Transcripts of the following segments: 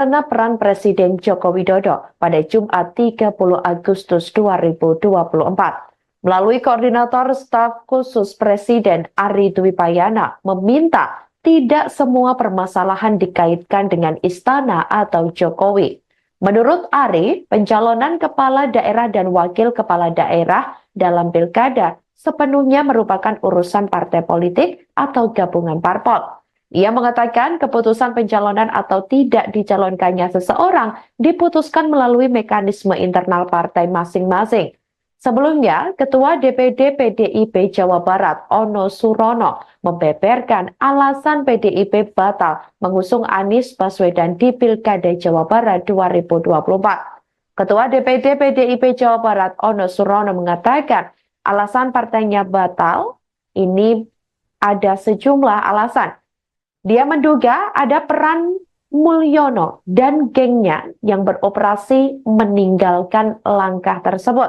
karena peran Presiden Joko Widodo pada Jumat 30 Agustus 2024. Melalui Koordinator Staf Khusus Presiden Ari Dwi Payana meminta tidak semua permasalahan dikaitkan dengan istana atau Jokowi. Menurut Ari, pencalonan kepala daerah dan wakil kepala daerah dalam pilkada sepenuhnya merupakan urusan partai politik atau gabungan parpol. Ia mengatakan keputusan pencalonan atau tidak dicalonkannya seseorang diputuskan melalui mekanisme internal partai masing-masing. Sebelumnya, Ketua DPD PDIP Jawa Barat Ono Surono membeberkan alasan PDIP batal mengusung Anies Baswedan di Pilkada Jawa Barat 2024. Ketua DPD PDIP Jawa Barat Ono Surono mengatakan alasan partainya batal ini ada sejumlah alasan. Dia menduga ada peran Mulyono dan gengnya yang beroperasi meninggalkan langkah tersebut.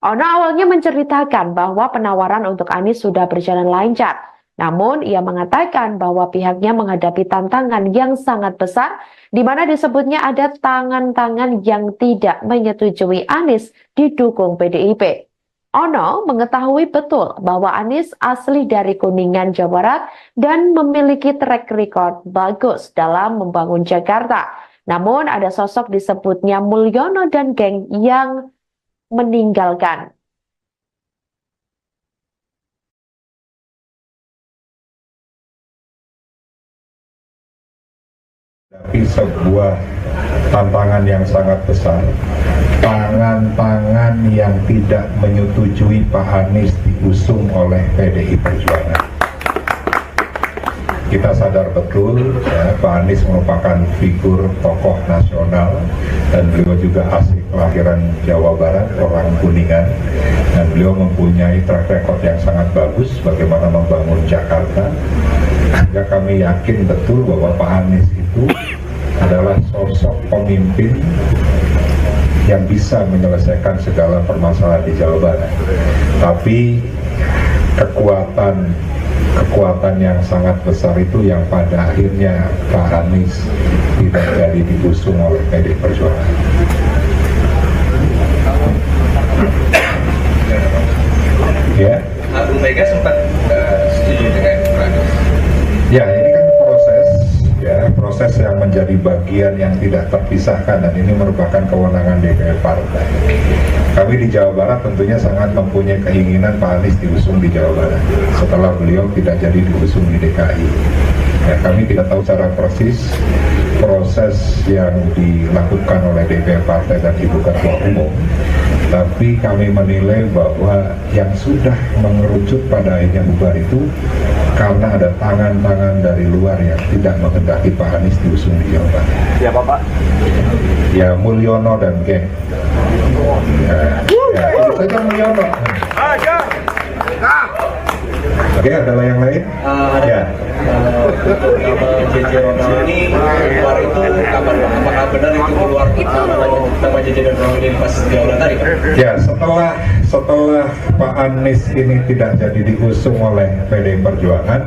Ono awalnya menceritakan bahwa penawaran untuk Anies sudah berjalan lancar. Namun ia mengatakan bahwa pihaknya menghadapi tantangan yang sangat besar, di mana disebutnya ada tangan-tangan yang tidak menyetujui Anies didukung PDIP. Ono mengetahui betul bahwa Anies asli dari Kuningan, Jawa Barat dan memiliki track record bagus dalam membangun Jakarta. Namun ada sosok disebutnya Mulyono dan geng yang meninggalkan. Tapi sebuah tantangan yang sangat besar, tangan-tangan yang tidak menyetujui Pak Anies diusung oleh PDI Perjuangan. Kita sadar betul ya, Pak Anies merupakan figur tokoh nasional dan beliau juga asli kelahiran Jawa Barat, orang Kuningan, dan beliau mempunyai track record yang sangat bagus bagaimana membangun Jakarta. Sehingga kami yakin betul bahwa Pak Anies itu adalah sosok pemimpin yang bisa menyelesaikan segala permasalahan di Jawa Barat. Tapi kekuatan yang sangat besar itu yang pada akhirnya Pak Anies tidak jadi diusung oleh PDI Perjuangan. Ya. Bu Mega sempat setuju dengan Pak Anies. Ya, ini kan proses yang menjadi bagian yang tidak terpisahkan, dan ini merupakan kewenangan DPR partai. Kami di Jawa Barat tentunya sangat mempunyai keinginan Pak Anies diusung di Jawa Barat setelah beliau tidak jadi diusung di DKI. Ya, kami tidak tahu secara persis proses yang dilakukan oleh DPR partai dan Ibu Ketua Umum, tapi kami menilai bahwa yang sudah mengerucut pada akhirnya bubar itu karena ada tangan-tangan dari luar yang tidak menghendaki Pak Anies diusung di Jawa Barat. Ya Bapak? Ya Mulyono dan geng. Itu saja Mulyono. Oke, ada yang lain? Ya. JJ Ronald ini keluar itu kapan Pak? Apakah benar itu keluar nama JJ dan Ronald ini pas di aula tadi Pak? Ya, setelah Pak Anies ini tidak jadi diusung oleh PDI Perjuangan,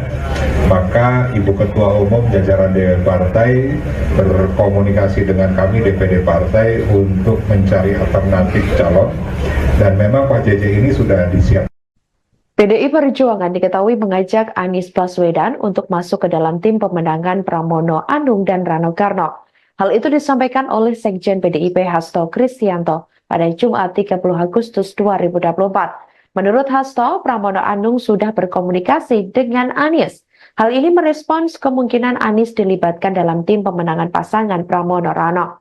maka Ibu Ketua Umum jajaran DPR Partai berkomunikasi dengan kami DPD Partai untuk mencari alternatif calon, dan memang Pak JJ ini sudah disiapkan. PDI Perjuangan diketahui mengajak Anies Baswedan untuk masuk ke dalam tim pemenangan Pramono Anung dan Rano Karno. Hal itu disampaikan oleh Sekjen PDIP Hasto Kristianto pada Jumat 30 Agustus 2024. Menurut Hasto, Pramono Anung sudah berkomunikasi dengan Anies. Hal ini merespons kemungkinan Anies dilibatkan dalam tim pemenangan pasangan Pramono Rano.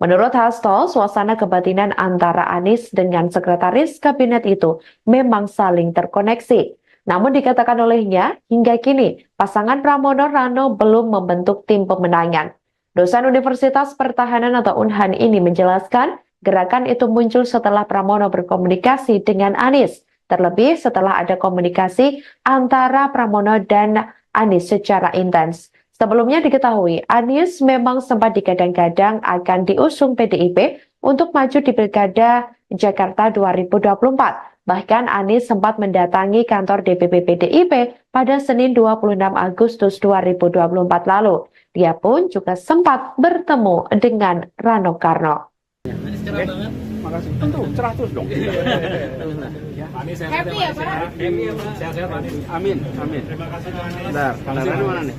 Menurut Hasto, suasana kebatinan antara Anies dengan sekretaris kabinet itu memang saling terkoneksi. Namun dikatakan olehnya, hingga kini pasangan Pramono Rano belum membentuk tim pemenangan. Dosen Universitas Pertahanan atau Unhan ini menjelaskan, gerakan itu muncul setelah Pramono berkomunikasi dengan Anies, terlebih setelah ada komunikasi antara Pramono dan Anies secara intens. Sebelumnya diketahui, Anies memang sempat digadang-gadang akan diusung PDIP untuk maju di Pilkada Jakarta 2024. Bahkan Anies sempat mendatangi kantor DPP PDIP pada Senin 26 Agustus 2024 lalu. Dia pun juga sempat bertemu dengan Rano Karno. Makasih. Tentu, cerah terus dong. Happy ya Pak? Sehat-sehat Pak Anies. Amin, amin. Terima kasih Pak Anies. Bentar, mana nih?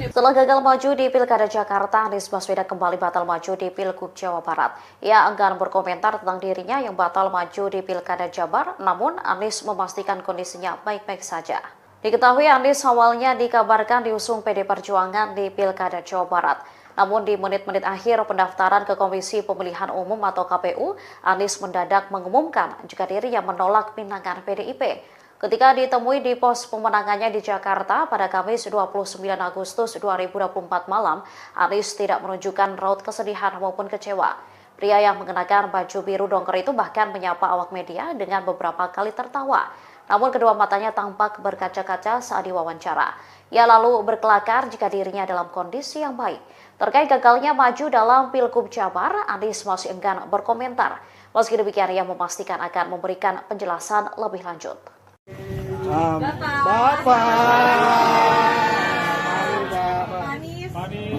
Setelah gagal maju di Pilkada Jakarta, Anies Baswedan kembali batal maju di Pilgub Jawa Barat. Ia enggan berkomentar tentang dirinya yang batal maju di Pilkada Jabar, namun Anies memastikan kondisinya baik-baik saja. Diketahui Anies awalnya dikabarkan diusung PD Perjuangan di Pilkada Jawa Barat. Namun di menit-menit akhir pendaftaran ke Komisi Pemilihan Umum atau KPU, Anies mendadak mengumumkan jika dirinya menolak pinangan PDIP. Ketika ditemui di pos pemenangannya di Jakarta pada Kamis 29 Agustus 2024 malam, Anies tidak menunjukkan raut kesedihan maupun kecewa. Pria yang mengenakan baju biru dongker itu bahkan menyapa awak media dengan beberapa kali tertawa. Namun kedua matanya tampak berkaca-kaca saat diwawancara. Ia lalu berkelakar jika dirinya dalam kondisi yang baik. Terkait gagalnya maju dalam Pilgub Jabar, Anies masih enggan berkomentar. Meski demikian, ia memastikan akan memberikan penjelasan lebih lanjut.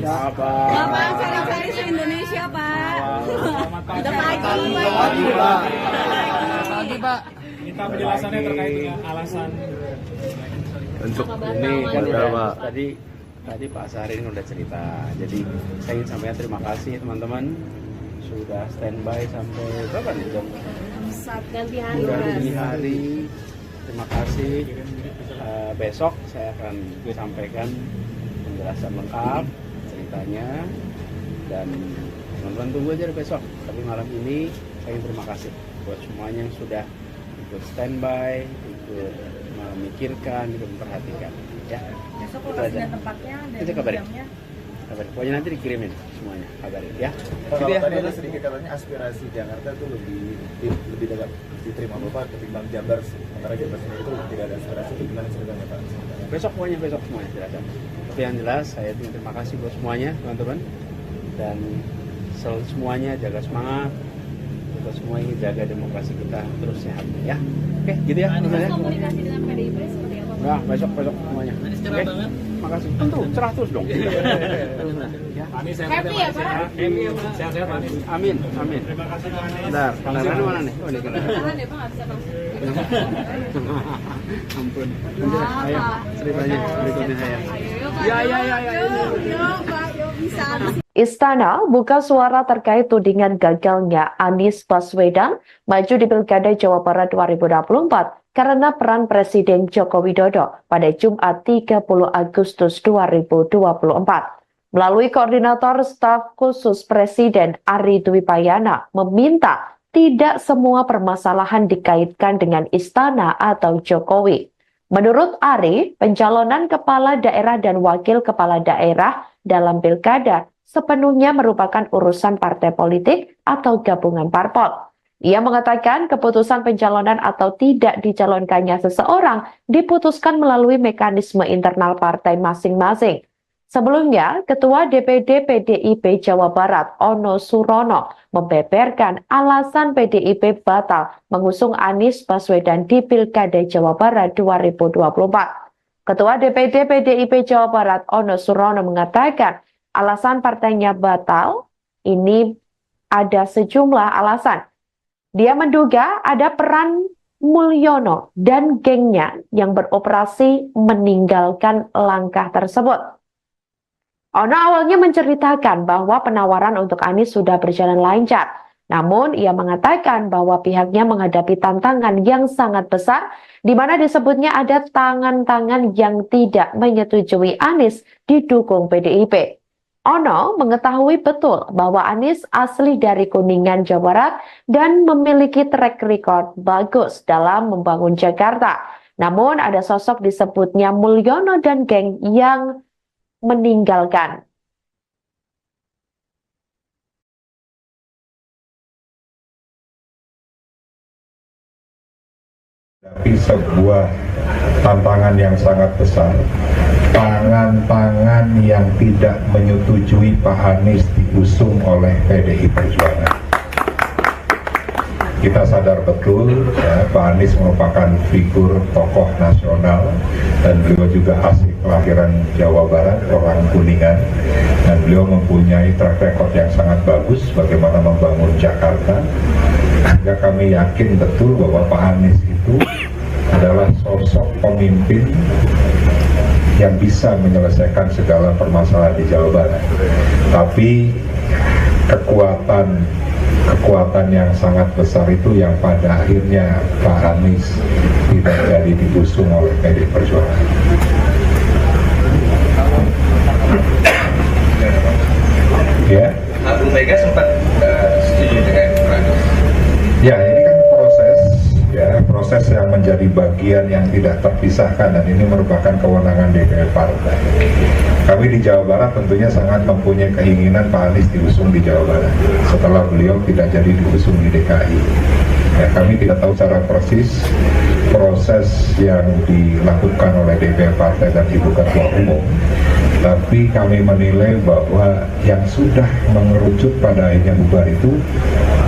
Bapak cari-cari se-Indonesia Pak. Udah pagi Pak. Minta penjelasannya terkait dengan alasan Untuk ini kan Pak. Tadi Pak Sarin udah cerita. Jadi saya ingin sampaikan terima kasih teman-teman sudah standby sampai berapa nih jam? Ganti hari. Terima kasih. Besok saya akan sampaikan penjelasan lengkap ceritanya dan teman-teman tunggu aja besok. Tapi malam ini saya ingin terima kasih buat semuanya yang sudah ikut standby, ikut memikirkan, ikut memperhatikan. Ya. Besok lokasi dan tempatnya dan jamnya. Kabarin. Pokoknya nanti dikirimin semuanya, kabarin ya. Kalau tadi ada sedikit katanya aspirasi Jakarta itu lebih dekat diterima Bapak ketimbang Jabar. Sementara Jabar sendiri itu tidak ada aspirasi, itu gimana ceritanya Pak? Besok semuanya jelaskan. Tapi yang jelas saya terima kasih buat semuanya teman-teman dan semuanya jaga semangat. Kita semua ingin jaga demokrasi kita terus sehat ya. Oke, gitu ya. Komunikasi dengan PDIP seperti apa? Nah, besok semuanya. Oke, makasih. Tentu, cerah terus dong. Happy ya Pak? sehat-sehat Pak Anies. Amin. Terima kasih Pak Anies. Bentar, mana nih? Tahan ya Pak, nggak bisa langsung. Ampun. Ayo, ceritanya berikutnya saya. Yuk Pak, yuk bisa. Istana buka suara terkait tudingan gagalnya Anies Baswedan maju di Pilkada Jawa Barat 2024 karena peran Presiden Joko Widodo pada Jumat 30 Agustus 2024. Melalui Koordinator Staf Khusus Presiden Ari Dwi Payana meminta tidak semua permasalahan dikaitkan dengan Istana atau Jokowi. Menurut Ari, pencalonan kepala daerah dan wakil kepala daerah dalam Pilkada sepenuhnya merupakan urusan partai politik atau gabungan parpol. Ia mengatakan keputusan pencalonan atau tidak dicalonkannya seseorang diputuskan melalui mekanisme internal partai masing-masing. Sebelumnya, Ketua DPD PDIP Jawa Barat Ono Surono membeberkan alasan PDIP batal mengusung Anies Baswedan di Pilkada Jawa Barat 2024. Ketua DPD PDIP Jawa Barat Ono Surono mengatakan alasan partainya batal, ini ada sejumlah alasan. Dia menduga ada peran Mulyono dan gengnya yang beroperasi meninggalkan langkah tersebut. Ono awalnya menceritakan bahwa penawaran untuk Anies sudah berjalan lancar. Namun ia mengatakan bahwa pihaknya menghadapi tantangan yang sangat besar, di mana disebutnya ada tangan-tangan yang tidak menyetujui Anies didukung PDIP. Ono mengetahui betul bahwa Anies asli dari Kuningan, Jawa Barat dan memiliki track record bagus dalam membangun Jakarta. Namun ada sosok disebutnya Mulyono dan geng yang meninggalkan. Tapi sebuah tantangan yang sangat besar, tangan-tangan yang tidak menyetujui Pak Anies diusung oleh PDI Perjuangan. Kita sadar betul ya, Pak Anies merupakan figur tokoh nasional dan beliau juga asli kelahiran Jawa Barat, orang Kuningan, dan beliau mempunyai track record yang sangat bagus bagaimana membangun Jakarta. Sehingga kami yakin betul bahwa Pak Anies itu adalah sosok pemimpin yang bisa menyelesaikan segala permasalahan di Jawa Barat. Tapi kekuatan yang sangat besar itu yang pada akhirnya Pak Anies tidak jadi diusung oleh PD Perjuangan. Ya. Bu Mega sempat setuju dengan Anies. Ya, ini kan proses yang menjadi bagian yang tidak terpisahkan, dan ini merupakan kewenangan DPR Partai. Kami di Jawa Barat tentunya sangat mempunyai keinginan Pak Anies diusung di Jawa Barat setelah beliau tidak jadi diusung di DKI. Ya, kami tidak tahu secara persis proses yang dilakukan oleh DPR Partai dan Ibu Ketua Umum, tapi kami menilai bahwa yang sudah mengerucut pada akhirnya bubar itu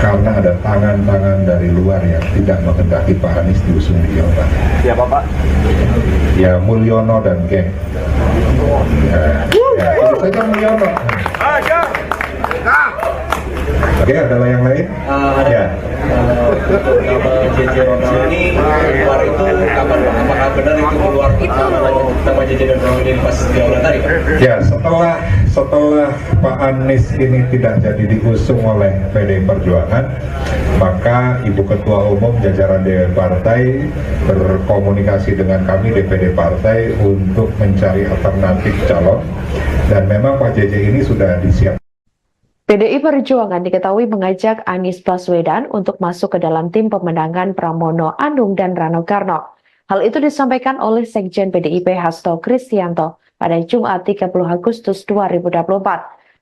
karena ada tangan-tangan dari luar yang tidak menghendaki Pak Anies diusung di Jawa Barat. Siapa Pak? Ya, Mulyono dan geng. Ya, itu saja Mulyono. Oke, ada yang lain? Ya. Nama JJ Ronald ini keluar itu kapan Pak? Apakah benar itu keluar nama JJ dan Ronald ini pas di awal tadi Pak? Ya, setelah Pak Anies ini tidak jadi diusung oleh PD Perjuangan, maka Ibu Ketua Umum jajaran DPR Partai berkomunikasi dengan kami DPD Partai untuk mencari alternatif calon, dan memang Pak JJ ini sudah disiapkan. PDI Perjuangan diketahui mengajak Anies Baswedan untuk masuk ke dalam tim pemenangan Pramono Anung dan Rano Karno. Hal itu disampaikan oleh Sekjen PDIP Hasto Kristianto pada Jumat 30 Agustus 2024.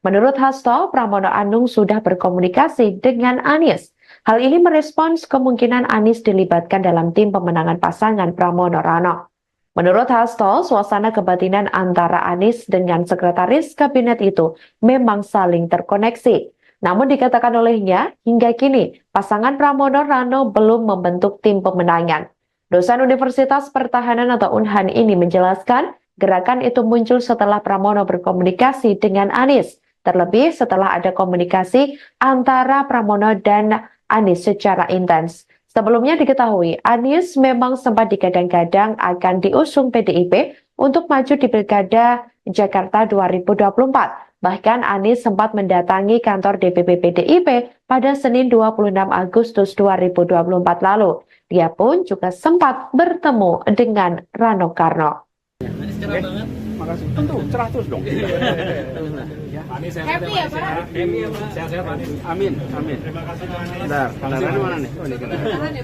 Menurut Hasto, Pramono Anung sudah berkomunikasi dengan Anies. Hal ini merespons kemungkinan Anies dilibatkan dalam tim pemenangan pasangan Pramono Rano. Menurut Hasto, suasana kebatinan antara Anies dengan sekretaris kabinet itu memang saling terkoneksi. Namun dikatakan olehnya, hingga kini pasangan Pramono Rano belum membentuk tim pemenangan. Dosen Universitas Pertahanan atau Unhan ini menjelaskan, gerakan itu muncul setelah Pramono berkomunikasi dengan Anies, terlebih setelah ada komunikasi antara Pramono dan Anies secara intens. Sebelumnya diketahui, Anies memang sempat digadang-gadang akan diusung PDIP untuk maju di Pilkada Jakarta 2024. Bahkan Anies sempat mendatangi kantor DPP PDIP pada Senin 26 Agustus 2024 lalu. Dia pun juga sempat bertemu dengan Rano Karno. Cerah banget. Makasih. Tentu, cerah terus dong. Happy ya Pak? Happy ya Pak. Sehat-sehat Pak Anies. Amin. Terima kasih Pak Anies. Bentar, mana nih?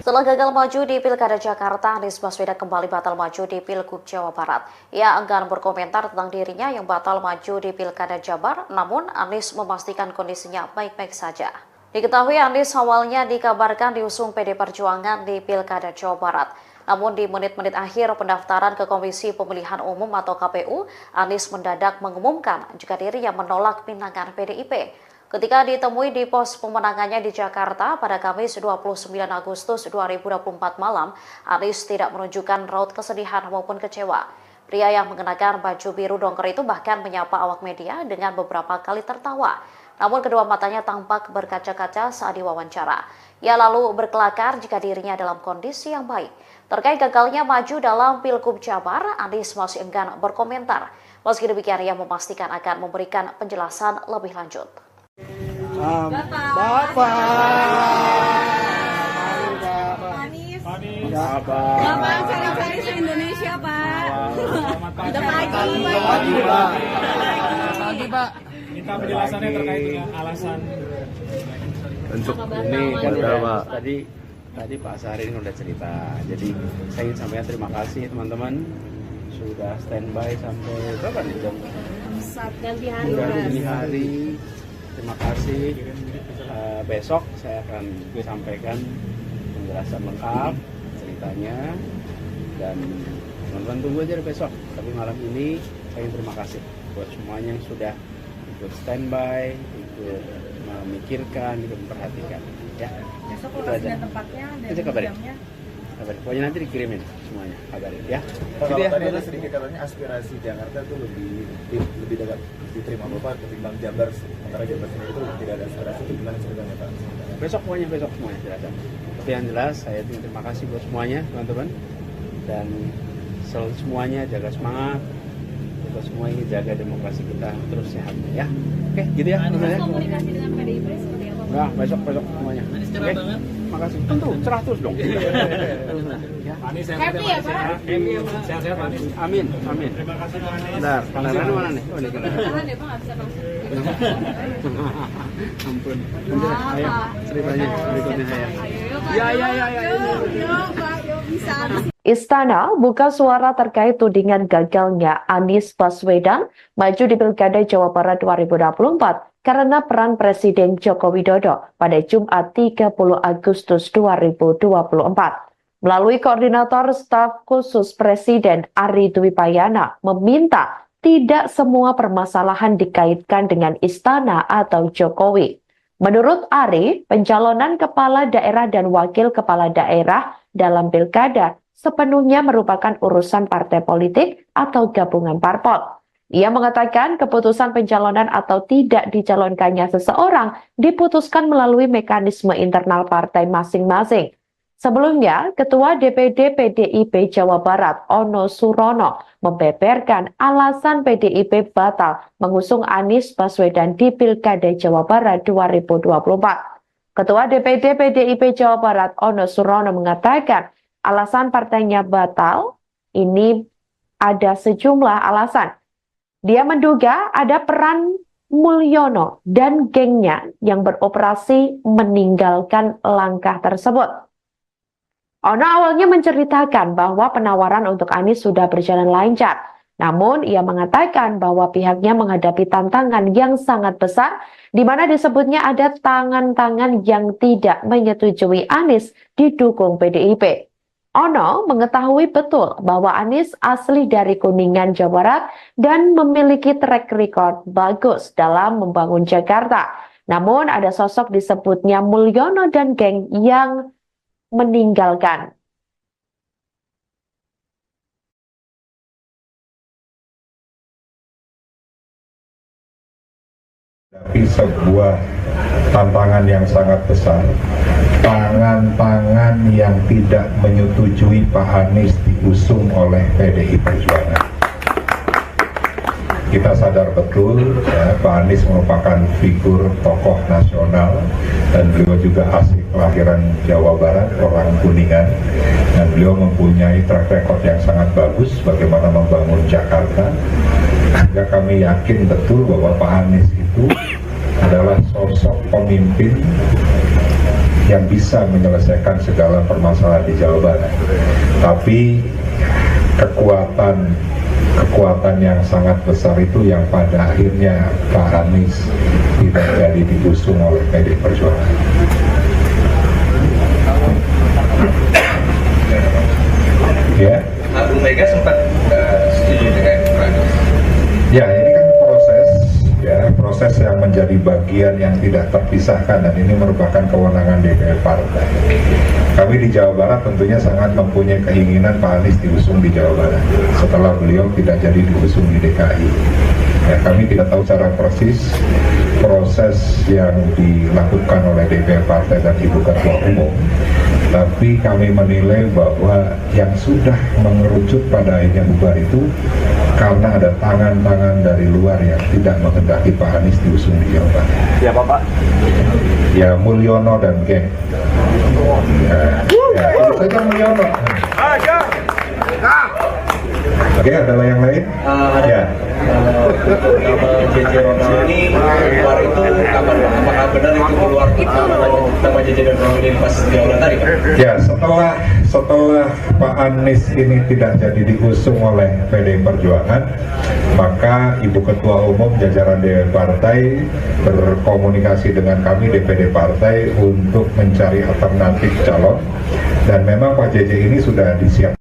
Setelah gagal maju di Pilkada Jakarta, Anies Baswedan kembali batal maju di Pilgub Jawa Barat. Ia enggan berkomentar tentang dirinya yang batal maju di Pilkada Jabar, namun Anies memastikan kondisinya baik-baik saja. Diketahui Anies awalnya dikabarkan diusung PD Perjuangan di Pilkada Jawa Barat. Namun di menit-menit akhir pendaftaran ke Komisi Pemilihan Umum atau KPU, Anies mendadak mengumumkan jika dirinya menolak pinangan PDIP. Ketika ditemui di pos pemenangannya di Jakarta pada Kamis 29 Agustus 2024 malam, Anies tidak menunjukkan raut kesedihan maupun kecewa. Pria yang mengenakan baju biru dongker itu bahkan menyapa awak media dengan beberapa kali tertawa. Namun kedua matanya tampak berkaca-kaca saat diwawancara. Ia lalu berkelakar jika dirinya dalam kondisi yang baik. Terkait gagalnya maju dalam Pilgub Jabar, Anies masih enggan berkomentar. Meski demikian, ia memastikan akan memberikan penjelasan lebih lanjut. Bapak. Bapak cari-cari se-Indonesia Pak. Udah pagi Pak. Minta penjelasannya terkait dengan alasan Untuk ini kan udah tadi Pak Sahrin udah cerita. Jadi saya ingin sampaikan terima kasih teman-teman sudah standby sampai berapa nih jam? Ganti hari. Sudah dini hari. Terima kasih. Besok saya akan sampaikan penjelasan lengkap ceritanya, dan teman-teman tunggu aja besok. Tapi malam ini saya ingin terima kasih buat semuanya yang sudah ikut standby, ikut memikirkan, ikut memperhatikan. Ya. Besok lokasi dan tempatnya dan jamnya. kabarin. Pokoknya nanti dikirimin semuanya, kabarin ya. Pak, Gitu kalau ya. tadi ada sedikit katanya aspirasi Jakarta tuh lebih dekat diterima Bapak ketimbang Jabar, sementara Jabar sendiri itu tidak ada aspirasi, itu gimana ceritanya Pak? Besok semuanya jelasan. Tapi yang jelas saya terima kasih buat semuanya teman-teman, dan selalu semuanya jaga semangat. Kita semua ingin jaga demokrasi kita terus sehat ya. Oke, gitu ya. Komunikasi dengan PDIP seperti apa? Nah, besok semuanya. Oke. Makasih. Tentu cerah terus dong. Ya. Anies Happy ya, Pak? Happy ya, Pak. Sehat-sehat, Anies. Amin. Terima kasih, Pak Anies. Bentar, kendaraan mana nih? Oh, ini kendaraan. Tahan ya, Pak, nggak bisa masuk. Ampun. Ayo, ceritanya berikutnya saya. Ayo, Pak. Ya. Yuk, Pak, yuk bisa. Istana buka suara terkait tudingan gagalnya Anies Baswedan maju di Pilkada Jawa Barat 2024 karena peran Presiden Joko Widodo pada Jumat 30 Agustus 2024. Melalui koordinator staf khusus Presiden Ari Dwi Payana meminta tidak semua permasalahan dikaitkan dengan Istana atau Jokowi. Menurut Ari, pencalonan kepala daerah dan wakil kepala daerah dalam pilkada sepenuhnya merupakan urusan partai politik atau gabungan parpol. Ia mengatakan keputusan pencalonan atau tidak dicalonkannya seseorang diputuskan melalui mekanisme internal partai masing-masing. Sebelumnya, Ketua DPD PDIP Jawa Barat Ono Surono membeberkan alasan PDIP batal mengusung Anies Baswedan di Pilkada Jawa Barat 2024. Ketua DPD PDIP Jawa Barat Ono Surono mengatakan alasan partainya batal ini ada sejumlah alasan. Dia menduga ada peran Mulyono dan gengnya yang beroperasi meninggalkan langkah tersebut. Ono awalnya menceritakan bahwa penawaran untuk Anies sudah berjalan lancar. Namun ia mengatakan bahwa pihaknya menghadapi tantangan yang sangat besar di mana disebutnya ada tangan-tangan yang tidak menyetujui Anies didukung PDIP. Ono mengetahui betul bahwa Anies asli dari Kuningan, Jawa Barat dan memiliki track record bagus dalam membangun Jakarta. Namun ada sosok disebutnya Mulyono dan geng yang meninggalkan. Tapi sebuah tantangan yang sangat besar, tangan-tangan yang tidak menyetujui Pak Anies diusung oleh PDI Perjuangan. Kita sadar betul ya, Pak Anies merupakan figur tokoh nasional dan beliau juga asli kelahiran Jawa Barat, orang Kuningan, dan beliau mempunyai track record yang sangat bagus bagaimana membangun Jakarta. Sehingga kami yakin betul bahwa Pak Anies itu adalah sosok pemimpin yang bisa menyelesaikan segala permasalahan di Jawa Barat. Tapi kekuatan yang sangat besar itu yang pada akhirnya Pak Anies tidak jadi diusung oleh PDI Perjuangan. Ya. Bu Mega sempat setuju dengan Pak Anies. Ya, ini kan proses yang menjadi bagian yang tidak terpisahkan dan ini merupakan kewenangan DPR partai. Kami di Jawa Barat tentunya sangat mempunyai keinginan Pak Anies diusung di Jawa Barat setelah beliau tidak jadi diusung di DKI. Ya, kami tidak tahu secara persis proses yang dilakukan oleh DPR partai dan Ibu Ketua Umum. Tapi kami menilai bahwa yang sudah mengerucut pada akhirnya bubar itu karena ada tangan-tangan dari luar yang tidak menghendaki Pak Anies diusung di Jawa Barat. Ya Bapak? Ya Mulyono dan geng. Ya itu saja Mulyono. Oke, ada yang lain? Ya. JJ Ronald ini keluar itu kapan Pak? Apakah benar itu keluar nama JJ dan Ronald ini pas di awal tadi Pak? Ya, setelah Pak Anies ini tidak jadi diusung oleh PDI Perjuangan, maka Ibu Ketua Umum jajaran DPD Partai berkomunikasi dengan kami DPD Partai untuk mencari alternatif calon, dan memang Pak JJ ini sudah disiapkan.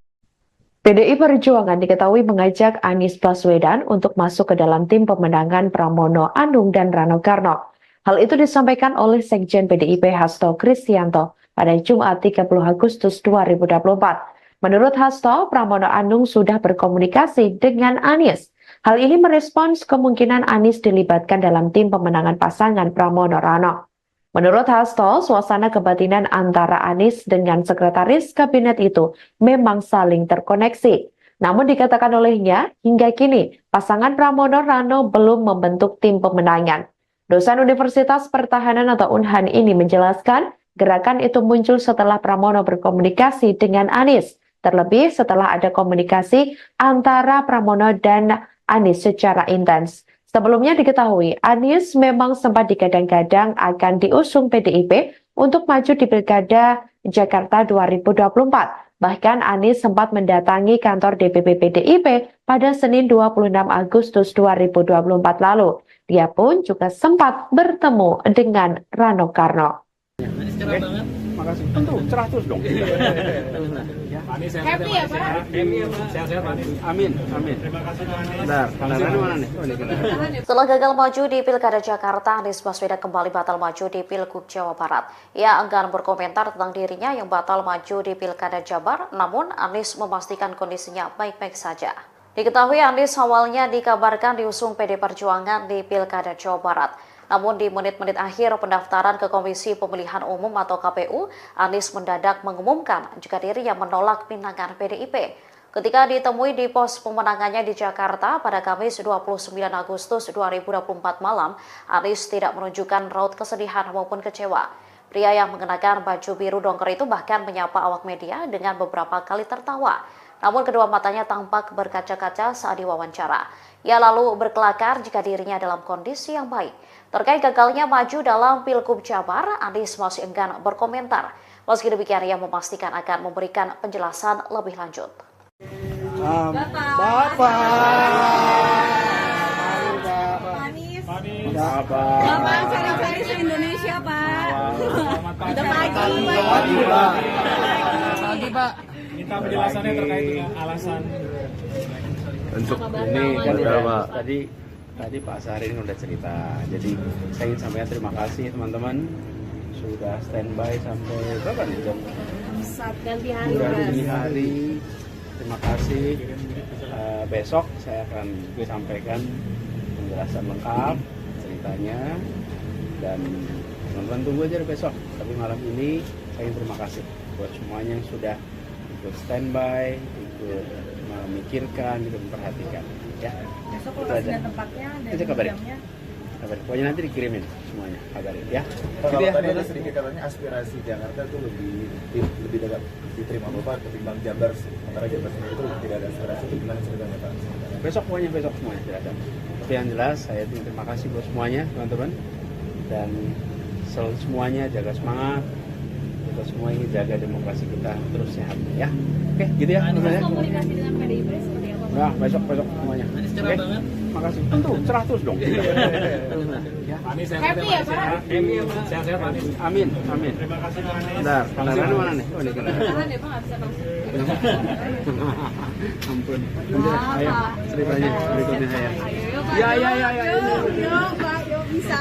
PDI Perjuangan diketahui mengajak Anies Baswedan untuk masuk ke dalam tim pemenangan Pramono Anung dan Rano Karno. Hal itu disampaikan oleh Sekjen PDIP Hasto Kristianto pada Jumat 30 Agustus 2024. Menurut Hasto, Pramono Anung sudah berkomunikasi dengan Anies. Hal ini merespons kemungkinan Anies dilibatkan dalam tim pemenangan pasangan Pramono Rano. Menurut Hasto, suasana kebatinan antara Anies dengan sekretaris kabinet itu memang saling terkoneksi. Namun dikatakan olehnya, hingga kini pasangan Pramono Rano belum membentuk tim pemenangan. Dosen Universitas Pertahanan atau Unhan ini menjelaskan, gerakan itu muncul setelah Pramono berkomunikasi dengan Anies. Terlebih setelah ada komunikasi antara Pramono dan Anies secara intens. Sebelumnya diketahui, Anies memang sempat digadang-gadang akan diusung PDIP untuk maju di Pilkada Jakarta 2024. Bahkan Anies sempat mendatangi kantor DPP PDIP pada Senin 26 Agustus 2024 lalu. Dia pun juga sempat bertemu dengan Rano Karno. Makasih. Tentu, cerah terus dong. Happy ya Pak? Sehat-sehat Pak Anies. Amin, amin. Terima kasih Pak Anies. Bentar, mana nih? Setelah gagal maju di Pilkada Jakarta, Anies Baswedan kembali batal maju di Pilgub Jawa Barat. Ia enggan berkomentar tentang dirinya yang batal maju di Pilkada Jabar, namun Anies memastikan kondisinya baik-baik saja. Diketahui Anies awalnya dikabarkan diusung PD Perjuangan di Pilkada Jawa Barat. Namun di menit-menit akhir pendaftaran ke Komisi Pemilihan Umum atau KPU, Anies mendadak mengumumkan jika dirinya menolak pinangan PDIP. Ketika ditemui di pos pemenangannya di Jakarta pada Kamis 29 Agustus 2024 malam, Anies tidak menunjukkan raut kesedihan maupun kecewa. Pria yang mengenakan baju biru dongker itu bahkan menyapa awak media dengan beberapa kali tertawa. Namun kedua matanya tampak berkaca-kaca saat diwawancara. Ia lalu berkelakar jika dirinya dalam kondisi yang baik. Terkait gagalnya maju dalam Pilgub Jabar, Anies masih enggan berkomentar. Meski demikian, ia memastikan akan memberikan penjelasan lebih lanjut. Bapak cari-cari se-Indonesia Pak. Udah pagi. Pagi Pak. Minta penjelasannya terkait dengan alasan untuk ini tadi Pak Sahrin udah cerita. Jadi saya ingin sampaikan terima kasih teman-teman sudah standby sampai berapa nih jam? Ganti hari. Ganti hari. Terima kasih. Besok saya akan sampaikan penjelasan lengkap ceritanya dan teman-teman tunggu aja besok. Tapi malam ini saya ingin terima kasih buat semuanya yang sudah ikut standby, ikut memikirkan, ikut memperhatikan. Ya. Besok lokasi dan tempatnya dan jamnya. Kabarin. Pokoknya nanti dikirimin semuanya, kabarin ya. Kalau tadi ada sedikit katanya aspirasi Jakarta itu lebih dekat diterima Bapak ketimbang Jabar. Sementara Jabar sendiri itu tidak ada aspirasi, itu gimana ceritanya Pak? Besok semuanya tidak ada. Tapi yang jelas saya terima kasih buat semuanya teman-teman dan semuanya jaga semangat. Kita semua ingin jaga demokrasi kita terus sehat ya. Oke, gitu ya. Komunikasi dengan PDIP seperti apa? Nah, besok semuanya. Oke, makasih. Tentu, cerah terus dong. Ya. Anies Happy ya Pak? Sehat-sehat Pak Anies. Amin. Terima kasih Pak Anies. Bentar, mana nih? Tahan ya Pak, nggak bisa langsung. Ampun. Ayo, ceritanya berikutnya saya. Yuk Pak, yuk bisa.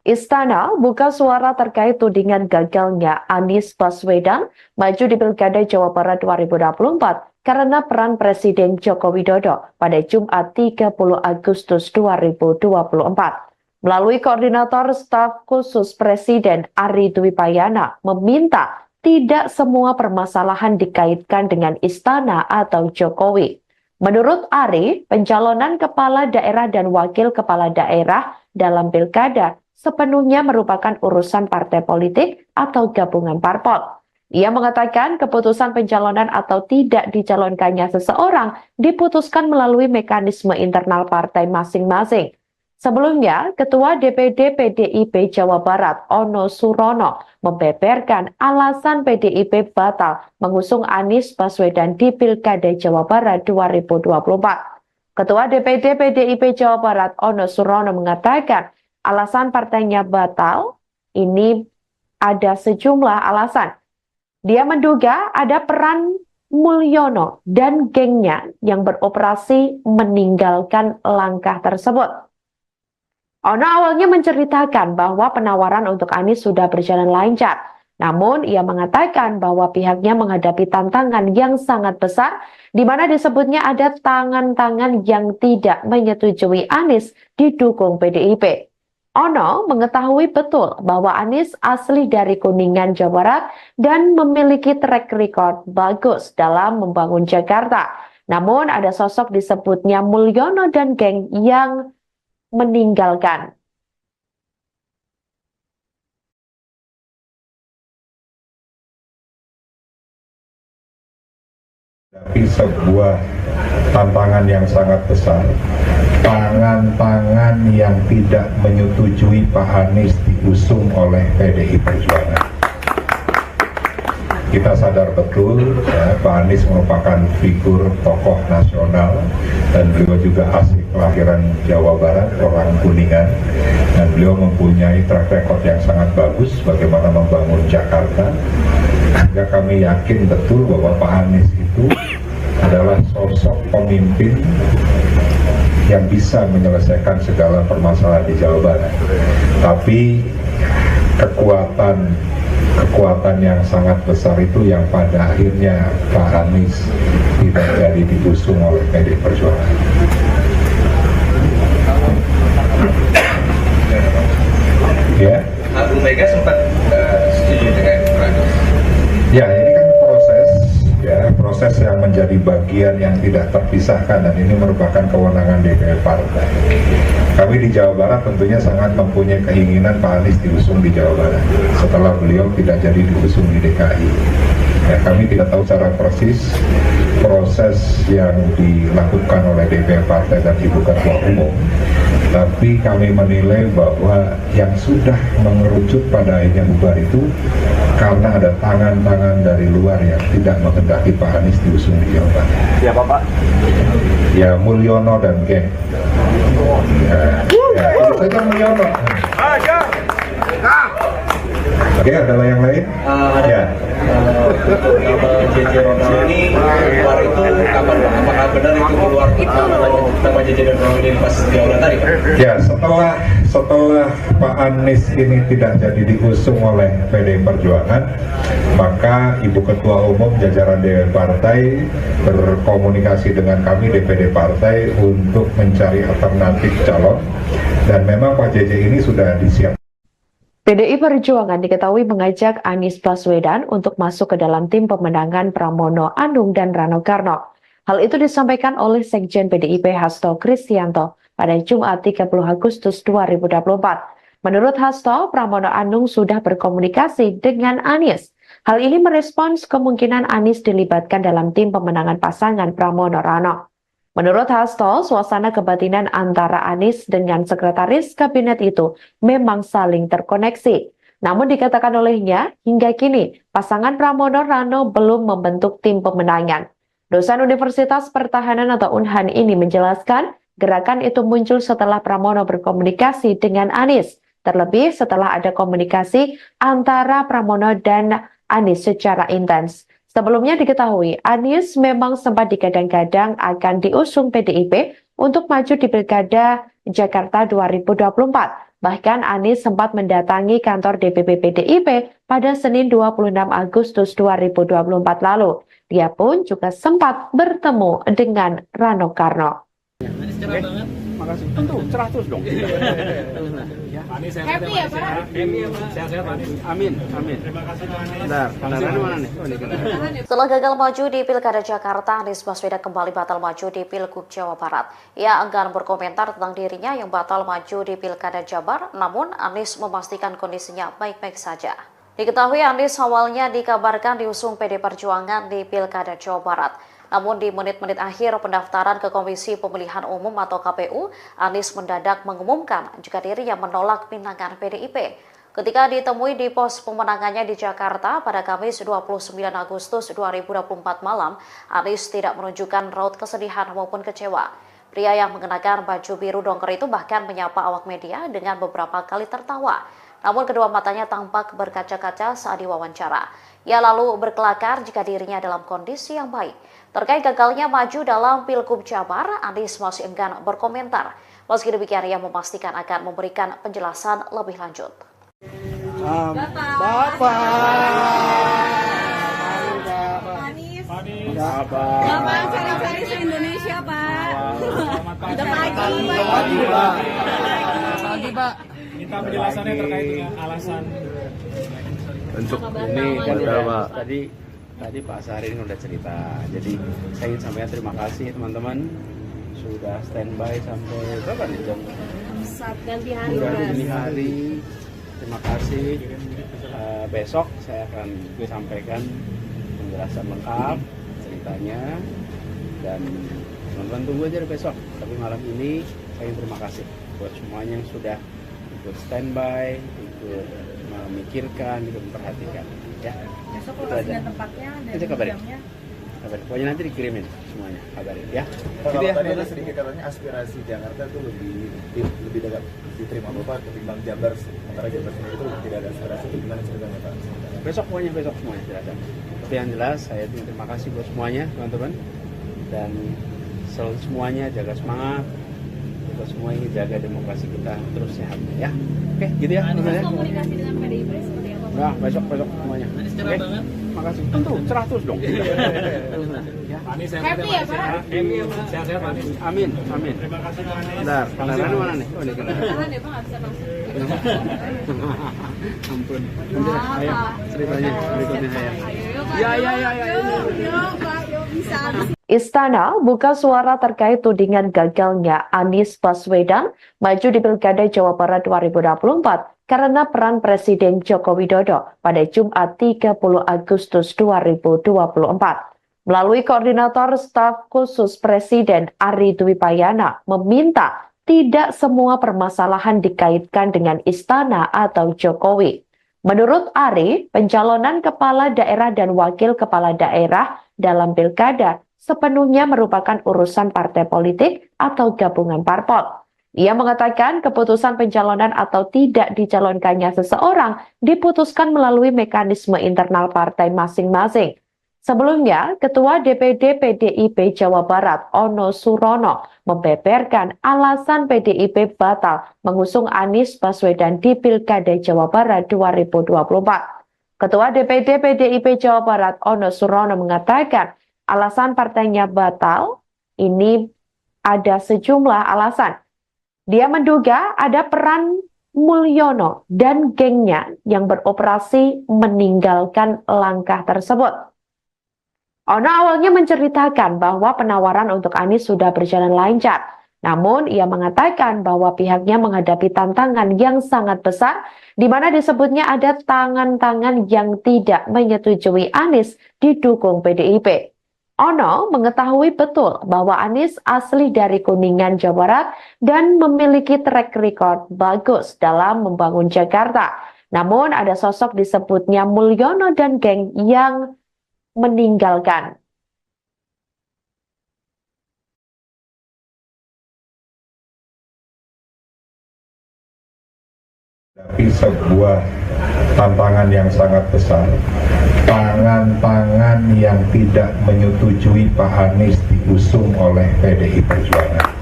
Istana buka suara terkait tudingan gagalnya Anies Baswedan maju di Pilkada Jawa Barat 2024 karena peran Presiden Joko Widodo pada Jumat 30 Agustus 2024. Melalui koordinator staf khusus Presiden Ari Dwi Payana meminta tidak semua permasalahan dikaitkan dengan Istana atau Jokowi. Menurut Ari, pencalonan kepala daerah dan wakil kepala daerah dalam Pilkada sepenuhnya merupakan urusan partai politik atau gabungan parpol. Ia mengatakan keputusan pencalonan atau tidak dicalonkannya seseorang diputuskan melalui mekanisme internal partai masing-masing. Sebelumnya, Ketua DPD PDIP Jawa Barat, Ono Surono, membeberkan alasan PDIP batal mengusung Anies Baswedan di Pilkada Jawa Barat 2024. Ketua DPD PDIP Jawa Barat, Ono Surono, mengatakan alasan partainya batal ini ada sejumlah alasan. Dia menduga ada peran Mulyono dan gengnya yang beroperasi meninggalkan langkah tersebut. Ono awalnya menceritakan bahwa penawaran untuk Anies sudah berjalan lancar. Namun, ia mengatakan bahwa pihaknya menghadapi tantangan yang sangat besar, di mana disebutnya ada tangan-tangan yang tidak menyetujui Anies didukung PDIP. Ono mengetahui betul bahwa Anies asli dari Kuningan, Jawa Barat dan memiliki track record bagus dalam membangun Jakarta. Namun ada sosok disebutnya Mulyono dan geng yang meninggalkan. Tapi sebuah tantangan yang sangat besar, tangan-tangan yang tidak menyetujui Pak Anies diusung oleh PDI Perjuangan. Kita sadar betul ya, Pak Anies merupakan figur tokoh nasional dan beliau juga asli kelahiran Jawa Barat, orang Kuningan, dan beliau mempunyai track record yang sangat bagus bagaimana membangun Jakarta. Sehingga kami yakin betul bahwa Pak Anies itu adalah sosok pemimpin yang bisa menyelesaikan segala permasalahan di Jawa Barat. Tapi kekuatan yang sangat besar itu yang pada akhirnya Pak Anies tidak jadi diusung oleh PDI Perjuangan. Ya. Bu Mega sempat setuju dengan Anies. Ya, ini kan proses yang menjadi bagian yang tidak terpisahkan, dan ini merupakan kewenangan DPR Partai. Kami di Jawa Barat tentunya sangat mempunyai keinginan Pak Anies diusung di Jawa Barat setelah beliau tidak jadi diusung di DKI. Ya, kami tidak tahu secara persis proses yang dilakukan oleh DPR Partai dan Ibu Ketua Umum, tapi kami menilai bahwa yang sudah mengerucut pada akhirnya bubar itu karena ada tangan-tangan dari luar yang tidak menghendaki Pak Anies diusung di Jawa Barat. Ya Bapak? Ya Mulyono dan geng. Itu saja Mulyono. Oke, ada yang lain? Ya. JJ Ronald ini keluar itu kapan Pak? Apakah benar itu keluar nama JJ dan Ronald ini pas di aula tadi Pak? Ya, setelah Pak Anies ini tidak jadi diusung oleh PDI Perjuangan, maka Ibu Ketua Umum jajaran DPR Partai berkomunikasi dengan kami DPD Partai untuk mencari alternatif calon, dan memang Pak JJ ini sudah disiapkan. PDI Perjuangan diketahui mengajak Anies Baswedan untuk masuk ke dalam tim pemenangan Pramono Anung dan Rano Karno. Hal itu disampaikan oleh Sekjen PDIP Hasto Kristianto pada Jumat 30 Agustus 2024. Menurut Hasto, Pramono Anung sudah berkomunikasi dengan Anies. Hal ini merespons kemungkinan Anies dilibatkan dalam tim pemenangan pasangan Pramono Rano. Menurut Hasto, suasana kebatinan antara Anies dengan sekretaris kabinet itu memang saling terkoneksi. Namun dikatakan olehnya, hingga kini pasangan Pramono Rano belum membentuk tim pemenangan. Dosen Universitas Pertahanan atau Unhan ini menjelaskan, gerakan itu muncul setelah Pramono berkomunikasi dengan Anies. Terlebih setelah ada komunikasi antara Pramono dan Anies secara intens. Sebelumnya diketahui, Anies memang sempat digadang-gadang akan diusung PDIP untuk maju di Pilkada Jakarta 2024. Bahkan Anies sempat mendatangi kantor DPP PDIP pada Senin 26 Agustus 2024 lalu. Dia pun juga sempat bertemu dengan Rano Karno. Makasih. Tentu, cerah terus dong. Happy ya Pak? Sehat-sehat Pak Anies. Amin, amin. Terima kasih Pak Anies. Bentar, mana nih? Oh, ini kendaraan. Setelah gagal maju di Pilkada Jakarta, Anies Baswedan kembali batal maju di Pilgub Jawa Barat. Ia enggan berkomentar tentang dirinya yang batal maju di Pilkada Jabar, namun Anies memastikan kondisinya baik-baik saja. Diketahui Anies awalnya dikabarkan diusung PD Perjuangan di Pilkada Jawa Barat. Namun di menit-menit akhir pendaftaran ke Komisi Pemilihan Umum atau KPU, Anies mendadak mengumumkan jika dirinya menolak pinangan PDIP. Ketika ditemui di pos pemenangannya di Jakarta pada Kamis 29 Agustus 2024 malam, Anies tidak menunjukkan raut kesedihan maupun kecewa. Pria yang mengenakan baju biru dongker itu bahkan menyapa awak media dengan beberapa kali tertawa. Namun kedua matanya tampak berkaca-kaca saat diwawancara. Ia lalu berkelakar jika dirinya dalam kondisi yang baik. Terkait gagalnya maju dalam Pilgub Jabar, Anies masih enggan berkomentar. Meski demikian, ia memastikan akan memberikan penjelasan lebih lanjut. Bapak. Anies. Bapak. Bapak cari-cari se-Indonesia, Pak. Udah pagi. Pagi Pak, minta penjelasannya terkait dengan alasan Untuk ini kan udah tadi Pak Sarin udah cerita. Jadi saya ingin sampaikan terima kasih teman-teman sudah standby sampai berapa nih jam? Saat ganti hari. Sudah dini hari. Terima kasih. Besok saya akan sampaikan penjelasan lengkap ceritanya dan teman-teman tunggu aja besok. Tapi malam ini saya ingin terima kasih buat semuanya yang sudah ikut standby, ikut memikirkan, ikut memperhatikan. Ya. Besok lokasi dan tempatnya dan jamnya. Kabarin. Pokoknya nanti dikirimin semuanya, kabarin ya. Kalau tadi ada sedikit katanya aspirasi Jakarta itu lebih dekat diterima Bapak ketimbang Jabar, sementara Jabar sendiri itu tidak ada aspirasi. Itu gimana ceritanya Pak? Besok semuanya tidak ada. Tapi yang jelas saya terima kasih buat semuanya teman-teman dan selalu semuanya jaga semangat. Kita semua ingin jaga demokrasi kita terus sehat ya. Oke, gitu ya. Komunikasi dengan PDIP seperti apa, Pak? Nah, besok semuanya. Oke. Makasih. Tentu cerah terus dong. Anies Happy ya, Pak? Sehat-sehat Anies. Amin. Terima kasih Pak Anies. Bentar, kendaraan mana nih? Oh, ini kendaraan. Tahan ya, Pak, nggak bisa masuk. Ampun. Ayo, ceritanya berikutnya saya. Ayo, Pak. Ya. Yuk, Pak, yuk bisa. Istana buka suara terkait tudingan gagalnya Anies Baswedan maju di Pilkada Jawa Barat 2024 karena peran Presiden Joko Widodo pada Jumat 30 Agustus 2024. Melalui Koordinator Staf Khusus Presiden Ari Dwi Payana meminta tidak semua permasalahan dikaitkan dengan Istana atau Jokowi. Menurut Ari, pencalonan kepala daerah dan wakil kepala daerah dalam Pilkada sepenuhnya merupakan urusan partai politik atau gabungan parpol. Ia mengatakan keputusan pencalonan atau tidak dicalonkannya seseorang diputuskan melalui mekanisme internal partai masing-masing. Sebelumnya, Ketua DPD PDIP Jawa Barat Ono Surono membeberkan alasan PDIP batal mengusung Anies Baswedan di Pilkada Jawa Barat 2024. Ketua DPD PDIP Jawa Barat Ono Surono mengatakan alasan partainya batal ini ada sejumlah alasan. Dia menduga ada peran Mulyono dan gengnya yang beroperasi meninggalkan langkah tersebut. Ono awalnya menceritakan bahwa penawaran untuk Anies sudah berjalan lancar. Namun ia mengatakan bahwa pihaknya menghadapi tantangan yang sangat besar di mana disebutnya ada tangan-tangan yang tidak menyetujui Anies didukung PDIP. Ono mengetahui betul bahwa Anies asli dari Kuningan, Jawa Barat dan memiliki track record bagus dalam membangun Jakarta. Namun ada sosok disebutnya Mulyono dan geng yang meninggalkan. Tapi sebuah tantangan yang sangat besar, tangan-tangan yang tidak menyetujui Pak Anies diusung oleh PDI Perjuangan.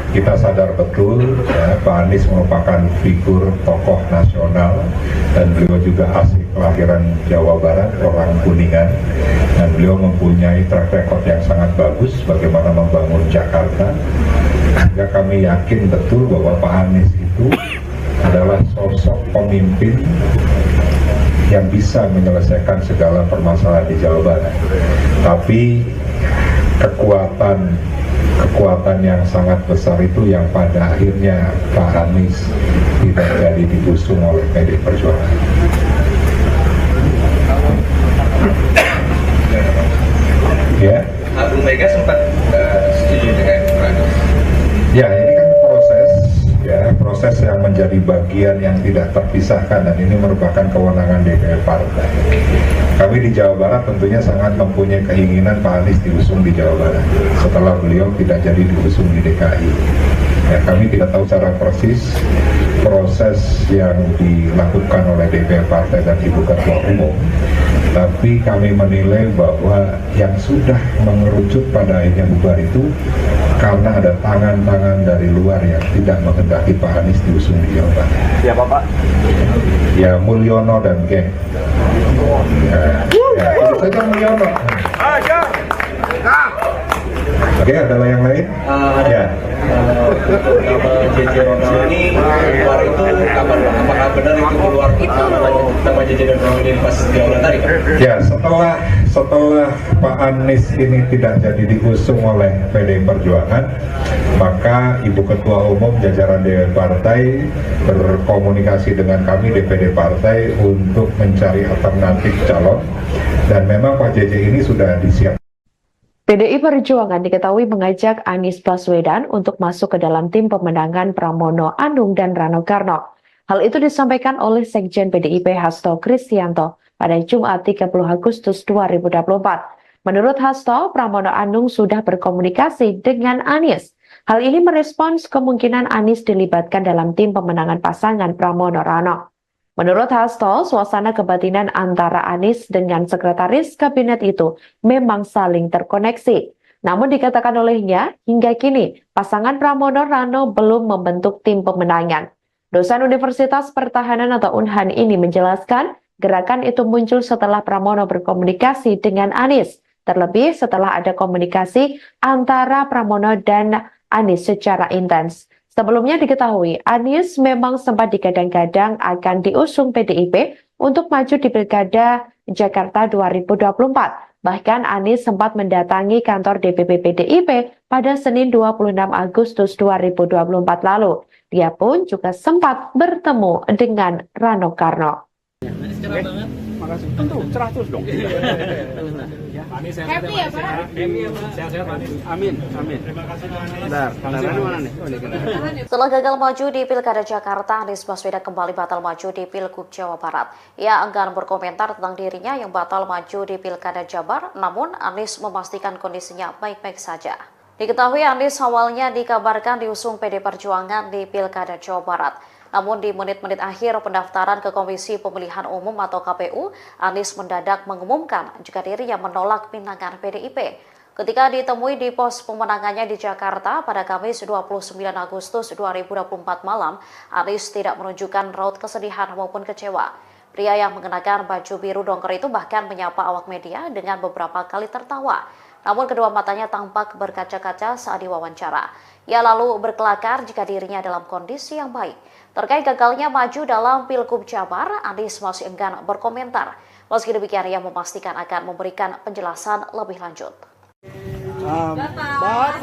Kita sadar betul ya, Pak Anies merupakan figur tokoh nasional dan beliau juga asli kelahiran Jawa Barat, orang Kuningan, dan beliau mempunyai track record yang sangat bagus bagaimana membangun Jakarta. Sehingga kami yakin betul bahwa Pak Anies itu adalah sosok pemimpin yang bisa menyelesaikan segala permasalahan di Jawa Barat. Tapi kekuatan yang sangat besar itu yang pada akhirnya Pak Anies tidak jadi diusung oleh PDI Perjuangan. Ya. Bu Mega sempat setuju dengan Anies. Ya, ini kan proses yang menjadi bagian yang tidak terpisahkan dan ini merupakan kewenangan DPR partai. Kami di Jawa Barat tentunya sangat mempunyai keinginan Pak Anies diusung di Jawa Barat setelah beliau tidak jadi diusung di DKI. Ya, kami tidak tahu secara persis proses yang dilakukan oleh DPR Partai dan Ibu Ketua Umum. Tapi kami menilai bahwa yang sudah mengerucut pada akhirnya bubar itu karena ada tangan-tangan dari luar yang tidak menghendaki Pak Anies diusung di Jawa Barat. Siapa Pak? Ya Mulyono dan geng. Ya, itu saja Mulyono. Oke, ada yang lain? Ya. Nama JJ Ronald ini keluar itu kapan Pak? Apakah benar itu keluar nama JJ dan Ronald ini pas di awal tadi Pak? Ya, setelah Pak Anies ini tidak jadi diusung oleh PDI Perjuangan, maka Ibu Ketua Umum jajaran DPD Partai berkomunikasi dengan kami DPD Partai untuk mencari alternatif calon, dan memang Pak JJ ini sudah disiapkan. PDI Perjuangan diketahui mengajak Anies Baswedan untuk masuk ke dalam tim pemenangan Pramono Anung dan Rano Karno. Hal itu disampaikan oleh Sekjen PDIP Hasto Kristianto pada Jumat 30 Agustus 2024. Menurut Hasto, Pramono Anung sudah berkomunikasi dengan Anies. Hal ini merespons kemungkinan Anies dilibatkan dalam tim pemenangan pasangan Pramono Rano. Menurut Hasto, suasana kebatinan antara Anies dengan sekretaris kabinet itu memang saling terkoneksi. Namun dikatakan olehnya, hingga kini pasangan Pramono Rano belum membentuk tim pemenangan. Dosen Universitas Pertahanan atau Unhan ini menjelaskan, gerakan itu muncul setelah Pramono berkomunikasi dengan Anies, terlebih setelah ada komunikasi antara Pramono dan Anies secara intens. Sebelumnya diketahui, Anies memang sempat digadang-gadang akan diusung PDIP untuk maju di Pilkada Jakarta 2024. Bahkan Anies sempat mendatangi kantor DPP PDIP pada Senin 26 Agustus 2024 lalu. Dia pun juga sempat bertemu dengan Rano Karno. Makasih. Tentu, cerah terus dong. Anies Happy ya Pak? Happy ya Pak. Sehat-sehat Pak Anies. Amin, amin. Terima kasih Pak Anies. Bentar, Rano mana nih? Oh, ini kan. Setelah gagal maju di Pilkada Jakarta, Anies Baswedan kembali batal maju di Pilgub Jawa Barat. Ia enggan berkomentar tentang dirinya yang batal maju di Pilkada Jabar, namun Anies memastikan kondisinya baik-baik saja. Diketahui Anies awalnya dikabarkan diusung PD Perjuangan di Pilkada Jawa Barat. Namun di menit-menit akhir pendaftaran ke Komisi Pemilihan Umum atau KPU, Anies mendadak mengumumkan jika dirinya menolak pinangan PDIP. Ketika ditemui di pos pemenangannya di Jakarta pada Kamis 29 Agustus 2024 malam, Anies tidak menunjukkan raut kesedihan maupun kecewa. Pria yang mengenakan baju biru dongker itu bahkan menyapa awak media dengan beberapa kali tertawa. Namun kedua matanya tampak berkaca-kaca saat diwawancara. Ia lalu berkelakar jika dirinya dalam kondisi yang baik. Terkait gagalnya maju dalam Pilgub Jabar, Anies masih enggan berkomentar. Meski demikian, ia memastikan akan memberikan penjelasan lebih lanjut. Bapak.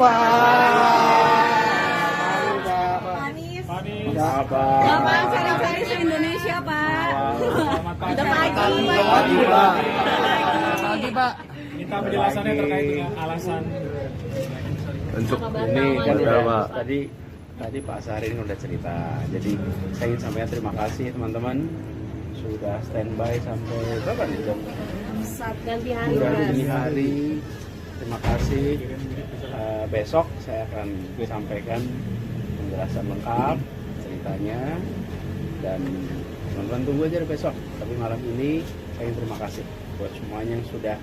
Bapak cari-cari se-Indonesia Pak. Udah pagi Pak. Minta penjelasannya terkait dengan alasan Untuk ini kan udah tadi Pak Syahrini udah cerita. Jadi saya ingin sampaikan terima kasih teman-teman sudah standby sampai berapa nih jam? Saat ganti hari. Sudah dini hari. Terima kasih. Besok saya akan sampaikan penjelasan lengkap ceritanya, dan teman-teman tunggu aja besok. Tapi malam ini saya ingin terima kasih buat semuanya yang sudah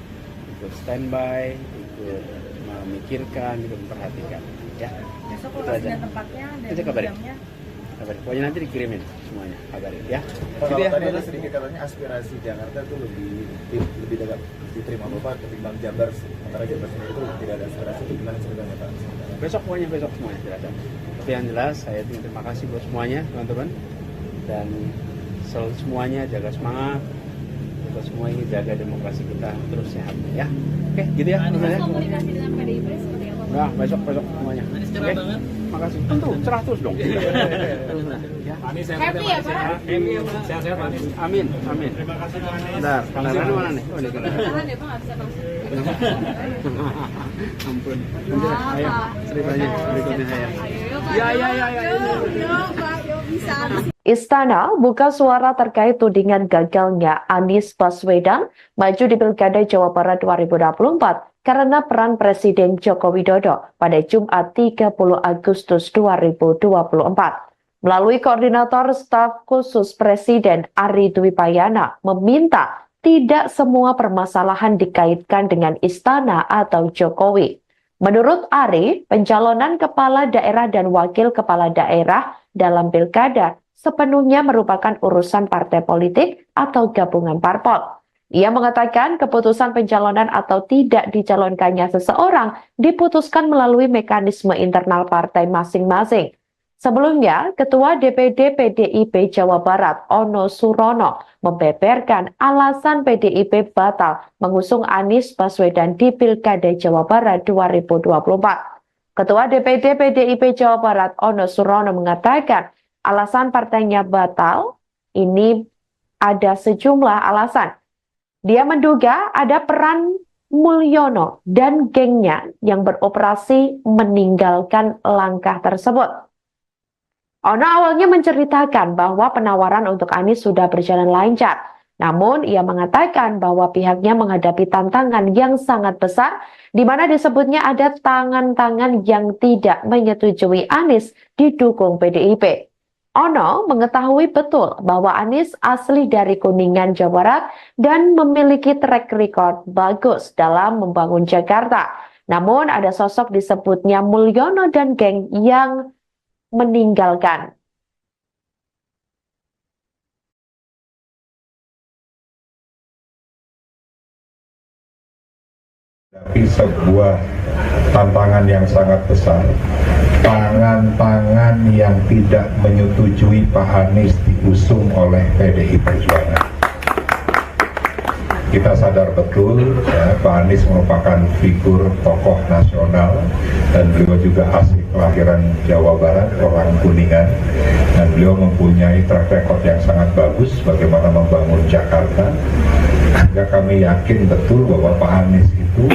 ikut standby, ikut memikirkan, ikut memperhatikan. Ya. Besok lokasi dan tempatnya dan jamnya. Kabarin. Pokoknya nanti dikirimin semuanya, kabarin ya. Kalau tadi ada sedikit katanya aspirasi Jakarta itu lebih dekat diterima Bapak ketimbang Jabar, sementara Jabar sendiri itu tidak ada aspirasi, itu gimana ceritanya Pak? Besok semuanya jelaskan. Tapi yang jelas saya terima kasih buat semuanya teman-teman, dan semuanya jaga semangat, kita semua ini jaga demokrasi kita terus sehat ya. Oke, gitu ya. Komunikasi dengan PDIP seperti apa? Nah, besok semuanya. Oke, makasih. Tentu, cerah terus dong. Ya. Anies Happy ya Pak? Happy ya Pak. Sehat-sehat Pak Anies. Amin. Terima kasih Pak Anies. Bentar, Rano mana nih? Oh, ini kan. Tahan ya Pak, nggak bisa langsung. Ampun. Ayo, ceritanya berikutnya saya. Ayo Pak. Ya. Yo Pak, yo bisa. Istana buka suara terkait tudingan gagalnya Anies Baswedan maju di Pilkada Jawa Barat 2024 karena peran Presiden Joko Widodo pada Jumat 30 Agustus 2024. Melalui koordinator staf khusus Presiden Ari Dwi Payana meminta tidak semua permasalahan dikaitkan dengan istana atau Jokowi. Menurut Ari, pencalonan kepala daerah dan wakil kepala daerah dalam pilkada sepenuhnya merupakan urusan partai politik atau gabungan parpol. Ia mengatakan keputusan pencalonan atau tidak dicalonkannya seseorang diputuskan melalui mekanisme internal partai masing-masing. Sebelumnya, Ketua DPD PDIP Jawa Barat Ono Surono membeberkan alasan PDIP batal mengusung Anies Baswedan di Pilkada Jawa Barat 2024. Ketua DPD PDIP Jawa Barat Ono Surono mengatakan alasan partainya batal ini ada sejumlah alasan. Dia menduga ada peran Mulyono dan gengnya yang beroperasi meninggalkan langkah tersebut. Ono awalnya menceritakan bahwa penawaran untuk Anies sudah berjalan lancar. Namun ia mengatakan bahwa pihaknya menghadapi tantangan yang sangat besar di mana disebutnya ada tangan-tangan yang tidak menyetujui Anies didukung PDIP. Ono mengetahui betul bahwa Anies asli dari Kuningan, Jawa Barat dan memiliki track record bagus dalam membangun Jakarta. Namun ada sosok disebutnya Mulyono dan geng yang meninggalkan. Tapi sebuah tantangan yang sangat besar, tangan-tangan yang tidak menyetujui Pak Anies diusung oleh PDI Perjuangan. Kita sadar betul ya, Pak Anies merupakan figur tokoh nasional dan beliau juga asli kelahiran Jawa Barat, orang Kuningan, dan beliau mempunyai track record yang sangat bagus bagaimana membangun Jakarta. Sehingga kami yakin betul bahwa Pak Anies itu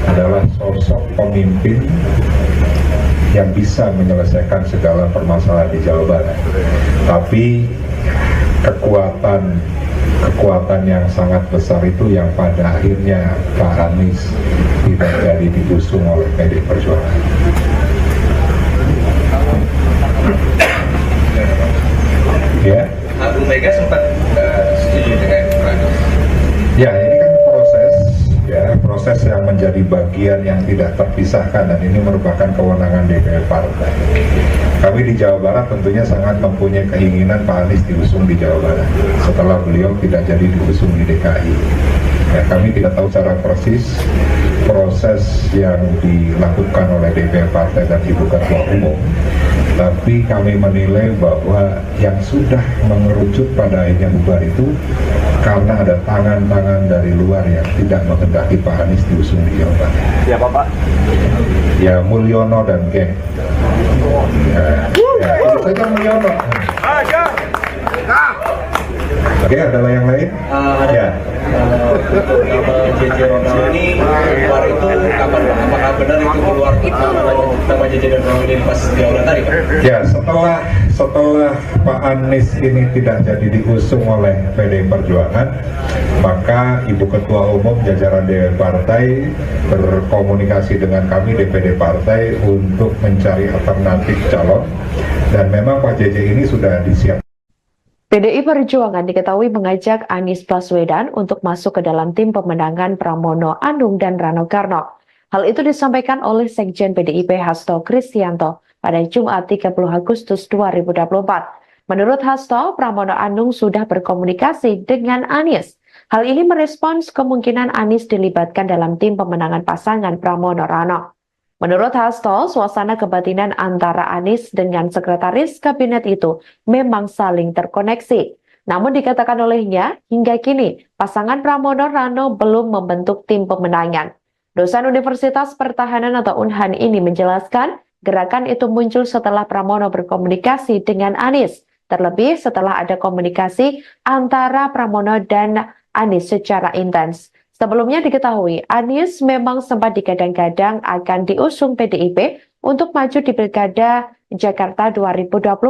adalah sosok pemimpin yang bisa menyelesaikan segala permasalahan di Jawa Barat. Tapi kekuatan yang sangat besar itu yang pada akhirnya Pak Anies tidak jadi diusung oleh PDI Perjuangan. Ya. Bu Mega sempat setuju dengan Anies. Ya, ini kan proses yang menjadi bagian yang tidak terpisahkan dan ini merupakan kewenangan DPR partai. Kami di Jawa Barat tentunya sangat mempunyai keinginan Pak Anies diusung di Jawa Barat setelah beliau tidak jadi diusung di DKI. Ya, kami tidak tahu secara persis proses yang dilakukan oleh DPR partai dan Ibu Ketua Umum, tapi kami menilai bahwa yang sudah mengerucut pada akhirnya bubar itu karena ada tangan-tangan dari luar yang tidak menghendaki Pak Anies diusung di Jawa Barat. Ya Bapak? Ya Mulyono dan geng. Ya itu saja Mulyono. Oke, ada yang lain? Ya. JJ Ronald ini keluar itu kapan Pak? Apakah benar itu keluar nama JJ dan Ronald ini pas di aula tadi Pak? Ya, setelah Pak Anies ini tidak jadi diusung oleh PDI Perjuangan, maka Ibu Ketua Umum jajaran DPD Partai berkomunikasi dengan kami DPD Partai untuk mencari alternatif calon, dan memang Pak JJ ini sudah disiapkan. PDI Perjuangan diketahui mengajak Anies Baswedan untuk masuk ke dalam tim pemenangan Pramono Anung dan Rano Karno. Hal itu disampaikan oleh Sekjen PDIP Hasto Kristianto pada Jumat 30 Agustus 2024. Menurut Hasto, Pramono Anung sudah berkomunikasi dengan Anies. Hal ini merespons kemungkinan Anies dilibatkan dalam tim pemenangan pasangan Pramono Rano. Menurut Hasto, suasana kebatinan antara Anies dengan sekretaris kabinet itu memang saling terkoneksi. Namun dikatakan olehnya, hingga kini pasangan Pramono Rano belum membentuk tim pemenangan. Dosen Universitas Pertahanan atau UNHAN ini menjelaskan, gerakan itu muncul setelah Pramono berkomunikasi dengan Anies. Terlebih setelah ada komunikasi antara Pramono dan Anies secara intens. Sebelumnya diketahui, Anies memang sempat digadang-gadang akan diusung PDIP untuk maju di Pilkada Jakarta 2024.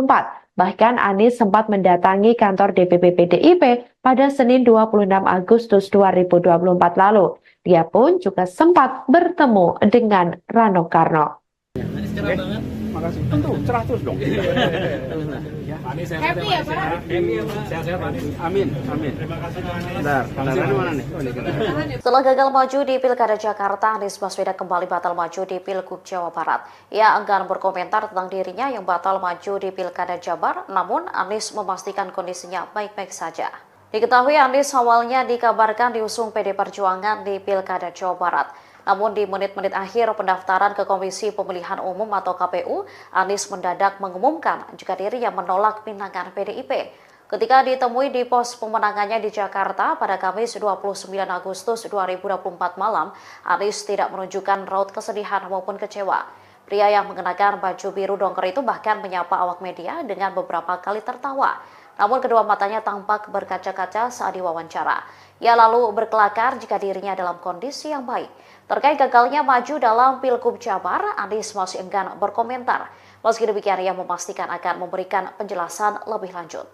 Bahkan Anies sempat mendatangi kantor DPP PDIP pada Senin 26 Agustus 2024 lalu. Dia pun juga sempat bertemu dengan Rano Karno. Anies cerah banget. makasih. Tentu, cerah terus dong. Ya. Pak Anies, Happy ya, Pak? Happy ya, Pak. Sehat-sehat, Pak Anies. Amin, amin. Terima kasih, Pak Anies. Bentar, kendaraan mana nih? Oh, ini kendaraan. Setelah gagal maju di Pilkada Jakarta, Anies Baswedan kembali batal maju di Pilgub Jawa Barat. Ia enggan berkomentar tentang dirinya yang batal maju di Pilkada Jabar, namun Anies memastikan kondisinya baik-baik saja. Diketahui Anies awalnya dikabarkan diusung PD Perjuangan di Pilkada Jawa Barat. Namun di menit-menit akhir pendaftaran ke Komisi Pemilihan Umum atau KPU, Anies mendadak mengumumkan jika dirinya menolak pinangan PDIP. Ketika ditemui di pos pemenangannya di Jakarta pada Kamis 29 Agustus 2024 malam, Anies tidak menunjukkan raut kesedihan maupun kecewa. Pria yang mengenakan baju biru dongker itu bahkan menyapa awak media dengan beberapa kali tertawa. Namun kedua matanya tampak berkaca-kaca saat diwawancara. Ia lalu berkelakar jika dirinya dalam kondisi yang baik. Terkait gagalnya maju dalam Pilgub Jabar, Anies masih enggan berkomentar. Meski demikian, ia memastikan akan memberikan penjelasan lebih lanjut.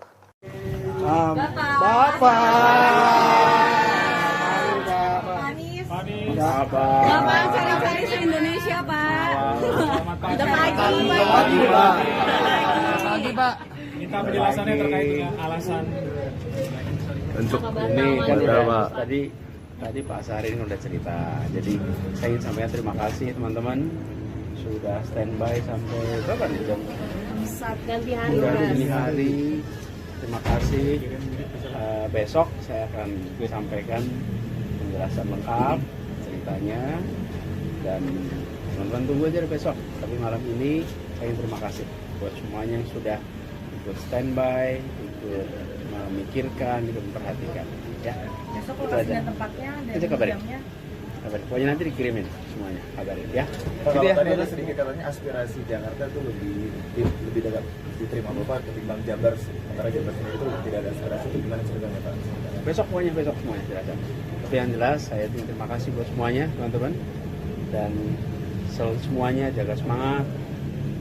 Bapak cari-cari se-Indonesia, Pak. Udah pagi, Pak. Minta penjelasannya terkait dengan alasan untuk ini kan tadi Pak Sarin udah cerita. Jadi saya ingin sampaikan terima kasih teman-teman sudah standby sampai berapa nih jam? Saat ganti hari. Sudah dini hari. Terima kasih. Besok saya akan sampaikan penjelasan lengkap ceritanya dan teman-teman tunggu aja besok. Tapi malam ini saya ingin terima kasih buat semuanya yang sudah ikut standby, ikut memikirkan, ikut memperhatikan. Ya. Besok lokasi dan tempatnya dan jamnya. Kabarin. Pokoknya nanti dikirimin semuanya, kabarin ya. Kalau tadi ada sedikit katanya aspirasi Jakarta itu lebih dekat diterima Bapak ketimbang Jabar. Sementara Jabar sendiri itu tidak ada aspirasi, itu gimana ceritanya Pak? Besok semuanya jelaskan. Tapi yang jelas saya terima kasih buat semuanya teman-teman dan selalu semuanya jaga semangat.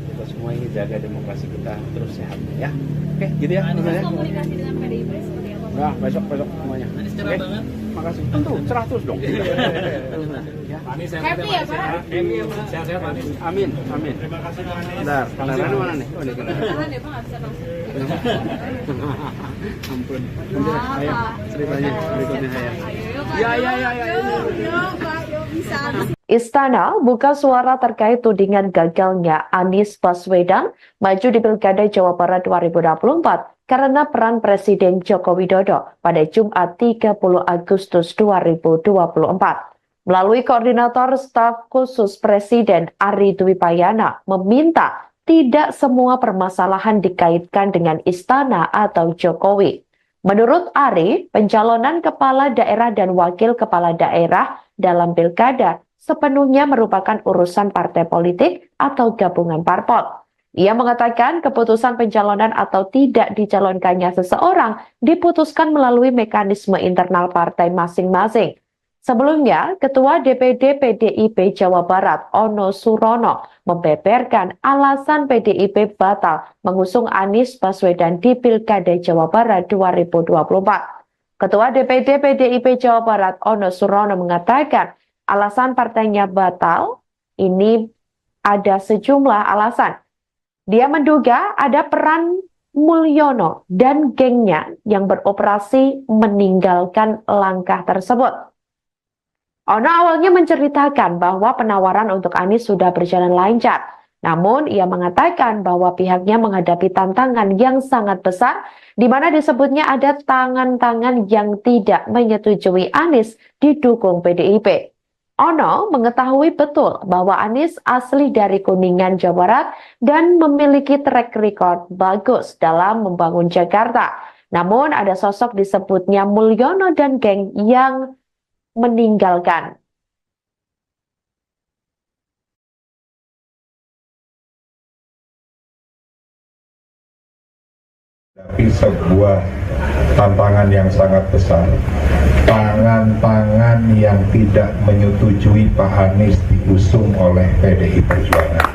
Kita semua ingin jaga demokrasi kita terus sehat ya. Oke, gitu ya. Komunikasi dengan PDIP seperti apa? Nah, besok semuanya. Oke, makasih. Tentu, cerah terus dong. Ya. Pak Anies, Happy ya, Pak? Happy ya, Pak. Sehat-sehat, Pak Anies. Amin. Terima kasih, Pak Anies. Bentar, kendaraan mana nih? Oh, ini kendaraan. Tahan ya, Pak, nggak bisa langsung. Ampun. Ayo, ceritanya berikutnya saya. Yuk, Pak, yuk bisa. Istana buka suara terkait tudingan gagalnya Anies Baswedan maju di Pilkada Jawa Barat 2024 karena peran Presiden Joko Widodo pada Jumat 30 Agustus 2024. Melalui Koordinator Staf Khusus Presiden Ari Dwi Payana meminta tidak semua permasalahan dikaitkan dengan Istana atau Jokowi. Menurut Ari, pencalonan kepala daerah dan wakil kepala daerah dalam pilkada sepenuhnya merupakan urusan partai politik atau gabungan parpol. Ia mengatakan keputusan pencalonan atau tidak dicalonkannya seseorang diputuskan melalui mekanisme internal partai masing-masing. Sebelumnya, Ketua DPD PDIP Jawa Barat, Ono Surono, membeberkan alasan PDIP batal mengusung Anies Baswedan di Pilkada Jawa Barat 2024. Ketua DPD PDIP Jawa Barat, Ono Surono, mengatakan alasan partainya batal ini ada sejumlah alasan. Dia menduga ada peran Mulyono dan gengnya yang beroperasi meninggalkan langkah tersebut. Ono awalnya menceritakan bahwa penawaran untuk Anies sudah berjalan lancar. Namun ia mengatakan bahwa pihaknya menghadapi tantangan yang sangat besar di mana disebutnya ada tangan-tangan yang tidak menyetujui Anies didukung PDIP. Ono mengetahui betul bahwa Anies asli dari Kuningan, Jawa Barat dan memiliki track record bagus dalam membangun Jakarta. Namun ada sosok disebutnya Mulyono dan geng yang meninggalkan. Tapi sebuah tantangan yang sangat besar, tangan-tangan yang tidak menyetujui Pak Anies diusung oleh PDI Perjuangan.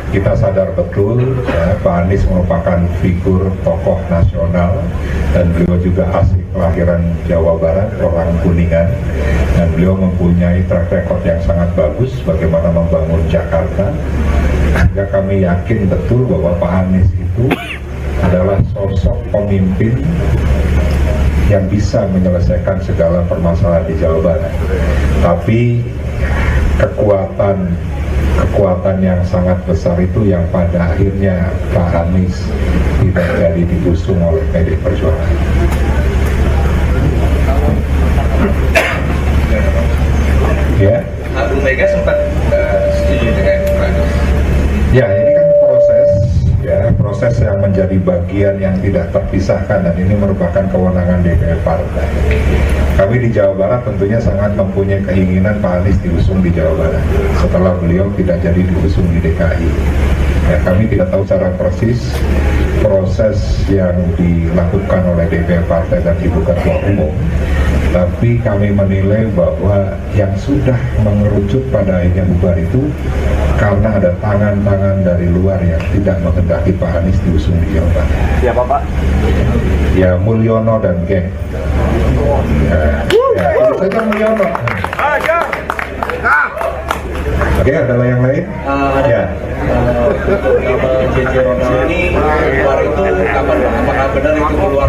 Kita sadar betul ya, Pak Anies merupakan figur tokoh nasional dan beliau juga asli kelahiran Jawa Barat, orang Kuningan, dan beliau mempunyai track record yang sangat bagus bagaimana membangun Jakarta. Sehingga kami yakin betul bahwa Pak Anies itu adalah sosok pemimpin yang bisa menyelesaikan segala permasalahan di Jawa Barat. Tapi kekuatan yang sangat besar itu yang pada akhirnya Pak Anies tidak jadi diusung oleh PD Perjuangan. Ya. Bu Mega sempat setuju dengan Pak Anies. Ya, ini kan proses yang menjadi bagian yang tidak terpisahkan, dan ini merupakan kewenangan DPR Partai. Kami di Jawa Barat tentunya sangat mempunyai keinginan Pak Anies diusung di Jawa Barat setelah beliau tidak jadi diusung di DKI. Ya, kami tidak tahu secara persis proses yang dilakukan oleh DPR Partai dan Ibu Ketua Umum, tapi kami menilai bahwa yang sudah mengerucut pada akhirnya bubar itu karena ada tangan-tangan dari luar yang tidak menghendaki Pak Anies diusung di Jawa Barat. Siapa Pak? Ya, Mulyono dan geng. Itu saja Mulyono. Oke, ada yang lain? Ya. Nama JJ Ronald ini keluar itu kapan Pak? Apakah benar itu keluar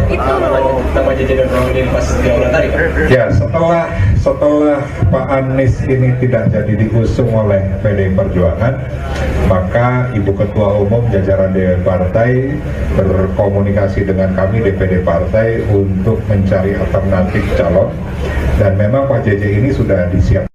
nama JJ dan Ronald ini pas jaulan tadi Pak? Ya, setelah Pak Anies ini tidak jadi diusung oleh PD Perjuangan, maka Ibu Ketua Umum jajaran DPR Partai berkomunikasi dengan kami DPD Partai untuk mencari alternatif calon, dan memang Pak JJ ini sudah disiapkan.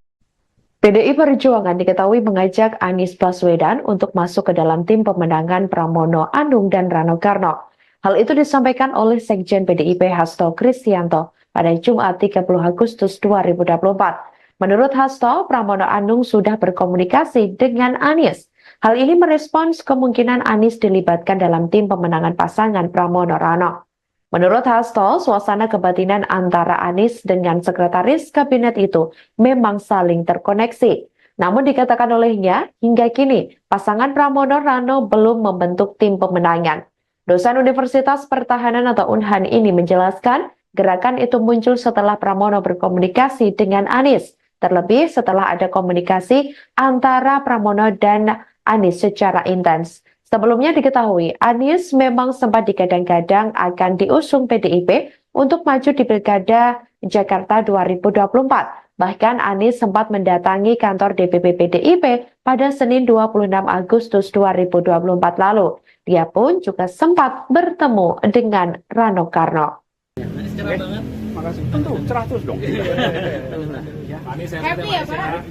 PDI Perjuangan diketahui mengajak Anies Baswedan untuk masuk ke dalam tim pemenangan Pramono Anung dan Rano Karno. Hal itu disampaikan oleh Sekjen PDIP Hasto Kristianto pada Jumat 30 Agustus 2024. Menurut Hasto, Pramono Anung sudah berkomunikasi dengan Anies. Hal ini merespons kemungkinan Anies dilibatkan dalam tim pemenangan pasangan Pramono Rano. Menurut Hasto, suasana kebatinan antara Anies dengan sekretaris kabinet itu memang saling terkoneksi. Namun dikatakan olehnya, hingga kini pasangan Pramono Rano belum membentuk tim pemenangan. Dosen Universitas Pertahanan atau Unhan ini menjelaskan, gerakan itu muncul setelah Pramono berkomunikasi dengan Anies. Terlebih setelah ada komunikasi antara Pramono dan Anies secara intens. Sebelumnya diketahui, Anies memang sempat digadang-gadang akan diusung PDIP untuk maju di Pilkada Jakarta 2024. Bahkan Anies sempat mendatangi kantor DPP PDIP pada Senin 26 Agustus 2024 lalu. Dia pun juga sempat bertemu dengan Rano Karno. Makasih. Tentu, cerah terus dong. Happy ya Pak?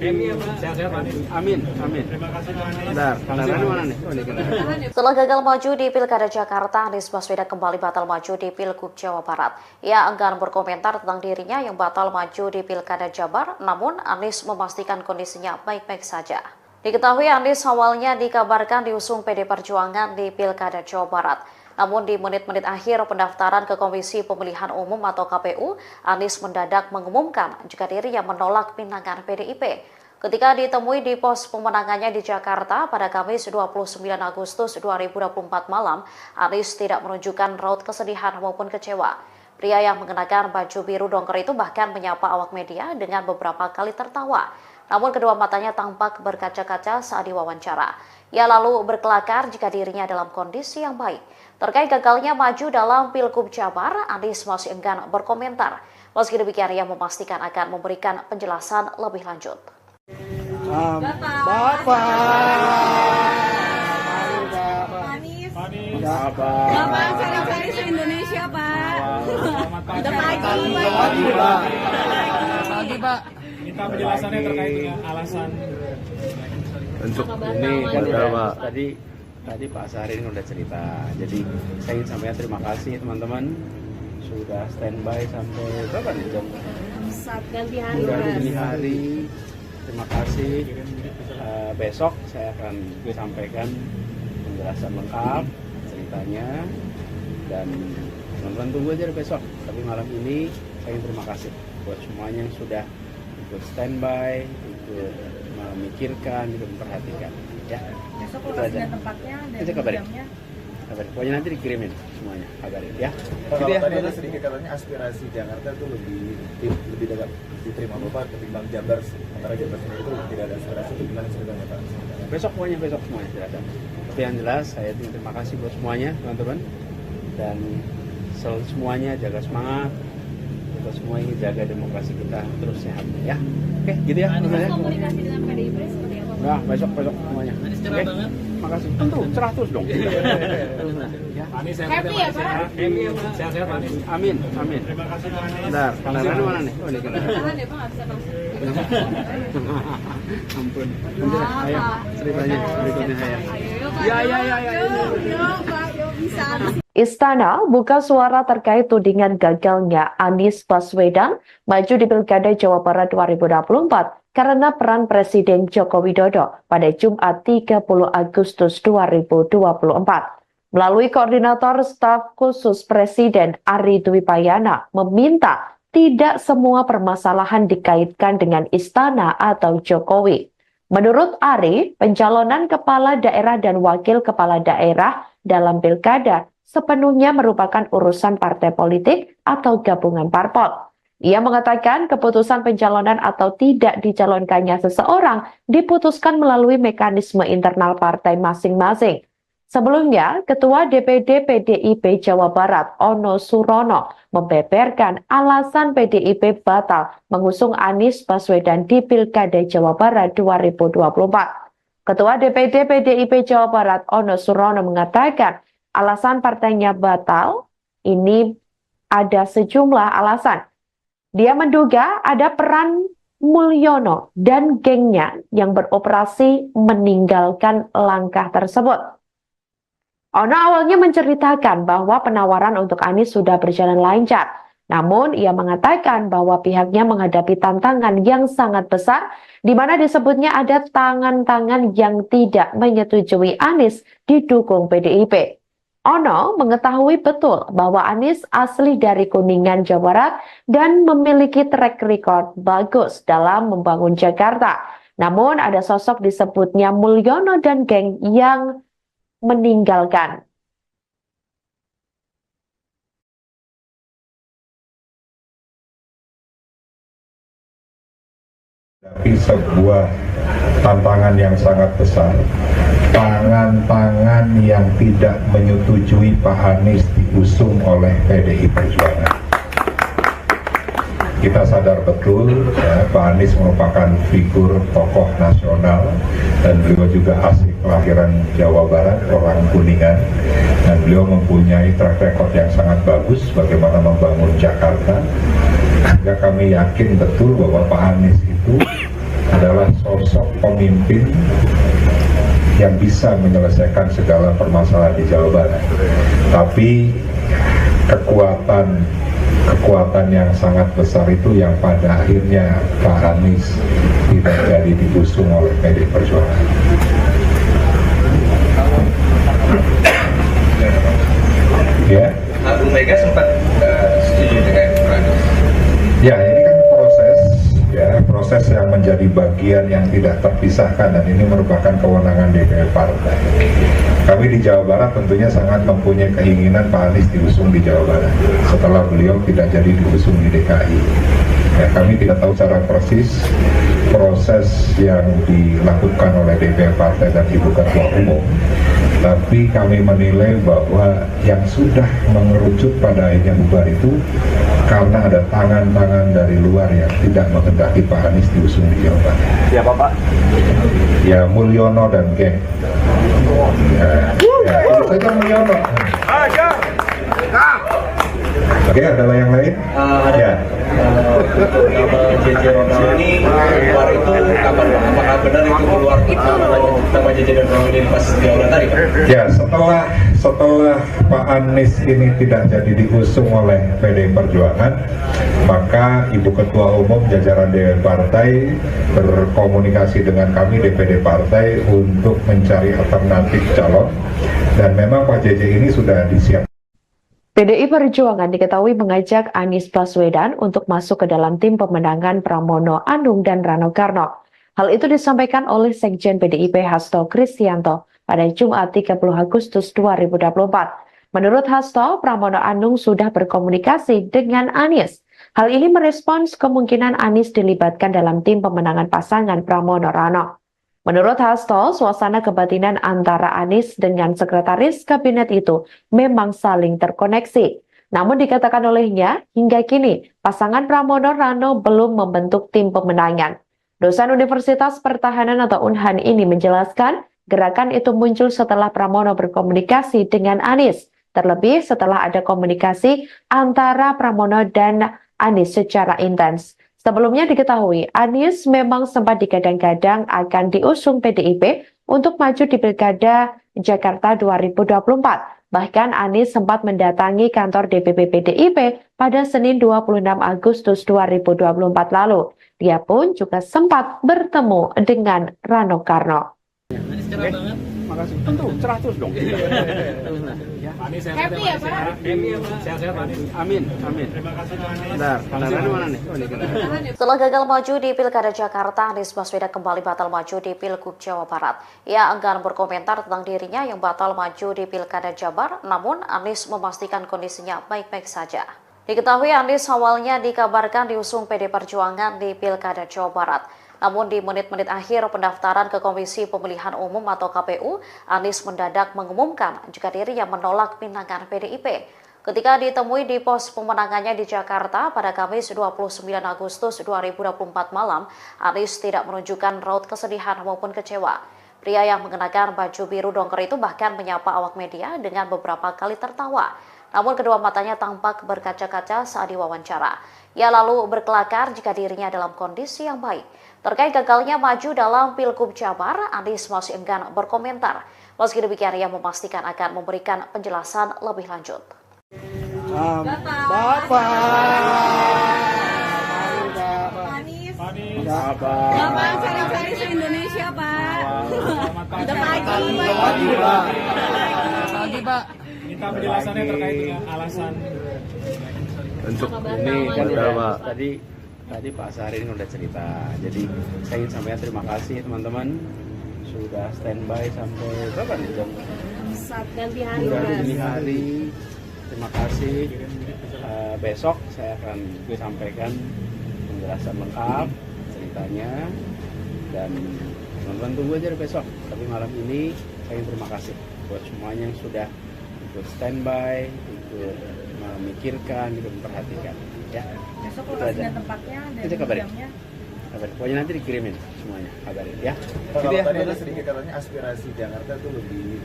Sehat-sehat Pak Anies. Amin, amin. Terima kasih Pak Anies. Bentar, kendaraan mana nih? Oh, ini kendaraan. Setelah gagal maju di Pilkada Jakarta, Anies Baswedan kembali batal maju di Pilgub Jawa Barat. Ia enggan berkomentar tentang dirinya yang batal maju di Pilkada Jabar, namun Anies memastikan kondisinya baik-baik saja. Diketahui Anies awalnya dikabarkan diusung PD Perjuangan di Pilkada Jawa Barat. Namun di menit-menit akhir pendaftaran ke Komisi Pemilihan Umum atau KPU, Anies mendadak mengumumkan jika dirinya menolak pinangan PDIP. Ketika ditemui di pos pemenangannya di Jakarta pada Kamis 29 Agustus 2024 malam, Anies tidak menunjukkan raut kesedihan maupun kecewa. Pria yang mengenakan baju biru dongker itu bahkan menyapa awak media dengan beberapa kali tertawa. Namun kedua matanya tampak berkaca-kaca saat diwawancara. Ia lalu berkelakar jika dirinya dalam kondisi yang baik. Terkait gagalnya maju dalam Pilgub Jabar, Anies masih enggan berkomentar. Meski demikian, ia memastikan akan memberikan penjelasan lebih lanjut. Bapak cari-cari se-Indonesia Pak. Udah pagi Pak. Minta penjelasannya terkait dengan alasan Untuk ini kan udah Pak. Tadi Pak Syahrini udah cerita. Jadi saya ingin sampaikan terima kasih teman-teman sudah standby sampai berapa nih jam? ganti hari. Sudah dini hari. Terima kasih. Besok saya akan sampaikan penjelasan lengkap ceritanya, dan teman-teman tunggu aja besok. Tapi malam ini saya ingin terima kasih buat semuanya yang sudah ikut standby, ikut memikirkan, ikut memperhatikan. Ya. besok Itu lokasi aja. dan tempatnya dan Itu kabarin. jamnya. Kabarin. Pokoknya nanti dikirimin semuanya, kabarin ya. Kalau Gitu ya. tadi ada sedikit katanya aspirasi Jakarta itu lebih dekat diterima Bapak ketimbang Jabar. Sementara Jabar sendiri itu tidak ada aspirasi, itu gimana ceritanya Pak? Besok semuanya silakan. Tapi yang jelas saya terima kasih buat semuanya teman-teman, dan selalu semuanya jaga semangat. Kita semua ingin jaga demokrasi kita terus sehat ya. Oke, gitu ya. Komunikasi dengan PDIP seperti apa? Nah, besok semuanya. Oke. Makasih. Tentu cerah terus dong. Ya. Anies Happy ya, Pak? Sehat-sehat Anies. Amin. Terima kasih Pak Anies. Bentar, kendaraan mana nih? Oh, ini kendaraan. Tahan ya Pak, nggak bisa masuk. Ampun. Ayo, ceritanya berikutnya saya. Ayo Pak. Ya. Yuk Pak, yuk bisa. Istana buka suara terkait tudingan gagalnya Anies Baswedan maju di Pilkada Jawa Barat 2024 karena peran Presiden Joko Widodo pada Jumat 30 Agustus 2024. Melalui Koordinator Staf Khusus Presiden Ari Dwi Payana meminta tidak semua permasalahan dikaitkan dengan Istana atau Jokowi. Menurut Ari, pencalonan kepala daerah dan wakil kepala daerah dalam Pilkada sepenuhnya merupakan urusan partai politik atau gabungan parpol. Ia mengatakan keputusan pencalonan atau tidak dicalonkannya seseorang diputuskan melalui mekanisme internal partai masing-masing. Sebelumnya, Ketua DPD PDIP Jawa Barat Ono Surono membeberkan alasan PDIP batal mengusung Anies Baswedan di Pilkada Jawa Barat 2024. Ketua DPD PDIP Jawa Barat Ono Surono mengatakan alasan partainya batal ini ada sejumlah alasan. Dia menduga ada peran Mulyono dan gengnya yang beroperasi meninggalkan langkah tersebut. Ono awalnya menceritakan bahwa penawaran untuk Anies sudah berjalan lancar. Namun ia mengatakan bahwa pihaknya menghadapi tantangan yang sangat besar di mana disebutnya ada tangan-tangan yang tidak menyetujui Anies didukung PDIP. Ono mengetahui betul bahwa Anies asli dari Kuningan, Jawa Barat dan memiliki track record bagus dalam membangun Jakarta. Namun ada sosok disebutnya Mulyono dan geng yang meninggalkan. Tapi sebuah tantangan yang sangat besar, tangan-tangan yang tidak menyetujui Pak Anies diusung oleh PDI Perjuangan. Kita sadar betul ya, Pak Anies merupakan figur tokoh nasional dan beliau juga asli kelahiran Jawa Barat, orang Kuningan, dan beliau mempunyai track record yang sangat bagus bagaimana membangun Jakarta. Sehingga kami yakin betul bahwa Pak Anies itu adalah sosok pemimpin yang bisa menyelesaikan segala permasalahan di Jawa Barat. Tapi kekuatan yang sangat besar itu yang pada akhirnya Pak Anies tidak jadi diusung oleh PDI Perjuangan. Ya. Bu Mega sempat setuju dengan Anies. Ya, ini kan proses yang menjadi bagian yang tidak terpisahkan dan ini merupakan kewenangan DPR Partai. Kami di Jawa Barat tentunya sangat mempunyai keinginan Pak Anies diusung di Jawa Barat setelah beliau tidak jadi diusung di DKI. Ya, kami tidak tahu secara persis proses yang dilakukan oleh DPR Partai dan Ibu Ketua Umum. Tapi kami menilai bahwa yang sudah mengerucut pada akhirnya bubar itu karena ada tangan-tangan dari luar yang tidak menghendaki Pak Anies diusung di Jawa Barat. Siapa Pak? Ya Mulyono dan geng. Ya itu saja Mulyono. Oke, ada yang lain? Ya. JJ ini keluar itu kapan Pak? Apakah benar itu keluar nama JJ dan Rohudin pas di awal tadi Pak? Ya, setelah Pak Anies ini tidak jadi diusung oleh PDI Perjuangan, maka Ibu Ketua Umum jajaran DPR Partai berkomunikasi dengan kami DPD Partai untuk mencari alternatif calon, dan memang Pak JJ ini sudah disiapkan. PDI Perjuangan diketahui mengajak Anies Baswedan untuk masuk ke dalam tim pemenangan Pramono Anung dan Rano Karno. Hal itu disampaikan oleh Sekjen PDIP Hasto Kristianto pada Jumat 30 Agustus 2024. Menurut Hasto, Pramono Anung sudah berkomunikasi dengan Anies. Hal ini merespons kemungkinan Anies dilibatkan dalam tim pemenangan pasangan Pramono Rano. Menurut Hasto, suasana kebatinan antara Anies dengan sekretaris kabinet itu memang saling terkoneksi. Namun dikatakan olehnya, hingga kini pasangan Pramono Rano belum membentuk tim pemenangan. Dosen Universitas Pertahanan atau Unhan ini menjelaskan, gerakan itu muncul setelah Pramono berkomunikasi dengan Anies, terlebih setelah ada komunikasi antara Pramono dan Anies secara intens. Sebelumnya diketahui, Anies memang sempat digadang-gadang akan diusung PDIP untuk maju di Pilkada Jakarta 2024. Bahkan Anies sempat mendatangi kantor DPP PDIP pada Senin 26 Agustus 2024 lalu. Dia pun juga sempat bertemu dengan Rano Karno. Oke, makasih. Tentu, cerah terus dong. Happy ya Pak? Sehat-sehat Pak Anies. Amin, amin. Terima kasih Pak Anies. Bentar, Rano mana nih? Oh, ini kita. Setelah gagal maju di Pilkada Jakarta, Anies Baswedan kembali batal maju di Pilgub Jawa Barat. Ia enggan berkomentar tentang dirinya yang batal maju di Pilkada Jabar, namun Anies memastikan kondisinya baik-baik saja. Diketahui Anies awalnya dikabarkan diusung PD Perjuangan di Pilkada Jawa Barat. Namun di menit-menit akhir pendaftaran ke Komisi Pemilihan Umum atau KPU, Anies mendadak mengumumkan jika dirinya menolak pinangan PDIP. Ketika ditemui di pos pemenangannya di Jakarta pada Kamis 29 Agustus 2024 malam, Anies tidak menunjukkan raut kesedihan maupun kecewa. Pria yang mengenakan baju biru dongker itu bahkan menyapa awak media dengan beberapa kali tertawa. Namun kedua matanya tampak berkaca-kaca saat diwawancara. Ia lalu berkelakar jika dirinya dalam kondisi yang baik. Terkait gagalnya maju dalam Pilgub Jabar, Anies masih enggan berkomentar. Meski demikian, ia memastikan akan memberikan penjelasan lebih lanjut. Bapak. Bapak cari-cari se-Indonesia Pak. Udah pagi Pak. Minta penjelasannya terkait dengan alasan Untuk ini kan udah tadi Pak Sahrin udah cerita. Jadi saya ingin sampaikan terima kasih teman-teman sudah standby sampai berapa nih jam? Ganti hari. Udah dini hari. Terima kasih. Besok saya akan sampaikan penjelasan lengkap ceritanya dan teman-teman tunggu aja besok. Tapi malam ini saya ingin terima kasih buat semuanya yang sudah ikut standby, ikut memikirkan, ikut memperhatikan. Ya. Besok lokasi dan tempatnya dan jamnya. Kabarin. Pokoknya nanti dikirimin semuanya, kabarin ya. Kalau Gitu ya. tadi ada sedikit katanya aspirasi Jakarta tuh lebih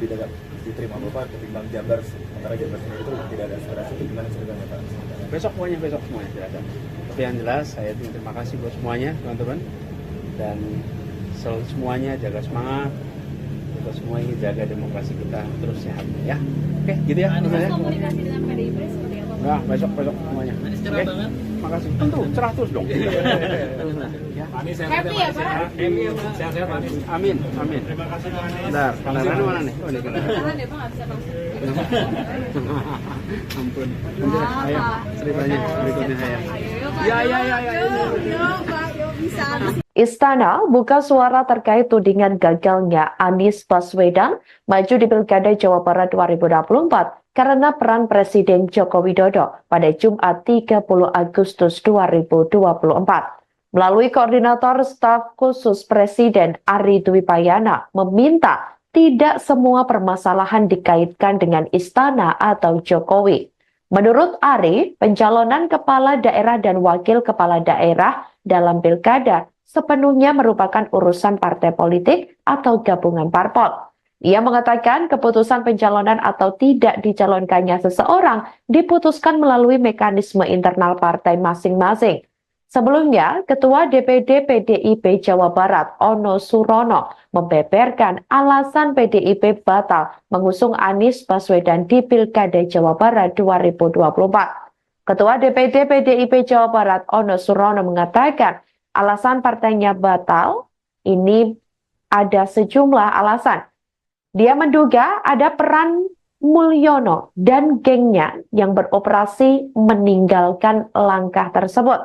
dekat diterima Bapak ketimbang Jabar. Sementara Jabar sendiri itu tidak ada aspirasi, itu gimana ceritanya Pak? Besok semuanya jelaskan. Tapi yang jelas saya terima kasih buat semuanya teman-teman dan selalu semuanya jaga semangat. Kita semua ingin jaga demokrasi kita terus sehat ya. Oke, gitu ya. Komunikasi dengan PDIP seperti apa? Nah, besok semuanya. Oke, makasih. Tentu, cerah terus dong. Ya. Pak Anies. Happy ya Pak? Sehat-sehat Pak Anies. Amin. Terima kasih Pak Anies. Bentar, Rano mana nih? Oh, ini kita. Tahan ya Pak, nggak bisa masuk. Ampun. Ayo, ceritanya berikutnya saya. Ayo Pak. Ya. Yuk Pak, yuk bisa. Istana buka suara terkait tudingan gagalnya Anies Baswedan maju di Pilkada Jawa Barat 2024 karena peran Presiden Joko Widodo pada Jumat 30 Agustus 2024. Melalui Koordinator Staf Khusus Presiden Ari Dwi Payana meminta tidak semua permasalahan dikaitkan dengan Istana atau Jokowi. Menurut Ari, pencalonan kepala daerah dan wakil kepala daerah dalam Pilkada sepenuhnya merupakan urusan partai politik atau gabungan parpol. Ia mengatakan keputusan pencalonan atau tidak dicalonkannya seseorang diputuskan melalui mekanisme internal partai masing-masing. Sebelumnya, Ketua DPD PDIP Jawa Barat, Ono Surono, membeberkan alasan PDIP batal mengusung Anies Baswedan di Pilkada Jawa Barat 2024. Ketua DPD PDIP Jawa Barat, Ono Surono, mengatakan alasan partainya batal ini ada sejumlah alasan. Dia menduga ada peran Mulyono dan gengnya yang beroperasi meninggalkan langkah tersebut.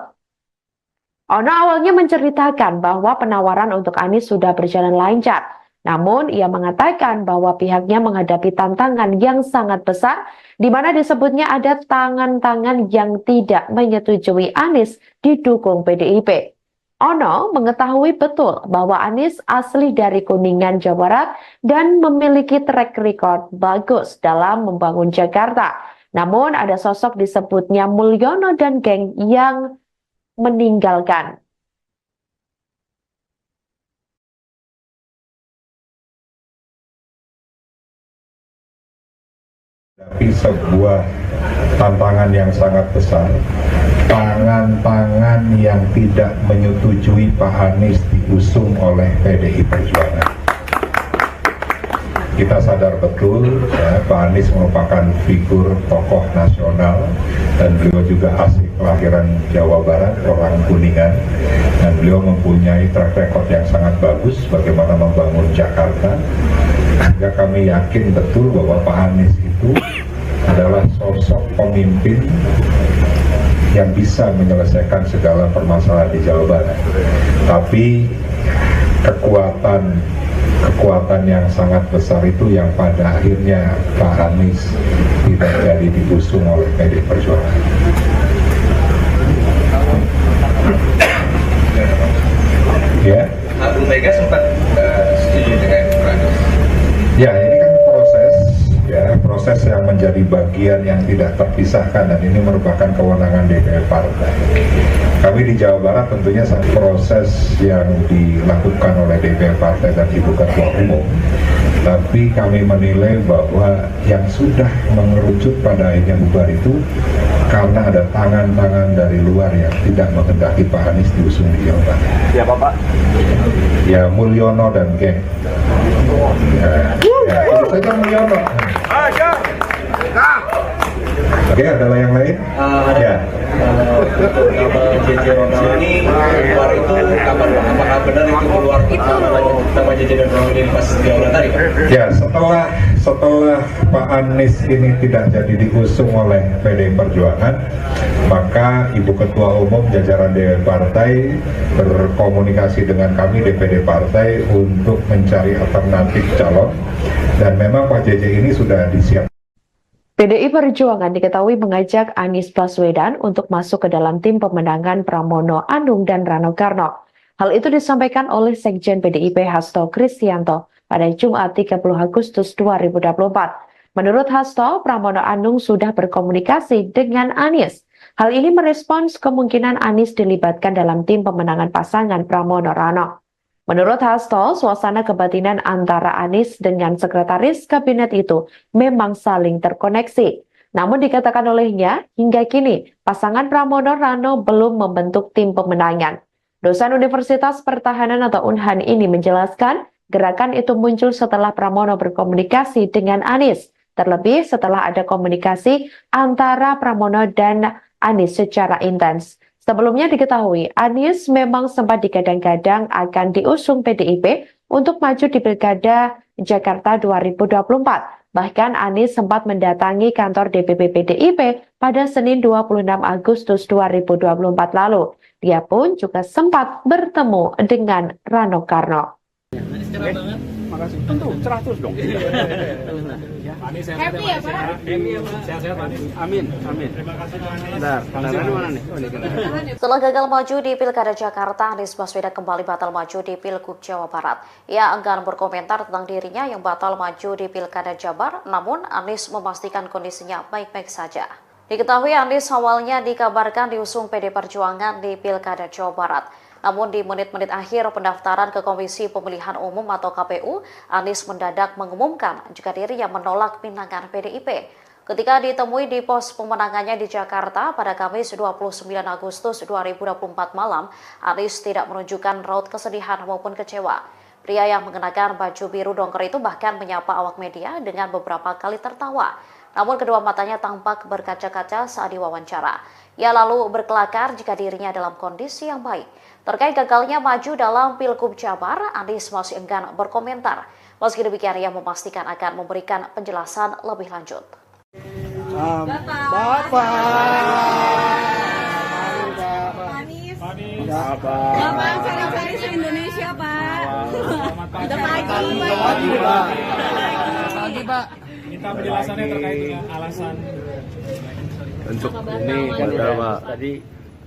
Ono awalnya menceritakan bahwa penawaran untuk Anies sudah berjalan lancar. Namun, ia mengatakan bahwa pihaknya menghadapi tantangan yang sangat besar, di mana disebutnya ada tangan-tangan yang tidak menyetujui Anies didukung PDIP. Ono mengetahui betul bahwa Anies asli dari Kuningan, Jawa Barat dan memiliki track record bagus dalam membangun Jakarta. Namun ada sosok disebutnya Mulyono dan geng yang meninggalkan. Tapi sebuah tantangan yang sangat besar, tangan-tangan yang tidak menyetujui Pak Anies diusung oleh PDI Perjuangan. Kita sadar betul ya, Pak Anies merupakan figur tokoh nasional dan beliau juga asli kelahiran Jawa Barat, orang Kuningan, dan beliau mempunyai track record yang sangat bagus bagaimana membangun Jakarta. Sehingga kami yakin betul bahwa Pak Anies itu adalah sosok pemimpin yang bisa menyelesaikan segala permasalahan di Jawa Barat. Tapi kekuatan yang sangat besar itu yang pada akhirnya Pak Anies tidak jadi diusung oleh PDI Perjuangan. Ya. Bu Mega sempat setuju dengan Anies. Ya, ini kan proses yang menjadi bagian yang tidak terpisahkan dan ini merupakan kewenangan DPR Partai. Kami di Jawa Barat tentunya proses yang dilakukan oleh DPR Partai dan Ibu Ketua Umum. Tapi kami menilai bahwa yang sudah mengerucut pada akhirnya bubar itu karena ada tangan-tangan dari luar yang tidak menghendaki Pak Anies diusung di Jawa Barat. Siapa Pak? Ya Mulyono dan geng. Ya, itu saja Mulyono. Oke, ada yang lain? Ya. JJ Ronald ini keluar itu kapan Pak? Apakah benar itu keluar nama JJ dan Ronald ini pas di aula tadi Pak? Ya, setelah Pak Anies ini tidak jadi diusung oleh PDI Perjuangan, maka Ibu Ketua Umum jajaran DPR Partai berkomunikasi dengan kami DPD Partai untuk mencari alternatif calon dan memang Pak JJ ini sudah disiapkan. PDI Perjuangan diketahui mengajak Anies Baswedan untuk masuk ke dalam tim pemenangan Pramono Anung dan Rano Karno. Hal itu disampaikan oleh Sekjen PDIP Hasto Kristianto pada Jumat 30 Agustus 2024. Menurut Hasto, Pramono Anung sudah berkomunikasi dengan Anies. Hal ini merespons kemungkinan Anies dilibatkan dalam tim pemenangan pasangan Pramono Rano. Menurut Hasto, suasana kebatinan antara Anies dengan sekretaris kabinet itu memang saling terkoneksi. Namun dikatakan olehnya, hingga kini pasangan Pramono Rano belum membentuk tim pemenangan. Dosen Universitas Pertahanan atau Unhan ini menjelaskan, gerakan itu muncul setelah Pramono berkomunikasi dengan Anies, terlebih setelah ada komunikasi antara Pramono dan Anies secara intens. Sebelumnya diketahui, Anies memang sempat digadang-gadang akan diusung PDIP untuk maju di Pilkada Jakarta 2024. Bahkan Anies sempat mendatangi kantor DPP PDIP pada Senin 26 Agustus 2024 lalu. Dia pun juga sempat bertemu dengan Rano Karno. Makasih. Tentu, cerah terus dong. Happy ya Pak? Sehat-sehat Anies. Amin. Terima kasih Pak Anies. Bentar, mana nih? Setelah gagal maju di Pilkada Jakarta, Anies Baswedan kembali batal maju di Pilgub Jawa Barat. Ia enggan berkomentar tentang dirinya yang batal maju di Pilkada Jabar, namun Anies memastikan kondisinya baik-baik saja. Diketahui Anies awalnya dikabarkan diusung PD Perjuangan di Pilkada Jawa Barat. Namun di menit-menit akhir pendaftaran ke Komisi Pemilihan Umum atau KPU, Anies mendadak mengumumkan jika dirinya menolak pinangan PDIP. Ketika ditemui di pos pemenangannya di Jakarta pada Kamis 29 Agustus 2024 malam, Anies tidak menunjukkan raut kesedihan maupun kecewa. Pria yang mengenakan baju biru dongker itu bahkan menyapa awak media dengan beberapa kali tertawa. Namun kedua matanya tampak berkaca-kaca saat diwawancara. Ia lalu berkelakar jika dirinya dalam kondisi yang baik. Terkait gagalnya maju dalam Pilgub Jabar, Anies masih enggan berkomentar. Meski demikian, ia memastikan akan memberikan penjelasan lebih lanjut. Bapak Bapak cari-cari se-Indonesia Pak. Minta penjelasannya terkait dengan alasan Untuk ini kan udah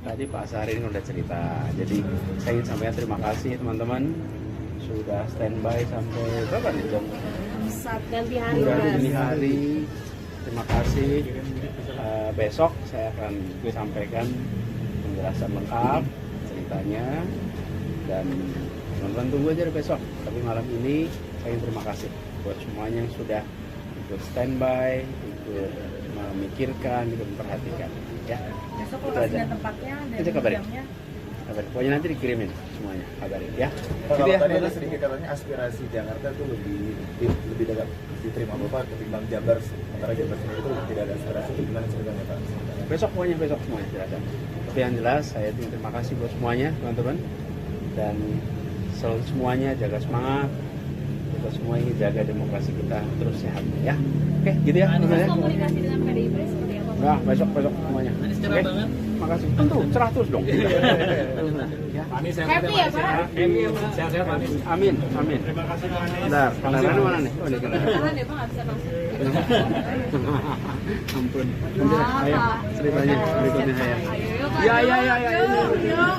tadi Pak Syahrini udah cerita. Jadi saya ingin sampaikan terima kasih teman-teman sudah standby sampai berapa nih jam? ganti hari. Sudah dini hari. Terima kasih. Besok saya akan sampaikan penjelasan lengkap ceritanya dan teman-teman tunggu aja besok. Tapi malam ini saya ingin terima kasih buat semuanya yang sudah ikut standby, ikut memikirkan, ikut memperhatikan. Ya. Besok lokasi dan tempatnya dan jamnya. Kabarin. Pokoknya nanti dikirimin semuanya, kabarin ya. Kalau Gitu ya. tadi ada sedikit katanya aspirasi Jakarta tuh lebih dekat diterima Bapak ketimbang Jabar, sementara Jabar sendiri itu tidak ada aspirasi, itu gimana ceritanya Pak? Besok semuanya jelaskan. Tapi yang jelas saya terima kasih buat semuanya teman-teman dan selalu semuanya jaga semangat. Kita semua ingin jaga demokrasi kita terus sehat ya. Oke, gitu ya. Komunikasi dengan PDIP seperti apa? Nah, besok semuanya. Oke. Makasih. Tentu cerah terus dong. Ya. Anies yang Happy ya, Pak? Happy ya, Pak. Sehat-sehat Anies. Amin. Terima kasih Pak Anies. Bentar, kendaraan mana nih? Oh, ini kendaraan. Tahan ya Pak, nggak bisa masuk. Ampun. Ayo, ceritanya berikutnya saya. Ayo Pak. Ya. Yo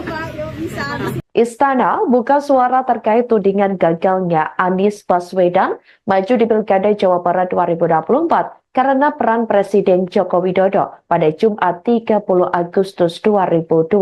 Pak, yo bisa. Istana buka suara terkait tudingan gagalnya Anies Baswedan maju di Pilkada Jawa Barat 2024 karena peran Presiden Joko Widodo pada Jumat 30 Agustus 2024.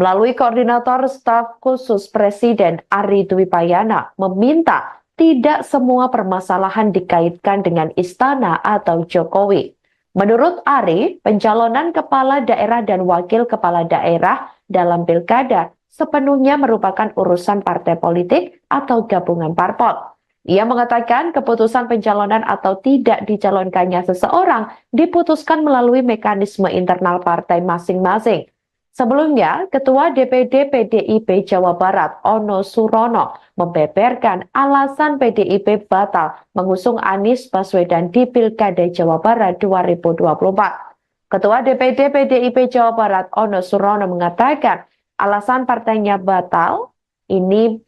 Melalui Koordinator Staf Khusus Presiden Ari Dwi Payana meminta tidak semua permasalahan dikaitkan dengan Istana atau Jokowi. Menurut Ari, pencalonan kepala daerah dan wakil kepala daerah dalam Pilkada sepenuhnya merupakan urusan partai politik atau gabungan parpol. Ia mengatakan keputusan pencalonan atau tidak dicalonkannya seseorang diputuskan melalui mekanisme internal partai masing-masing. Sebelumnya, Ketua DPD PDIP Jawa Barat, Ono Surono, membeberkan alasan PDIP batal mengusung Anies Baswedan di Pilkada Jawa Barat 2024. Ketua DPD PDIP Jawa Barat, Ono Surono, mengatakan alasan partainya batal ini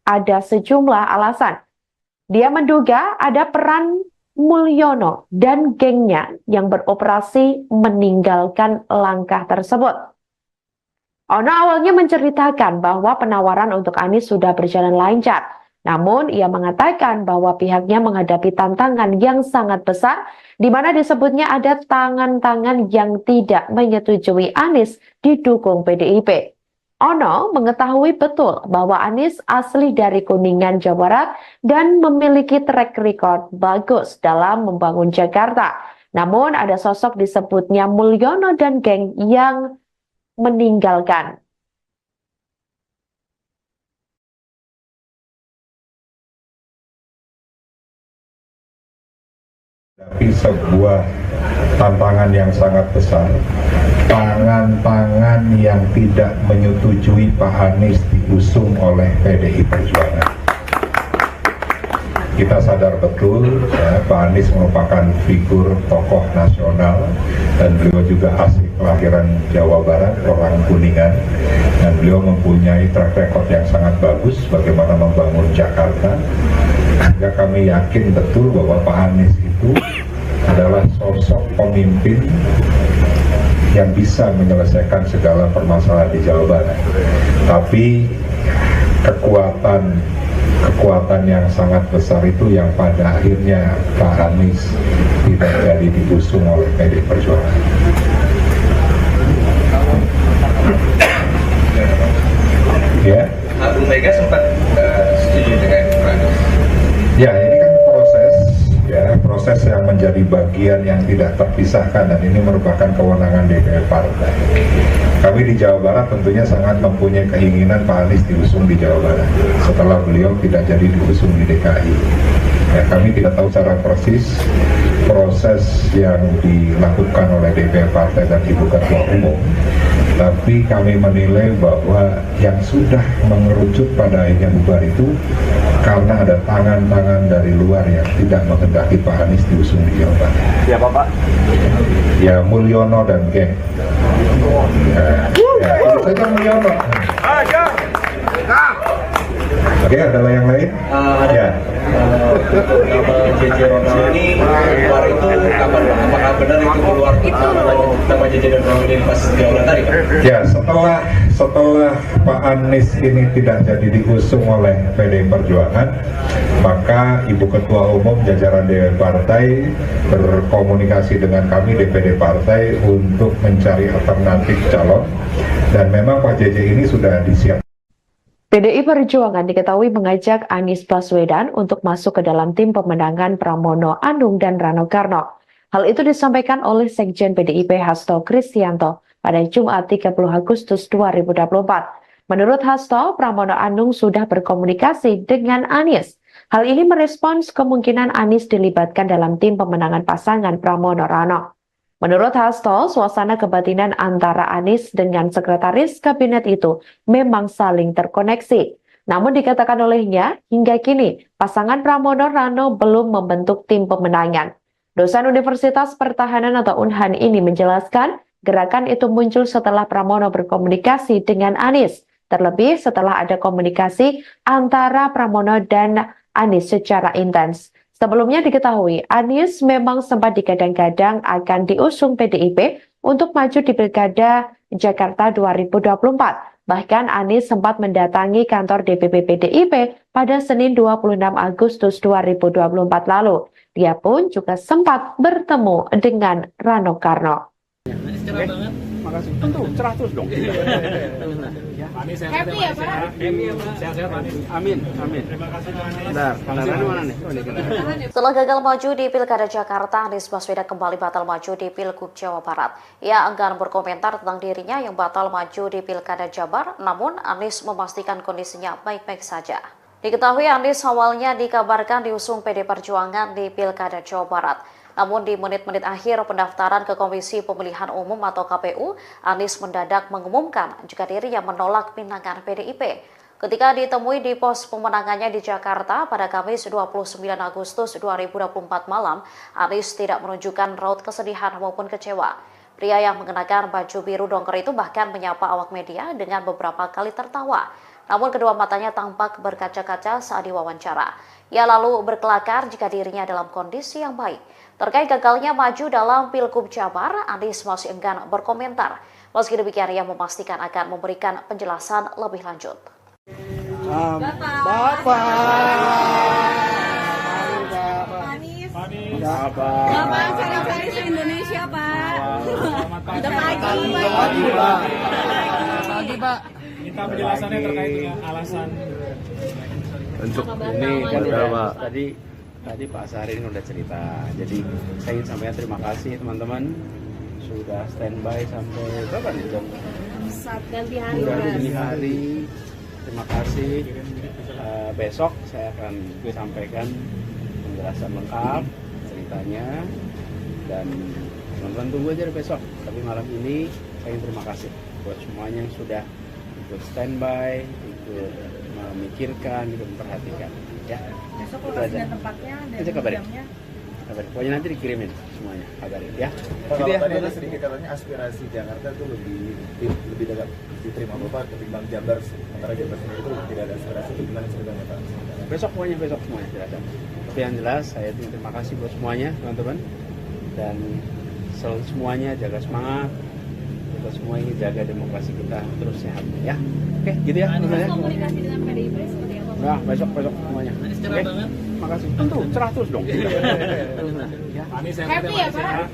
ada sejumlah alasan. Dia menduga ada peran Mulyono dan gengnya yang beroperasi meninggalkan langkah tersebut. Ono awalnya menceritakan bahwa penawaran untuk Anies sudah berjalan lancar. Namun ia mengatakan bahwa pihaknya menghadapi tantangan yang sangat besar di mana disebutnya ada tangan-tangan yang tidak menyetujui Anies didukung PDIP. Ono mengetahui betul bahwa Anies asli dari Kuningan, Jawa Barat dan memiliki track record bagus dalam membangun Jakarta. Namun ada sosok disebutnya Mulyono dan geng yang meninggalkan. Tapi sebuah tantangan yang sangat besar, tangan-tangan yang tidak menyetujui Pak Anies diusung oleh PDI Perjuangan. Kita sadar betul ya, Pak Anies merupakan figur tokoh nasional dan beliau juga asli kelahiran Jawa Barat, orang Kuningan, dan beliau mempunyai track record yang sangat bagus bagaimana membangun Jakarta. Sehingga kami yakin betul bahwa Pak Anies itu adalah sosok pemimpin yang bisa menyelesaikan segala permasalahan di Jawa Barat. Tapi kekuatan yang sangat besar itu yang pada akhirnya Pak Anies tidak jadi diusung oleh PDI Perjuangan. Ya. Bu Mega sempat setuju dengan Pak Anies. Ya, ini kan proses yang menjadi bagian yang tidak terpisahkan dan ini merupakan kewenangan DPR partai. Kami di Jawa Barat tentunya sangat mempunyai keinginan Pak Anies diusung di Jawa Barat setelah beliau tidak jadi diusung di DKI. Ya, kami tidak tahu secara persis proses yang dilakukan oleh DPR partai dan Ibu Ketua Umum, tapi kami menilai bahwa yang sudah mengerucut pada akhirnya bubar itu karena ada tangan-tangan dari luar yang tidak menghendaki Pak Anies diusung di Jawa Barat. Ya Bapak. Ya Mulyono dan geng. Ya, itu saja Mulyono. Oke, ada yang lain? Ada. Ya. Nama JJ Ronald ini keluar itu kapan Pak? Apakah benar itu keluar nama JJ dan Ronald ini pas di aula tadi Pak? Ya, setelah Pak Anies ini tidak jadi diusung oleh PDI Perjuangan, maka Ibu Ketua Umum jajaran DPP Partai berkomunikasi dengan kami DPD Partai untuk mencari alternatif calon, dan memang Pak JJ ini sudah disiapkan. PDI Perjuangan diketahui mengajak Anies Baswedan untuk masuk ke dalam tim pemenangan Pramono Anung dan Rano Karno. Hal itu disampaikan oleh Sekjen PDIP Hasto Kristianto pada Jumat 30 Agustus 2024. Menurut Hasto, Pramono Anung sudah berkomunikasi dengan Anies. Hal ini merespons kemungkinan Anies dilibatkan dalam tim pemenangan pasangan Pramono Rano. Menurut Hasto, suasana kebatinan antara Anies dengan sekretaris kabinet itu memang saling terkoneksi. Namun dikatakan olehnya, hingga kini pasangan Pramono Rano belum membentuk tim pemenangan. Dosen Universitas Pertahanan atau Unhan ini menjelaskan, gerakan itu muncul setelah Pramono berkomunikasi dengan Anies. Terlebih setelah ada komunikasi antara Pramono dan Anies secara intens. Sebelumnya diketahui, Anies memang sempat digadang-gadang akan diusung PDIP untuk maju di Pilkada Jakarta 2024. Bahkan Anies sempat mendatangi kantor DPP PDIP pada Senin 26 Agustus 2024 lalu. Dia pun juga sempat bertemu dengan Rano Karno. Makasih. Tentu cerah terus dong. Happy ya Pak? Sehat-sehat Anies. Amin. Terima kasih Pak Anies. Bentar, kendaraan mana nih? Oh, ini kendaraan. Setelah gagal maju di Pilkada Jakarta, Anies Baswedan kembali batal maju di Pilgub Jawa Barat. Ia enggan berkomentar tentang dirinya yang batal maju di Pilkada Jabar, namun Anies memastikan kondisinya baik-baik saja. Diketahui Anies awalnya dikabarkan diusung PD Perjuangan di Pilkada Jawa Barat. Namun di menit-menit akhir pendaftaran ke Komisi Pemilihan Umum atau KPU, Anies mendadak mengumumkan jika dirinya menolak pinangan PDIP. Ketika ditemui di pos pemenangannya di Jakarta pada Kamis 29 Agustus 2024 malam, Anies tidak menunjukkan raut kesedihan maupun kecewa. Pria yang mengenakan baju biru dongker itu bahkan menyapa awak media dengan beberapa kali tertawa. Namun kedua matanya tampak berkaca-kaca saat diwawancara. Ia lalu berkelakar jika dirinya dalam kondisi yang baik. Terkait gagalnya maju dalam Pilgub Jabar, Anies masih enggan berkomentar. Meski demikian, ia memastikan akan memberikan penjelasan lebih lanjut. Bapak. Bapak cari-cari se-Indonesia Pak. Udah pagi. Pagi Pak. Minta penjelasannya terkait dengan alasan Untuk ini kan tadi Pak Syahrini udah cerita. Jadi saya ingin sampaikan terima kasih teman-teman sudah standby sampai berapa nih jam? Saat ganti hari. Sudah dini hari. Terima kasih. Besok saya akan sampaikan penjelasan lengkap ceritanya, dan teman-teman tunggu aja besok. Tapi malam ini saya ingin terima kasih buat semuanya yang sudah ikut standby, ikut memikirkan, ikut memperhatikan. Ya. Besok lokasi dan tempatnya dan jamnya. Kabarin. Pokoknya nanti dikirimin semuanya, kabarin ya. Kalau tadi ada sedikit katanya aspirasi Jakarta itu lebih dekat diterima Bapak ketimbang Jabar. Sementara Jabar sendiri itu tidak ada aspirasi, itu gimana ceritanya Pak? Besok semuanya silakan. Tapi yang jelas saya terima kasih buat semuanya teman-teman, dan selalu semuanya jaga semangat. Kita semua ingin jaga demokrasi kita terus sehat ya. Oke, gitu ya. Komunikasi dengan PDIP seperti apa? Nah, besok semuanya. Oke. Makasih. Tentu cerah terus dong. Ya. Anies Happy ya Pak?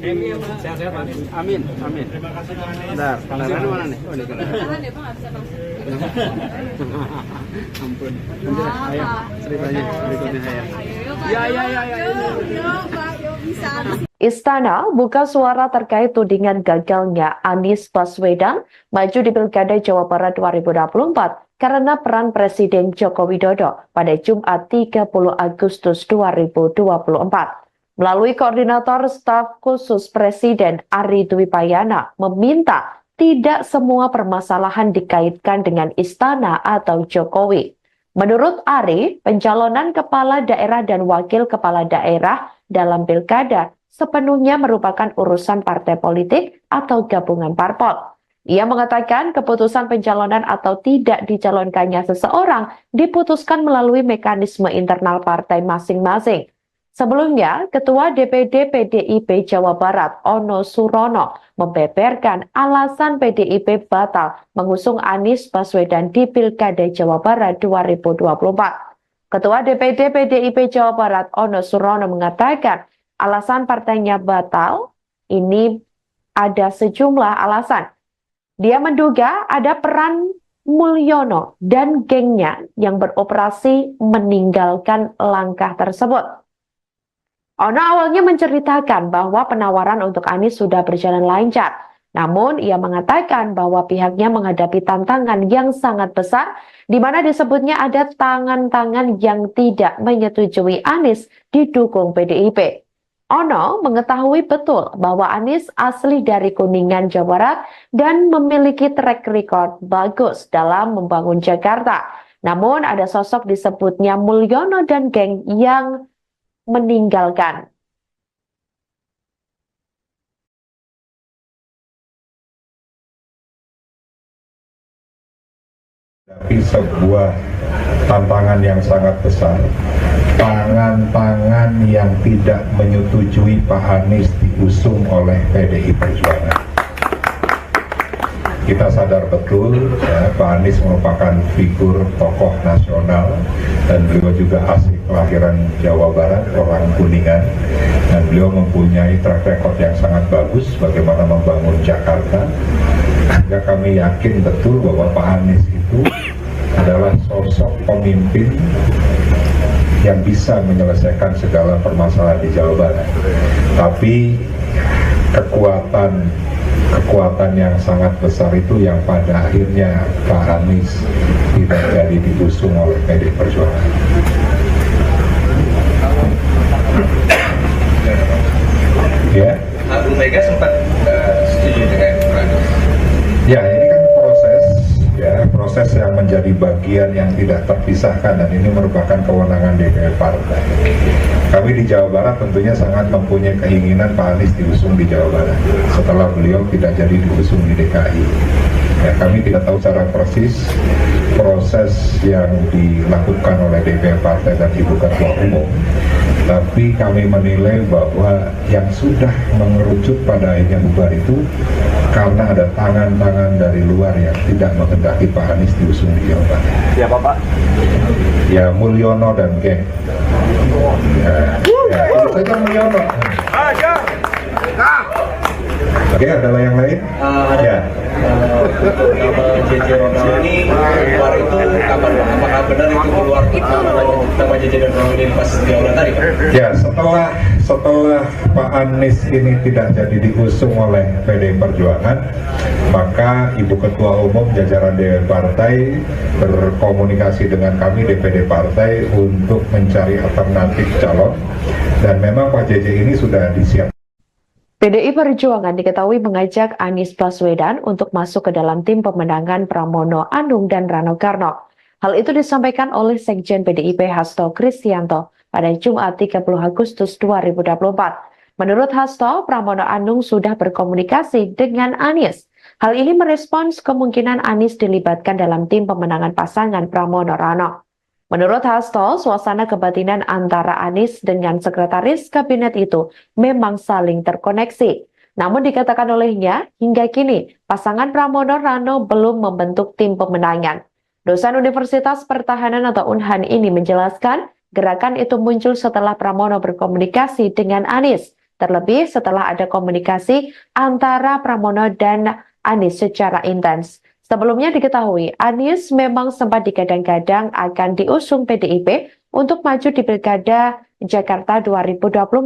Sehat-sehat Anies. Amin. Terima kasih Pak Anies. Bentar, kendaraan mana nih? Oh, ini kendaraan. Jangan deh Pak, nggak bisa masuk. Ampun. Ayo, ceritanya berikutnya saya. Yuk Pak, yuk bisa. Istana buka suara terkait tudingan gagalnya Anies Baswedan maju di Pilkada Jawa Barat 2024 karena peran Presiden Joko Widodo pada Jumat 30 Agustus 2024. Melalui Koordinator Staf Khusus Presiden Ari Dwi Payana meminta tidak semua permasalahan dikaitkan dengan Istana atau Jokowi. Menurut Ari, pencalonan kepala daerah dan wakil kepala daerah dalam Pilkada sepenuhnya merupakan urusan partai politik atau gabungan parpol. Ia mengatakan keputusan pencalonan atau tidak dicalonkannya seseorang diputuskan melalui mekanisme internal partai masing-masing. Sebelumnya, Ketua DPD PDIP Jawa Barat, Ono Surono, membeberkan alasan PDIP batal mengusung Anies Baswedan di Pilkada Jawa Barat 2024. Ketua DPD PDIP Jawa Barat, Ono Surono, mengatakan alasan partainya batal ini ada sejumlah alasan. Dia menduga ada peran Mulyono dan gengnya yang beroperasi meninggalkan langkah tersebut. Ono awalnya menceritakan bahwa penawaran untuk Anies sudah berjalan lancar. Namun ia mengatakan bahwa pihaknya menghadapi tantangan yang sangat besar, di mana disebutnya ada tangan-tangan yang tidak menyetujui Anies didukung PDIP. Ono mengetahui betul bahwa Anies asli dari Kuningan, Jawa Barat dan memiliki track record bagus dalam membangun Jakarta. Namun ada sosok disebutnya Mulyono dan geng yang meninggalkan. Tapi sebuah tantangan yang sangat besar, tangan-tangan yang tidak menyetujui Pak Anies diusung oleh PDI Perjuangan. Kita sadar betul ya, Pak Anies merupakan figur tokoh nasional dan beliau juga asli kelahiran Jawa Barat, orang Kuningan, dan beliau mempunyai track record yang sangat bagus bagaimana membangun Jakarta. Sehingga kami yakin betul bahwa Pak Anies itu adalah sosok pemimpin yang bisa menyelesaikan segala permasalahan di Jawa Barat. Tapi kekuatan yang sangat besar itu yang pada akhirnya Pak Anies tidak jadi diusung oleh PDI Perjuangan. Ya. Bu Mega sempat setuju dengan Pak Anies. Ya, ini kan proses yang menjadi bagian yang tidak terpisahkan, dan ini merupakan kewenangan DPR partai. Kami di Jawa Barat tentunya sangat mempunyai keinginan Pak Anies diusung di Jawa Barat setelah beliau tidak jadi diusung di DKI. Ya, kami tidak tahu secara persis proses yang dilakukan oleh DPR partai dan Ibu Ketua Umum, tapi kami menilai bahwa yang sudah mengerucut pada akhirnya bubar itu karena ada tangan-tangan dari luar yang tidak menghendaki Pak Anies diusung di Jawa Barat. Ya Bapak? Ya, Mulyono dan geng. Itu saja Mulyono. Oke, ada yang lain? Ya. Nama JJ Ronald ini keluar itu kapan Pak? Apakah benar itu keluar nama JJ dan Ronald ini pas jauhan tadi Pak? Ya, setelah Pak Anies ini tidak jadi diusung oleh PDI Perjuangan, maka Ibu Ketua Umum jajaran DPR Partai berkomunikasi dengan kami DPD Partai untuk mencari alternatif calon, dan memang Pak JJ ini sudah disiapkan. PDI Perjuangan diketahui mengajak Anies Baswedan untuk masuk ke dalam tim pemenangan Pramono Anung dan Rano Karno. Hal itu disampaikan oleh Sekjen PDIP Hasto Kristianto pada Jumat 30 Agustus 2024. Menurut Hasto, Pramono Anung sudah berkomunikasi dengan Anies. Hal ini merespons kemungkinan Anies dilibatkan dalam tim pemenangan pasangan Pramono Rano. Menurut Hasto, suasana kebatinan antara Anies dengan sekretaris kabinet itu memang saling terkoneksi. Namun dikatakan olehnya, hingga kini pasangan Pramono Rano belum membentuk tim pemenangan. Dosen Universitas Pertahanan atau Unhan ini menjelaskan, gerakan itu muncul setelah Pramono berkomunikasi dengan Anies. Terlebih setelah ada komunikasi antara Pramono dan Anies secara intens. Sebelumnya diketahui, Anies memang sempat digadang-gadang akan diusung PDIP untuk maju di Pilkada Jakarta 2024.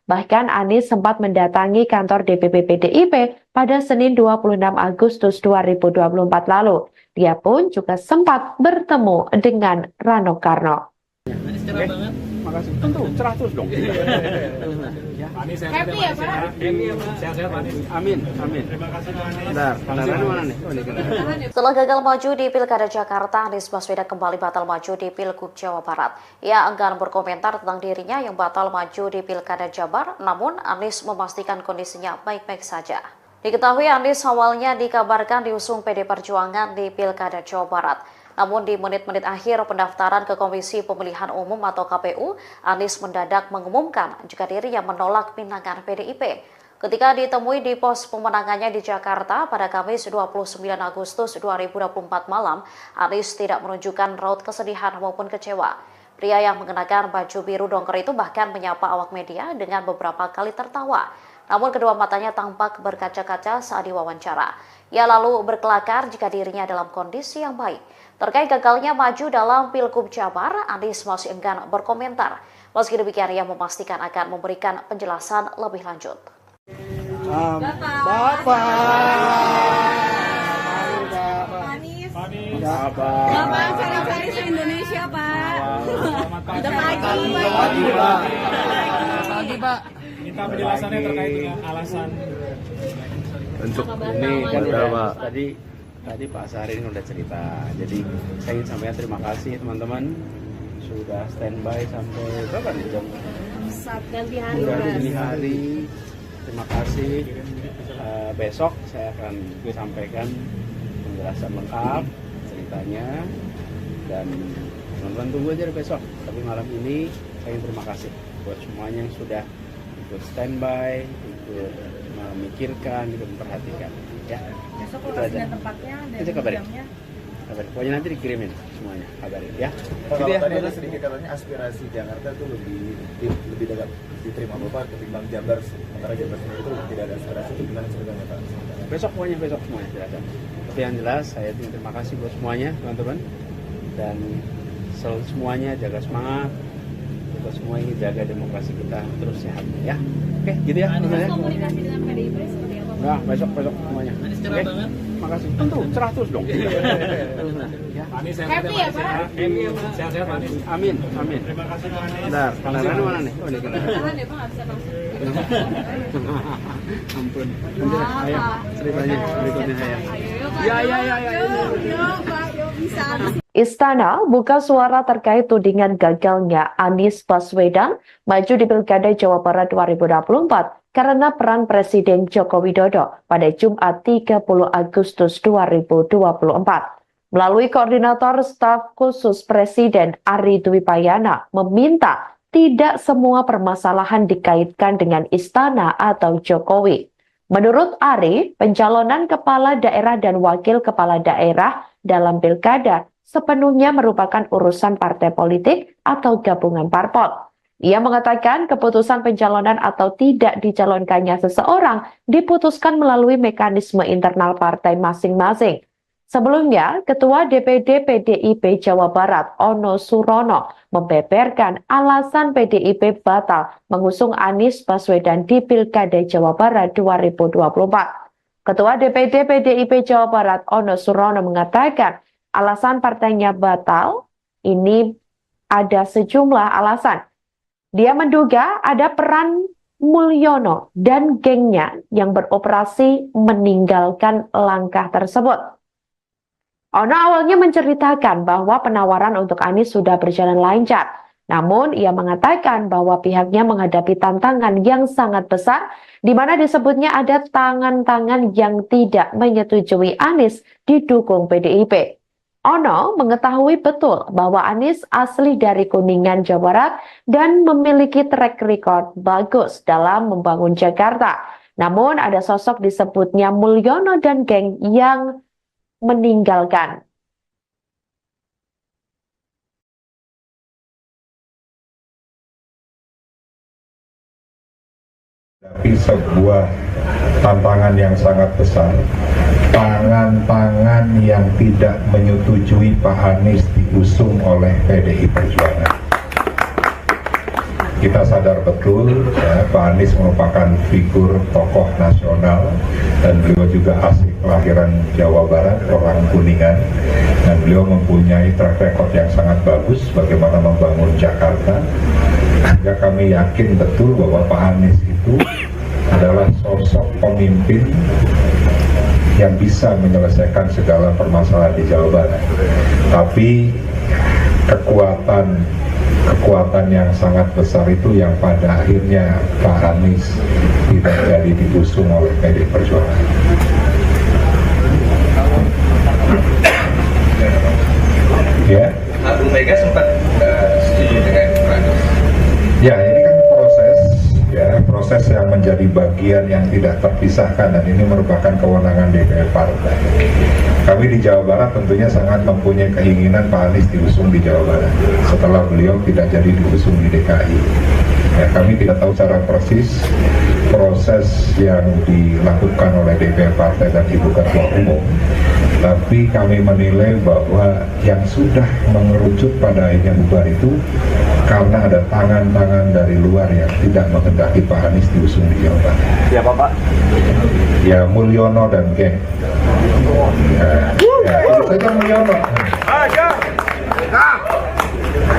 Bahkan Anies sempat mendatangi kantor DPP PDIP pada Senin 26 Agustus 2024 lalu. Dia pun juga sempat bertemu dengan Rano Karno. Makasih. Tentu, cerah terus dong. Happy ya Pak? Sehat-sehat Pak Anies. Amin, amin. Bentar, kendaraannya mana nih? Oh, ini kendaraan. Setelah gagal maju di Pilkada Jakarta, Anies Baswedan kembali batal maju di Pilgub Jawa Barat. Ia enggan berkomentar tentang dirinya yang batal maju di Pilkada Jabar, namun Anies memastikan kondisinya baik-baik saja. Diketahui Anies awalnya dikabarkan diusung PD Perjuangan di Pilkada Jawa Barat. Namun di menit-menit akhir pendaftaran ke Komisi Pemilihan Umum atau KPU, Anies mendadak mengumumkan jika dirinya menolak pinangan PDIP. Ketika ditemui di pos pemenangannya di Jakarta pada Kamis 29 Agustus 2024 malam, Anies tidak menunjukkan raut kesedihan maupun kecewa. Pria yang mengenakan baju biru dongker itu bahkan menyapa awak media dengan beberapa kali tertawa. Namun kedua matanya tampak berkaca-kaca saat diwawancara. Ia lalu berkelakar jika dirinya dalam kondisi yang baik. Terkait gagalnya maju dalam Pilgub Jabar, Anies masih enggan berkomentar. Meski demikian, ia memastikan akan memberikan penjelasan lebih lanjut. Bapak cari-cari se-Indonesia, Pak. Udah pagi, Pak. Minta penjelasannya terkait dengan alasan untuk ini kan udah Pak. Tadi Pak Sari ini udah cerita. Jadi saya ingin sampaikan terima kasih teman-teman sudah standby sampai berapa nih jam? Ganti hari. Sudah dini hari. Terima kasih. Besok saya akan sampaikan penjelasan lengkap ceritanya dan teman-teman tunggu aja besok. Tapi malam ini saya ingin terima kasih buat semuanya yang sudah ikut standby, ikut memikirkan, ikut memperhatikan. Ya. Besok lokasinya tempatnya dan jamnya. Kabarin. Pokoknya nanti dikirimin semuanya, kabarin ya. Kalau gitu tadi ada sedikit katanya aspirasi Jakarta itu lebih dekat diterima Bapak ketimbang Jabar. Sementara Jabar sendiri itu tidak ada aspirasi, itu gimana ceritanya Pak? Besok semuanya jelaskan. Tapi yang jelas saya terima kasih buat semuanya teman-teman dan selalu semuanya jaga semangat. Kita semua ingin jaga demokrasi kita terus sehat ya. Oke, gitu ya. Komunikasi dengan PDIP seperti apa? Nah, besok semuanya. Oke. Makasih. Tentu cerah terus dong. Happy ya, Pak? sehat-sehat, Anies. Amin. Terima kasih, Pak Anies. Bentar, kendaraan mana nih? Oh, ini kendaraan. Tahan ya, Pak, nggak bisa masuk. Ampun. Ayo, ceritanya berikutnya saya. Yuk, Pak, yuk bisa. Istana buka suara terkait tudingan gagalnya Anies Baswedan maju di Pilkada Jawa Barat 2024 karena peran Presiden Joko Widodo pada Jumat 30 Agustus 2024. Melalui Koordinator Staf Khusus Presiden Ari Dwi Payana meminta tidak semua permasalahan dikaitkan dengan Istana atau Jokowi. Menurut Ari, pencalonan kepala daerah dan wakil kepala daerah dalam Pilkada sepenuhnya merupakan urusan partai politik atau gabungan parpol. Ia mengatakan keputusan pencalonan atau tidak dicalonkannya seseorang diputuskan melalui mekanisme internal partai masing-masing. Sebelumnya, Ketua DPD PDIP Jawa Barat Ono Surono membeberkan alasan PDIP batal mengusung Anies Baswedan di Pilkada Jawa Barat 2024. Ketua DPD PDIP Jawa Barat Ono Surono mengatakan alasan partainya batal ini ada sejumlah alasan. Dia menduga ada peran Mulyono dan gengnya yang beroperasi meninggalkan langkah tersebut. Ono awalnya menceritakan bahwa penawaran untuk Anies sudah berjalan lancar. Namun ia mengatakan bahwa pihaknya menghadapi tantangan yang sangat besar di mana disebutnya ada tangan-tangan yang tidak menyetujui Anies didukung PDIP. Ono mengetahui betul bahwa Anies asli dari Kuningan, Jawa Barat dan memiliki track record bagus dalam membangun Jakarta. Namun ada sosok disebutnya Mulyono dan geng yang meninggalkan. Tapi sebuah tantangan yang sangat besar, tangan-tangan yang tidak menyetujui Pak Anies diusung oleh PDI Perjuangan. Kita sadar betul ya, Pak Anies merupakan figur tokoh nasional dan beliau juga asli kelahiran Jawa Barat, orang Kuningan, dan beliau mempunyai track record yang sangat bagus bagaimana membangun Jakarta. Sehingga kami yakin betul bahwa Pak Anies itu adalah sosok pemimpin yang bisa menyelesaikan segala permasalahan di Jawa Barat. Tapi kekuatan kekuatan yang sangat besar itu yang pada akhirnya Pak Anies tidak jadi diusung oleh PD Perjuangan. Ya. Bu Mega sempat setuju dengan Pak Anies. Ya, ini kan proses yang menjadi bagian yang tidak terpisahkan, dan ini merupakan kewenangan DPR Partai. Kami di Jawa Barat tentunya sangat mempunyai keinginan Pak Anies diusung di Jawa Barat setelah beliau tidak jadi diusung di DKI. Ya, kami tidak tahu secara persis proses yang dilakukan oleh DPR Partai dan Ibu Ketua Umum, tapi kami menilai bahwa yang sudah mengerucut pada akhirnya bubar itu karena ada tangan-tangan dari luar yang tidak menghendaki Pak Anies diusung di Jawa Barat. Siapa Pak? Ya, Mulyono dan geng. Ya, itu saja Mulyono.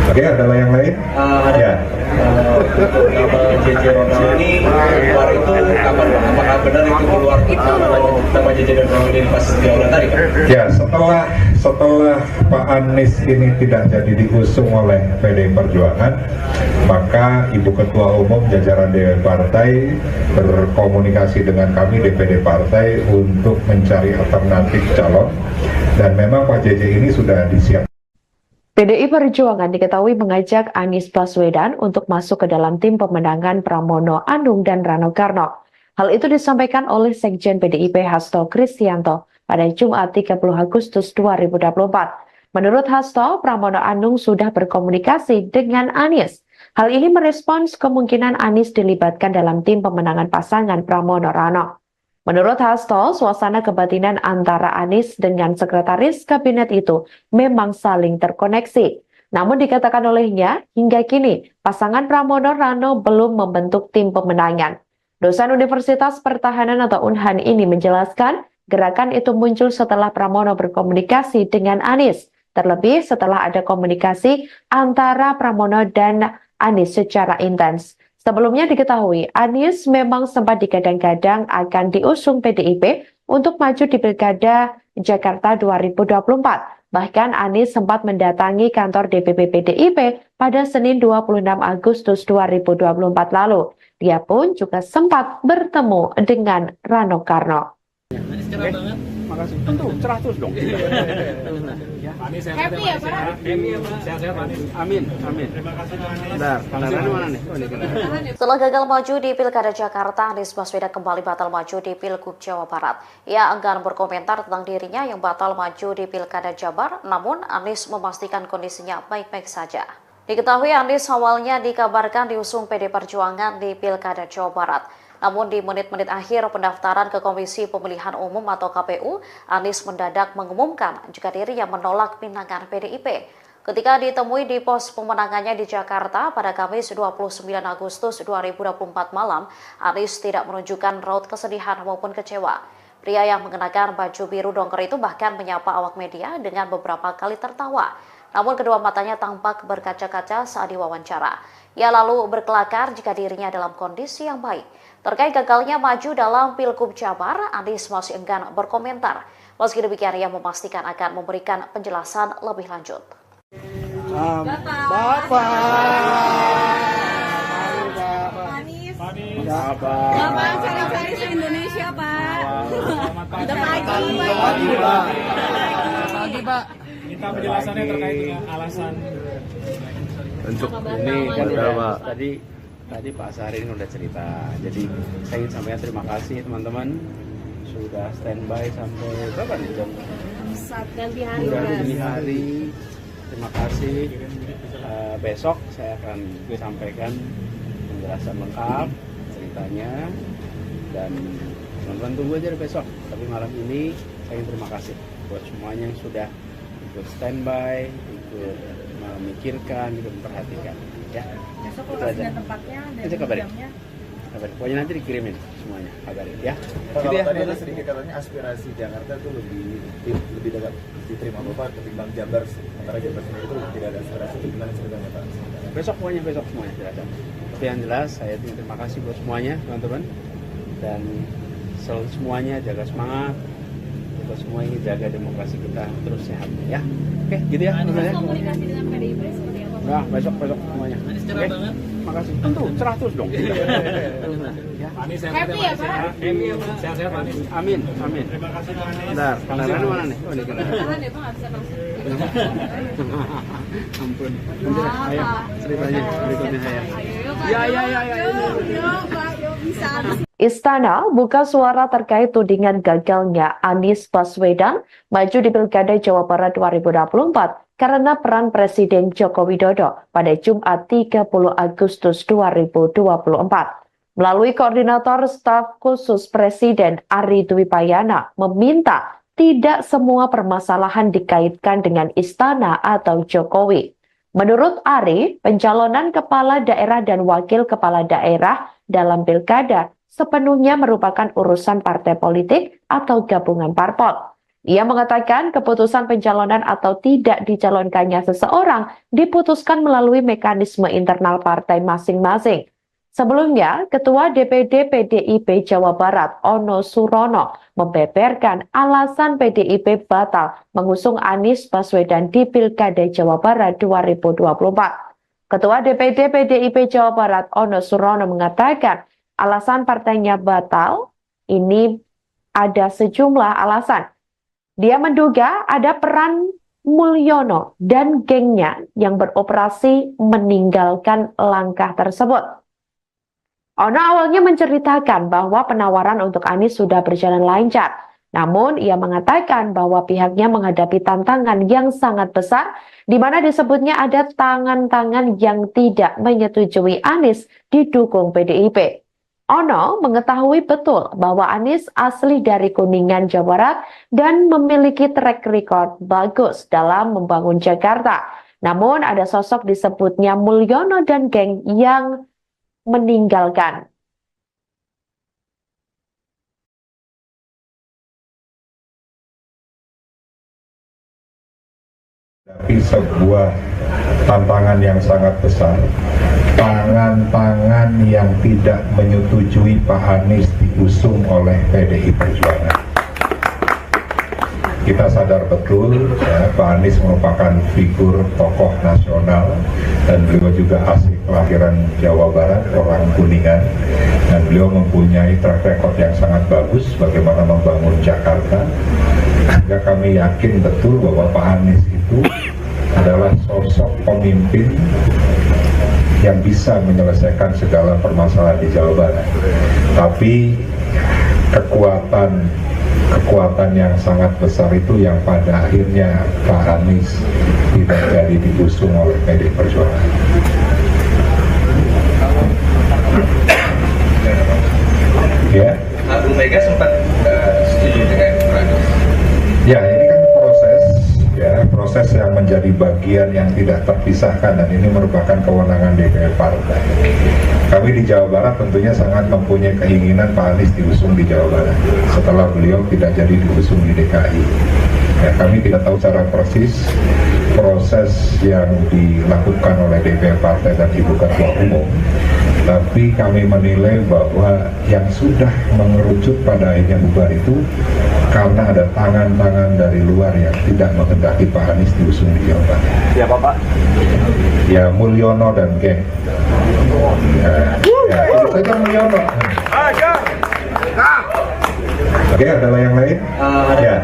Oke, ada yang lain? Ya. JJ ini keluar itu kapan? Apakah benar itu keluar nama JJ dan Rohudin pas di aula tadi? Ya, setelah Pak Anies ini tidak jadi diusung oleh PD Perjuangan, maka Ibu Ketua Umum jajaran DPR Partai berkomunikasi dengan kami DPD Partai untuk mencari alternatif calon, dan memang Pak JJ ini sudah disiapkan. PDI Perjuangan diketahui mengajak Anies Baswedan untuk masuk ke dalam tim pemenangan Pramono Anung dan Rano Karno. Hal itu disampaikan oleh Sekjen PDIP Hasto Kristianto pada Jumat 30 Agustus 2024. Menurut Hasto, Pramono Anung sudah berkomunikasi dengan Anies. Hal ini merespons kemungkinan Anies dilibatkan dalam tim pemenangan pasangan Pramono Rano. Menurut Hasto, suasana kebatinan antara Anies dengan sekretaris kabinet itu memang saling terkoneksi. Namun dikatakan olehnya, hingga kini pasangan Pramono Rano belum membentuk tim pemenangan. Dosen Universitas Pertahanan atau Unhan ini menjelaskan, gerakan itu muncul setelah Pramono berkomunikasi dengan Anies, terlebih setelah ada komunikasi antara Pramono dan Anies secara intens. Sebelumnya diketahui, Anies memang sempat digadang-gadang akan diusung PDIP untuk maju di Pilkada Jakarta 2024. Bahkan Anies sempat mendatangi kantor DPP PDIP pada Senin 26 Agustus 2024 lalu. Dia pun juga sempat bertemu dengan Rano Karno. Makasih. Tentu, cerah terus dong. Happy ya Pak? Sehat-sehat Anies. Amin, amin. Terima kasih Pak Anies. Bentar, mana nih? Setelah gagal maju di Pilkada Jakarta, Anies Baswedan kembali batal maju di Pilgub Jawa Barat. Ia enggan berkomentar tentang dirinya yang batal maju di Pilkada Jabar, namun Anies memastikan kondisinya baik-baik saja. Diketahui Anies awalnya dikabarkan diusung PD Perjuangan di Pilkada Jawa Barat. Namun di menit-menit akhir pendaftaran ke Komisi Pemilihan Umum atau KPU, Anies mendadak mengumumkan jika dirinya menolak pinangan PDIP. Ketika ditemui di pos pemenangannya di Jakarta pada Kamis 29 Agustus 2024 malam, Anies tidak menunjukkan raut kesedihan maupun kecewa. Pria yang mengenakan baju biru dongker itu bahkan menyapa awak media dengan beberapa kali tertawa. Namun kedua matanya tampak berkaca-kaca saat diwawancara. Ia lalu berkelakar jika dirinya dalam kondisi yang baik. Terkait gagalnya maju dalam Pilgub Jabar, Anies masih enggan berkomentar. Meski demikian, ia memastikan akan memberikan penjelasan lebih lanjut. Bapak. Bapak cari-cari se-Indonesia Pak. Udah pagi Pak. Pagi Pak. Minta penjelasannya terkait dengan alasan Untuk ini kan udah tadi Pak Sahrin udah cerita. Jadi saya ingin sampaikan terima kasih teman-teman sudah standby sampai berapa nih jam? ganti hari. Udah dini hari. Terima kasih. Besok saya akan sampaikan penjelasan lengkap ceritanya, dan teman-teman tunggu aja besok. Tapi malam ini saya ingin terima kasih buat semuanya yang sudah ikut standby, ikut memikirkan, ikut memperhatikan. Ya. Besok lokasi dan tempatnya dan jamnya. Pokoknya nanti dikirimin semuanya, kabarin ya. Kalau Gitu ya. tadi ada sedikit katanya aspirasi Jakarta itu lebih dekat diterima Bapak ketimbang Jabar. Sementara Jabar sendiri itu tidak ada aspirasi, itu gimana ceritanya Pak? Besok semuanya jelaskan. Tapi yang jelas saya terima kasih buat semuanya teman-teman, dan selalu semuanya jaga semangat. Kita semua ini jaga demokrasi kita terus sehat ya. Oke, gitu ya. Komunikasi dengan PDIP seperti apa? Ya, besok semuanya. Oke, makasih. Tentu, cerah terus dong. Anies Happy ya, Pak? Happy ya, Pak. Sehat-sehat, Anies. Amin, amin. Terima kasih, Pak Anies. Bentar, kendaraan mana nih? Oh, ini kendaraan. Tahan ya, Pak, nggak bisa masuk. Ampun. Bentar, ayo ceritanya berikutnya saya. Ayo, Pak. Ya. Yuk, Pak, yuk bisa. Istana buka suara terkait tudingan gagalnya Anies Baswedan maju di Pilkada Jawa Barat 2024 karena peran Presiden Joko Widodo pada Jumat 30 Agustus 2024. Melalui Koordinator Staf Khusus Presiden Ari Dwi Payana meminta tidak semua permasalahan dikaitkan dengan Istana atau Jokowi. Menurut Ari, pencalonan kepala daerah dan wakil kepala daerah dalam pilkada sepenuhnya merupakan urusan partai politik atau gabungan parpol. Ia mengatakan keputusan pencalonan atau tidak dicalonkannya seseorang diputuskan melalui mekanisme internal partai masing-masing. Sebelumnya, Ketua DPD PDIP Jawa Barat Ono Surono membeberkan alasan PDIP batal mengusung Anies Baswedan di Pilkada Jawa Barat 2024. Ketua DPD PDIP Jawa Barat Ono Surono mengatakan alasan partainya batal ini ada sejumlah alasan. Dia menduga ada peran Mulyono dan gengnya yang beroperasi meninggalkan langkah tersebut. Ono awalnya menceritakan bahwa penawaran untuk Anies sudah berjalan lancar. Namun ia mengatakan bahwa pihaknya menghadapi tantangan yang sangat besar di mana disebutnya ada tangan-tangan yang tidak menyetujui Anies didukung PDIP. Ono mengetahui betul bahwa Anies asli dari Kuningan, Jawa Barat dan memiliki track record bagus dalam membangun Jakarta. Namun ada sosok disebutnya Mulyono dan geng yang meninggalkan. Tapi sebuah tantangan yang sangat besar, tangan-tangan yang tidak menyetujui Pak Anies diusung oleh PDI Perjuangan. Kita sadar betul ya, Pak Anies merupakan figur tokoh nasional dan beliau juga asli kelahiran Jawa Barat, orang Kuningan, dan beliau mempunyai track record yang sangat bagus bagaimana membangun Jakarta. Sehingga kami yakin betul bahwa Pak Anies itu adalah sosok pemimpin yang bisa menyelesaikan segala permasalahan di Jawa Barat. Tapi kekuatan yang sangat besar itu yang pada akhirnya Pak Anies tidak jadi diusung oleh PDI Perjuangan. Ya. Bu Mega sempat setuju dengan Anies. Ya, ini kan proses yang menjadi bagian yang tidak terpisahkan dan ini merupakan kewenangan DPR partai. Kami di Jawa Barat tentunya sangat mempunyai keinginan Pak Anies diusung di Jawa Barat setelah beliau tidak jadi diusung di DKI. Ya, kami tidak tahu secara persis proses yang dilakukan oleh DPR partai dan Ibu Ketua Umum, tapi kami menilai bahwa yang sudah mengerucut pada akhirnya bubar itu karena ada tangan-tangan dari luar yang tidak menghendaki Pak Anies diusung di Jawa Barat. Ya Bapak. Ya Mulyono dan geng. Ya itu saja Mulyono. Oke, ada yang lain? Ya.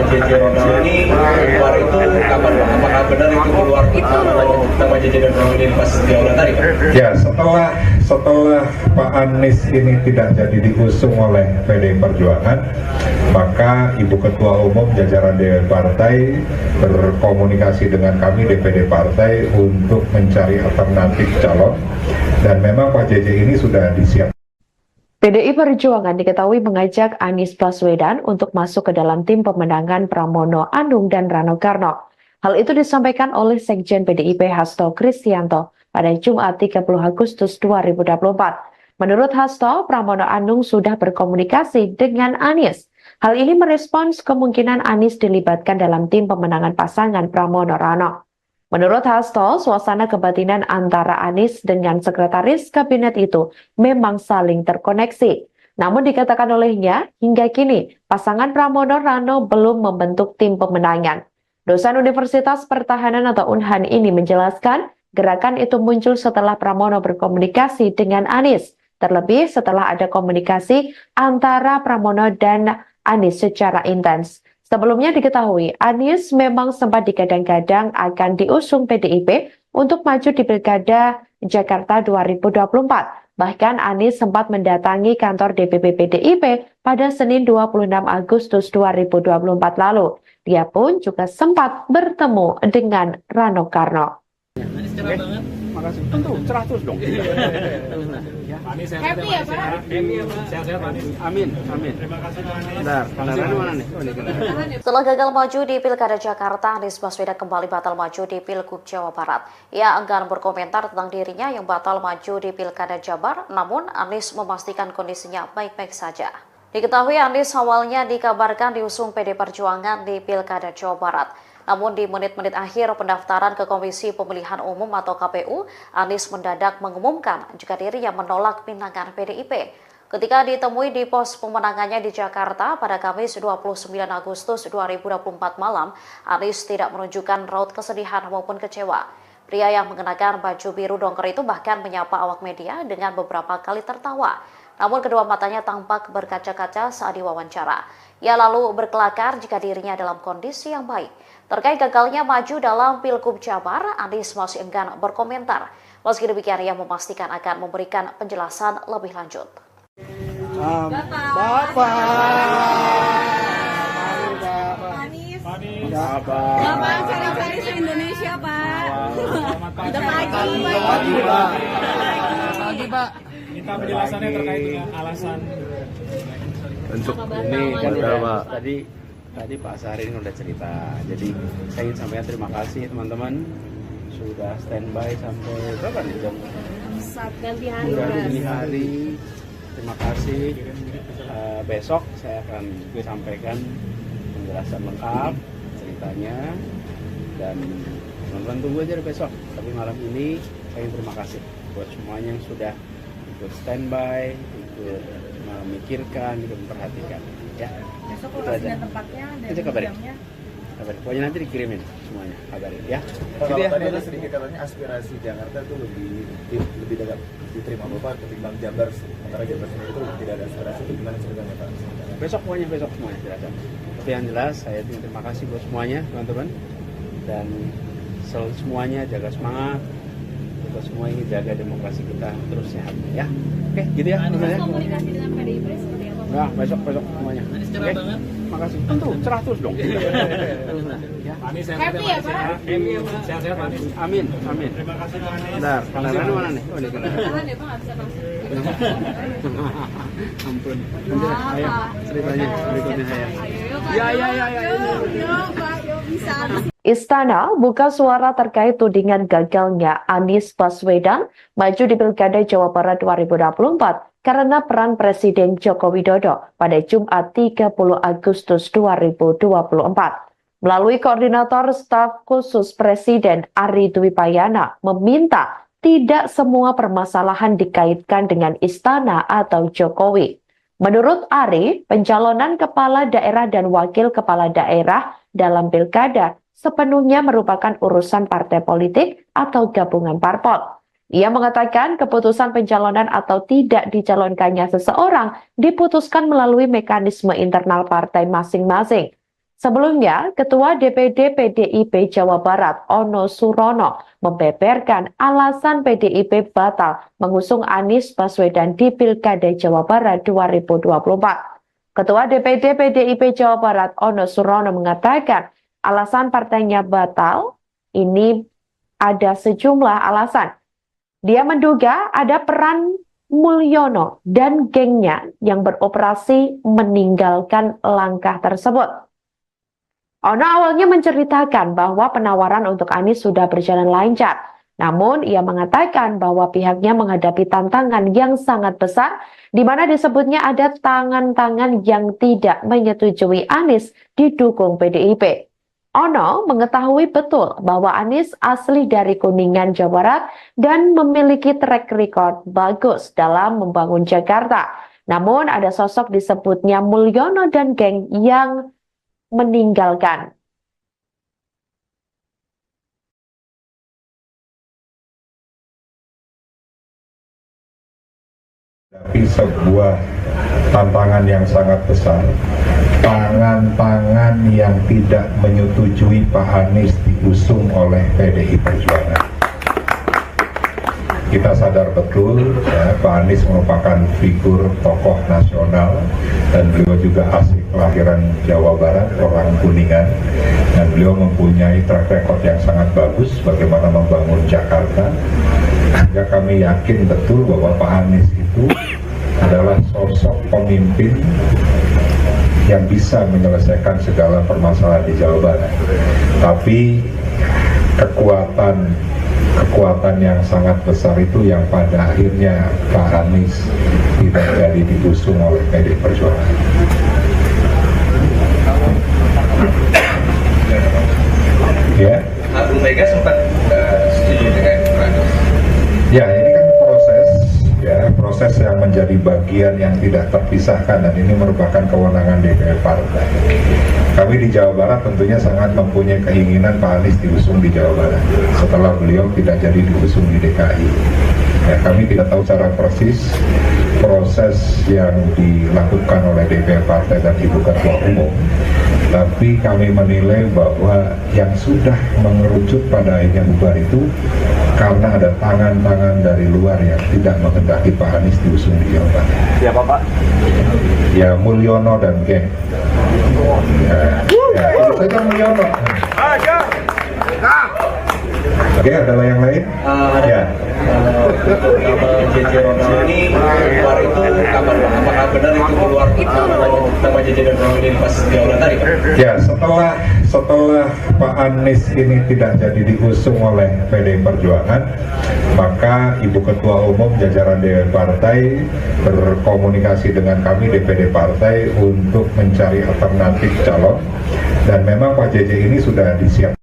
JJ Ronald ini keluar itu kapan Pak? Apakah benar itu keluar nama JJ dan Ronald ini pas di aula tadi Pak? Ya, setelah Pak Anies ini tidak jadi diusung oleh PDI Perjuangan, maka Ibu Ketua Umum jajaran DPR Partai berkomunikasi dengan kami DPD Partai untuk mencari alternatif calon, dan memang Pak JJ ini sudah disiapkan. PDI Perjuangan diketahui mengajak Anies Baswedan untuk masuk ke dalam tim pemenangan Pramono Anung dan Rano Karno. Hal itu disampaikan oleh Sekjen PDIP Hasto Kristianto pada Jumat 30 Agustus 2024. Menurut Hasto, Pramono Anung sudah berkomunikasi dengan Anies. Hal ini merespons kemungkinan Anies dilibatkan dalam tim pemenangan pasangan Pramono Rano. Menurut Hasto, suasana kebatinan antara Anies dengan sekretaris kabinet itu memang saling terkoneksi. Namun dikatakan olehnya, hingga kini pasangan Pramono Rano belum membentuk tim pemenangan. Dosen Universitas Pertahanan atau Unhan ini menjelaskan gerakan itu muncul setelah Pramono berkomunikasi dengan Anies. Terlebih setelah ada komunikasi antara Pramono dan Anies secara intens. Sebelumnya diketahui, Anies memang sempat digadang-gadang akan diusung PDIP untuk maju di Pilkada Jakarta 2024. Bahkan Anies sempat mendatangi kantor DPP PDIP pada Senin 26 Agustus 2024 lalu. Dia pun juga sempat bertemu dengan Rano Karno. Oke, makasih. Tentu, cerah terus dong. Happy ya Pak? Sehat-sehat Pak Anies. Amin, amin. Terima kasih Pak Anies. Bentar, kendaraan mana nih? Oh, ini kendaraan. Setelah gagal maju di Pilkada Jakarta, Anies Baswedan kembali batal maju di Pilgub Jawa Barat. Ia enggan berkomentar tentang dirinya yang batal maju di Pilkada Jabar, namun Anies memastikan kondisinya baik-baik saja. Diketahui Anies awalnya dikabarkan diusung PD Perjuangan di Pilkada Jawa Barat. Namun di menit-menit akhir pendaftaran ke Komisi Pemilihan Umum atau KPU, Anies mendadak mengumumkan jika dirinya menolak pinangan PDIP. Ketika ditemui di pos pemenangannya di Jakarta pada Kamis 29 Agustus 2024 malam, Anies tidak menunjukkan raut kesedihan maupun kecewa. Pria yang mengenakan baju biru dongker itu bahkan menyapa awak media dengan beberapa kali tertawa. Namun kedua matanya tampak berkaca-kaca saat diwawancara. Ia lalu berkelakar jika dirinya dalam kondisi yang baik. Terkait gagalnya maju dalam Pilgub Jabar, Anies masih enggan berkomentar. Meski demikian, ia memastikan akan memberikan penjelasan lebih lanjut. Bapak. Bapak cari-cari se-Indonesia Pak. Udah pagi. Pagi Pak. Minta penjelasannya terkait dengan alasan Untuk ini beberapa tadi Pak Sahrin udah cerita. Jadi saya ingin sampaikan terima kasih teman-teman sudah standby sampai berapa nih jam? Saat ganti hari. Sudah dini hari. Terima kasih. Besok saya akan sampaikan penjelasan lengkap ceritanya dan teman-teman tunggu aja besok. Tapi malam ini saya ingin terima kasih buat semuanya yang sudah ikut standby, ikut memikirkan, ikut memperhatikan. Ya. Besok lokasi dan tempatnya dan jamnya. Kabarin. Pokoknya nanti dikirimin semuanya, kabarin ya. Kalau tadi ada sedikit katanya aspirasi Jakarta itu lebih dekat diterima Bapak ketimbang Jabar. Sementara Jabar sendiri itu tidak ada aspirasi. Itu gimana ceritanya Pak? Besok semuanya silakan. Tapi yang jelas saya terima kasih buat semuanya teman-teman dan semuanya jaga semangat. Kita semua ingin jaga demokrasi kita terus sehat ya. Oke, gitu ya. Komunikasi dengan PDIP seperti apa? Nah, besok semuanya. Oke, makasih. Tentu, cerah terus dong. Ya. Anies Happy ya Pak? Sehat-sehat Pak Anies. Amin. Terima kasih Pak Anies. Bentar, kendaraan mana nih? Oh, ini kendaraan. Tahan ya Pak, nggak bisa masuk. Ampun. Ayo, ceritanya berikutnya saya. Yuk Pak, yuk bisa. Istana buka suara terkait tudingan gagalnya Anies Baswedan maju di Pilkada Jawa Barat 2024 karena peran Presiden Joko Widodo pada Jumat 30 Agustus 2024. Melalui Koordinator Staf Khusus Presiden Ari Dwi Payana meminta tidak semua permasalahan dikaitkan dengan Istana atau Jokowi. Menurut Ari, pencalonan kepala daerah dan wakil kepala daerah dalam Pilkada sepenuhnya merupakan urusan partai politik atau gabungan parpol. Ia mengatakan keputusan pencalonan atau tidak dicalonkannya seseorang diputuskan melalui mekanisme internal partai masing-masing. Sebelumnya, Ketua DPD PDIP Jawa Barat, Ono Surono, membeberkan alasan PDIP batal mengusung Anies Baswedan di Pilkada Jawa Barat 2024. Ketua DPD PDIP Jawa Barat, Ono Surono, mengatakan alasan partainya batal ini ada sejumlah alasan. Dia menduga ada peran Mulyono dan gengnya yang beroperasi meninggalkan langkah tersebut. Ono awalnya menceritakan bahwa penawaran untuk Anies sudah berjalan lancar. Namun ia mengatakan bahwa pihaknya menghadapi tantangan yang sangat besar di mana disebutnya ada tangan-tangan yang tidak menyetujui Anies didukung PDIP. Ono mengetahui betul bahwa Anies asli dari Kuningan, Jawa Barat dan memiliki track record bagus dalam membangun Jakarta. Namun ada sosok disebutnya Mulyono dan geng yang meninggalkan. Tapi sebuah tantangan yang sangat besar, tangan-tangan yang tidak menyetujui Pak Anies diusung oleh PDI Perjuangan. Kita sadar betul ya, Pak Anies merupakan figur tokoh nasional dan beliau juga asli kelahiran Jawa Barat, orang Kuningan, dan beliau mempunyai track record yang sangat bagus bagaimana membangun Jakarta. Sehingga kami yakin betul bahwa Pak Anies itu adalah sosok pemimpin yang bisa menyelesaikan segala permasalahan di Jawa Barat. Tapi kekuatan yang sangat besar itu yang pada akhirnya Pak Anies tidak jadi diusung oleh PDI Perjuangan. Ya. Bu Mega sempat setuju dengan Pak Anies. Ya, ini kan proses yang menjadi bagian yang tidak terpisahkan dan ini merupakan kewenangan DPR Partai. Kami di Jawa Barat tentunya sangat mempunyai keinginan Pak Anies diusung di Jawa Barat setelah beliau tidak jadi diusung di DKI. Ya, kami tidak tahu secara persis proses yang dilakukan oleh DPR Partai dan Ibu Ketua Umum, tapi kami menilai bahwa yang sudah mengerucut pada akhirnya bubar itu karena ada tangan-tangan dari luar yang tidak menghendaki Pak Anies diusung di Jawa Barat. Siapa Pak? Ya Mulyono dan geng. Itu saja Mulyono. Oke, ada yang lain? Ya. JJ Ronald ini keluar itu kapan Pak? Apakah benar itu keluar nama JJ dan Ronald ini pas di awal tadi Pak? Ya, setelah Pak Anies ini tidak jadi diusung oleh PDI Perjuangan, maka Ibu Ketua Umum jajaran DPR Partai berkomunikasi dengan kami DPD Partai untuk mencari alternatif calon, dan memang Pak JJ ini sudah disiapkan.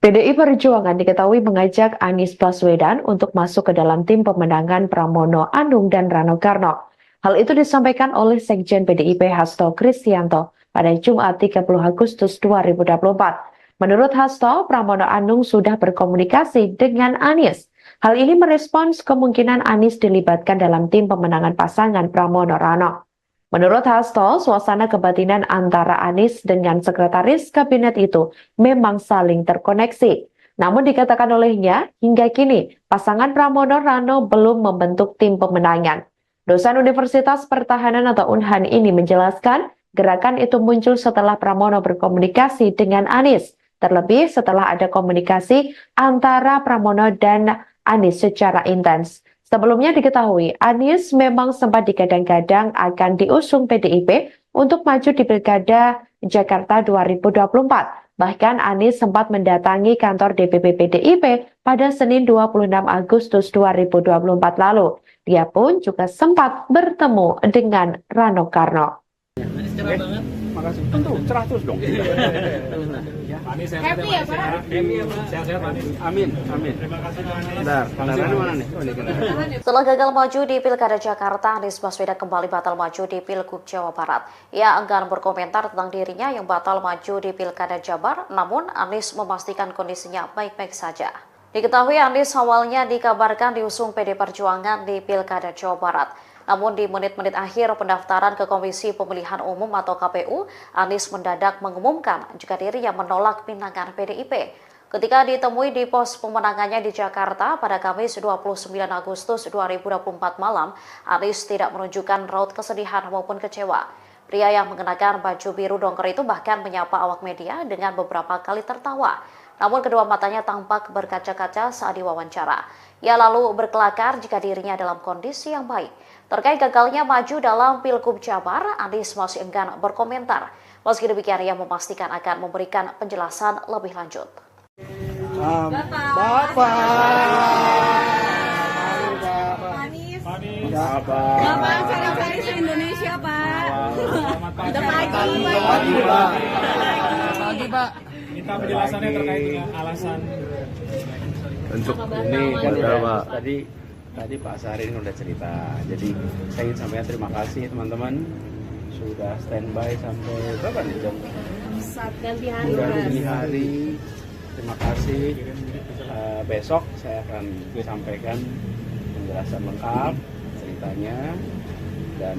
PDI Perjuangan diketahui mengajak Anies Baswedan untuk masuk ke dalam tim pemenangan Pramono Anung dan Rano Karno. Hal itu disampaikan oleh Sekjen PDIP Hasto Kristianto pada Jumat 30 Agustus 2024. Menurut Hasto, Pramono Anung sudah berkomunikasi dengan Anies. Hal ini merespons kemungkinan Anies dilibatkan dalam tim pemenangan pasangan Pramono Rano. Menurut Hasto, suasana kebatinan antara Anies dengan sekretaris kabinet itu memang saling terkoneksi. Namun dikatakan olehnya, hingga kini pasangan Pramono Rano belum membentuk tim pemenangan. Dosen Universitas Pertahanan atau Unhan ini menjelaskan, gerakan itu muncul setelah Pramono berkomunikasi dengan Anies. Terlebih setelah ada komunikasi antara Pramono dan Anies secara intens. Sebelumnya diketahui, Anies memang sempat digadang-gadang akan diusung PDIP untuk maju di Pilkada Jakarta 2024. Bahkan Anies sempat mendatangi kantor DPP PDIP pada Senin 26 Agustus 2024 lalu. Dia pun juga sempat bertemu dengan Rano Karno. Makasih. Tentu, cerah terus dong. Happy ya Pak? Happy ya Pak. Sehat-sehat Pak. Amin, amin. Bentar, kendaraannya mana nih? Oh, ini kendaraan. Setelah gagal maju di Pilkada Jakarta, Anies Baswedan kembali batal maju di Pilgub Jawa Barat. Ia enggan berkomentar tentang dirinya yang batal maju di Pilkada Jabar, namun Anies memastikan kondisinya baik-baik saja. Diketahui Anies awalnya dikabarkan diusung PD Perjuangan di Pilkada Jawa Barat. Namun di menit-menit akhir pendaftaran ke Komisi Pemilihan Umum atau KPU, Anies mendadak mengumumkan jika dirinya menolak pinangan PDIP. Ketika ditemui di pos pemenangannya di Jakarta pada Kamis 29 Agustus 2024 malam, Anies tidak menunjukkan raut kesedihan maupun kecewa. Pria yang mengenakan baju biru dongker itu bahkan menyapa awak media dengan beberapa kali tertawa. Namun kedua matanya tampak berkaca-kaca saat diwawancara. Ia lalu berkelakar jika dirinya dalam kondisi yang baik. Terkait gagalnya maju dalam Pilgub Jabar, Anies masih enggan berkomentar. Meski demikian, ia memastikan akan memberikan penjelasan lebih lanjut. Bapak cari-cari se-Indonesia Pak. Udah pagi Pak. Minta penjelasannya terkait dengan alasan untuk ini kan udah Pak. Tadi Pak Sarin udah cerita. Jadi saya ingin sampaikan terima kasih teman-teman sudah standby sampai berapa nih jam? Ganti hari. Terima kasih. Besok saya akan sampaikan penjelasan lengkap ceritanya, dan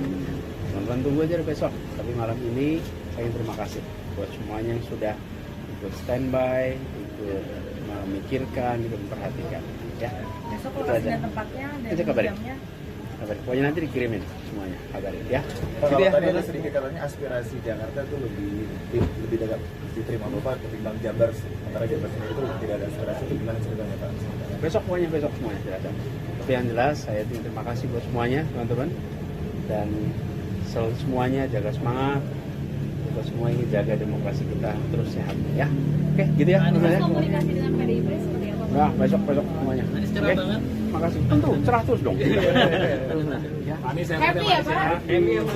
teman-teman tunggu aja besok. Tapi malam ini saya ingin terima kasih buat semuanya yang sudah ikut standby, ikut memikirkan, ikut memperhatikan. Ya. Besok lokasi dan tempatnya dan jamnya. Kabarin. Pokoknya nanti dikirimin semuanya, kabarin ya. Kalau tadi ada sedikit katanya aspirasi Jakarta itu lebih dekat diterima Bapak ketimbang Jabar. Sementara Jabar sendiri itu tidak ada aspirasi, itu gimana ceritanya Pak? Besok semuanya tidak ada. Tapi yang jelas saya terima kasih buat semuanya teman-teman, dan selalu semuanya jaga semangat. Kita semua ingin jaga demokrasi kita terus sehat ya. Oke, gitu ya. Komunikasi dengan PDIP seperti apa? Nah, besok semuanya. Oke, makasih. Tentu cerah terus dong. Ya. Happy ya Pak?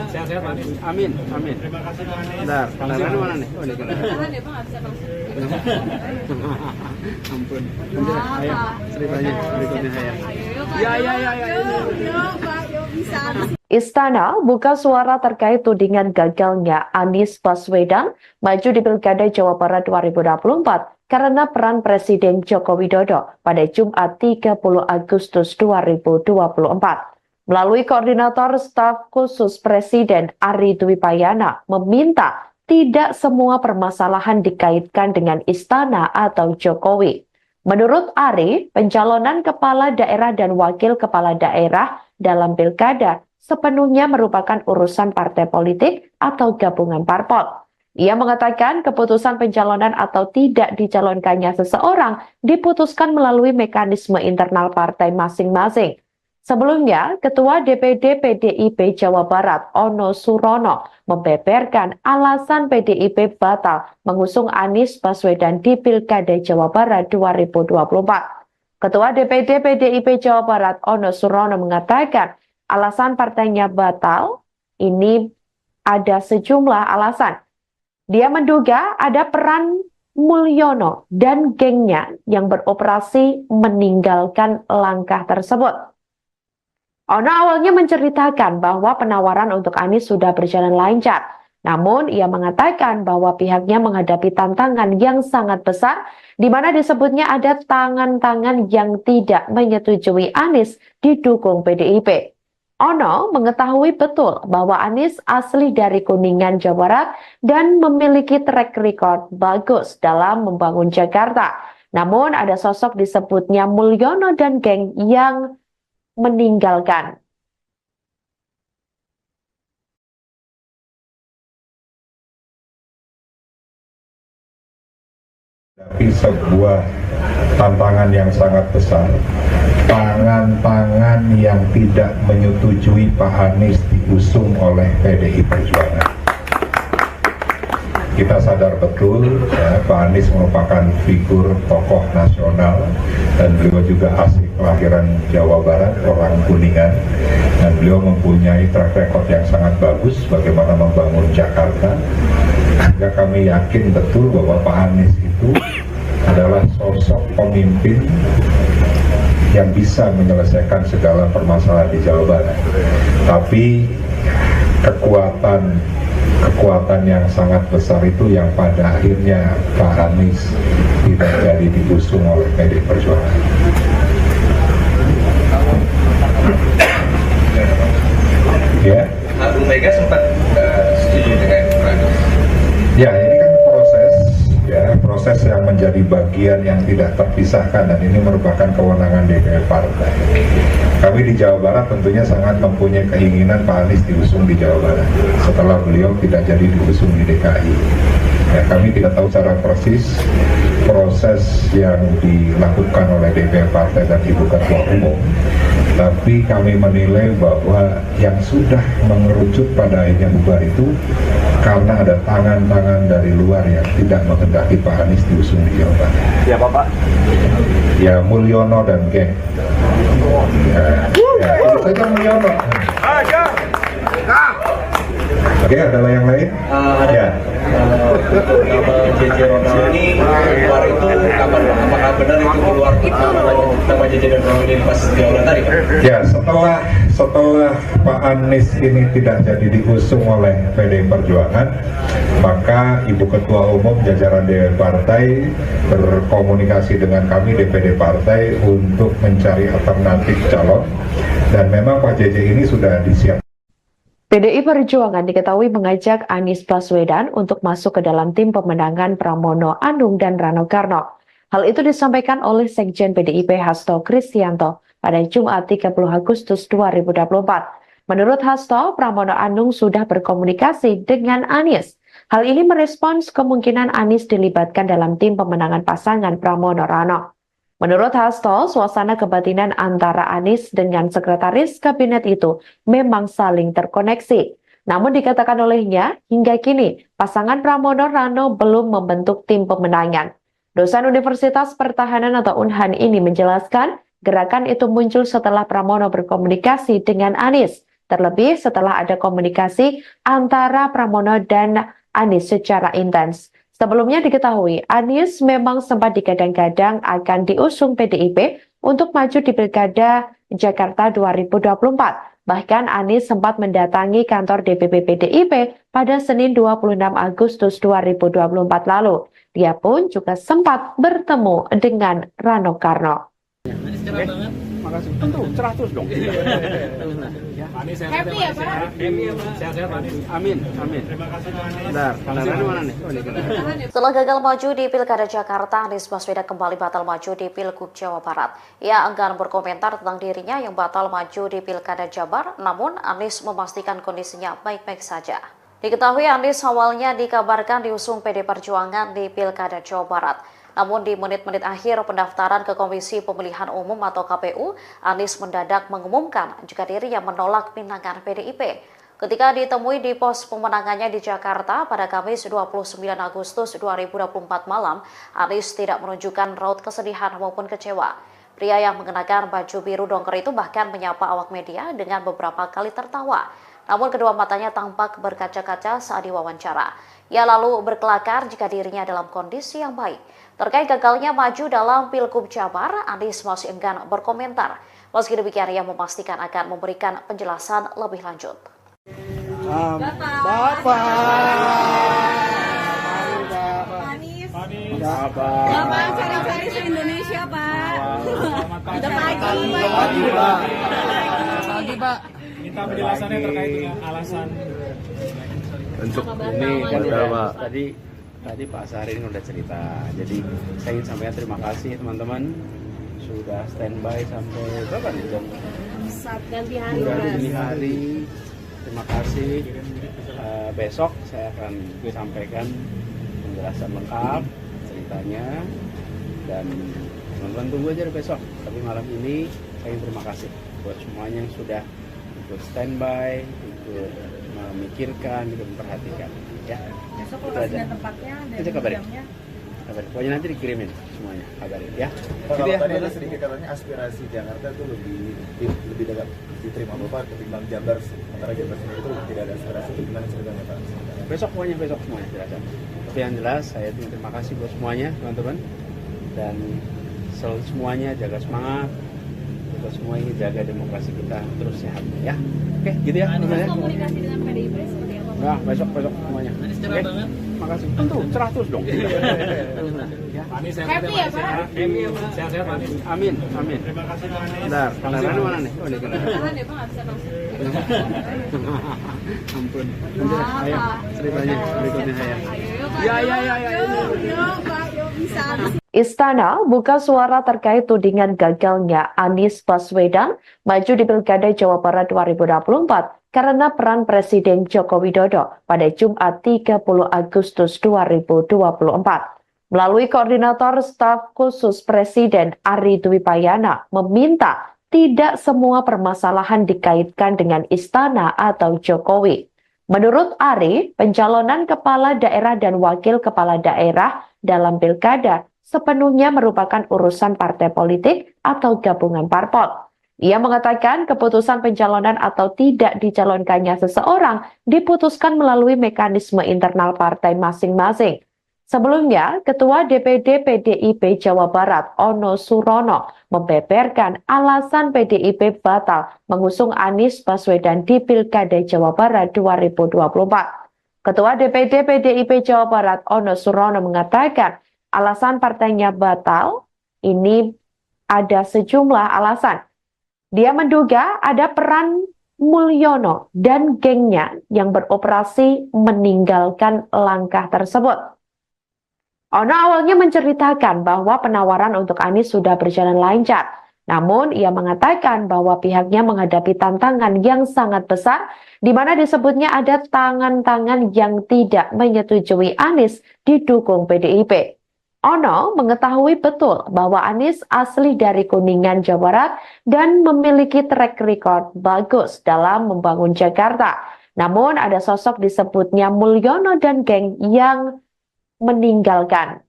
Sehat-sehat Pak Anies. Amin. Terima kasih Pak Anies. Bentar, kendaraan mana nih? Oh, ini kendaraan. Tahan ya Pak, nggak bisa langsung. Ampun. Ayo, ceritanya berikutnya saya. Yuk Pak, yuk bisa. Istana buka suara terkait tudingan gagalnya Anies Baswedan maju di Pilkada Jawa Barat 2024 karena peran Presiden Joko Widodo pada Jumat 30 Agustus 2024. Melalui Koordinator Staf Khusus Presiden Ari Dwi Payana meminta tidak semua permasalahan dikaitkan dengan Istana atau Jokowi. Menurut Ari, pencalonan kepala daerah dan wakil kepala daerah dalam Pilkada sepenuhnya merupakan urusan partai politik atau gabungan parpol. Ia mengatakan keputusan pencalonan atau tidak dicalonkannya seseorang diputuskan melalui mekanisme internal partai masing-masing. Sebelumnya, Ketua DPD PDIP Jawa Barat Ono Surono membeberkan alasan PDIP batal mengusung Anies Baswedan di Pilkada Jawa Barat 2024. Ketua DPD PDIP Jawa Barat Ono Surono mengatakan alasan partainya batal ini ada sejumlah alasan. Dia menduga ada peran Mulyono dan gengnya yang beroperasi meninggalkan langkah tersebut. Ono awalnya menceritakan bahwa penawaran untuk Anies sudah berjalan lancar. Namun ia mengatakan bahwa pihaknya menghadapi tantangan yang sangat besar di mana disebutnya ada tangan-tangan yang tidak menyetujui Anies didukung PDIP. Ono mengetahui betul bahwa Anies asli dari Kuningan, Jawa Barat dan memiliki track record bagus dalam membangun Jakarta. Namun ada sosok disebutnya Mulyono dan geng yang meninggalkan. Tapi sebuah tantangan yang sangat besar, tangan-tangan yang tidak menyetujui Pak Anies diusung oleh PDI Perjuangan. Kita sadar betul ya, Pak Anies merupakan figur tokoh nasional dan beliau juga asli kelahiran Jawa Barat, orang Kuningan, dan beliau mempunyai track record yang sangat bagus bagaimana membangun Jakarta. Sehingga kami yakin betul bahwa Pak Anies itu adalah sosok pemimpin yang bisa menyelesaikan segala permasalahan di Jawa Barat. Tapi kekuatan yang sangat besar itu yang pada akhirnya Pak Anies tidak jadi diusung oleh PDI Perjuangan. Ya. Bu Mega sempat setuju dengan Anies. Ya, ini kan proses yang menjadi bagian yang tidak terpisahkan, dan ini merupakan kewenangan DPR partai. Kami di Jawa Barat tentunya sangat mempunyai keinginan Pak Anies diusung di Jawa Barat setelah beliau tidak jadi diusung di DKI. Ya, kami tidak tahu secara persis proses yang dilakukan oleh DPR partai dan Ibu Ketua Umum, tapi kami menilai bahwa yang sudah mengerucut pada akhirnya bubar itu karena ada tangan-tangan dari luar yang tidak menghendaki Pak Anies diusung di Jawa Barat. Siapa Pak? Ya, Mulyono dan geng. Ya, itu saja Mulyono. Oke, ada yang lain? Ya. JJ Ronald ini keluar itu kapan Pak? Apakah benar itu keluar nama JJ dan Ronald ini pas di awal tadi Pak? Ya, Setelah Pak Anies ini tidak jadi diusung oleh PDI Perjuangan, maka Ibu Ketua Umum jajaran DPP Partai berkomunikasi dengan kami DPD Partai untuk mencari alternatif calon, dan memang Pak JJ ini sudah disiapkan. PDI Perjuangan diketahui mengajak Anies Baswedan untuk masuk ke dalam tim pemenangan Pramono Anung dan Rano Karno. Hal itu disampaikan oleh Sekjen PDIP Hasto Kristianto pada Jumat 30 Agustus 2024. Menurut Hasto, Pramono Anung sudah berkomunikasi dengan Anies. Hal ini merespons kemungkinan Anies dilibatkan dalam tim pemenangan pasangan Pramono Rano. Menurut Hasto, suasana kebatinan antara Anies dengan sekretaris kabinet itu memang saling terkoneksi. Namun dikatakan olehnya, hingga kini pasangan Pramono Rano belum membentuk tim pemenangan. Dosen Universitas Pertahanan atau UNHAN ini menjelaskan, gerakan itu muncul setelah Pramono berkomunikasi dengan Anies, terlebih setelah ada komunikasi antara Pramono dan Anies secara intens. Sebelumnya diketahui, Anies memang sempat digadang-gadang akan diusung PDIP untuk maju di Pilkada Jakarta 2024. Bahkan Anies sempat mendatangi kantor DPP PDIP pada Senin 26 Agustus 2024 lalu. Dia pun juga sempat bertemu dengan Rano Karno. Makasih. Tentu, cerah terus dong. Happy ya Pak? Sehat-sehat Anies. Amin, amin. Terima kasih Pak Anies. Bentar, kendaraan mana nih? Oh, ini kendaraan. Setelah gagal maju di Pilkada Jakarta, Anies Baswedan kembali batal maju di Pilgub Jawa Barat. Ia enggan berkomentar tentang dirinya yang batal maju di Pilkada Jabar, namun Anies memastikan kondisinya baik-baik saja. Diketahui Anies awalnya dikabarkan diusung PD Perjuangan di Pilkada Jawa Barat. Namun di menit-menit akhir pendaftaran ke Komisi Pemilihan Umum atau KPU, Anies mendadak mengumumkan jika dirinya menolak pinangan PDIP. Ketika ditemui di pos pemenangannya di Jakarta pada Kamis 29 Agustus 2024 malam, Anies tidak menunjukkan raut kesedihan maupun kecewa. Pria yang mengenakan baju biru dongker itu bahkan menyapa awak media dengan beberapa kali tertawa. Namun kedua matanya tampak berkaca-kaca saat diwawancara. Ia lalu berkelakar jika dirinya dalam kondisi yang baik. Terkait gagalnya maju dalam Pilgub Jabar, Anies masih enggan berkomentar. Meski demikian, ia memastikan akan memberikan penjelasan lebih lanjut. Bapak. Bapak cari-cari se-Indonesia Pak. Udah pagi Pak. Pagi Pak. Minta penjelasannya terkait dengan alasan Untuk ini kan Pak. Tadi Pak Sahrin udah cerita. Jadi saya ingin sampaikan terima kasih teman-teman sudah standby sampai berapa nih jam? ganti hari. Sudah dini hari. Terima kasih. Besok saya akan sampaikan penjelasan lengkap ceritanya, dan teman-teman tunggu aja besok. Tapi malam ini saya ingin terima kasih buat semuanya yang sudah ikut standby, ikut memikirkan, ikut memperhatikan. Ya. Besok lokasi dan tempatnya dan jamnya. Kabarin. Pokoknya nanti dikirimin semuanya, kabarin ya. Kalau Gitu ya. tadi ada sedikit katanya aspirasi Jakarta itu lebih dekat diterima Bapak ketimbang Jabar. Sementara Jabar sendiri itu tidak ada aspirasi, itu gimana ceritanya Pak? Besok semuanya jelasan. Tapi yang jelas saya terima kasih buat semuanya teman-teman, dan selalu semuanya jaga semangat. Kita semua ingin jaga demokrasi kita terus sehat ya. Oke, gitu ya. Komunikasi dengan PDIP seperti apa? Nah, besok semuanya. Oke, makasih. Tentu, cerah terus dong. Ya. Anies Happy ya Pak? Sehat-sehat Anies. Amin, amin. Terima kasih Pak Anies. Bentar, kendaraan mana nih? Oh, ini kendaraan. Tahan ya Pak, nggak bisa masuk. Ampun. Ayo, ceritanya berikutnya saya. Yuk Pak, yuk bisa. Istana buka suara terkait tudingan gagalnya Anies Baswedan maju di Pilkada Jawa Barat 2024 karena peran Presiden Joko Widodo pada Jumat 30 Agustus 2024. Melalui Koordinator Staf Khusus Presiden Ari Dwi Payana meminta tidak semua permasalahan dikaitkan dengan Istana atau Jokowi. Menurut Ari, pencalonan kepala daerah dan wakil kepala daerah dalam Pilkada sepenuhnya merupakan urusan partai politik atau gabungan parpol. Ia mengatakan keputusan pencalonan atau tidak dicalonkannya seseorang diputuskan melalui mekanisme internal partai masing-masing. Sebelumnya, Ketua DPD PDIP Jawa Barat, Ono Surono, membeberkan alasan PDIP batal mengusung Anies Baswedan di Pilkada Jawa Barat 2024. Ketua DPD PDIP Jawa Barat, Ono Surono, mengatakan alasan partainya batal ini ada sejumlah alasan. Dia menduga ada peran Mulyono dan gengnya yang beroperasi meninggalkan langkah tersebut. Ono awalnya menceritakan bahwa penawaran untuk Anies sudah berjalan lancar. Namun, ia mengatakan bahwa pihaknya menghadapi tantangan yang sangat besar, di mana disebutnya ada tangan-tangan yang tidak menyetujui Anies didukung PDIP. Ono mengetahui betul bahwa Anies asli dari Kuningan, Jawa Barat, dan memiliki track record bagus dalam membangun Jakarta. Namun, ada sosok disebutnya Mulyono dan geng yang meninggalkan.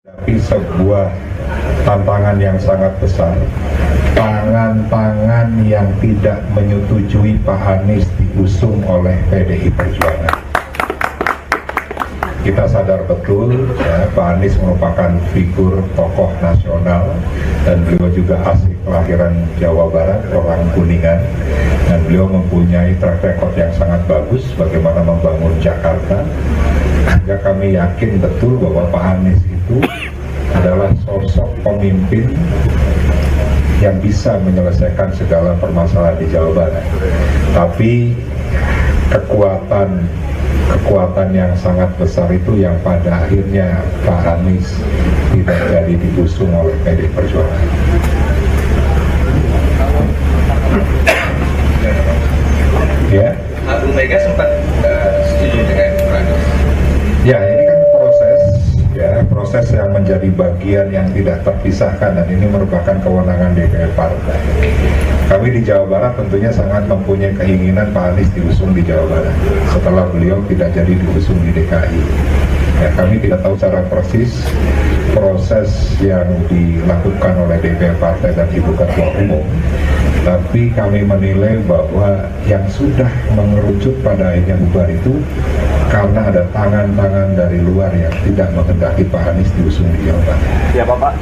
Tapi sebuah tantangan yang sangat besar, tangan-tangan yang tidak menyetujui Pak Anies diusung oleh PDI Perjuangan. Kita sadar betul ya, Pak Anies merupakan figur tokoh nasional dan beliau juga asli kelahiran Jawa Barat, orang Kuningan, dan beliau mempunyai track record yang sangat bagus bagaimana membangun Jakarta. Sehingga kami yakin betul bahwa Pak Anies itu adalah sosok pemimpin yang bisa menyelesaikan segala permasalahan di Jawa Barat. Tapi kekuatan yang sangat besar itu yang pada akhirnya Pak Anies tidak jadi diusung oleh PDI Perjuangan. Ya. Bu Mega sempat setuju dengan Pak Anies. Ya, ini kan proses yang menjadi bagian yang tidak terpisahkan, dan ini merupakan kewenangan DPR partai. Kami di Jawa Barat tentunya sangat mempunyai keinginan Pak Anies diusung di Jawa Barat setelah beliau tidak jadi diusung di DKI. Ya, kami tidak tahu secara persis proses yang dilakukan oleh DPR partai dan Ibu Ketua Umum, tapi kami menilai bahwa yang sudah mengerucut pada akhirnya bubar itu karena ada tangan-tangan dari luar yang tidak menghendaki Pak Anies diusung di Jawa Barat. Ya Bapak?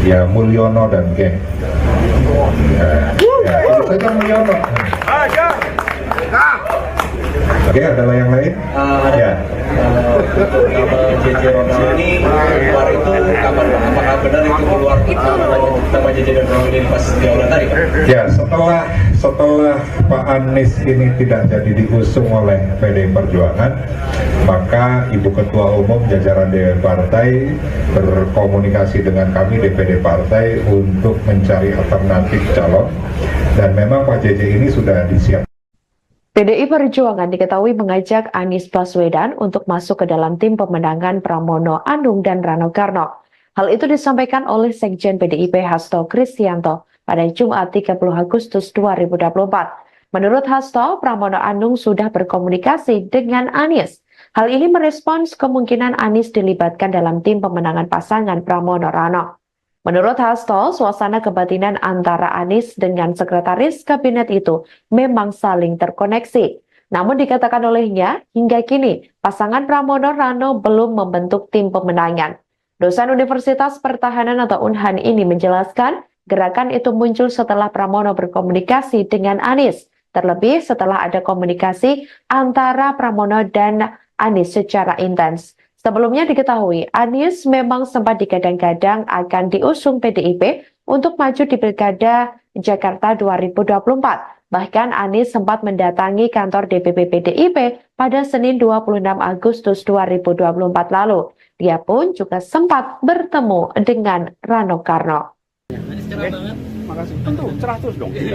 Ya, Mulyono dan geng. Ya, itu saja Mulyono. Oke, ada yang lain? Ya. Nama JJ Ronald ini keluar itu kapan Pak? Apakah benar itu keluar nama JJ dan Ronald ini pas di aula tadi Pak? Ya, setelah Pak Anies ini tidak jadi diusung oleh PDI Perjuangan, maka Ibu Ketua Umum jajaran DPR Partai berkomunikasi dengan kami DPD Partai untuk mencari alternatif calon, dan memang Pak JJ ini sudah disiapkan. PDI Perjuangan diketahui mengajak Anies Baswedan untuk masuk ke dalam tim pemenangan Pramono Anung dan Rano Karno. Hal itu disampaikan oleh Sekjen PDIP Hasto Kristianto pada Jumat 30 Agustus 2024. Menurut Hasto, Pramono Anung sudah berkomunikasi dengan Anies. Hal ini merespons kemungkinan Anies dilibatkan dalam tim pemenangan pasangan Pramono Rano. Menurut Hasto, suasana kebatinan antara Anies dengan sekretaris kabinet itu memang saling terkoneksi. Namun dikatakan olehnya, hingga kini pasangan Pramono Rano belum membentuk tim pemenangan. Dosen Universitas Pertahanan atau Unhan ini menjelaskan, gerakan itu muncul setelah Pramono berkomunikasi dengan Anies. Terlebih setelah ada komunikasi antara Pramono dan Anies secara intens. Sebelumnya diketahui, Anies memang sempat digadang-gadang akan diusung PDIP untuk maju di Pilkada Jakarta 2024. Bahkan Anies sempat mendatangi kantor DPP PDIP pada Senin 26 Agustus 2024 lalu. Dia pun juga sempat bertemu dengan Rano Karno. Makasih. Tentu, cerah terus dong. Happy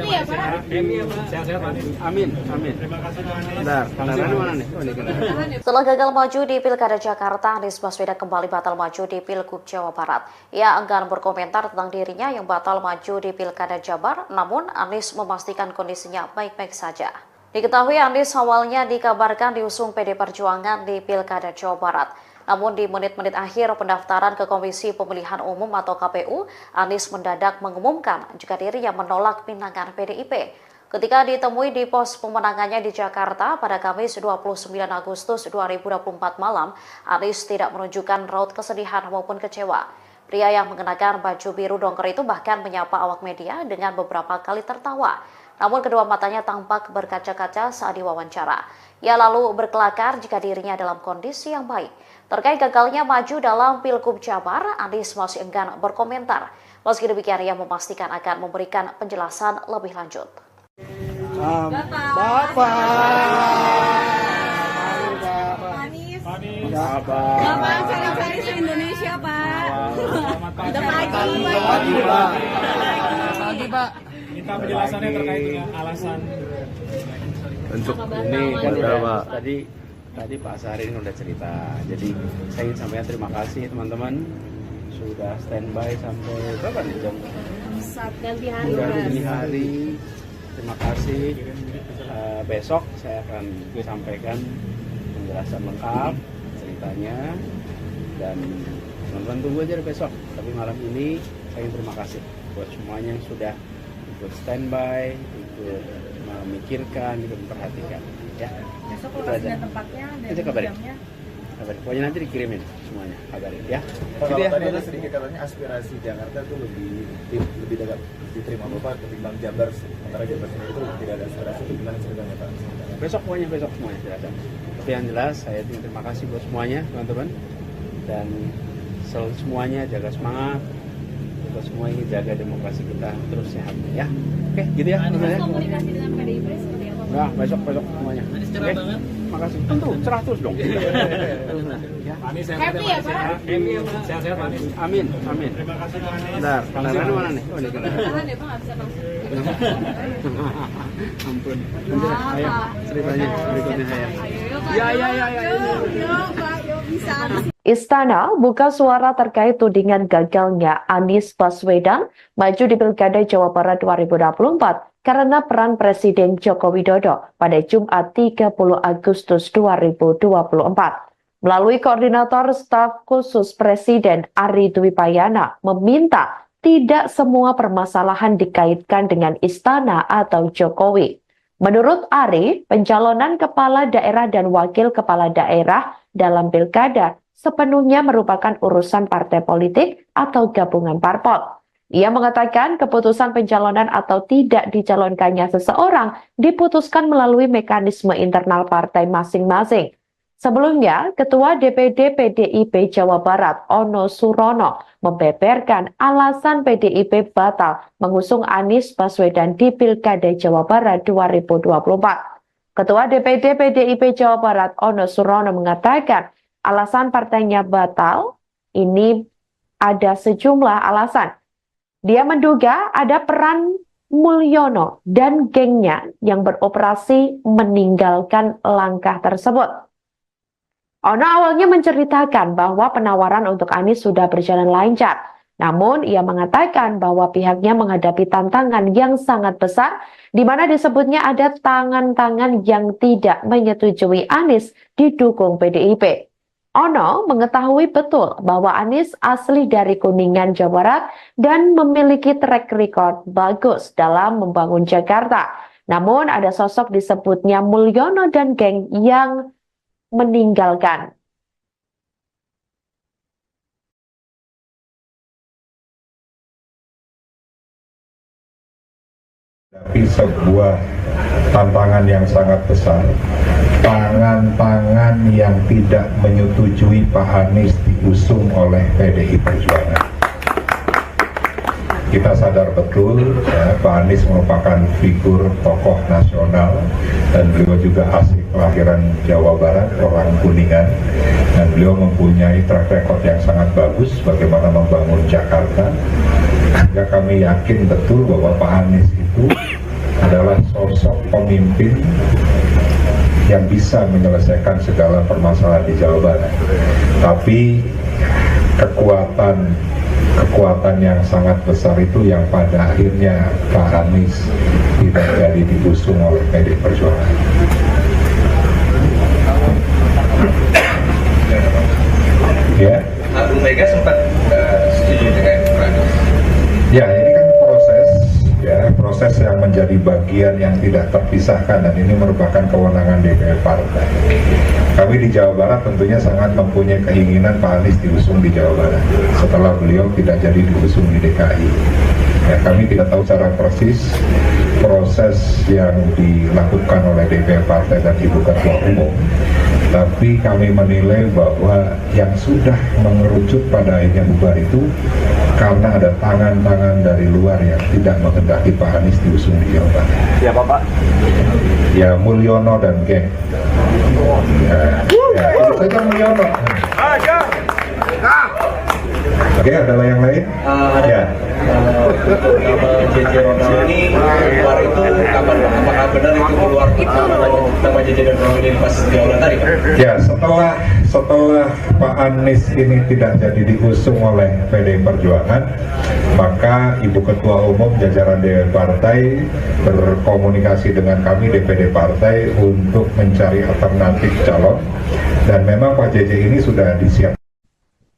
ya Pak? Sehat-sehat Anies. Amin, amin. Terima kasih Pak Anies. Bentar, mana nih? Oh, ini. Setelah gagal maju di Pilkada Jakarta, Anies Baswedan kembali batal maju di Pilgub Jawa Barat. Ia enggan berkomentar tentang dirinya yang batal maju di Pilkada Jabar, namun Anies memastikan kondisinya baik-baik saja. Diketahui Anies awalnya dikabarkan diusung PD Perjuangan di Pilkada Jawa Barat. Namun di menit-menit akhir pendaftaran ke Komisi Pemilihan Umum atau KPU, Anies mendadak mengumumkan jika dirinya menolak pinangan PDIP. Ketika ditemui di pos pemenangannya di Jakarta pada Kamis 29 Agustus 2024 malam, Anies tidak menunjukkan raut kesedihan maupun kecewa. Pria yang mengenakan baju biru dongker itu bahkan menyapa awak media dengan beberapa kali tertawa. Namun kedua matanya tampak berkaca-kaca saat diwawancara. Ia lalu berkelakar jika dirinya dalam kondisi yang baik. Terkait gagalnya maju dalam Pilgub Jabar, Anies masih enggan berkomentar. Meski demikian, ia memastikan akan memberikan penjelasan lebih lanjut. Bapak cari-cari se-Indonesia, Pak. Udah Pagi, Pak. Minta penjelasannya terkait dengan alasan Untuk ini kan tadi Pak Sarin udah cerita. Jadi saya ingin sampaikan terima kasih teman-teman sudah standby sampai berapa nih jam? ganti hari. Sudah ganti hari. Terima kasih. Besok saya akan sampaikan penjelasan lengkap ceritanya dan teman-teman tunggu aja besok. Tapi malam ini saya ingin terima kasih buat semuanya yang sudah ikut standby, ikut memikirkan, ikut memperhatikan. Ya. Besok lokasi dan tempatnya dan jamnya. Kabarin. Pokoknya nanti dikirimin semuanya, kabarin ya. Kalau tadi ada sedikit katanya aspirasi Jakarta itu lebih dekat diterima Bapak ketimbang Jabar. Sementara Jabar sendiri itu tidak ada aspirasi, itu gimana ceritanya Pak? Besok semuanya silakan. Tapi yang jelas saya terima kasih buat semuanya teman-teman dan selalu semuanya jaga semangat. Kita semua ingin jaga demokrasi kita terus sehat ya. Oke, gitu ya. Komunikasi dengan PDIP seperti apa? Nah, besok semuanya. Oke. Makasih. Tentu cerah terus dong. Happy ya, Pak? sehat-sehat, Anies. Amin. Terima kasih, Pak Anies. Bentar, kendaraan mana nih? Oh, ini Beneran ya, Pak, nggak bisa masuk. Ampun. Ayo, ceritanya berikutnya saya. Yuk, Pak, yuk bisa. Istana buka suara terkait tudingan gagalnya Anies Baswedan maju di Pilkada Jawa Barat 2024 karena peran Presiden Joko Widodo pada Jumat 30 Agustus 2024. Melalui Koordinator Staf Khusus Presiden Ari Dwi Payana meminta tidak semua permasalahan dikaitkan dengan Istana atau Jokowi. Menurut Ari, pencalonan kepala daerah dan wakil kepala daerah dalam Pilkada sepenuhnya merupakan urusan partai politik atau gabungan parpol. Ia mengatakan keputusan pencalonan atau tidak dicalonkannya seseorang diputuskan melalui mekanisme internal partai masing-masing. Sebelumnya, Ketua DPD PDIP Jawa Barat Ono Surono membeberkan alasan PDIP batal mengusung Anies Baswedan di Pilkada Jawa Barat 2024. Ketua DPD PDIP Jawa Barat Ono Surono mengatakan alasan partainya batal ini ada sejumlah alasan. Dia menduga ada peran Mulyono dan gengnya yang beroperasi meninggalkan langkah tersebut. Ono awalnya menceritakan bahwa penawaran untuk Anies sudah berjalan lancar. Namun ia mengatakan bahwa pihaknya menghadapi tantangan yang sangat besar di mana disebutnya ada tangan-tangan yang tidak menyetujui Anies didukung PDIP. Ono mengetahui betul bahwa Anies asli dari Kuningan, Jawa Barat dan memiliki track record bagus dalam membangun Jakarta. Namun ada sosok disebutnya Mulyono dan geng yang meninggalkan. Tapi sebuah tantangan yang sangat besar, tangan-tangan yang tidak menyetujui Pak Anies diusung oleh PDI Perjuangan. Kita sadar betul ya, Pak Anies merupakan figur tokoh nasional dan beliau juga asli kelahiran Jawa Barat, orang Kuningan, dan beliau mempunyai track record yang sangat bagus bagaimana membangun Jakarta. Sehingga kami yakin betul bahwa Pak Anies itu adalah sosok pemimpin yang bisa menyelesaikan segala permasalahan di Jawa Barat. Tapi kekuatan yang sangat besar itu yang pada akhirnya Pak Anies tidak jadi diusung oleh PDI Perjuangan. Ya. Bu Mega sempat setuju dengan Anies. Ya, ini kan proses yang menjadi bagian yang tidak terpisahkan dan ini merupakan kewenangan DPR Partai. Kami di Jawa Barat tentunya sangat mempunyai keinginan Pak Anies diusung di Jawa Barat setelah beliau tidak jadi diusung di DKI. Ya, kami tidak tahu secara persis proses yang dilakukan oleh DPR Partai dan Ibu Ketua Umum. Tapi kami menilai bahwa yang sudah mengerucut pada akhirnya bubar itu karena ada tangan-tangan dari luar yang tidak menghendaki Pak Anies diusung di Jawa Barat. Siapa Pak? Ya Mulyono dan geng. Itu saja Mulyono. Oke, ada yang lain? Ya. JJ Ronald ini keluar itu kapan Pak? Apakah benar itu keluar nama JJ dan Ronald ini pas di awal tadi Pak? Ya, setelah Pak Anies ini tidak jadi diusung oleh PDI Perjuangan, maka Ibu Ketua Umum jajaran DPR Partai berkomunikasi dengan kami DPD Partai untuk mencari alternatif calon, dan memang Pak JJ ini sudah disiapkan.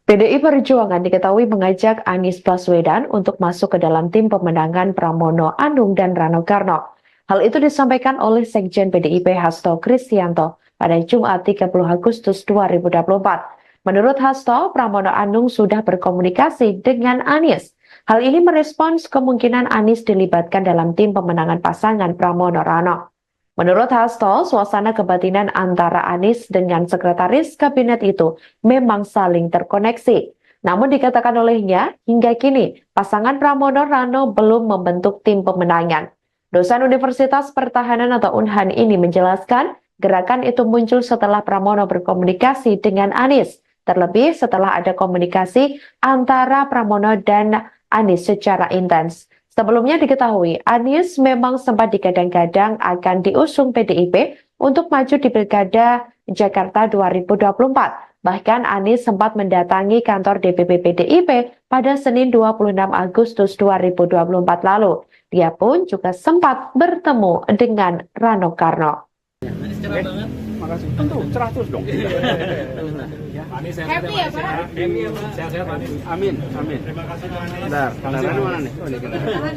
PDI Perjuangan diketahui mengajak Anies Baswedan untuk masuk ke dalam tim pemenangan Pramono Anung dan Rano Karno. Hal itu disampaikan oleh Sekjen PDIP Hasto Kristianto pada Jumat 30 Agustus 2024. Menurut Hasto, Pramono Anung sudah berkomunikasi dengan Anies. Hal ini merespons kemungkinan Anies dilibatkan dalam tim pemenangan pasangan Pramono Rano. Menurut Hasto, suasana kebatinan antara Anies dengan sekretaris kabinet itu memang saling terkoneksi. Namun dikatakan olehnya, hingga kini pasangan Pramono Rano belum membentuk tim pemenangan. Dosen Universitas Pertahanan atau Unhan ini menjelaskan, gerakan itu muncul setelah Pramono berkomunikasi dengan Anies. Terlebih setelah ada komunikasi antara Pramono dan Anies secara intens. Sebelumnya diketahui, Anies memang sempat digadang-gadang akan diusung PDIP untuk maju di Pilkada Jakarta 2024. Bahkan Anies sempat mendatangi kantor DPP PDIP pada Senin 26 Agustus 2024 lalu. Dia pun juga sempat bertemu dengan Rano Karno. Makasih. Tentu, cerah terus dong. Happy ya Pak? Happy ya Pak? Sehat-sehat Pak Anies. Amin, amin. Bentar, mana nih?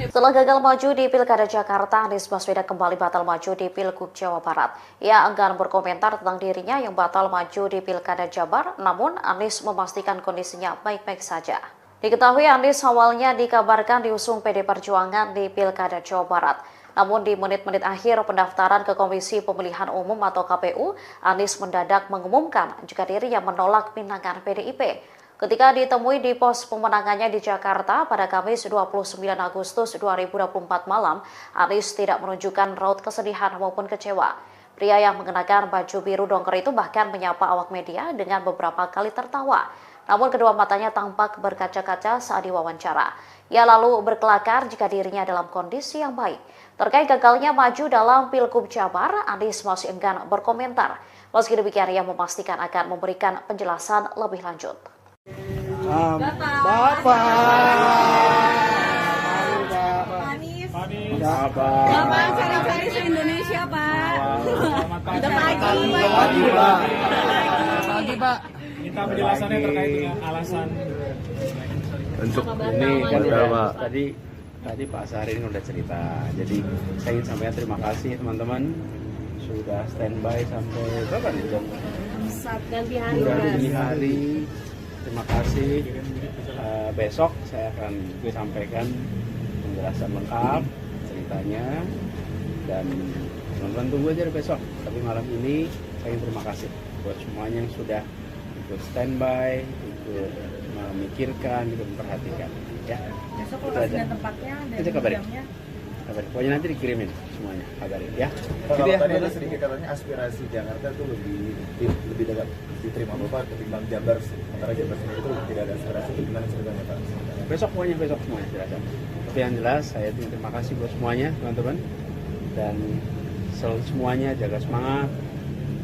Setelah gagal maju di Pilkada Jakarta, Anies Baswedan kembali batal maju di Pilgub Jawa Barat. Ia enggan berkomentar tentang dirinya yang batal maju di Pilkada Jabar, namun Anies memastikan kondisinya baik-baik saja. Diketahui Anies awalnya dikabarkan diusung PD Perjuangan di Pilkada Jawa Barat. Namun di menit-menit akhir pendaftaran ke Komisi Pemilihan Umum atau KPU, Anies mendadak mengumumkan jika dirinya menolak pinangan PDIP. Ketika ditemui di pos pemenangannya di Jakarta pada Kamis 29 Agustus 2024 malam, Anies tidak menunjukkan raut kesedihan maupun kecewa. Pria yang mengenakan baju biru dongker itu bahkan menyapa awak media dengan beberapa kali tertawa. Namun kedua matanya tampak berkaca-kaca saat diwawancara. Ia lalu berkelakar jika dirinya dalam kondisi yang baik. Terkait gagalnya maju dalam Pilgub Jabar, Anies masih enggan berkomentar. Meski demikian, ia memastikan akan memberikan penjelasan lebih lanjut. Bapak cari-cari se-Indonesia Pak. Udah pagi Pak. Minta penjelasannya terkait dengan alasan untuk ini kan udah tadi Pak Sari udah cerita. Jadi saya ingin sampaikan terima kasih teman-teman sudah standby sampai berapa nih jam? Ganti hari. Terima kasih. Besok saya akan sampaikan penjelasan lengkap ceritanya dan teman-teman tunggu aja besok. Tapi malam ini saya ingin terima kasih buat semuanya yang sudah ikut standby, ikut memikirkan, ikut memperhatikan. Ya. Besok lokasi dan tempatnya dan jamnya. Kabarin. Pokoknya nanti dikirimin semuanya, kabarin ya. Gitu ya. Tadi ada sedikit katanya aspirasi Jakarta itu lebih dekat diterima Bapak ketimbang Jabar. Sementara Jabar sendiri itu tidak ada aspirasi, itu gimana ceritanya Pak? Besok semuanya jelaskan. Tapi yang jelas saya terima kasih buat semuanya teman-teman dan selalu semuanya jaga semangat.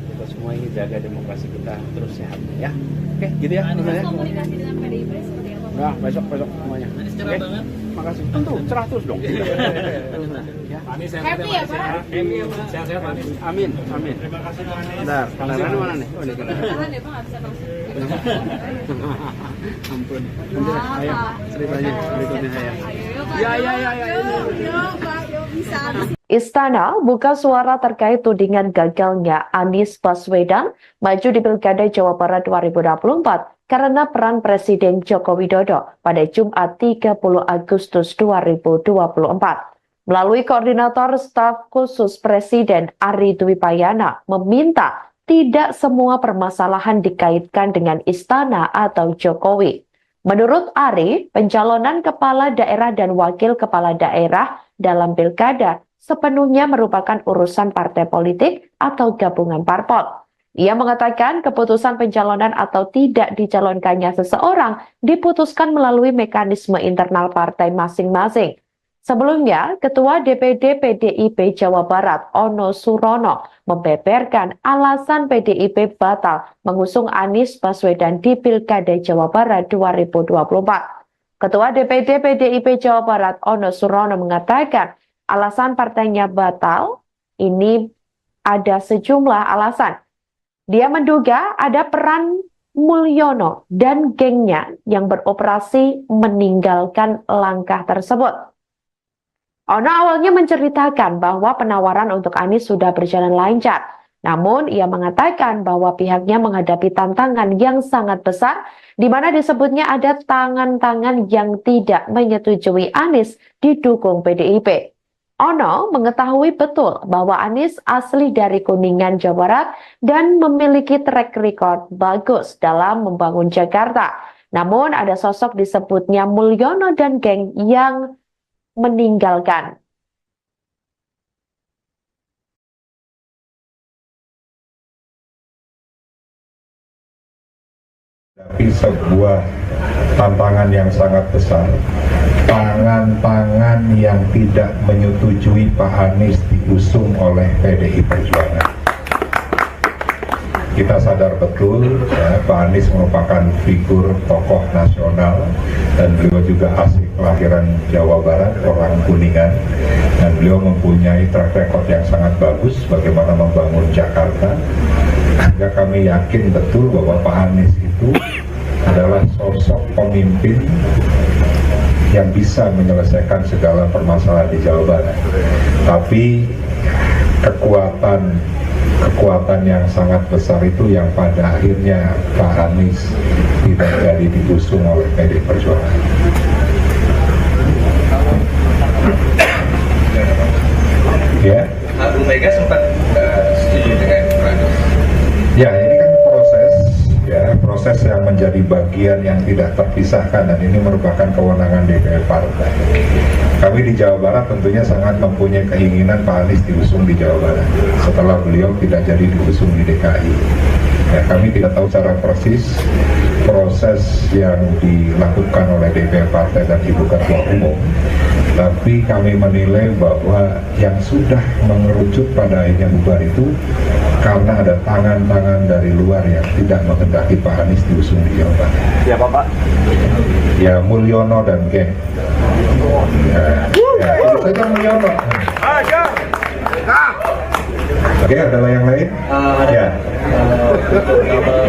Kita semua ingin jaga demokrasi kita terus sehat ya. Oke, gitu ya. Komunikasi dengan PDIP seperti apa? Nah, besok semuanya. semuanya. Oke? Makasih. Tentu cerah terus dong. Ya. Happy ya Pak? Sehat-sehat Pak Anies. Amin, amin. Terima kasih Pak Anies. Bentar, kameranya mana nih? Oh, ini kamera. Tahan ya Pak, nggak bisa langsung. Ampun. Nanti ayo ceritanya berikutnya saya. Ayo Pak. Ya. Yuk Pak, yuk bisa. Istana buka suara terkait tudingan gagalnya Anies Baswedan maju di Pilkada Jawa Barat 2024 karena peran Presiden Joko Widodo pada Jumat 30 Agustus 2024. Melalui Koordinator Staf Khusus Presiden Ari Dwi Payana meminta tidak semua permasalahan dikaitkan dengan Istana atau Jokowi. Menurut Ari, pencalonan kepala daerah dan wakil kepala daerah dalam Pilkada sepenuhnya merupakan urusan partai politik atau gabungan parpol. Ia mengatakan keputusan pencalonan atau tidak dicalonkannya seseorang diputuskan melalui mekanisme internal partai masing-masing. Sebelumnya, Ketua DPD PDIP Jawa Barat Ono Surono membeberkan alasan PDIP batal mengusung Anies Baswedan di Pilkada Jawa Barat 2024. Ketua DPD PDIP Jawa Barat Ono Surono mengatakan alasan partainya batal ini ada sejumlah alasan. Dia menduga ada peran Mulyono dan gengnya yang beroperasi meninggalkan langkah tersebut. Ono awalnya menceritakan bahwa penawaran untuk Anies sudah berjalan lancar. Namun ia mengatakan bahwa pihaknya menghadapi tantangan yang sangat besar di mana disebutnya ada tangan-tangan yang tidak menyetujui Anies didukung PDIP. Ono mengetahui betul bahwa Anies asli dari Kuningan, Jawa Barat dan memiliki track record bagus dalam membangun Jakarta. Namun ada sosok disebutnya Mulyono dan geng yang meninggalkan. Tapi sebuah tantangan yang sangat besar, tangan-tangan yang tidak menyetujui Pak Anies diusung oleh PDI Perjuangan. Kita sadar betul ya, Pak Anies merupakan figur tokoh nasional dan beliau juga asli kelahiran Jawa Barat, orang Kuningan, dan beliau mempunyai track record yang sangat bagus bagaimana membangun Jakarta. Sehingga kami yakin betul bahwa Pak Anies itu adalah sosok pemimpin yang bisa menyelesaikan segala permasalahan di Jawa Barat. Tapi kekuatan yang sangat besar itu yang pada akhirnya Pak Anies tidak jadi diusung oleh PDI Perjuangan. Ya. Bu Mega sempat setuju dengan Pak Anies. Ya, ini kan proses yang menjadi bagian yang tidak terpisahkan dan ini merupakan kewenangan DPR Partai. Kami di Jawa Barat tentunya sangat mempunyai keinginan Pak Anies diusung di Jawa Barat setelah beliau tidak jadi diusung di DKI. Ya, kami tidak tahu secara persis proses yang dilakukan oleh DPR Partai dan Ibu Ketua Umum. Tapi kami menilai bahwa yang sudah mengerucut pada akhirnya bubar itu karena ada tangan-tangan dari luar yang tidak menghendaki Pak Anies diusung di Jawa Barat. Siapa Pak? Ya Mulyono dan geng. Ya, itu saja Mulyono. Oke, adalah yang lain? Ya.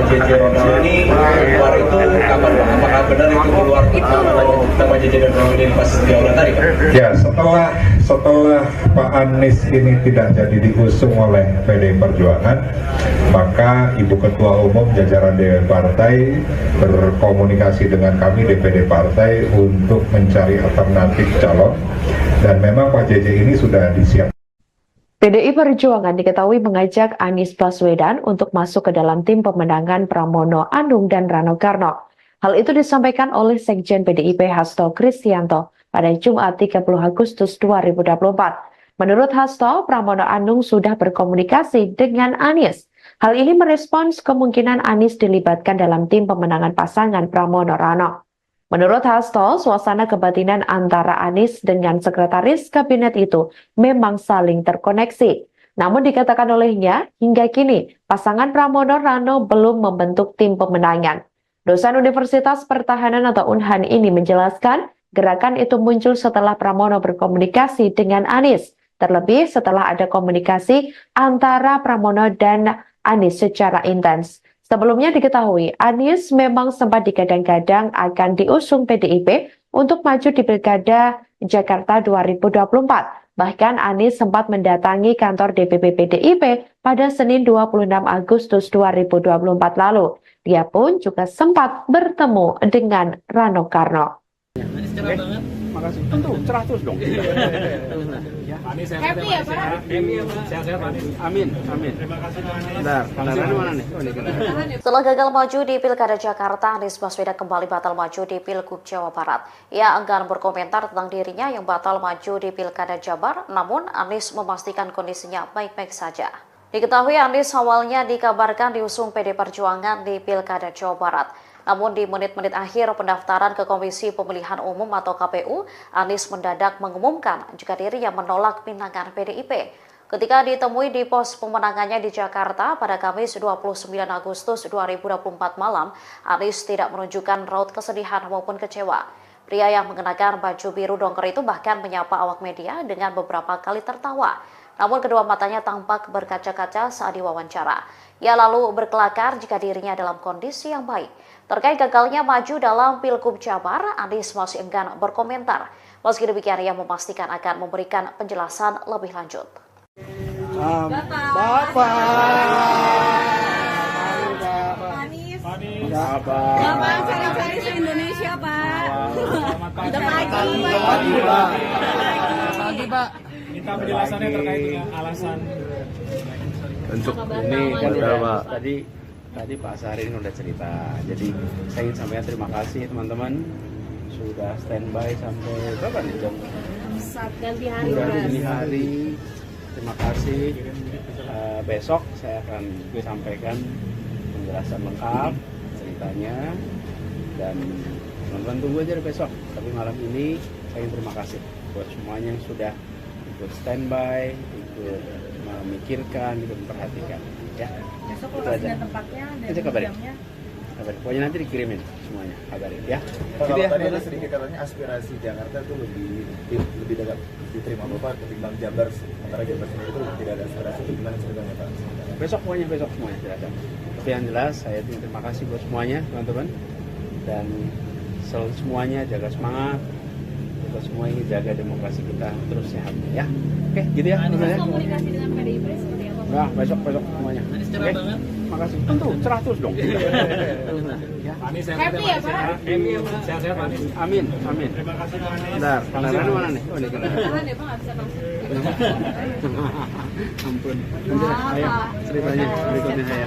JJ Ronald ini keluar itu kapan Pak? Apakah benar itu keluar nama JJ dan Ronald ini pas di awal tadi Pak? Ya, setelah Pak Anies ini tidak jadi diusung oleh PDI Perjuangan, maka Ibu Ketua Umum jajaran DPD Partai berkomunikasi dengan kami DPD Partai untuk mencari alternatif calon dan memang Pak JJ ini sudah disiapkan. PDI Perjuangan diketahui mengajak Anies Baswedan untuk masuk ke dalam tim pemenangan Pramono Anung dan Rano Karno. Hal itu disampaikan oleh Sekjen PDIP Hasto Kristianto pada Jumat 30 Agustus 2024. Menurut Hasto, Pramono Anung sudah berkomunikasi dengan Anies. Hal ini merespons kemungkinan Anies dilibatkan dalam tim pemenangan pasangan Pramono Rano. Menurut Hasto, suasana kebatinan antara Anies dengan sekretaris kabinet itu memang saling terkoneksi. Namun dikatakan olehnya, hingga kini pasangan Pramono Rano belum membentuk tim pemenangan. Dosen Universitas Pertahanan atau UNHAN ini menjelaskan, Gerakan itu muncul setelah Pramono berkomunikasi dengan Anies, terlebih setelah ada komunikasi antara Pramono dan Anies secara intens. Sebelumnya diketahui, Anies memang sempat digadang-gadang akan diusung PDIP untuk maju di Pilkada Jakarta 2024. Bahkan Anies sempat mendatangi kantor DPP PDIP pada Senin 26 Agustus 2024 lalu. Dia pun juga sempat bertemu dengan Rano Karno. Makasih. Tentu, cerah terus dong. Happy ya Pak? Sehat-sehat Pak Anies. Amin, amin. Terima kasih Pak Anies. Bentar, mana nih? Oh, ini kita. Setelah gagal maju di Pilkada Jakarta, Anies Baswedan kembali batal maju di Pilgub Jawa Barat. Ia enggan berkomentar tentang dirinya yang batal maju di Pilkada Jabar, namun Anies memastikan kondisinya baik-baik saja. Diketahui Anies awalnya dikabarkan diusung PD Perjuangan di Pilkada Jawa Barat. Namun di menit-menit akhir pendaftaran ke Komisi Pemilihan Umum atau KPU, Anies mendadak mengumumkan jika dirinya menolak pinangan PDIP. Ketika ditemui di pos pemenangannya di Jakarta pada Kamis 29 Agustus 2024 malam, Anies tidak menunjukkan raut kesedihan maupun kecewa. Pria yang mengenakan baju biru dongker itu bahkan menyapa awak media dengan beberapa kali tertawa. Namun kedua matanya tampak berkaca-kaca saat diwawancara. Ia lalu berkelakar jika dirinya dalam kondisi yang baik. Terkait gagalnya maju dalam Pilgub Jabar, Anies masih enggan berkomentar. Meski demikian, ia memastikan akan memberikan penjelasan lebih lanjut. Bapak. Anies. Bapak Cari-cari se-Indonesia Pak. Udah pagi. Pagi Pak. Minta penjelasannya terkait dengan alasan untuk ini kan udah tadi Pak Sarin udah cerita. Jadi saya ingin sampaikan terima kasih teman-teman sudah standby sampai berapa nih jam? Ganti hari. Udah ini hari. Terima kasih. Besok saya akan sampaikan penjelasan lengkap ceritanya dan teman-teman tunggu aja besok. Tapi malam ini saya ingin terima kasih buat semuanya yang sudah ikut standby, ikut memikirkan, ikut memperhatikan. Ya. Besok lokasi dan tempatnya dan jamnya. Kabarin. Pokoknya nanti dikirimin semuanya, kabarin ya. Kalau Gitu ya. tadi ada sedikit katanya aspirasi Jakarta tuh lebih dekat diterima Bapak ketimbang Jabar. Sementara Jabar sendiri itu tidak ada aspirasi, itu gimana ceritanya Pak? Besok semuanya tidak ada. Tapi yang jelas saya terima kasih buat semuanya teman-teman dan selalu semuanya jaga semangat. Kita semua ingin jaga demokrasi kita terus sehat ya. Oke, gitu ya. Komunikasi dengan PDIP seperti apa? Nah, besok semuanya. Oke, makasih. Tentu, cerah terus dong. Ya. Anies. Happy ya Pak? Sehat-sehat Pak Anies. Amin. Terima kasih Pak Anies. Bentar, mana nih? Oh, ini kita. Tahan ya Pak, nggak bisa langsung. Ampun. Ayo, ceritanya berikutnya saya.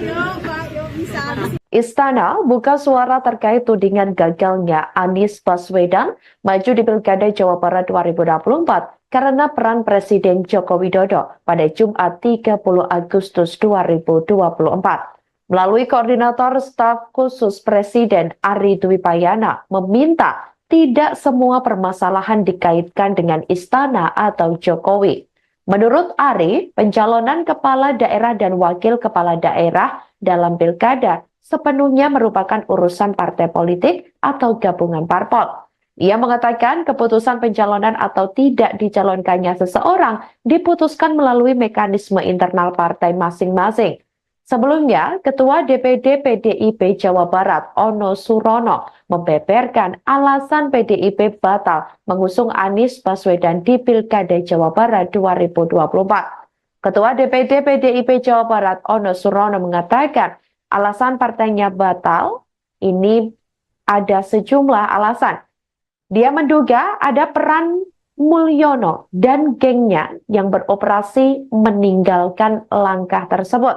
Yuk Pak, yuk bisa. Istana buka suara terkait tudingan gagalnya Anies Baswedan maju di Pilkada Jawa Barat 2024 karena peran Presiden Joko Widodo pada Jumat 30 Agustus 2024. Melalui koordinator staf khusus Presiden Ari Dwi Payana meminta tidak semua permasalahan dikaitkan dengan Istana atau Jokowi. Menurut Ari, pencalonan kepala daerah dan wakil kepala daerah dalam Pilkada sepenuhnya merupakan urusan partai politik atau gabungan parpol. Ia mengatakan keputusan pencalonan atau tidak dicalonkannya seseorang diputuskan melalui mekanisme internal partai masing-masing. Sebelumnya, Ketua DPD PDIP Jawa Barat, Ono Surono, membeberkan alasan PDIP batal mengusung Anies Baswedan di Pilkada Jawa Barat 2024. Ketua DPD PDIP Jawa Barat, Ono Surono, mengatakan alasan partainya batal ini ada sejumlah alasan. Dia menduga ada peran Mulyono dan gengnya yang beroperasi meninggalkan langkah tersebut.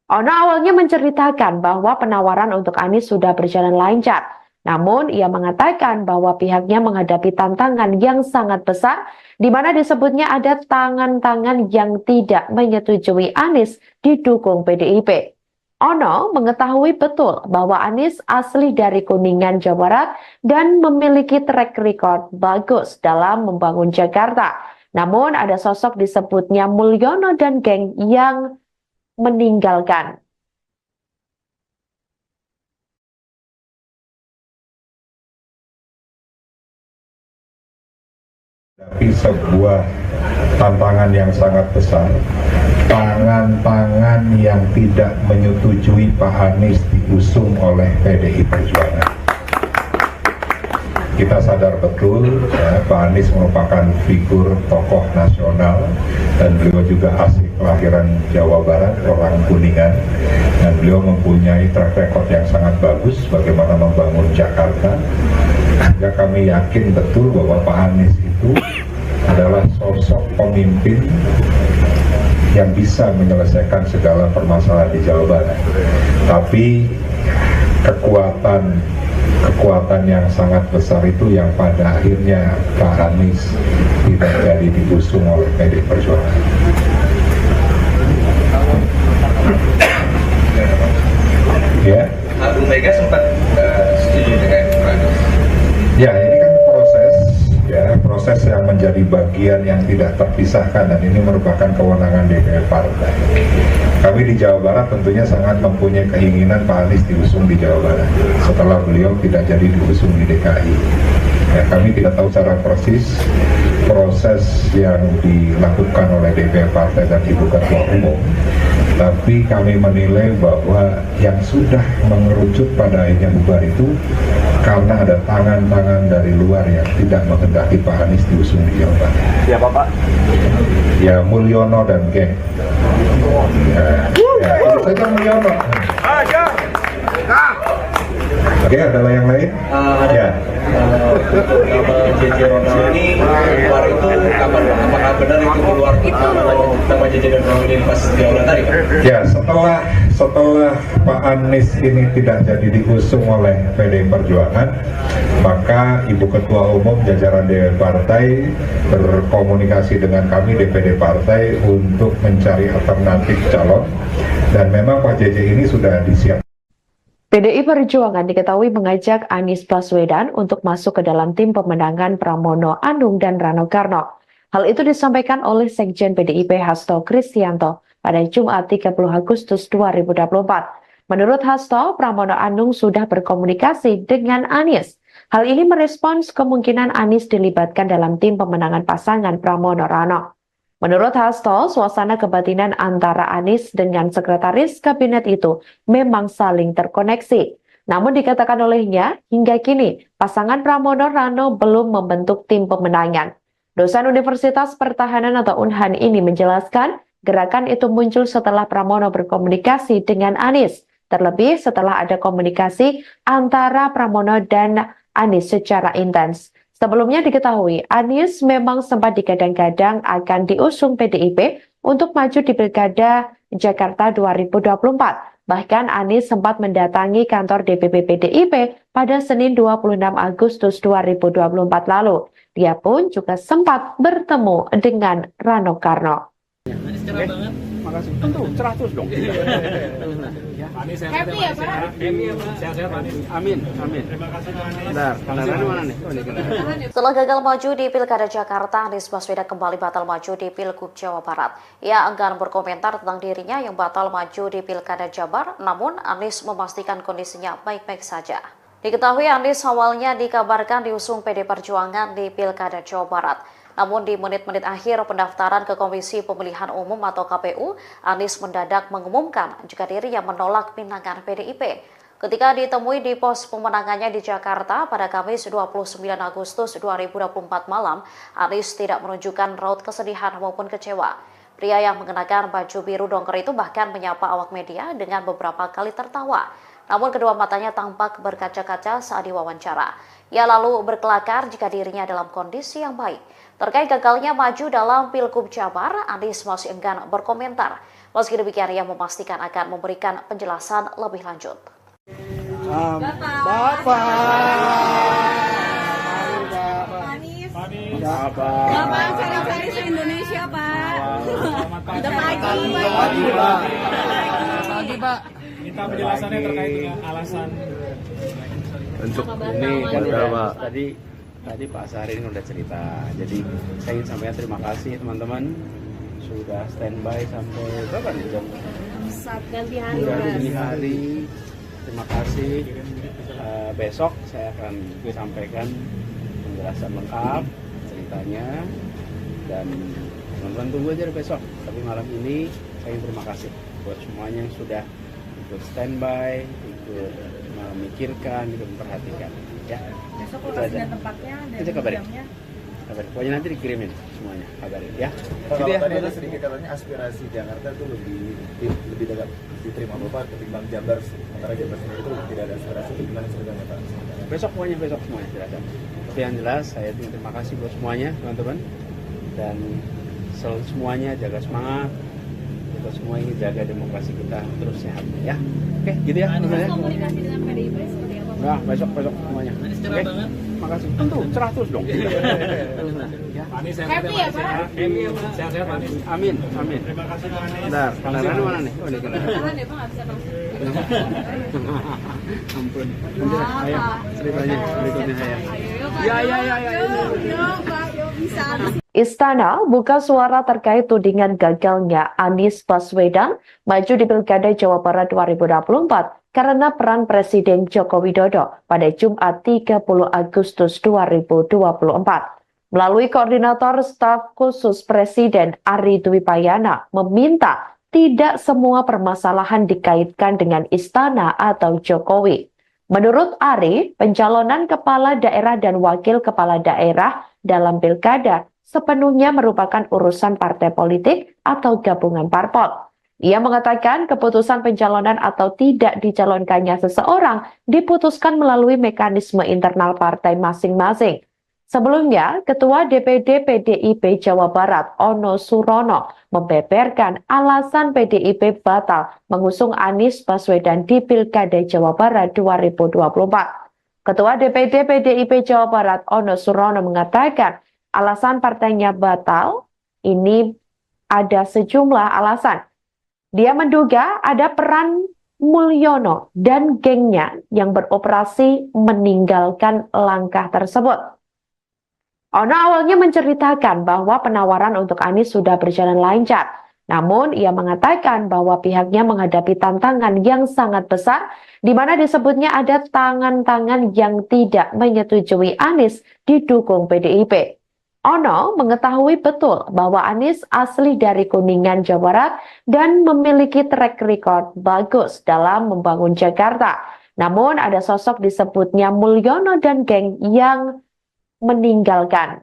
Ono awalnya menceritakan bahwa penawaran untuk Anies sudah berjalan lancar. Namun ia mengatakan bahwa pihaknya menghadapi tantangan yang sangat besar di mana disebutnya ada tangan-tangan yang tidak menyetujui Anies didukung PDIP. Ono mengetahui betul bahwa Anies asli dari Kuningan, Jawa Barat dan memiliki track record bagus dalam membangun Jakarta. Namun ada sosok disebutnya Mulyono dan geng yang meninggalkan Tapi sebuah tantangan yang sangat besar, tangan-tangan yang tidak menyetujui Pak Anies diusung oleh PDI Perjuangan. Kita sadar betul ya, Pak Anies merupakan figur tokoh nasional dan beliau juga asli kelahiran Jawa Barat, orang Kuningan, dan beliau mempunyai track record yang sangat bagus bagaimana membangun Jakarta. Ya, kami yakin betul bahwa Pak Anies itu adalah sosok pemimpin yang bisa menyelesaikan segala permasalahan di Jawa Barat. Tapi kekuatan yang sangat besar itu yang pada akhirnya Pak Anies tidak jadi diusung oleh PDI Perjuangan. Ya. Bu Mega sempat setuju dengan Pak Anies. Ya, ini kan proses yang menjadi bagian yang tidak terpisahkan, dan ini merupakan kewenangan DPR partai. Kami di Jawa Barat tentunya sangat mempunyai keinginan Pak Anies diusung di Jawa Barat setelah beliau tidak jadi diusung di DKI. Ya, kami tidak tahu secara persis proses yang dilakukan oleh DPR partai dan Ibu Ketua Umum, tapi kami menilai bahwa yang sudah mengerucut pada akhirnya bubar itu karena ada tangan-tangan dari luar yang tidak menghendaki Pak Anies diusung di Jawa Barat. Ya Bapak. Ya, Mulyono dan geng. Ya, itu saja Mulyono. Oke, ada yang lain? Ya. Nama JJ Ronald ini keluar itu kapan Pak? Apakah benar itu keluar nama JJ dan Ronald ini pas di aula tadi Pak? Ya, setelah Pak Anies ini tidak jadi diusung oleh PDI Perjuangan, maka Ibu Ketua Umum jajaran DPR Partai berkomunikasi dengan kami DPD Partai untuk mencari alternatif calon, dan memang Pak JJ ini sudah disiapkan. PDI Perjuangan diketahui mengajak Anies Baswedan untuk masuk ke dalam tim pemenangan Pramono Anung dan Rano Karno. Hal itu disampaikan oleh Sekjen PDIP Hasto Kristianto pada Jumat 30 Agustus 2024. Menurut Hasto, Pramono Anung sudah berkomunikasi dengan Anies. Hal ini merespons kemungkinan Anies dilibatkan dalam tim pemenangan pasangan Pramono Rano. Menurut Hasto, suasana kebatinan antara Anies dengan sekretaris kabinet itu memang saling terkoneksi. Namun dikatakan olehnya, hingga kini pasangan Pramono Rano belum membentuk tim pemenangan. Dosen Universitas Pertahanan atau Unhan ini menjelaskan, gerakan itu muncul setelah Pramono berkomunikasi dengan Anies, terlebih setelah ada komunikasi antara Pramono dan Anies secara intens. Sebelumnya diketahui, Anies memang sempat digadang-gadang akan diusung PDIP untuk maju di Pilkada Jakarta 2024. Bahkan Anies sempat mendatangi kantor DPP PDIP pada Senin 26 Agustus 2024 lalu. Dia pun juga sempat bertemu dengan Rano Karno. Makasih. Tentu, cerah terus dong. Happy ya Pak? Sehat-sehat Anies. Amin, amin. Terima kasih Pak Anies. Bentar, mana nih? Setelah gagal maju di Pilkada Jakarta, Anies Baswedan kembali batal maju di Pilgub Jawa Barat. Ia enggan berkomentar tentang dirinya yang batal maju di Pilkada Jabar, namun Anies memastikan kondisinya baik-baik saja. Diketahui Anies awalnya dikabarkan diusung PD Perjuangan di Pilkada Jawa Barat. Namun di menit-menit akhir pendaftaran ke Komisi Pemilihan Umum atau KPU, Anies mendadak mengumumkan jika dirinya menolak pinangan PDIP. Ketika ditemui di pos pemenangannya di Jakarta pada Kamis 29 Agustus 2024 malam, Anies tidak menunjukkan raut kesedihan maupun kecewa. Pria yang mengenakan baju biru dongker itu bahkan menyapa awak media dengan beberapa kali tertawa. Namun kedua matanya tampak berkaca-kaca saat diwawancara. Ia lalu berkelakar jika dirinya dalam kondisi yang baik. Terkait gagalnya maju dalam Pilgub Jabar, Anies masih enggan berkomentar. Meski demikian, ia memastikan akan memberikan penjelasan lebih lanjut. Bapak cari-cari se-Indonesia Pak. Udah pagi Pak. Minta penjelasannya terkait dengan alasan Untuk ini beberapa tadi Pak Syahrini udah cerita. Jadi saya ingin sampaikan terima kasih teman-teman sudah standby sampai berapa nih jam? ganti hari. Terima kasih. Besok saya akan sampaikan penjelasan lengkap ceritanya, dan teman-teman tunggu aja besok. Tapi malam ini saya ingin terima kasih buat semuanya yang sudah ikut standby, ikut memikirkan, ikut memperhatikan. Ya. Besok lokasi dan tempatnya dan jamnya. Kabarin. Pokoknya nanti dikirimin semuanya, kabarin ya. Kalau tadi ada sedikit katanya aspirasi Jakarta itu lebih dekat diterima Bapak ketimbang Jabar. Sementara Jabar sendiri itu tidak ada aspirasi, itu gimana ceritanya Pak? Besok semuanya silakan. Tapi yang jelas saya terima kasih buat semuanya teman-teman, dan semuanya jaga semangat. Kita semua ingin jaga demokrasi kita terus sehat ya. Oke, gitu ya. Komunikasi dengan PDIP seperti apa? Nah, besok semuanya. Oke, makasih. Tentu cerah terus dong. Happy ya Pak? Sehat-sehat Pak Anies. Amin. Terima kasih Pak Anies. Bentar, kendaraan mana nih? Oh, ini kendaraan. Beneran ya Pak, nggak bisa masuk. Ampun. Ayo, ceritanya berikutnya saya. Yuk Pak, yuk bisa. Istana buka suara terkait tudingan gagalnya Anies Baswedan maju di Pilkada Jawa Barat 2024 karena peran Presiden Joko Widodo pada Jumat 30 Agustus 2024. Melalui Koordinator Staf Khusus Presiden Ari Dwi Payana meminta tidak semua permasalahan dikaitkan dengan Istana atau Jokowi. Menurut Ari, pencalonan kepala daerah dan wakil kepala daerah dalam Pilkada sepenuhnya merupakan urusan partai politik atau gabungan parpol. Ia mengatakan keputusan pencalonan atau tidak dicalonkannya seseorang diputuskan melalui mekanisme internal partai masing-masing. Sebelumnya, Ketua DPD PDIP Jawa Barat Ono Surono membeberkan alasan PDIP batal mengusung Anies Baswedan di Pilkada Jawa Barat 2024. Ketua DPD PDIP Jawa Barat Ono Surono mengatakan alasan partainya batal ini ada sejumlah alasan. Dia menduga ada peran Mulyono dan gengnya yang beroperasi meninggalkan langkah tersebut. Ono awalnya menceritakan bahwa penawaran untuk Anies sudah berjalan lancar. Namun ia mengatakan bahwa pihaknya menghadapi tantangan yang sangat besar, di mana disebutnya ada tangan-tangan yang tidak menyetujui Anies didukung PDIP. Ono mengetahui betul bahwa Anies asli dari Kuningan, Jawa Barat dan memiliki track record bagus dalam membangun Jakarta. Namun ada sosok disebutnya Mulyono dan geng yang meninggalkan.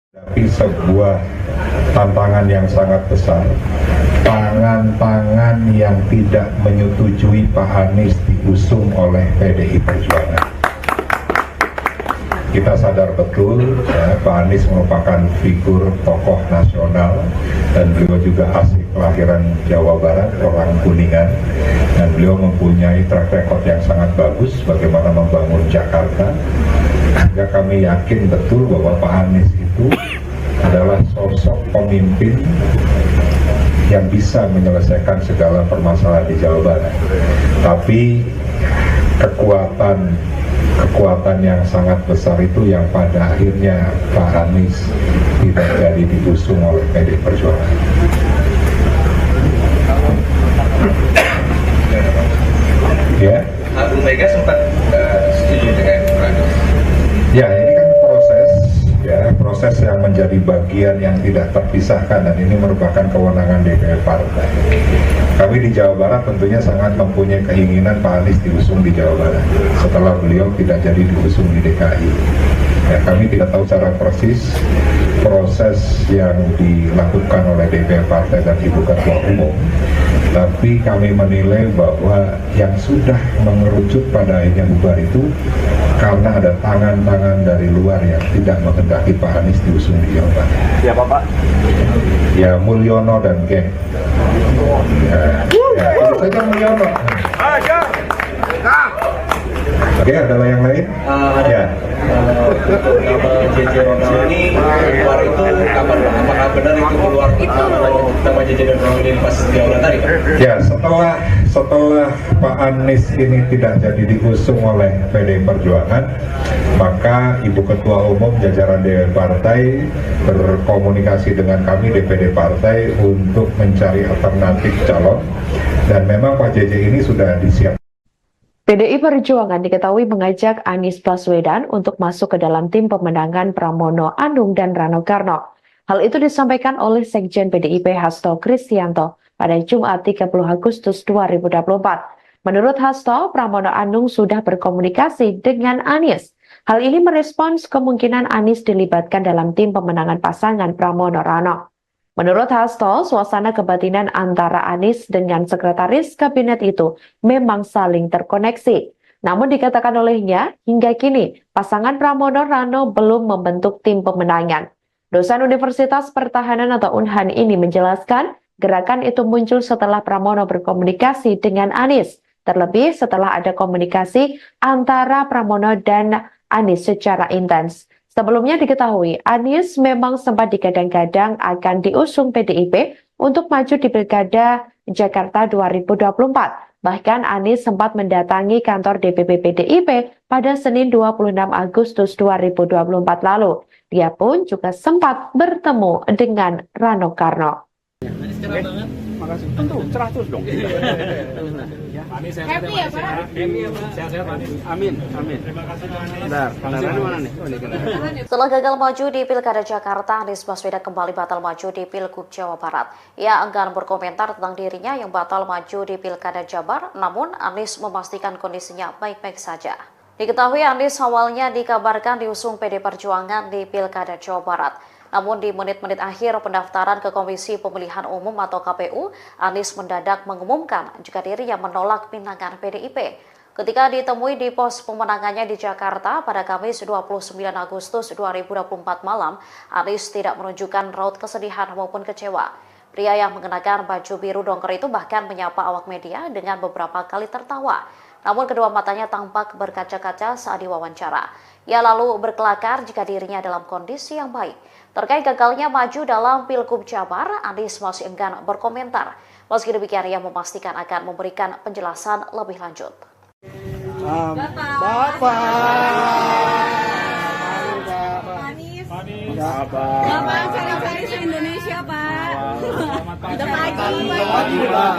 Tapi sebuah tantangan yang sangat besar, tangan-tangan yang tidak menyetujui Pak Anies diusung oleh PDI Perjuangan. Kita sadar betul ya, Pak Anies merupakan figur tokoh nasional dan beliau juga asli kelahiran Jawa Barat, orang Kuningan, dan beliau mempunyai track record yang sangat bagus bagaimana membangun Jakarta. Sehingga kami yakin betul bahwa Pak Anies itu adalah sosok pemimpin yang bisa menyelesaikan segala permasalahan di Jawa Barat. Tapi kekuatan yang sangat besar itu yang pada akhirnya Pak Anies tidak jadi diusung oleh PDI Perjuangan. Ya. Bu Mega sempat setuju dengan Anies. Ya, ini kan proses yang menjadi bagian yang tidak terpisahkan, dan ini merupakan kewenangan DPR Partai. Kami di Jawa Barat tentunya sangat mempunyai keinginan Pak Anies diusung di Jawa Barat setelah beliau tidak jadi diusung di DKI. Ya, kami tidak tahu secara persis proses yang dilakukan oleh DPR Partai dan Ibu Ketua Umum, tapi kami menilai bahwa yang sudah mengerucut pada akhirnya bubar itu karena ada tangan-tangan dari luar yang tidak menghendaki Pak Anies diusung di Jawa Barat. Siapa Pak? Ya, Mulyono dan geng. Itu saja Mulyono. Oke, ada yang lain? Ya. JJ ini keluar itu kapan Pak? Apakah benar itu keluar nama JJ dan Rohini pas jaulan tadi Pak? Ya, setelah Pak Anies ini tidak jadi diusung oleh PDI Perjuangan, maka Ibu Ketua Umum jajaran DPR Partai berkomunikasi dengan kami DPD Partai untuk mencari alternatif calon Dan memang Pak JJ ini sudah disiapkan. PDI Perjuangan diketahui mengajak Anies Baswedan untuk masuk ke dalam tim pemenangan Pramono Anung dan Rano Karno. Hal itu disampaikan oleh Sekjen PDIP Hasto Kristianto pada Jumat 30 Agustus 2024. Menurut Hasto, Pramono Anung sudah berkomunikasi dengan Anies. Hal ini merespons kemungkinan Anies dilibatkan dalam tim pemenangan pasangan Pramono Rano. Menurut Hasto, suasana kebatinan antara Anies dengan sekretaris kabinet itu memang saling terkoneksi. Namun dikatakan olehnya, hingga kini pasangan Pramono Rano belum membentuk tim pemenangan. Dosen Universitas Pertahanan atau Unhan ini menjelaskan, gerakan itu muncul setelah Pramono berkomunikasi dengan Anies. Terlebih setelah ada komunikasi antara Pramono dan Anies secara intens. Sebelumnya diketahui, Anies memang sempat digadang-gadang akan diusung PDIP untuk maju di Pilkada Jakarta 2024. Bahkan Anies sempat mendatangi kantor DPP PDIP pada Senin 26 Agustus 2024 lalu. Dia pun juga sempat bertemu dengan Rano Karno. Oke, makasih. Tentu, cerah terus dong. Happy ya Pak? Happy ya Pak. Sehat-sehat Anies. Amin, amin. Terima kasih Pak Anies. Bentar, kendaraannya mana nih? Oh, ini kendaraan. Setelah gagal maju di Pilkada Jakarta, Anies Baswedan kembali batal maju di Pilgub Jawa Barat. Ia enggan berkomentar tentang dirinya yang batal maju di Pilkada Jabar, namun Anies memastikan kondisinya baik-baik saja. Diketahui Anies awalnya dikabarkan diusung PD Perjuangan di Pilkada Jawa Barat. Namun di menit-menit akhir pendaftaran ke Komisi Pemilihan Umum atau KPU, Anies mendadak mengumumkan jika dirinya menolak pinangan PDIP. Ketika ditemui di pos pemenangannya di Jakarta pada Kamis 29 Agustus 2024 malam, Anies tidak menunjukkan raut kesedihan maupun kecewa. Pria yang mengenakan baju biru dongker itu bahkan menyapa awak media dengan beberapa kali tertawa. Namun kedua matanya tampak berkaca-kaca saat diwawancara. Ia lalu berkelakar jika dirinya dalam kondisi yang baik. Terkait gagalnya maju dalam Pilgub Jabar, Anies masih enggan berkomentar. Meski demikian, ia memastikan akan memberikan penjelasan lebih lanjut. Bapak. Bapak cari-cari di Indonesia Pak. Udah pagi Pak.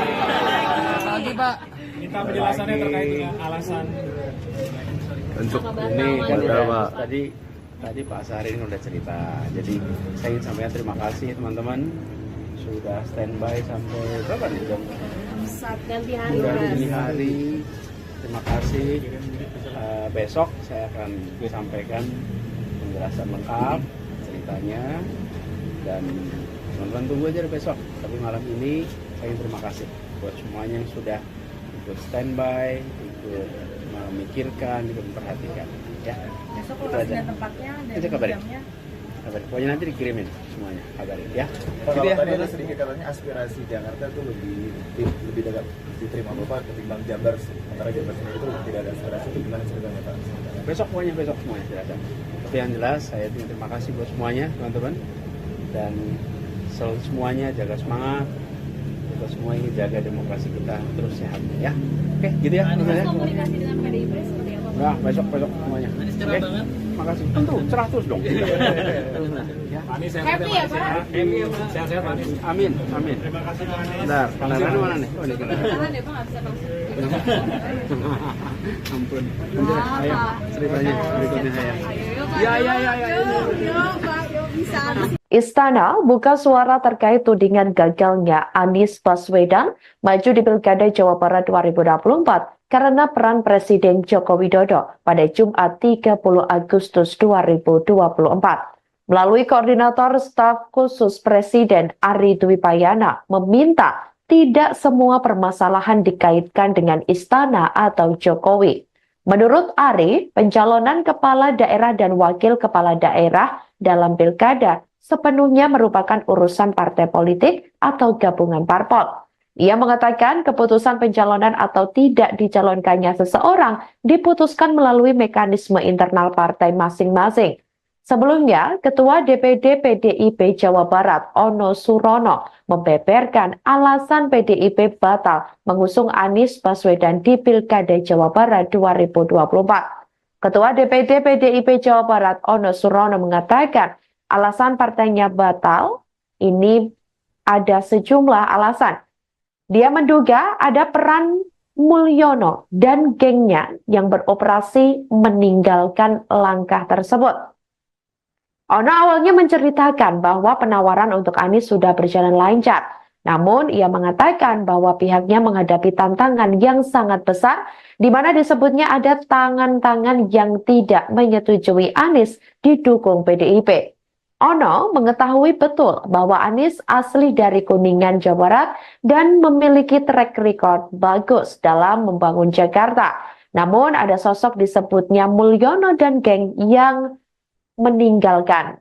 Pagi Pak. Minta penjelasannya terkait dengan alasan Untuk ini kan udah Pak. Tadi Pak Sarin udah cerita. Jadi saya ingin sampaikan terima kasih teman-teman sudah standby sampai berapa nih jam? saat ganti hari. Sudah dini hari. Terima kasih. Besok saya akan sampaikan penjelasan lengkap ceritanya dan teman-teman tunggu aja besok. Tapi malam ini saya ingin terima kasih buat semuanya yang sudah ikut standby, ikut memikirkan, ikut memperhatikan. Ya. Besok lokasi dan tempatnya dan jamnya. Kabarin. Pokoknya nanti dikirimin semuanya, kabarin ya. Kalau ya, tadi ada sedikit katanya aspirasi Jakarta itu lebih dekat diterima Bapak ketimbang Jabar. Sementara Jabar sendiri itu tidak ada aspirasi, itu gimana ceritanya Pak? Besok semuanya silakan. Tapi yang jelas saya terima kasih buat semuanya teman-teman dan selalu semuanya jaga semangat. Kita semua ingin jaga demokrasi kita terus sehat ya. Oke, gitu ya. Komunikasi dengan PDIP seperti apa? Nah, besok semuanya. Oke, makasih. Tentu, cerah terus dong. Ya. Anies Happy ya Pak? Happy ya Pak. Sehat-sehat Anies. Amin, amin. Terima kasih Pak Anies. Bentar, kendaraannya mana nih? Oh, ini kendaraan. Tahan ya Pak, nggak bisa langsung. Ampun. Ayo, ceritanya berikutnya saya. Ayo Pak. Ya. Yuk Pak, yuk bisa. Istana buka suara terkait tudingan gagalnya Anies Baswedan maju di Pilkada Jawa Barat 2024 karena peran Presiden Joko Widodo pada Jumat 30 Agustus 2024. Melalui Koordinator Staf Khusus Presiden Ari Dwi Payana meminta tidak semua permasalahan dikaitkan dengan Istana atau Jokowi. Menurut Ari, pencalonan kepala daerah dan wakil kepala daerah dalam Pilkada sepenuhnya merupakan urusan partai politik atau gabungan parpol. Ia mengatakan keputusan pencalonan atau tidak dicalonkannya seseorang diputuskan melalui mekanisme internal partai masing-masing. Sebelumnya, Ketua DPD PDIP Jawa Barat Ono Surono membeberkan alasan PDIP batal mengusung Anies Baswedan di Pilkada Jawa Barat 2024. Ketua DPD PDIP Jawa Barat Ono Surono mengatakan alasan partainya batal ini ada sejumlah alasan. Dia menduga ada peran Mulyono dan gengnya yang beroperasi meninggalkan langkah tersebut. Ono awalnya menceritakan bahwa penawaran untuk Anies sudah berjalan lancar. Namun ia mengatakan bahwa pihaknya menghadapi tantangan yang sangat besar, di mana disebutnya ada tangan-tangan yang tidak menyetujui Anies didukung PDIP. Ono mengetahui betul bahwa Anies asli dari Kuningan, Jawa Barat dan memiliki track record bagus dalam membangun Jakarta. Namun ada sosok disebutnya Mulyono dan geng yang meninggalkan.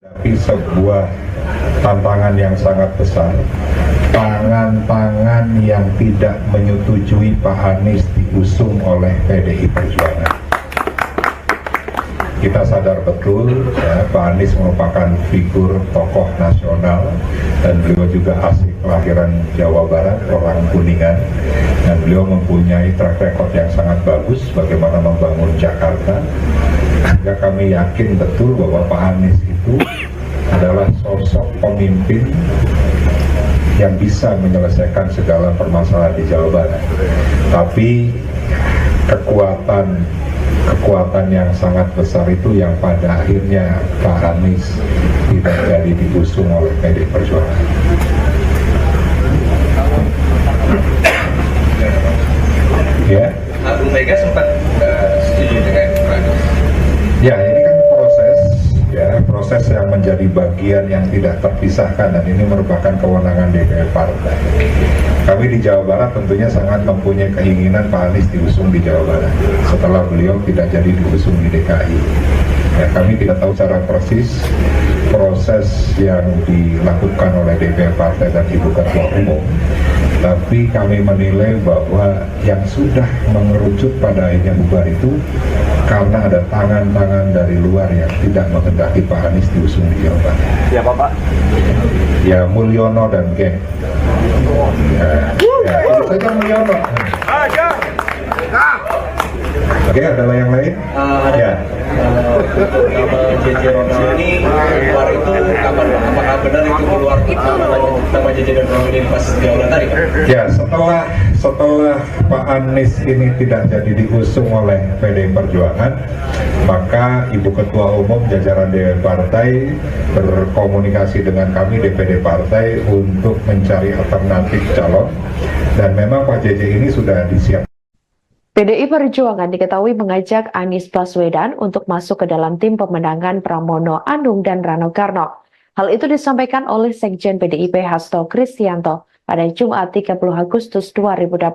Tapi sebuah tantangan yang sangat besar, tangan-tangan yang tidak menyetujui Pak Anies diusung oleh PDI Perjuangan. Kita sadar betul ya, Pak Anies merupakan figur tokoh nasional dan beliau juga asli kelahiran Jawa Barat, orang Kuningan, dan beliau mempunyai track record yang sangat bagus bagaimana membangun Jakarta. Sehingga kami yakin betul bahwa Pak Anies itu adalah sosok pemimpin yang bisa menyelesaikan segala permasalahan di Jawa Barat. Tapi kekuatan yang sangat besar itu yang pada akhirnya Pak Anies tidak jadi diusung oleh PDI Perjuangan. Ya. Bu Mega sempat setuju dengan Pak Anies. Ya, ini kan proses yang menjadi bagian yang tidak terpisahkan, dan ini merupakan kewenangan DPR Partai. Kami di Jawa Barat tentunya sangat mempunyai keinginan Pak Anies diusung di Jawa Barat setelah beliau tidak jadi diusung di DKI. Ya, kami tidak tahu secara persis proses yang dilakukan oleh DPR Partai dan Ibu Ketua Umum, tapi kami menilai bahwa yang sudah mengerucut pada akhirnya bubar itu karena ada tangan-tangan dari luar yang tidak menghendaki Pak Anies diusung di Jawa Barat. Siapa Pak? Ya, Mulyono dan geng. Ya, itu saja Mulyono. Oke, ada yang lain? Ya. JJ Ronald ini keluar itu kapan Pak? Apakah benar itu keluar nama JJ dan Ronald ini pas di awal tadi? Ya, setelah Pak Anies ini tidak jadi diusung oleh PDI Perjuangan, maka Ibu Ketua Umum jajaran DPD Partai berkomunikasi dengan kami DPD Partai untuk mencari alternatif calon, dan memang Pak JJ ini sudah disiapkan. PDI Perjuangan diketahui mengajak Anies Baswedan untuk masuk ke dalam tim pemenangan Pramono Anung dan Rano Karno. Hal itu disampaikan oleh Sekjen PDIP Hasto Kristianto pada Jumat 30 Agustus 2024.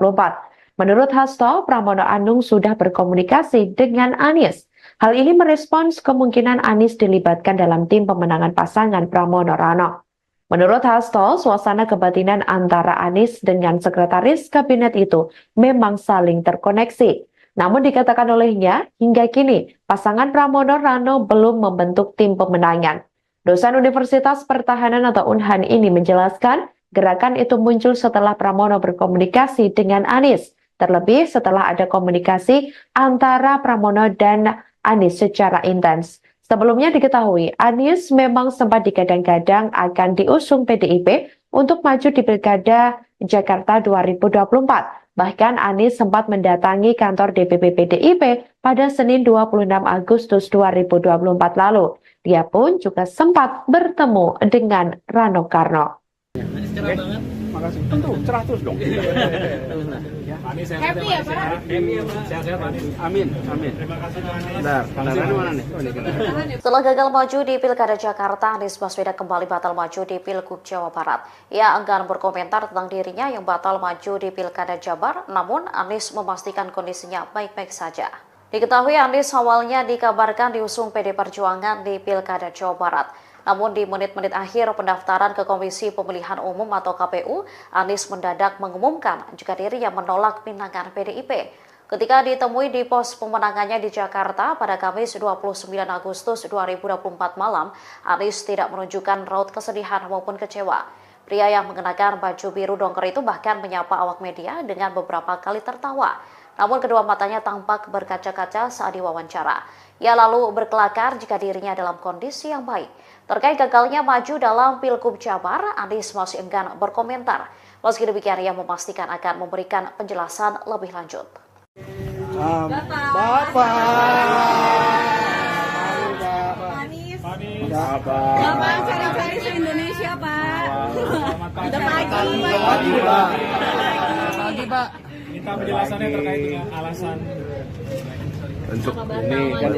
Menurut Hasto, Pramono Anung sudah berkomunikasi dengan Anies. Hal ini merespons kemungkinan Anies dilibatkan dalam tim pemenangan pasangan Pramono Rano. Menurut Hasto, suasana kebatinan antara Anies dengan sekretaris kabinet itu memang saling terkoneksi. Namun dikatakan olehnya, hingga kini pasangan Pramono Rano belum membentuk tim pemenangan. Dosen Universitas Pertahanan atau Unhan ini menjelaskan, gerakan itu muncul setelah Pramono berkomunikasi dengan Anies. Terlebih setelah ada komunikasi antara Pramono dan Anies secara intens. Sebelumnya diketahui, Anies memang sempat digadang-gadang akan diusung PDIP untuk maju di Pilkada Jakarta 2024. Bahkan Anies sempat mendatangi kantor DPP PDIP pada Senin 26 Agustus 2024 lalu. Dia pun juga sempat bertemu dengan Rano Karno. Makasih. Tentu, cerah terus dong. Happy ya Pak? Sehat-sehat Anies. Amin, amin. Terima kasih Pak Anies. Bentar, mana nih? Setelah gagal maju di Pilkada Jakarta, Anies Baswedan kembali batal maju di Pilgub Jawa Barat. Ia enggan berkomentar tentang dirinya yang batal maju di Pilkada Jabar, namun Anies memastikan kondisinya baik-baik saja. Diketahui Anies awalnya dikabarkan diusung PD Perjuangan di Pilkada Jawa Barat. Namun di menit-menit akhir pendaftaran ke Komisi Pemilihan Umum atau KPU, Anies mendadak mengumumkan jika dirinya menolak pinangan PDIP. Ketika ditemui di pos pemenangannya di Jakarta pada Kamis 29 Agustus 2024 malam, Anies tidak menunjukkan raut kesedihan maupun kecewa. Pria yang mengenakan baju biru dongker itu bahkan menyapa awak media dengan beberapa kali tertawa. Namun kedua matanya tampak berkaca-kaca saat diwawancara. Ia lalu berkelakar jika dirinya dalam kondisi yang baik. Terkait gagalnya maju dalam Pilgub Jabar, Anies masih enggan berkomentar. Meski demikian, ia memastikan akan memberikan penjelasan lebih lanjut. Bapak cari-cari se-Indonesia, Pak. Udah pagi, Pak. Minta penjelasannya terkait dengan alasan untuk ini kan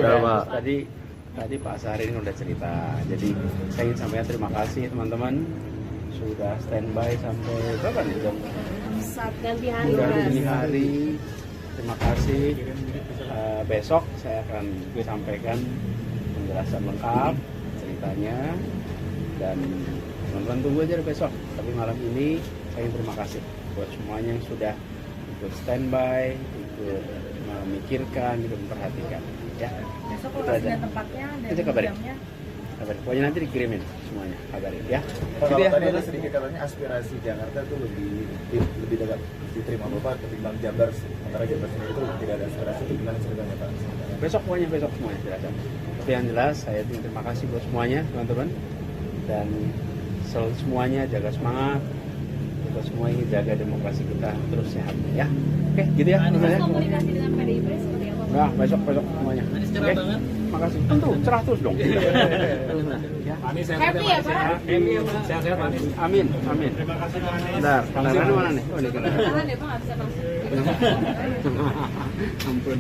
tadi Pak Sahrin udah cerita. Jadi saya ingin sampaikan terima kasih teman-teman sudah standby sampai berapa nih jam? Ganti hari. Terima kasih. Besok saya akan sampaikan penjelasan lengkap ceritanya dan teman-teman tunggu aja besok. Tapi malam ini saya ingin terima kasih buat semuanya yang sudah ikut standby, ikut memikirkan, ikut memperhatikan. Ya. Besok lokasi dan tempatnya dan jamnya. Kabarin. Pokoknya nanti dikirimin semuanya, kabarin ya. Kalau tadi ada sedikit katanya aspirasi Jakarta itu lebih dekat diterima Bapak ketimbang Jabar. Sementara Jabar sendiri itu tidak ada aspirasi, itu gimana ceritanya Pak? Besok semuanya jelasan. Tapi yang jelas saya terima kasih buat semuanya teman-teman dan selalu semuanya jaga semangat. Kita semua ingin jaga demokrasi kita terus sehat ya. Oke, gitu ya. Komunikasi dengan PDIP seperti apa? Nah, besok semuanya. Oke. Makasih. Tentu cerah terus dong. Ya. Happy ya, Pak? Sehat-sehat, Anies. Amin. Terima kasih, Pak Anies. Bentar, kendaraan mana nih? Oh, ini kendaraan. Tahan ya, Pak, nggak bisa masuk. Ampun.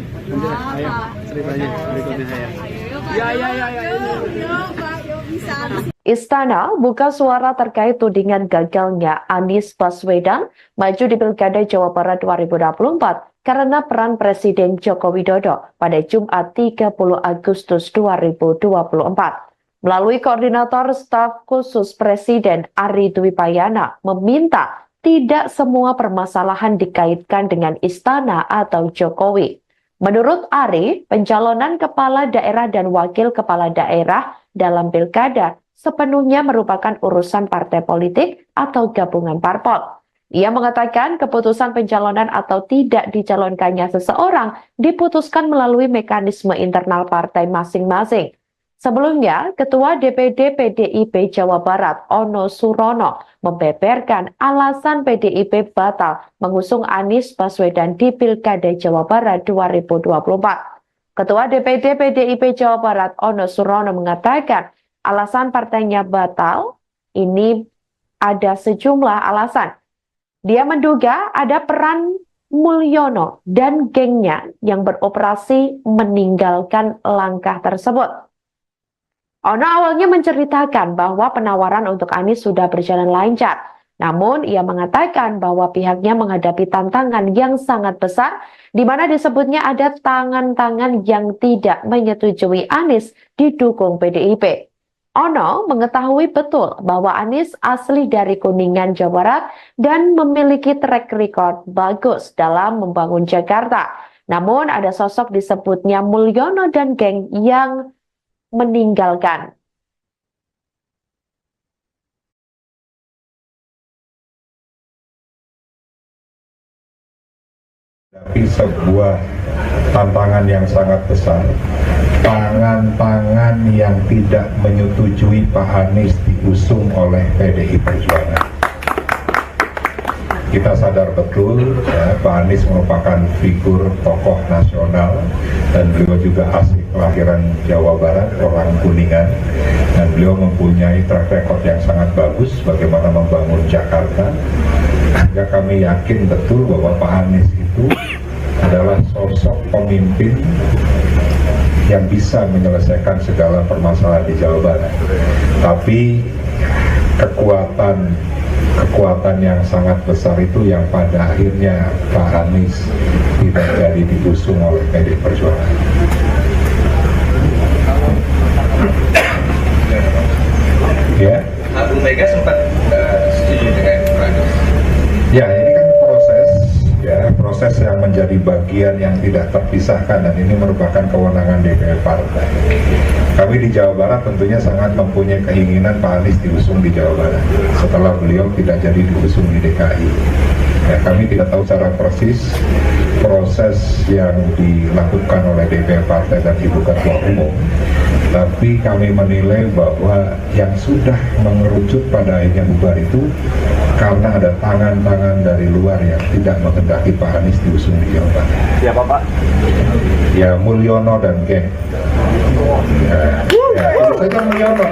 Ayo, ceritanya berikutnya saya. Yuk, Pak, yuk bisa. Istana buka suara terkait tudingan gagalnya Anies Baswedan maju di Pilkada Jawa Barat 2024 karena peran Presiden Joko Widodo pada Jumat 30 Agustus 2024. Melalui koordinator staf khusus Presiden Ari Dwi Payana meminta tidak semua permasalahan dikaitkan dengan Istana atau Jokowi. Menurut Ari, pencalonan kepala daerah dan wakil kepala daerah dalam pilkada sepenuhnya merupakan urusan partai politik atau gabungan parpol. Ia mengatakan keputusan pencalonan atau tidak dicalonkannya seseorang diputuskan melalui mekanisme internal partai masing-masing. Sebelumnya, Ketua DPD PDIP Jawa Barat, Ono Surono, membeberkan alasan PDIP batal mengusung Anies Baswedan di Pilkada Jawa Barat 2024. Ketua DPD PDIP Jawa Barat, Ono Surono, mengatakan alasan partainya batal ini ada sejumlah alasan. Dia menduga ada peran Mulyono dan gengnya yang beroperasi meninggalkan langkah tersebut. Ono awalnya menceritakan bahwa penawaran untuk Anies sudah berjalan lancar. Namun ia mengatakan bahwa pihaknya menghadapi tantangan yang sangat besar di mana disebutnya ada tangan-tangan yang tidak menyetujui Anies didukung PDIP. Ono mengetahui betul bahwa Anies asli dari Kuningan, Jawa Barat dan memiliki track record bagus dalam membangun Jakarta. Namun ada sosok disebutnya Mulyono dan geng yang meninggalkan. Tapi sebuah tantangan yang sangat besar, tangan-tangan yang tidak menyetujui Pak Anies diusung oleh PDI Perjuangan. Kita sadar betul ya, Pak Anies merupakan figur tokoh nasional dan beliau juga asli kelahiran Jawa Barat, orang Kuningan, dan beliau mempunyai track record yang sangat bagus bagaimana membangun Jakarta. Sehingga kami yakin betul bahwa Pak Anies itu adalah sosok pemimpin yang bisa menyelesaikan segala permasalahan di Jawa Barat. Tapi kekuatan yang sangat besar itu yang pada akhirnya Pak Anies tidak jadi diusung oleh PDI Perjuangan. Ya. Bu Mega sempat setuju dengan Pak Anies. Ya, ini kan proses yang menjadi bagian yang tidak terpisahkan dan ini merupakan kewenangan DPR partai. Kami di Jawa Barat tentunya sangat mempunyai keinginan Pak Anies diusung di Jawa Barat setelah beliau tidak jadi diusung di DKI. Ya, kami tidak tahu secara persis proses yang dilakukan oleh DPP Partai dan Ibu Ketua Umum, tapi kami menilai bahwa yang sudah mengerucut pada akhirnya bubar itu karena ada tangan-tangan dari luar yang tidak menghendaki Pak Anies diusung di Jawa Barat. Siapa Pak? Ya Mulyono dan geng. Ya, itu saja Mulyono.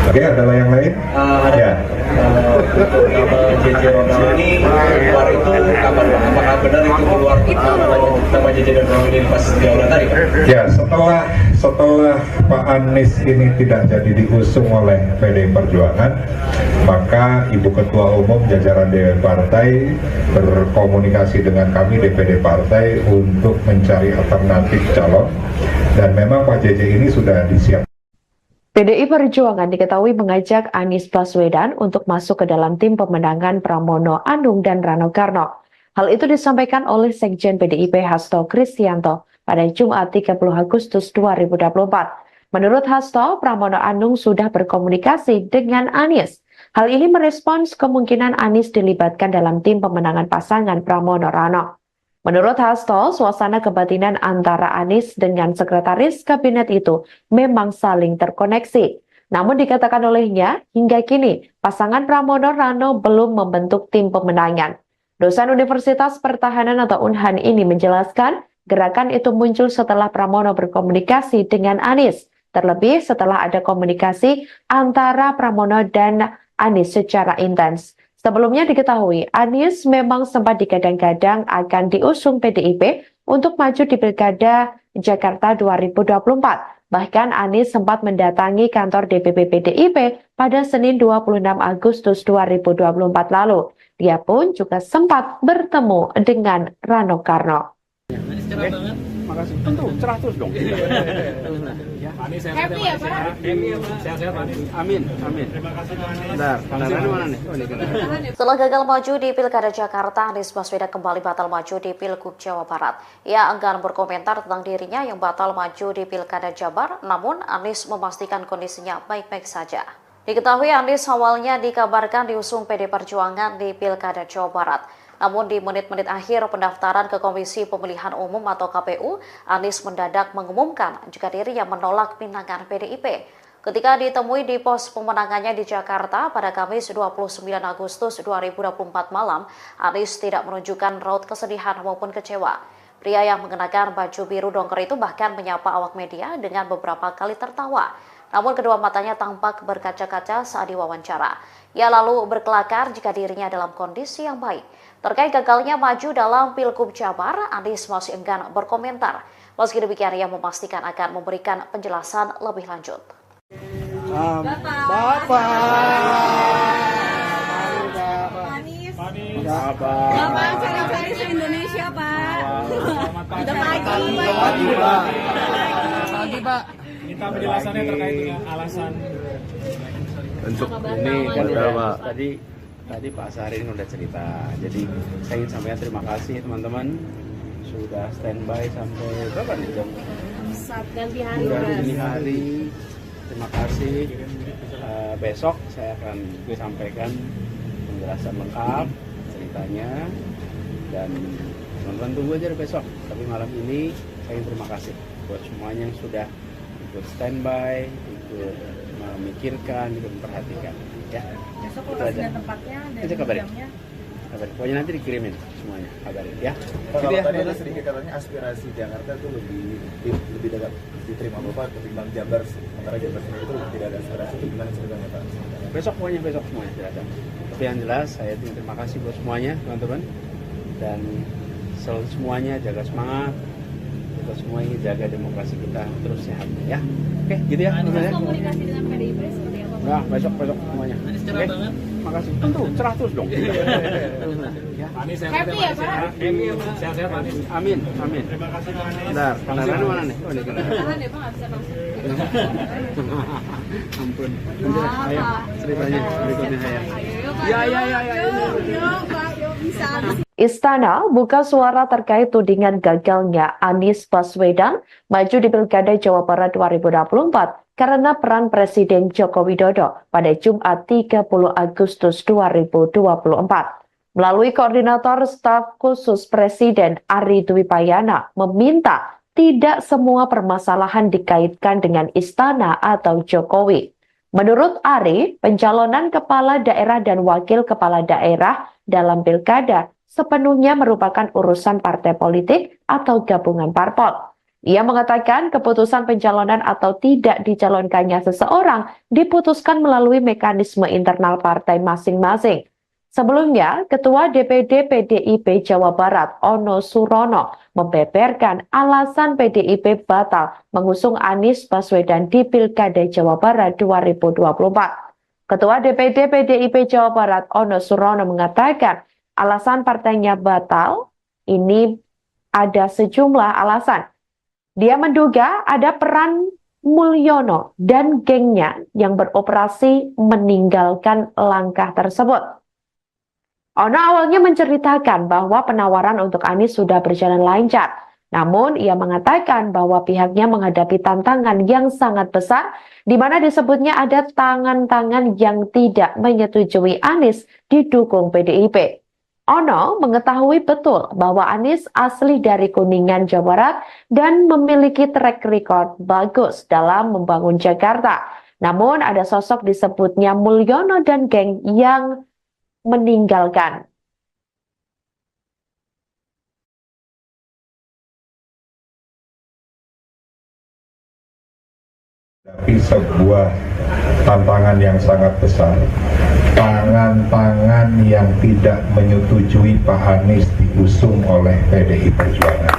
Oke, ada yang lain? Ya. Nama JJ Ronald ini keluar itu kapan Pak? Apakah benar itu keluar nama JJ dan Ronald ini pas di aula tadi Pak? Ya, setelah Pak Anies ini tidak jadi diusung oleh PDI Perjuangan, maka Ibu Ketua Umum jajaran DPP Partai berkomunikasi dengan kami DPD Partai untuk mencari alternatif calon, dan memang Pak JJ ini sudah disiapkan. PDI Perjuangan diketahui mengajak Anies Baswedan untuk masuk ke dalam tim pemenangan Pramono Anung dan Rano Karno. Hal itu disampaikan oleh Sekjen PDIP Hasto Kristianto pada Jumat 30 Agustus 2024. Menurut Hasto, Pramono Anung sudah berkomunikasi dengan Anies. Hal ini merespons kemungkinan Anies dilibatkan dalam tim pemenangan pasangan Pramono Rano. Menurut Hasto, suasana kebatinan antara Anies dengan sekretaris kabinet itu memang saling terkoneksi. Namun dikatakan olehnya, hingga kini pasangan Pramono Rano belum membentuk tim pemenangan. Dosen Universitas Pertahanan atau Unhan ini menjelaskan, gerakan itu muncul setelah Pramono berkomunikasi dengan Anies. Terlebih setelah ada komunikasi antara Pramono dan Anies secara intens. Sebelumnya diketahui, Anies memang sempat digadang-gadang akan diusung PDIP untuk maju di Pilkada Jakarta 2024. Bahkan Anies sempat mendatangi kantor DPP PDIP pada Senin 26 Agustus 2024 lalu. Dia pun juga sempat bertemu dengan Rano Karno. Makasih. Tentu, cerah terus dong. Happy ya Pak? Sehat-sehat Pak Anies. Amin, amin. Terima kasih Pak Anies. Bentar, kendaraan mana nih? Oh, ini kendaraan. Setelah gagal maju di Pilkada Jakarta, Anies Baswedan kembali batal maju di Pilgub Jawa Barat. Ia enggan berkomentar tentang dirinya yang batal maju di Pilkada Jabar, namun Anies memastikan kondisinya baik-baik saja. Diketahui Anies awalnya dikabarkan diusung PD Perjuangan di Pilkada Jawa Barat. Namun di menit-menit akhir pendaftaran ke Komisi Pemilihan Umum atau KPU, Anies mendadak mengumumkan jika dirinya menolak pinangan PDIP. Ketika ditemui di pos pemenangannya di Jakarta pada Kamis 29 Agustus 2024 malam, Anies tidak menunjukkan raut kesedihan maupun kecewa. Pria yang mengenakan baju biru dongker itu bahkan menyapa awak media dengan beberapa kali tertawa. Namun kedua matanya tampak berkaca-kaca saat diwawancara. Ia lalu berkelakar jika dirinya dalam kondisi yang baik. Terkait gagalnya maju dalam Pilgub Jabar, Anies masih enggan berkomentar. Meski demikian, ia memastikan akan memberikan penjelasan lebih lanjut. Bapak cari-cari se-Indonesia Pak. Udah Pagi Pak. Minta penjelasannya terkait dengan alasan untuk ini beberapa tadi Pak Sarin udah cerita. Jadi saya ingin sampaikan terima kasih teman-teman sudah standby sampai berapa nih jam? ganti hari. Ganti hari. Terima kasih. Besok saya akan sampaikan penjelasan lengkap ceritanya, dan teman-teman tunggu aja besok. Tapi malam ini saya ingin terima kasih buat semuanya yang sudah ikut standby, ikut memikirkan, ikut memperhatikan. Ya. Besok lokasi dan tempatnya dan jamnya. Kabarin. Pokoknya nanti dikirimin semuanya, kabarin ya. Kalau tadi ada sedikit katanya aspirasi Jakarta itu lebih dekat diterima Bapak ketimbang Jabar. Sementara Jabar sendiri itu tidak ada aspirasi, itu gimana ceritanya Pak? Besok semuanya tidak ada. Tapi yang jelas saya terima kasih buat semuanya teman-teman, dan selalu semuanya jaga semangat. Kita semua ingin jaga demokrasi kita terus sehat ya. Oke, gitu ya. Komunikasi dengan PDIP seperti apa Pak? Nah, besok semuanya. Oke, makasih. Tentu, cerah terus dong. Anies Happy ya Pak? Sehat-sehat Pak Anies. Amin, amin. Terima kasih Pak Anies. Bentar, kendaraan mana nih? Oh, ini kendaraan. Tahan ya Pak, nggak bisa masuk. Ampun. Ayo, ceritanya berikutnya ya. Yuk Pak, yuk bisa. Istana buka suara terkait tudingan gagalnya Anies Baswedan maju di Pilkada Jawa Barat 2024 karena peran Presiden Joko Widodo pada Jumat 30 Agustus 2024. Melalui koordinator staf khusus Presiden Ari Dwi Payana meminta tidak semua permasalahan dikaitkan dengan istana atau Jokowi. Menurut Ari, pencalonan kepala daerah dan wakil kepala daerah dalam pilkada sepenuhnya merupakan urusan partai politik atau gabungan parpol. Ia mengatakan keputusan pencalonan atau tidak dicalonkannya seseorang diputuskan melalui mekanisme internal partai masing-masing. Sebelumnya, Ketua DPD PDIP Jawa Barat Ono Surono membeberkan alasan PDIP batal mengusung Anies Baswedan di Pilkada Jawa Barat 2024. Ketua DPD PDIP Jawa Barat Ono Surono mengatakan alasan partainya batal ini ada sejumlah alasan. Dia menduga ada peran Mulyono dan gengnya yang beroperasi meninggalkan langkah tersebut. Ono awalnya menceritakan bahwa penawaran untuk Anies sudah berjalan lancar. Namun ia mengatakan bahwa pihaknya menghadapi tantangan yang sangat besar di mana disebutnya ada tangan-tangan yang tidak menyetujui Anies didukung PDIP. Ono mengetahui betul bahwa Anies asli dari Kuningan, Jawa Barat dan memiliki track record bagus dalam membangun Jakarta. Namun ada sosok disebutnya Mulyono dan geng yang meninggalkan. Tapi sebuah tantangan yang sangat besar, tangan-tangan yang tidak menyetujui Pak Anies diusung oleh PDI Perjuangan.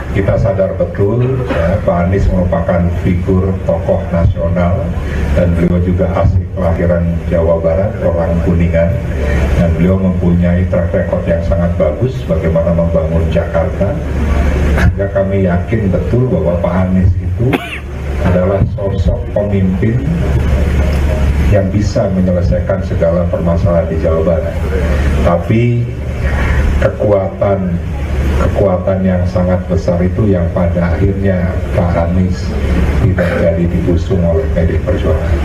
Kita sadar betul ya, Pak Anies merupakan figur tokoh nasional dan beliau juga asli kelahiran Jawa Barat, orang Kuningan, dan beliau mempunyai track record yang sangat bagus bagaimana membangun Jakarta. Sehingga kami yakin betul bahwa Pak Anies itu adalah sosok pemimpin yang bisa menyelesaikan segala permasalahan di Jawa Barat. Tapi kekuatan yang sangat besar itu yang pada akhirnya Pak Anies tidak jadi diusung oleh PDI Perjuangan.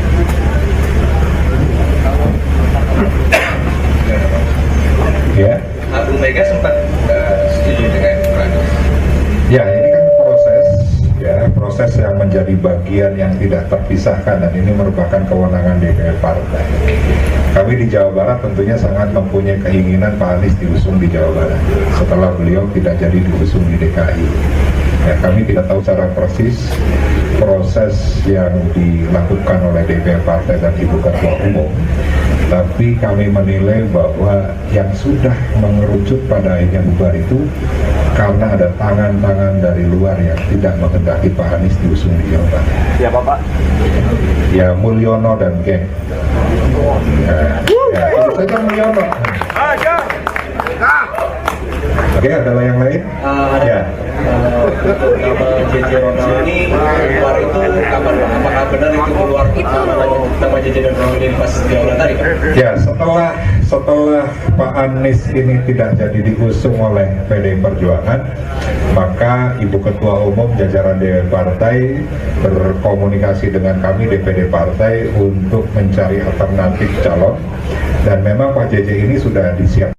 Ya. Bu Mega sempat setuju dengan Anies. Ya, ini kan proses yang menjadi bagian yang tidak terpisahkan dan ini merupakan kewenangan DPR partai. Kami di Jawa Barat tentunya sangat mempunyai keinginan Pak Anies diusung di Jawa Barat setelah beliau tidak jadi diusung di DKI. Ya, kami tidak tahu secara persis proses yang dilakukan oleh DPR partai dan Ibu Ketua Umum. Tapi kami menilai bahwa yang sudah mengerucut pada akhirnya bubar itu karena ada tangan-tangan dari luar yang tidak menghendaki Pak Anies diusung di Jawa Barat. Siapa Pak? Ya Mulyono dan geng. Ya, itu saja Mulyono. Oke, ada yang lain? Ya. Nama JJ Ronald ini keluar itu kapan Pak? Apakah benar itu keluar nama JJ dan Ronald ini pas diaulat tadi Pak? Ya, setelah Pak Anies ini tidak jadi diusung oleh PDI Perjuangan, maka Ibu Ketua Umum jajaran DPD Partai berkomunikasi dengan kami DPD Partai untuk mencari alternatif calon dan memang Pak JJ ini sudah disiapkan.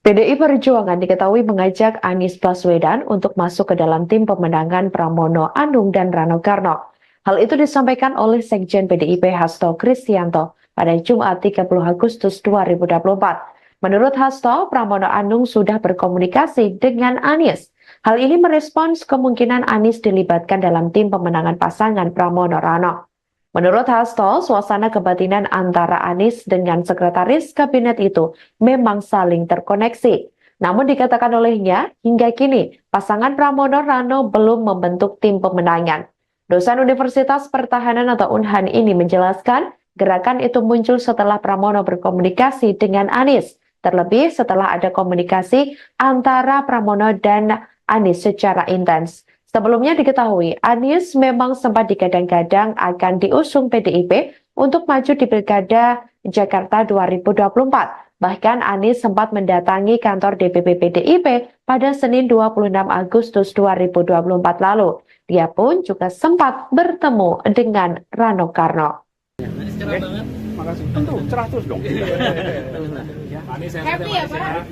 PDI Perjuangan diketahui mengajak Anies Baswedan untuk masuk ke dalam tim pemenangan Pramono Anung dan Rano Karno. Hal itu disampaikan oleh Sekjen PDIP Hasto Kristianto pada Jumat 30 Agustus 2024. Menurut Hasto, Pramono Anung sudah berkomunikasi dengan Anies. Hal ini merespons kemungkinan Anies dilibatkan dalam tim pemenangan pasangan Pramono Rano. Menurut Hasto, suasana kebatinan antara Anies dengan sekretaris kabinet itu memang saling terkoneksi. Namun dikatakan olehnya, hingga kini pasangan Pramono Rano belum membentuk tim pemenangan. Dosen Universitas Pertahanan atau Unhan ini menjelaskan, gerakan itu muncul setelah Pramono berkomunikasi dengan Anies. Terlebih setelah ada komunikasi antara Pramono dan Anies secara intens. Sebelumnya diketahui, Anies memang sempat digadang-gadang akan diusung PDIP untuk maju di Pilkada Jakarta 2024. Bahkan Anies sempat mendatangi kantor DPP PDIP pada Senin 26 Agustus 2024 lalu. Dia pun juga sempat bertemu dengan Rano Karno. Anies cerah banget kasih. Tentu cerah terus dong. Happy ya Pak?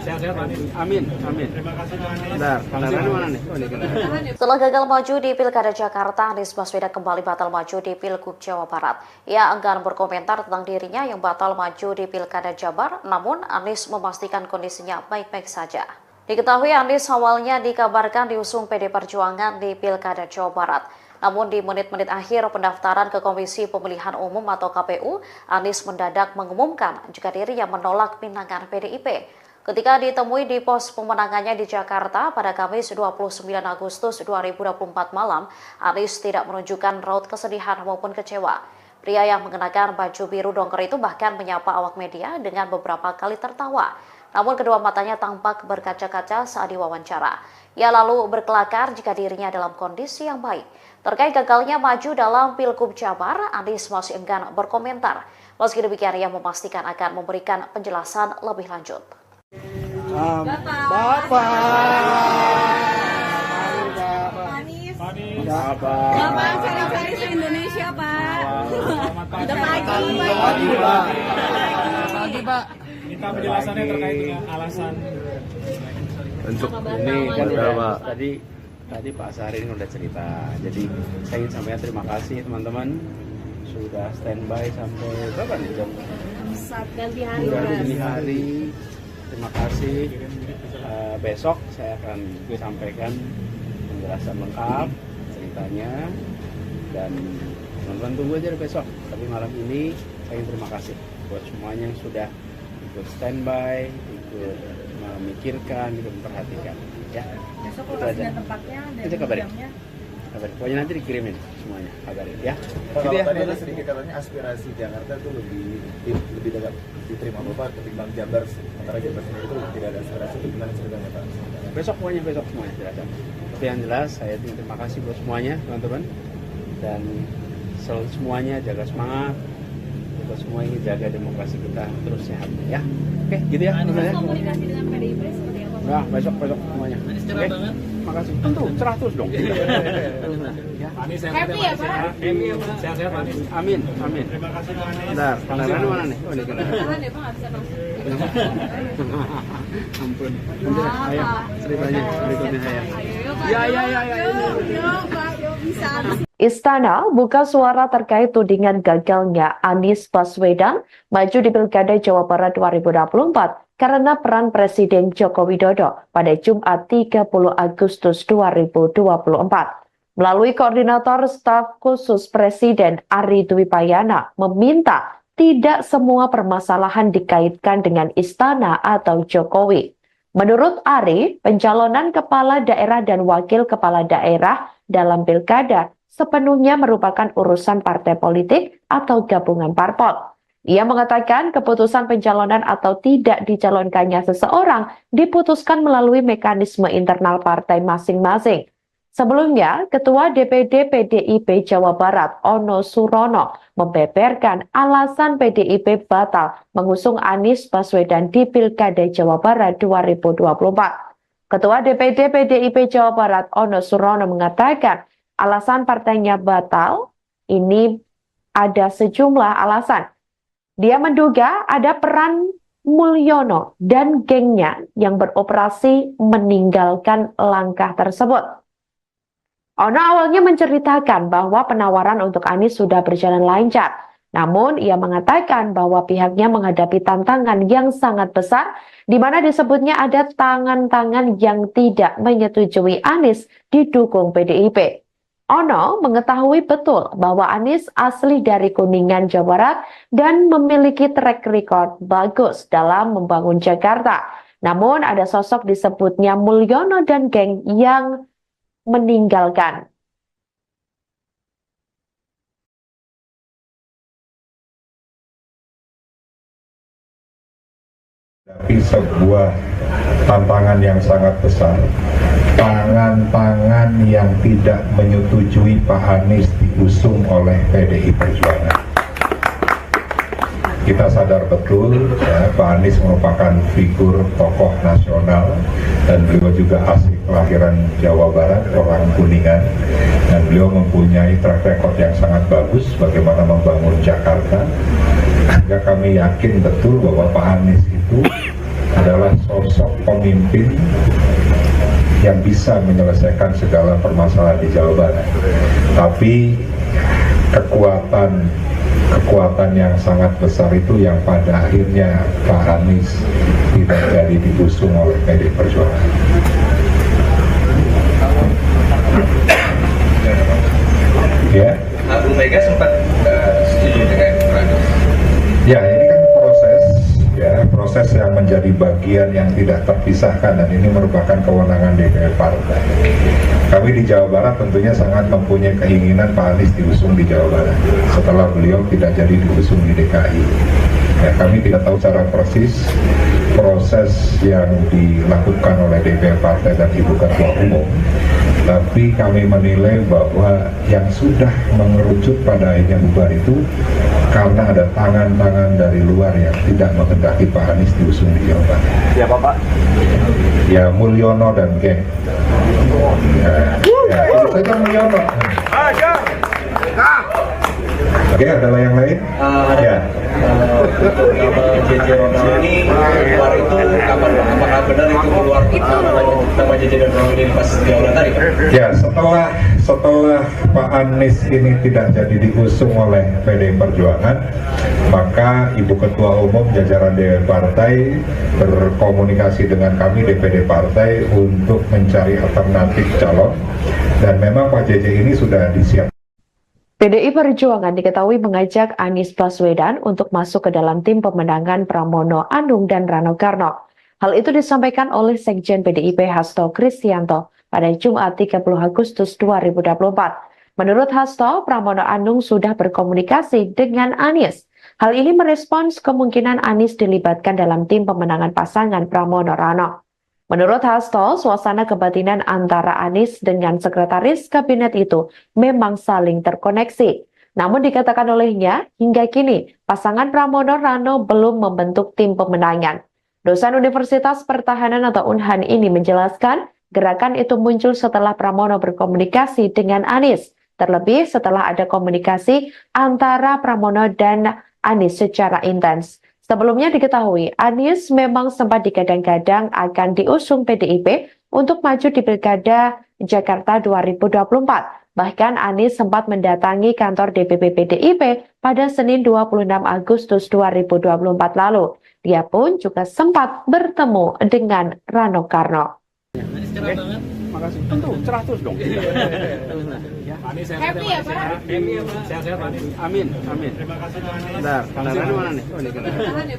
Sehat-sehat Pak Anies. Amin, amin. Terima kasih Pak Anies. Bentar, kendaraan mana nih? Oh, ini kendaraan. Setelah gagal maju di Pilkada Jakarta, Anies Baswedan kembali batal maju di Pilgub Jawa Barat. Ia enggan berkomentar tentang dirinya yang batal maju di Pilkada Jabar, namun Anies memastikan kondisinya baik-baik saja. Diketahui Anies awalnya dikabarkan diusung PD Perjuangan di Pilkada Jawa Barat. Namun di menit-menit akhir pendaftaran ke Komisi Pemilihan Umum atau KPU, Anies mendadak mengumumkan jika dirinya menolak pinangan PDIP. Ketika ditemui di pos pemenangannya di Jakarta pada Kamis 29 Agustus 2024 malam, Anies tidak menunjukkan raut kesedihan maupun kecewa. Pria yang mengenakan baju biru dongker itu bahkan menyapa awak media dengan beberapa kali tertawa. Namun kedua matanya tampak berkaca-kaca saat diwawancara. Ia lalu berkelakar jika dirinya dalam kondisi yang baik. Terkait gagalnya maju dalam Pilgub Jabar, Anies masih enggan berkomentar. Meski demikian, ia memastikan akan memberikan penjelasan lebih lanjut. Bapak. Bapak cari-cari ke Indonesia Pak. Udah pagi Pak. Pagi Pak. Minta penjelasannya terkait dengan alasan Untuk ini kan udah tadi Pak Sarin udah cerita. Jadi saya ingin sampaikan terima kasih teman-teman sudah standby sampai berapa nih jam? saat ganti hari. Ganti hari. Terima kasih. Besok saya akan sampaikan penjelasan lengkap ceritanya dan teman-teman tunggu aja besok. Tapi malam ini saya ingin terima kasih buat semuanya yang sudah ikut standby, ikut memikirkan, ikut memperhatikan. Ya. Besok lokasi dan tempatnya dan jamnya. Kabarin. Pokoknya nanti dikirimin semuanya, kabarin ya. Kalau Gitu ya. tadi ada sedikit katanya aspirasi Jakarta tuh lebih dekat diterima Bapak ketimbang Jabar. Sementara Jabar sendiri itu tidak ada aspirasi, itu gimana ceritanya Pak? Besok semuanya jelasan. Tapi yang jelas saya terima kasih buat semuanya teman-teman dan selalu semuanya jaga semangat. Kita semua ingin jaga demokrasi kita terus sehat ya. Oke, gitu ya. Komunikasi dengan PDIP seperti apa? Nah, besok semuanya. Oke. Makasih. Tentu cerah terus dong. Ya. Anies Happy ya Pak? Sehat-sehat Pak Anies. Amin. Terima kasih Pak Anies. Bentar, kendaraan mana nih? Oh, ini kendaraan. Tahan ya Pak, nggak bisa masuk. Ampun. Ayo, ceritanya berikutnya saya. Ayo Pak. Ya. Yo Pak, yo bisa. Istana buka suara terkait tudingan gagalnya Anies Baswedan maju di Pilkada Jawa Barat 2024 karena peran Presiden Joko Widodo pada Jumat 30 Agustus 2024. Melalui Koordinator Staf Khusus Presiden Ari Dwi Payana meminta tidak semua permasalahan dikaitkan dengan Istana atau Jokowi. Menurut Ari, pencalonan kepala daerah dan wakil kepala daerah dalam pilkada sepenuhnya merupakan urusan partai politik atau gabungan parpol. Ia mengatakan keputusan pencalonan atau tidak dicalonkannya seseorang diputuskan melalui mekanisme internal partai masing-masing. Sebelumnya, Ketua DPD PDIP Jawa Barat Ono Surono membeberkan alasan PDIP batal mengusung Anies Baswedan di Pilkada Jawa Barat 2024. Ketua DPD PDIP Jawa Barat Ono Surono mengatakan alasan partainya batal ini ada sejumlah alasan. Dia menduga ada peran Mulyono dan gengnya yang beroperasi meninggalkan langkah tersebut. Ono awalnya menceritakan bahwa penawaran untuk Anies sudah berjalan lancar. Namun ia mengatakan bahwa pihaknya menghadapi tantangan yang sangat besar di mana disebutnya ada tangan-tangan yang tidak menyetujui Anies didukung PDIP. Ono mengetahui betul bahwa Anies asli dari Kuningan, Jawa Barat dan memiliki track record bagus dalam membangun Jakarta. Namun ada sosok disebutnya Mulyono dan geng yang meninggalkan. Tapi sebuah tantangan yang sangat besar, tangan-tangan yang tidak menyetujui Pak Anies diusung oleh PDI Perjuangan. Kita sadar betul ya, Pak Anies merupakan figur tokoh nasional dan beliau juga asli kelahiran Jawa Barat, orang Kuningan, dan beliau mempunyai track record yang sangat bagus bagaimana membangun Jakarta. Sehingga kami yakin betul bahwa Pak Anies itu adalah sosok pemimpin yang bisa menyelesaikan segala permasalahan di Jawa Barat. Tapi kekuatan yang sangat besar itu yang pada akhirnya Pak Anies tidak jadi diusung oleh PD Perjuangan. Ya. Bu Mega sempat setuju dengan Pak Anies. Ya, ini kan proses yang menjadi bagian yang tidak terpisahkan, dan ini merupakan kewenangan DPP Partai. Kami di Jawa Barat tentunya sangat mempunyai keinginan Pak Anies diusung di Jawa Barat setelah beliau tidak jadi diusung di DKI. Ya, kami tidak tahu secara persis proses yang dilakukan oleh DPP Partai dan Ibu Ketua Umum, tapi kami menilai bahwa yang sudah mengerucut pada akhirnya bubar itu karena ada tangan-tangan dari luar yang tidak menghendaki Pak Anies diusung di Jawa Barat. Siapa Pak? Ya, Mulyono dan geng. Ya, itu saja Mulyono. Oke, ada yang lain? Ya. JJ ini keluar itu kapan Pak? Apakah benar itu keluar nama JJ dan Rohmin pas di aula tadi? Ya, setelah Pak Anies ini tidak jadi diusung oleh PD Perjuangan, maka Ibu Ketua Umum jajaran DPP Partai berkomunikasi dengan kami DPD Partai untuk mencari alternatif calon, dan memang Pak JJ ini sudah disiapkan. PDI Perjuangan diketahui mengajak Anies Baswedan untuk masuk ke dalam tim pemenangan Pramono Anung dan Rano Karno. Hal itu disampaikan oleh Sekjen PDIP Hasto Kristianto pada Jumat 30 Agustus 2024. Menurut Hasto, Pramono Anung sudah berkomunikasi dengan Anies. Hal ini merespons kemungkinan Anies dilibatkan dalam tim pemenangan pasangan Pramono Rano. Menurut Hasto, suasana kebatinan antara Anies dengan sekretaris kabinet itu memang saling terkoneksi. Namun dikatakan olehnya, hingga kini pasangan Pramono Rano belum membentuk tim pemenangan. Dosen Universitas Pertahanan atau Unhan ini menjelaskan, gerakan itu muncul setelah Pramono berkomunikasi dengan Anies. Terlebih setelah ada komunikasi antara Pramono dan Anies secara intens. Sebelumnya diketahui, Anies memang sempat digadang-gadang akan diusung PDIP untuk maju di Pilkada Jakarta 2024. Bahkan Anies sempat mendatangi kantor DPP PDIP pada Senin 26 Agustus 2024 lalu. Dia pun juga sempat bertemu dengan Rano Karno. Makasih. Tentu, cerah terus dong. Happy ya Pak? Sehat-sehat Pak Anies. Amin, amin. Terima kasih Pak Anies. Bentar, mana nih? Oh, ini kita.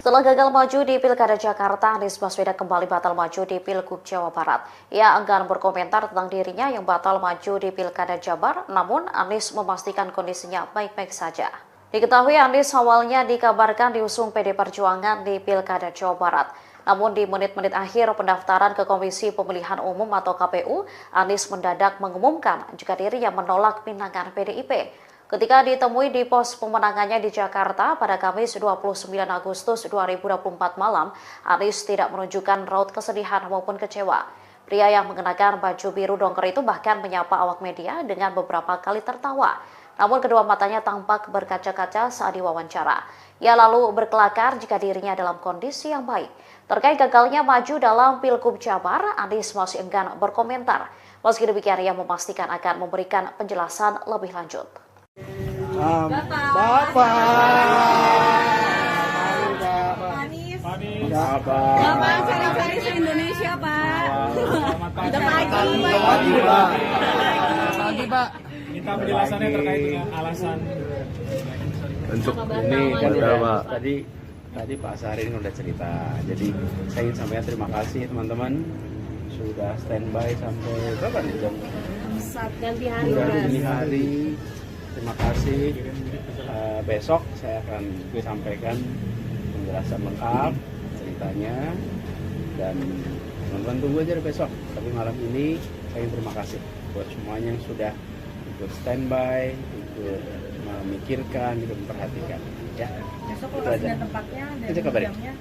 Setelah gagal maju di Pilkada Jakarta, Anies Baswedan kembali batal maju di Pilgub Jawa Barat. Ia enggan berkomentar tentang dirinya yang batal maju di Pilkada Jabar, namun Anies memastikan kondisinya baik-baik saja. Diketahui Anies awalnya dikabarkan diusung PD Perjuangan di Pilkada Jawa Barat. Namun di menit-menit akhir pendaftaran ke Komisi Pemilihan Umum atau KPU, Anies mendadak mengumumkan jika dirinya menolak pinangan PDIP. Ketika ditemui di pos pemenangannya di Jakarta pada Kamis 29 Agustus 2024 malam, Anies tidak menunjukkan raut kesedihan maupun kecewa. Pria yang mengenakan baju biru dongker itu bahkan menyapa awak media dengan beberapa kali tertawa. Namun kedua matanya tampak berkaca-kaca saat diwawancara. Ia lalu berkelakar jika dirinya dalam kondisi yang baik. Terkait gagalnya maju dalam Pilgub Jabar, Anies masih enggan berkomentar. Meski demikian, ia memastikan akan memberikan penjelasan lebih lanjut. Bapak. Bapak cari-cari se Indonesia Pak. Udah pagi Pak. Minta penjelasannya terkait dengan alasan Untuk ini kan tadi Pak Sahrin udah cerita. Jadi saya ingin sampaikan terima kasih teman-teman sudah standby sampai berapa nih jam? Ganti hari. Terima kasih. Besok saya akan sampaikan penjelasan lengkap ceritanya, dan teman-teman tunggu aja besok. Tapi malam ini saya ingin terima kasih buat semuanya yang sudah ikut standby, ikut memikirkan, ikut memperhatikan. Ya. Besok lokasi dan tempatnya dan jamnya.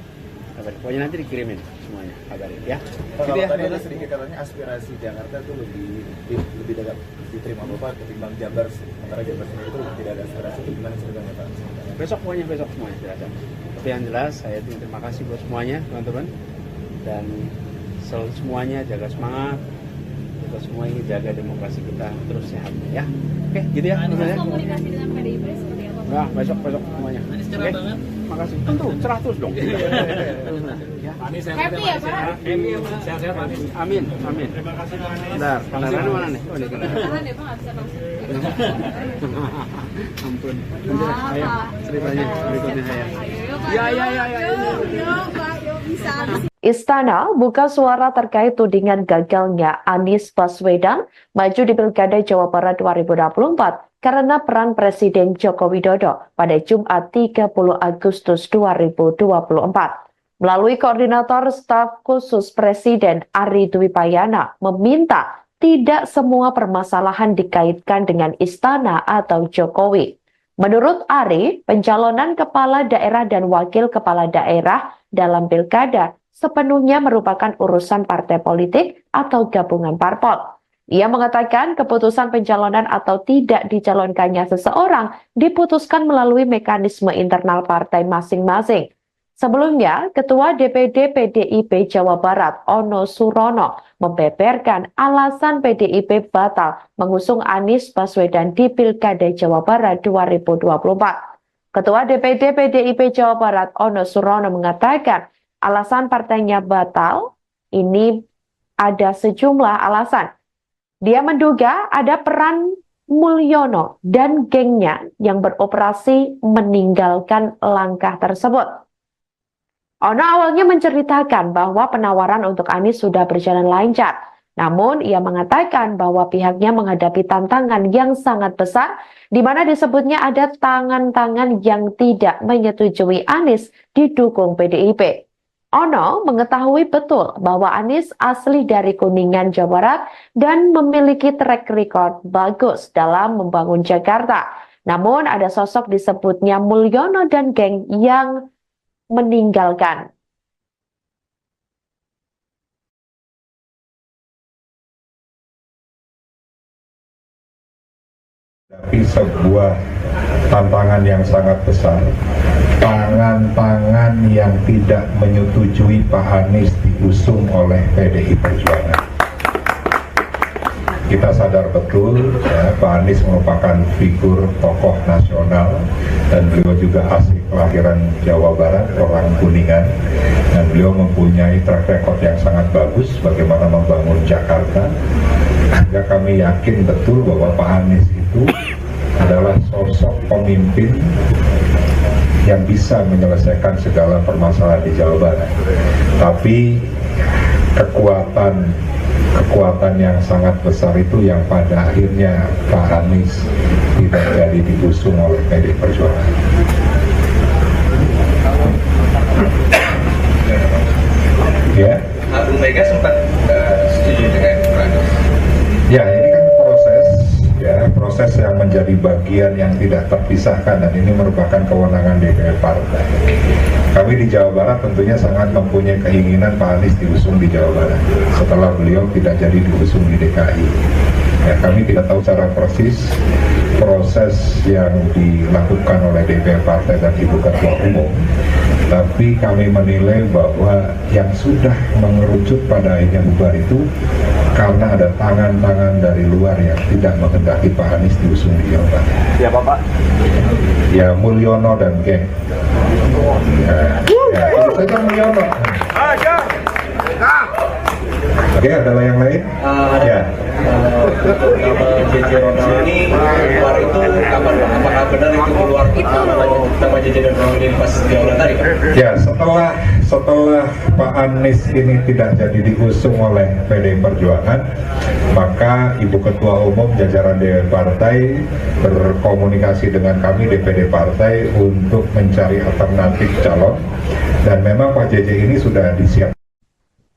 kabarin. Pokoknya nanti dikirimin semuanya, kabarin ya. Kalau Gitu ya. tadi ada sedikit katanya aspirasi Jakarta itu lebih dekat diterima Bapak ketimbang Jabar. Sementara Jabar sendiri itu tidak ada aspirasi, itu gimana ceritanya Pak? Besok semuanya jelaskan. Tapi yang jelas saya terima kasih buat semuanya teman-teman, dan selalu semuanya jaga semangat. Kita semua ingin jaga demokrasi kita terus sehat ya. Oke, gitu ya. Komunikasi dengan PDIP seperti apa? Nah, besok semuanya. Oke, makasih. Tentu cerah terus dong. Ya. Happy ya Pak? Happy ya Pak. Sehat-sehat Pak. Amin. Terima kasih Pak Anies. Bentar, kendaraan mana nih? Oh, ini kendaraan. Tahan ya Pak, nggak bisa langsung. Ampun. Ayo, ceritanya berikutnya saya. Ya. Yuk Pak, yuk bisa. Istana buka suara terkait tudingan gagalnya Anies Baswedan maju di Pilkada Jawa Barat 2024 karena peran Presiden Joko Widodo pada Jumat 30 Agustus 2024. Melalui koordinator staf khusus Presiden Ari Dwi Payana meminta tidak semua permasalahan dikaitkan dengan Istana atau Jokowi. Menurut Ari, pencalonan kepala daerah dan wakil kepala daerah dalam pilkada sepenuhnya merupakan urusan partai politik atau gabungan parpol. Ia mengatakan keputusan pencalonan atau tidak dicalonkannya seseorang diputuskan melalui mekanisme internal partai masing-masing. Sebelumnya, Ketua DPD PDIP Jawa Barat Ono Surono membeberkan alasan PDIP batal mengusung Anies Baswedan di Pilkada Jawa Barat 2024. Ketua DPD PDIP Jawa Barat Ono Surono mengatakan alasan partainya batal ini ada sejumlah alasan. Dia menduga ada peran Mulyono dan gengnya yang beroperasi meninggalkan langkah tersebut. Ono awalnya menceritakan bahwa penawaran untuk Anies sudah berjalan lancar. Namun ia mengatakan bahwa pihaknya menghadapi tantangan yang sangat besar, di mana disebutnya ada tangan-tangan yang tidak menyetujui Anies didukung PDIP. Ono mengetahui betul bahwa Anies asli dari Kuningan, Jawa Barat dan memiliki track record bagus dalam membangun Jakarta. Namun ada sosok disebutnya Mulyono dan geng yang meninggalkan. Tapi sebuah tantangan yang sangat besar, tangan-tangan yang tidak menyetujui Pak Anies diusung oleh PDI Perjuangan. Kita sadar betul ya, Pak Anies merupakan figur tokoh nasional dan beliau juga asli kelahiran Jawa Barat, orang Kuningan, dan beliau mempunyai track record yang sangat bagus bagaimana membangun Jakarta. Sehingga kami yakin betul bahwa Pak Anies itu adalah sosok pemimpin yang bisa menyelesaikan segala permasalahan di Jawa Barat. Tapi kekuatan yang sangat besar itu yang pada akhirnya Pak Anies tidak jadi diusung oleh PDI Perjuangan. Ya. Bu Mega sempat setuju dengan Pak Anies. Ya, ini kan proses yang menjadi bagian yang tidak terpisahkan, dan ini merupakan kewenangan DPR partai. Kami di Jawa Barat tentunya sangat mempunyai keinginan Pak Anies diusung di Jawa Barat setelah beliau tidak jadi diusung di DKI. Ya, kami tidak tahu secara persis proses yang dilakukan oleh DPR partai dan Ibu Ketua Umum, tapi kami menilai bahwa yang sudah mengerucut pada akhirnya bubar itu karena ada tangan-tangan dari luar yang tidak menghendaki Pak Anies diusung di Jawa Barat. Ya Bapak? Ya, Mulyono dan geng. Itu saja Mulyono. Oke, ada yang lain? Ya. Nama JJ Ronald ini keluar itu kapan Pak? Apakah benar itu keluar nama JJ dan Ronald ini pas di awal tadi Pak? Ya, setelah Pak Anies ini tidak jadi diusung oleh PDI Perjuangan, maka Ibu Ketua Umum jajaran DPR Partai berkomunikasi dengan kami DPD Partai untuk mencari alternatif calon, dan memang Pak JJ ini sudah disiapkan.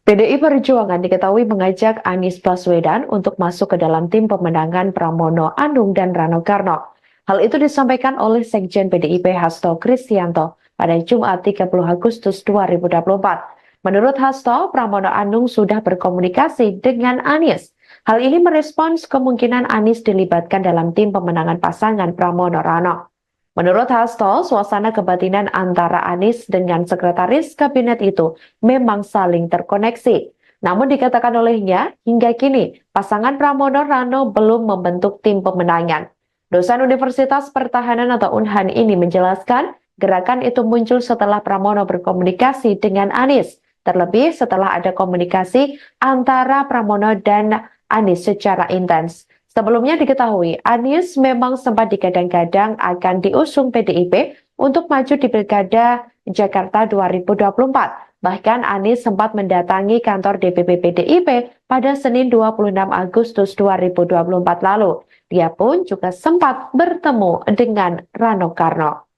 PDI Perjuangan diketahui mengajak Anies Baswedan untuk masuk ke dalam tim pemenangan Pramono Anung dan Rano Karno. Hal itu disampaikan oleh Sekjen PDIP Hasto Kristianto pada Jumat 30 Agustus 2024. Menurut Hasto, Pramono Anung sudah berkomunikasi dengan Anies. Hal ini merespons kemungkinan Anies dilibatkan dalam tim pemenangan pasangan Pramono Rano. Menurut Hasto, suasana kebatinan antara Anies dengan sekretaris kabinet itu memang saling terkoneksi. Namun dikatakan olehnya, hingga kini pasangan Pramono Rano belum membentuk tim pemenangan. Dosen Universitas Pertahanan atau Unhan ini menjelaskan, gerakan itu muncul setelah Pramono berkomunikasi dengan Anies. Terlebih setelah ada komunikasi antara Pramono dan Anies secara intens. Sebelumnya diketahui, Anies memang sempat digadang-gadang akan diusung PDIP untuk maju di Pilkada Jakarta 2024. Bahkan Anies sempat mendatangi kantor DPP PDIP pada Senin 26 Agustus 2024 lalu. Dia pun juga sempat bertemu dengan Rano Karno.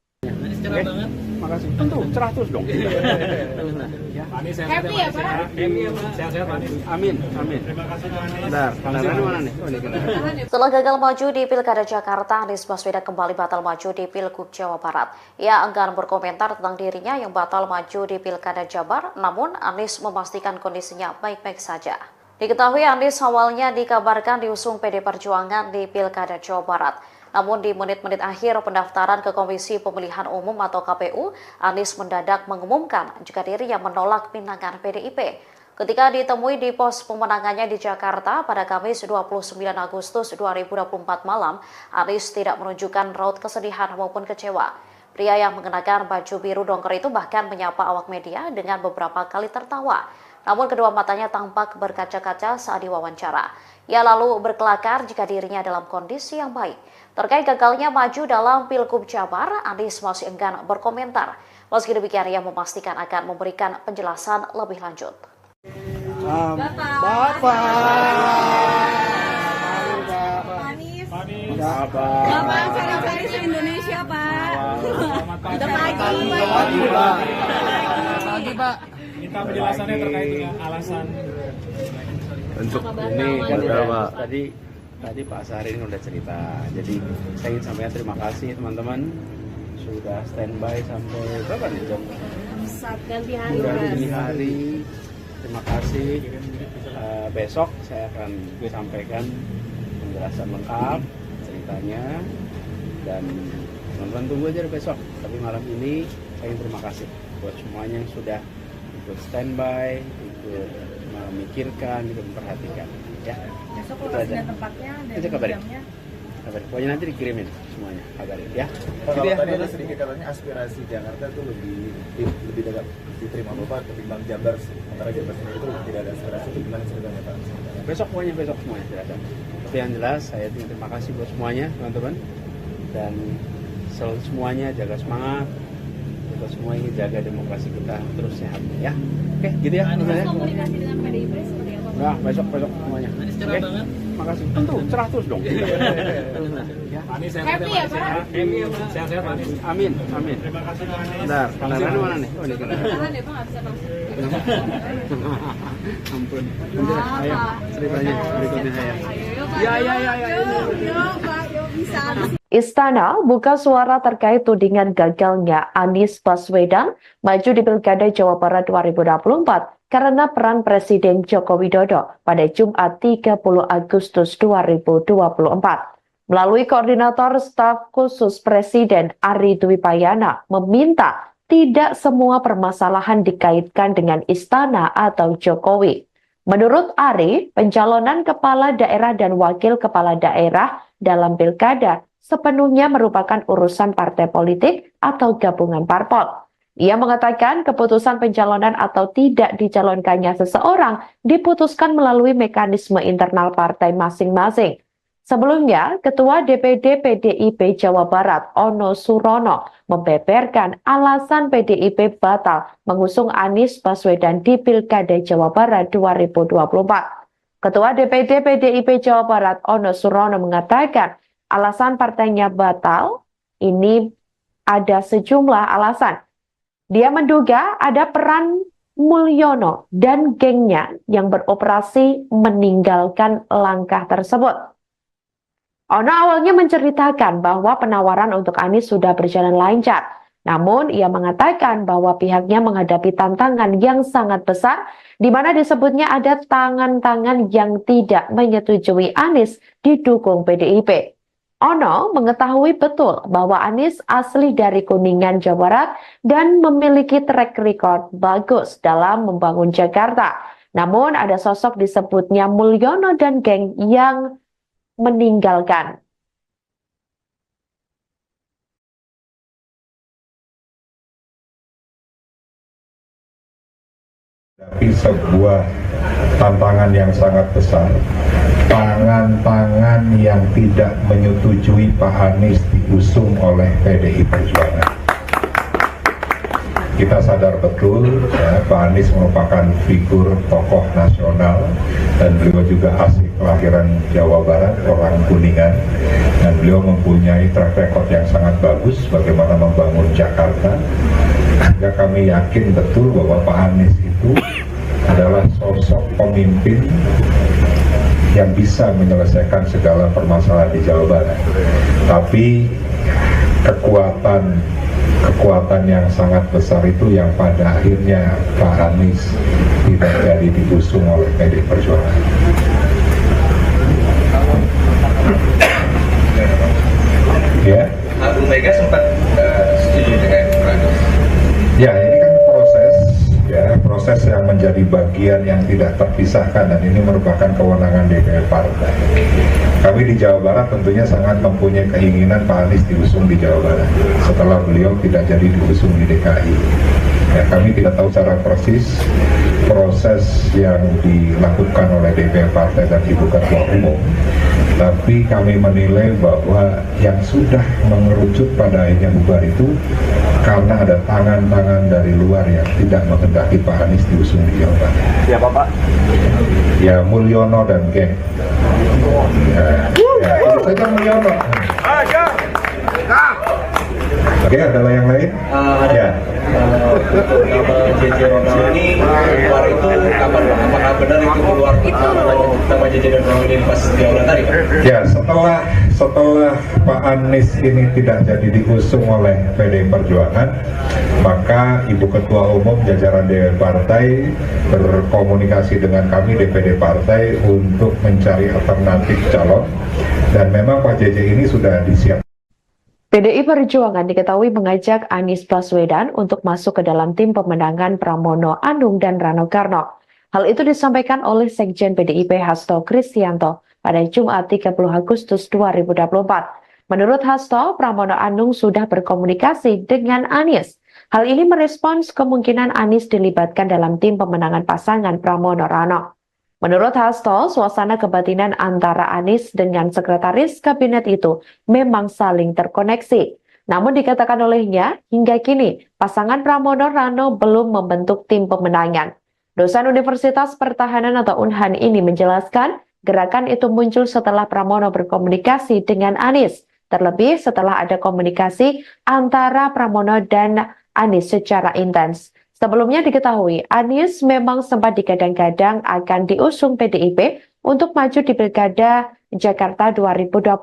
Oke, makasih. Tentu, cerah terus dong. Happy ya Pak? Sehat-sehat Anies. Amin, amin. Terima kasih Pak Anies. Bentar, mana nih? Oh, ini kendaraan. Setelah gagal maju di Pilkada Jakarta, Anies Baswedan kembali batal maju di Pilgub Jawa Barat. Ia enggan berkomentar tentang dirinya yang batal maju di Pilkada Jabar, namun Anies memastikan kondisinya baik-baik saja. Diketahui Anies awalnya dikabarkan diusung PD Perjuangan di Pilkada Jawa Barat. Namun di menit-menit akhir pendaftaran ke Komisi Pemilihan Umum atau KPU, Anies mendadak mengumumkan jika dirinya menolak pinangan PDIP. Ketika ditemui di pos pemenangannya di Jakarta pada Kamis 29 Agustus 2024 malam, Anies tidak menunjukkan raut kesedihan maupun kecewa. Pria yang mengenakan baju biru dongker itu bahkan menyapa awak media dengan beberapa kali tertawa. Namun kedua matanya tampak berkaca-kaca saat diwawancara. Ia lalu berkelakar jika dirinya dalam kondisi yang baik. Terkait gagalnya maju dalam Pilgub Jabar, Anies masih enggan berkomentar. Meski demikian, ia memastikan akan memberikan penjelasan lebih lanjut. Bapak cari-cari se-Indonesia Pak. Udah pagi Pak. Minta penjelasannya terkait dengan alasan Untuk ini kan Pak, tadi Pak Sarin udah cerita. Jadi saya ingin sampaikan terima kasih teman-teman sudah standby sampai berapa nih jam? ganti hari. Terima kasih. Besok saya akan sampaikan penjelasan lengkap ceritanya dan teman-teman tunggu aja besok. Tapi malam ini saya ingin terima kasih buat semuanya yang sudah ikut standby, ikut memikirkan, ikut memperhatikan. Ya. Besok lokasi dan tempatnya dan jamnya. Kabarin. Pokoknya nanti dikirimin semuanya, kabarin ya. Kalau tadi ada sedikit katanya aspirasi Jakarta itu lebih dekat diterima Bapak ketimbang Jabar. Sementara Jabar sendiri itu tidak ada aspirasi, itu gimana ceritanya Pak? Besok semuanya silakan. Tapi yang jelas saya terima kasih buat semuanya teman-teman dan selalu semuanya jaga semangat. Kita semua ingin jaga demokrasi kita terus sehat ya. Oke, gitu ya. Komunikasi dengan PDIP seperti apa? Nah, besok semuanya. Oke, makasih. Tentu, cerah terus dong. Anies Happy ya Pak? Sehat-sehat Anies. Amin. Terima kasih Pak Anies. Bentar, kendaraan mana nih? Oh, ini kendaraan. Tahan ya Pak, nggak bisa masuk. Ampun. Ayo, ceritanya berikutnya saya. Yuk Pak, yuk bisa. Istana buka suara terkait tudingan gagalnya Anies Baswedan maju di Pilkada Jawa Barat 2024 karena peran Presiden Joko Widodo pada Jumat 30 Agustus 2024. Melalui Koordinator Staf Khusus Presiden Ari Dwi Payana meminta tidak semua permasalahan dikaitkan dengan Istana atau Jokowi. Menurut Ari, pencalonan kepala daerah dan wakil kepala daerah dalam Pilkada sepenuhnya merupakan urusan partai politik atau gabungan parpol. Ia mengatakan keputusan pencalonan atau tidak dicalonkannya seseorang diputuskan melalui mekanisme internal partai masing-masing. Sebelumnya, Ketua DPD PDIP Jawa Barat Ono Surono membeberkan alasan PDIP batal mengusung Anies Baswedan di Pilkada Jawa Barat 2024. Ketua DPD PDIP Jawa Barat Ono Surono mengatakan alasan partainya batal, ini ada sejumlah alasan. Dia menduga ada peran Mulyono dan gengnya yang beroperasi meninggalkan langkah tersebut. Ono awalnya menceritakan bahwa penawaran untuk Anies sudah berjalan lancar. Namun, ia mengatakan bahwa pihaknya menghadapi tantangan yang sangat besar, di mana disebutnya ada tangan-tangan yang tidak menyetujui Anies didukung PDIP. Ono mengetahui betul bahwa Anies asli dari Kuningan, Jawa Barat dan memiliki track record bagus dalam membangun Jakarta. Namun ada sosok disebutnya Mulyono dan geng yang meninggalkan. Tapi sebuah tantangan yang sangat besar, tangan-tangan yang tidak menyetujui Pak Anies diusung oleh PDI Perjuangan. Kita sadar betul ya, Pak Anies merupakan figur tokoh nasional dan beliau juga asli kelahiran Jawa Barat, orang Kuningan, dan beliau mempunyai track record yang sangat bagus bagaimana membangun Jakarta. Sehingga kami yakin betul bahwa Pak Anies itu adalah sosok pemimpin yang bisa menyelesaikan segala permasalahan di Jawa Barat. Tapi kekuatan yang sangat besar itu yang pada akhirnya Pak Anies tidak jadi diusung oleh PDI Perjuangan. Ya. Bu Mega sempat setuju dengan Anies. Ya, ini kan proses yang menjadi bagian yang tidak terpisahkan, dan ini merupakan kewenangan DPR Partai. Kami di Jawa Barat tentunya sangat mempunyai keinginan Pak Anies diusung di Jawa Barat setelah beliau tidak jadi diusung di DKI. Ya, kami tidak tahu secara persis proses yang dilakukan oleh DPR Partai dan Ibu Ketua Umum, tapi kami menilai bahwa yang sudah mengerucut pada akhirnya bubar itu karena ada tangan-tangan dari luar yang tidak menghendaki Pak Anies diusung di Jawa Barat. Siapa Pak? Ya, Mulyono dan geng. Ya, itu saja Mulyono. Oke, ada yang lain? Ya. Nama JJ ini keluar itu kapan Pak? Apakah benar itu keluar nama JJ dan Bang ini pas di awal tadi Pak? Ya, setelah Pak Anies ini tidak jadi diusung oleh PDI Perjuangan, maka Ibu Ketua Umum jajaran DPR Partai berkomunikasi dengan kami DPD Partai untuk mencari alternatif calon, dan memang Pak JJ ini sudah disiapkan. PDI Perjuangan diketahui mengajak Anies Baswedan untuk masuk ke dalam tim pemenangan Pramono Anung dan Rano Karno. Hal itu disampaikan oleh Sekjen PDIP Hasto Kristianto pada Jumat 30 Agustus 2024. Menurut Hasto, Pramono Anung sudah berkomunikasi dengan Anies. Hal ini merespons kemungkinan Anies dilibatkan dalam tim pemenangan pasangan Pramono Rano. Menurut Hasto, suasana kebatinan antara Anies dengan sekretaris kabinet itu memang saling terkoneksi. Namun dikatakan olehnya, hingga kini pasangan Pramono Rano belum membentuk tim pemenangan. Dosen Universitas Pertahanan atau Unhan ini menjelaskan, gerakan itu muncul setelah Pramono berkomunikasi dengan Anies, terlebih setelah ada komunikasi antara Pramono dan Anies secara intens. Sebelumnya diketahui, Anies memang sempat digadang-gadang akan diusung PDIP untuk maju di Pilkada Jakarta 2024.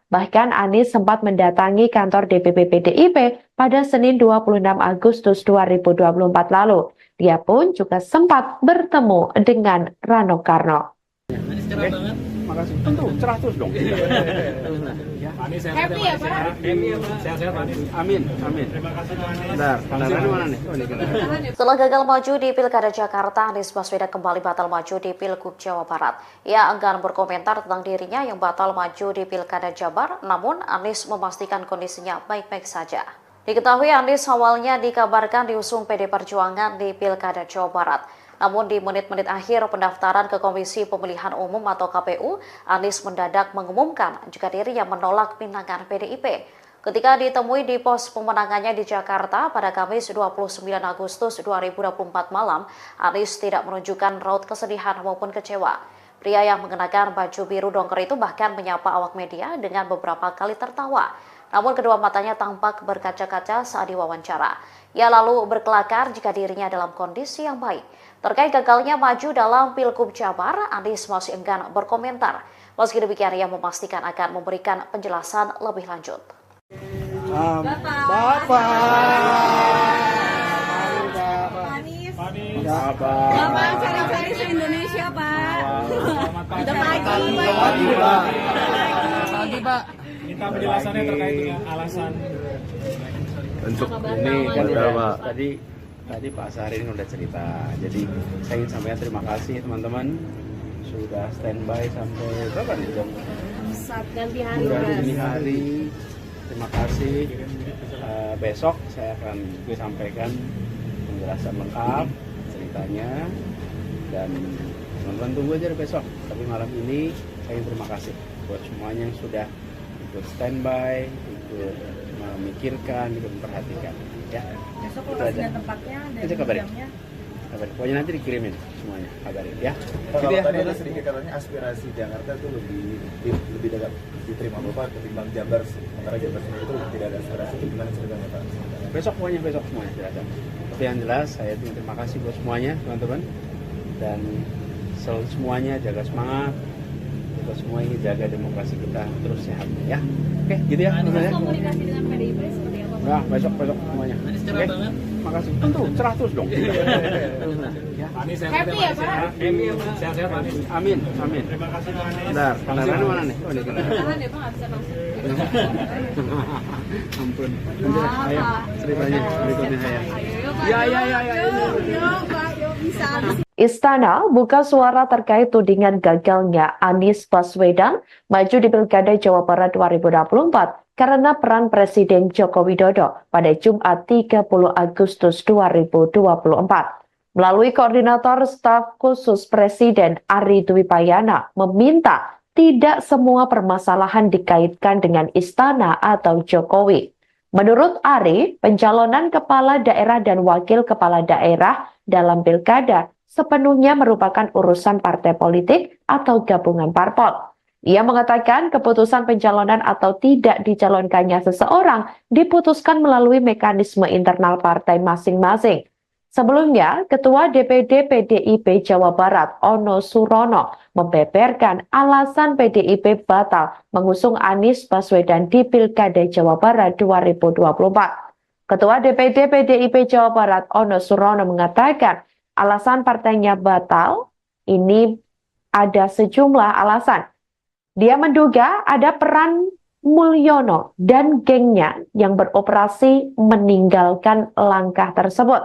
Bahkan Anies sempat mendatangi kantor DPP PDIP pada Senin 26 Agustus 2024 lalu. Dia pun juga sempat bertemu dengan Rano Karno. Oke, makasih. Tentu, cerah terus dong. Happy ya Pak? Happy ya Pak. Sehat-sehat Pak Anies. Amin, amin. Terima kasih Pak Anies. Bentar, mana nih? Oh, ini kita. Setelah gagal maju di Pilkada Jakarta, Anies Baswedan kembali batal maju di Pilgub Jawa Barat. Ia enggan berkomentar tentang dirinya yang batal maju di Pilkada Jabar, namun Anies memastikan kondisinya baik-baik saja. Diketahui Anies awalnya dikabarkan diusung PD Perjuangan di Pilkada Jawa Barat. Namun di menit-menit akhir pendaftaran ke Komisi Pemilihan Umum atau KPU, Anies mendadak mengumumkan jika dirinya menolak pinangan PDIP. Ketika ditemui di pos pemenangannya di Jakarta pada Kamis 29 Agustus 2024 malam, Anies tidak menunjukkan raut kesedihan maupun kecewa. Pria yang mengenakan baju biru dongker itu bahkan menyapa awak media dengan beberapa kali tertawa. Namun kedua matanya tampak berkaca-kaca saat diwawancara. Ia lalu berkelakar jika dirinya dalam kondisi yang baik. Terkait gagalnya maju dalam Pilgub Jabar, Anies masih enggan berkomentar. Meski demikian, ia memastikan akan memberikan penjelasan lebih lanjut. Bapak cari-cari se-Indonesia, Pak. Udah pagi, Pak. Minta penjelasannya terkait dengan alasan Untuk ini kan udah tadi Pak Syahrini udah cerita. Jadi saya ingin sampaikan terima kasih teman-teman sudah standby sampai berapa nih jam? Saat ganti hari. Sudah dini hari. Terima kasih. Besok saya akan sampaikan penjelasan lengkap ceritanya dan teman-teman tunggu aja besok. Tapi malam ini saya ingin terima kasih buat semuanya yang sudah ikut standby, ikut memikirkan, ikut memperhatikan. Ya. Besok lokasi dan tempatnya dan jamnya. Kabarin. Pokoknya nanti dikirimin semuanya, kabarin ya. Kalau ya, tadi ada sedikit katanya aspirasi Jakarta itu lebih dekat diterima Bapak ketimbang Jabar, sementara Jabar sendiri itu tidak ada aspirasi. Itu gimana ceritanya Pak? Besok semuanya jelaskan. Tapi yang jelas saya terima kasih buat semuanya teman-teman dan selalu semuanya jaga semangat. Kita semua ingin jaga demokrasi kita terus sehat ya. Oke, gitu ya. Komunikasi dengan PDIP seperti apa? Nah, besok semuanya. Oke. Makasih. Tentu cerah terus dong. Ya. Happy ya, Pak? sehat-sehat, Pak. Amin. Terima kasih, Pak Anies. Bentar, kendaraan mana nih? Oh, ini kendaraan. Tahan ya, Pak, nggak bisa masuk. Ampun. Ayo, ceritanya berikutnya saya. Ya. Yuk, Pak, yuk bisa. Istana buka suara terkait tudingan gagalnya Anies Baswedan maju di Pilkada Jawa Barat 2024 karena peran Presiden Joko Widodo pada Jumat 30 Agustus 2024. Melalui Koordinator Staf Khusus Presiden Ari Dwi Payana meminta tidak semua permasalahan dikaitkan dengan Istana atau Jokowi. Menurut Ari, pencalonan kepala daerah dan wakil kepala daerah dalam Pilkada sepenuhnya merupakan urusan partai politik atau gabungan parpol. Ia mengatakan keputusan pencalonan atau tidak dicalonkannya seseorang diputuskan melalui mekanisme internal partai masing-masing. Sebelumnya, Ketua DPD PDIP Jawa Barat Ono Surono membeberkan alasan PDIP batal mengusung Anies Baswedan di Pilkada Jawa Barat 2024. Ketua DPD PDIP Jawa Barat Ono Surono mengatakan alasan partainya batal ini ada sejumlah alasan. Dia menduga ada peran Mulyono dan gengnya yang beroperasi meninggalkan langkah tersebut.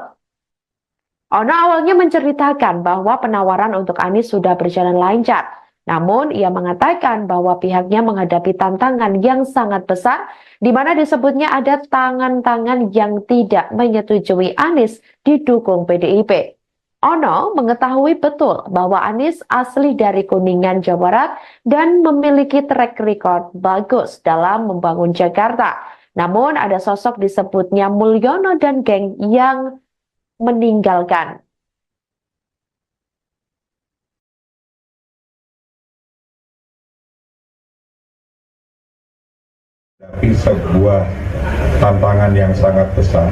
Ono awalnya menceritakan bahwa penawaran untuk Anies sudah berjalan lancar. Namun ia mengatakan bahwa pihaknya menghadapi tantangan yang sangat besar di mana disebutnya ada tangan-tangan yang tidak menyetujui Anies didukung PDIP. Ono mengetahui betul bahwa Anies asli dari Kuningan, Jawa Barat dan memiliki track record bagus dalam membangun Jakarta. Namun ada sosok disebutnya Mulyono dan geng yang meninggalkan. Tapi sebuah tantangan yang sangat besar,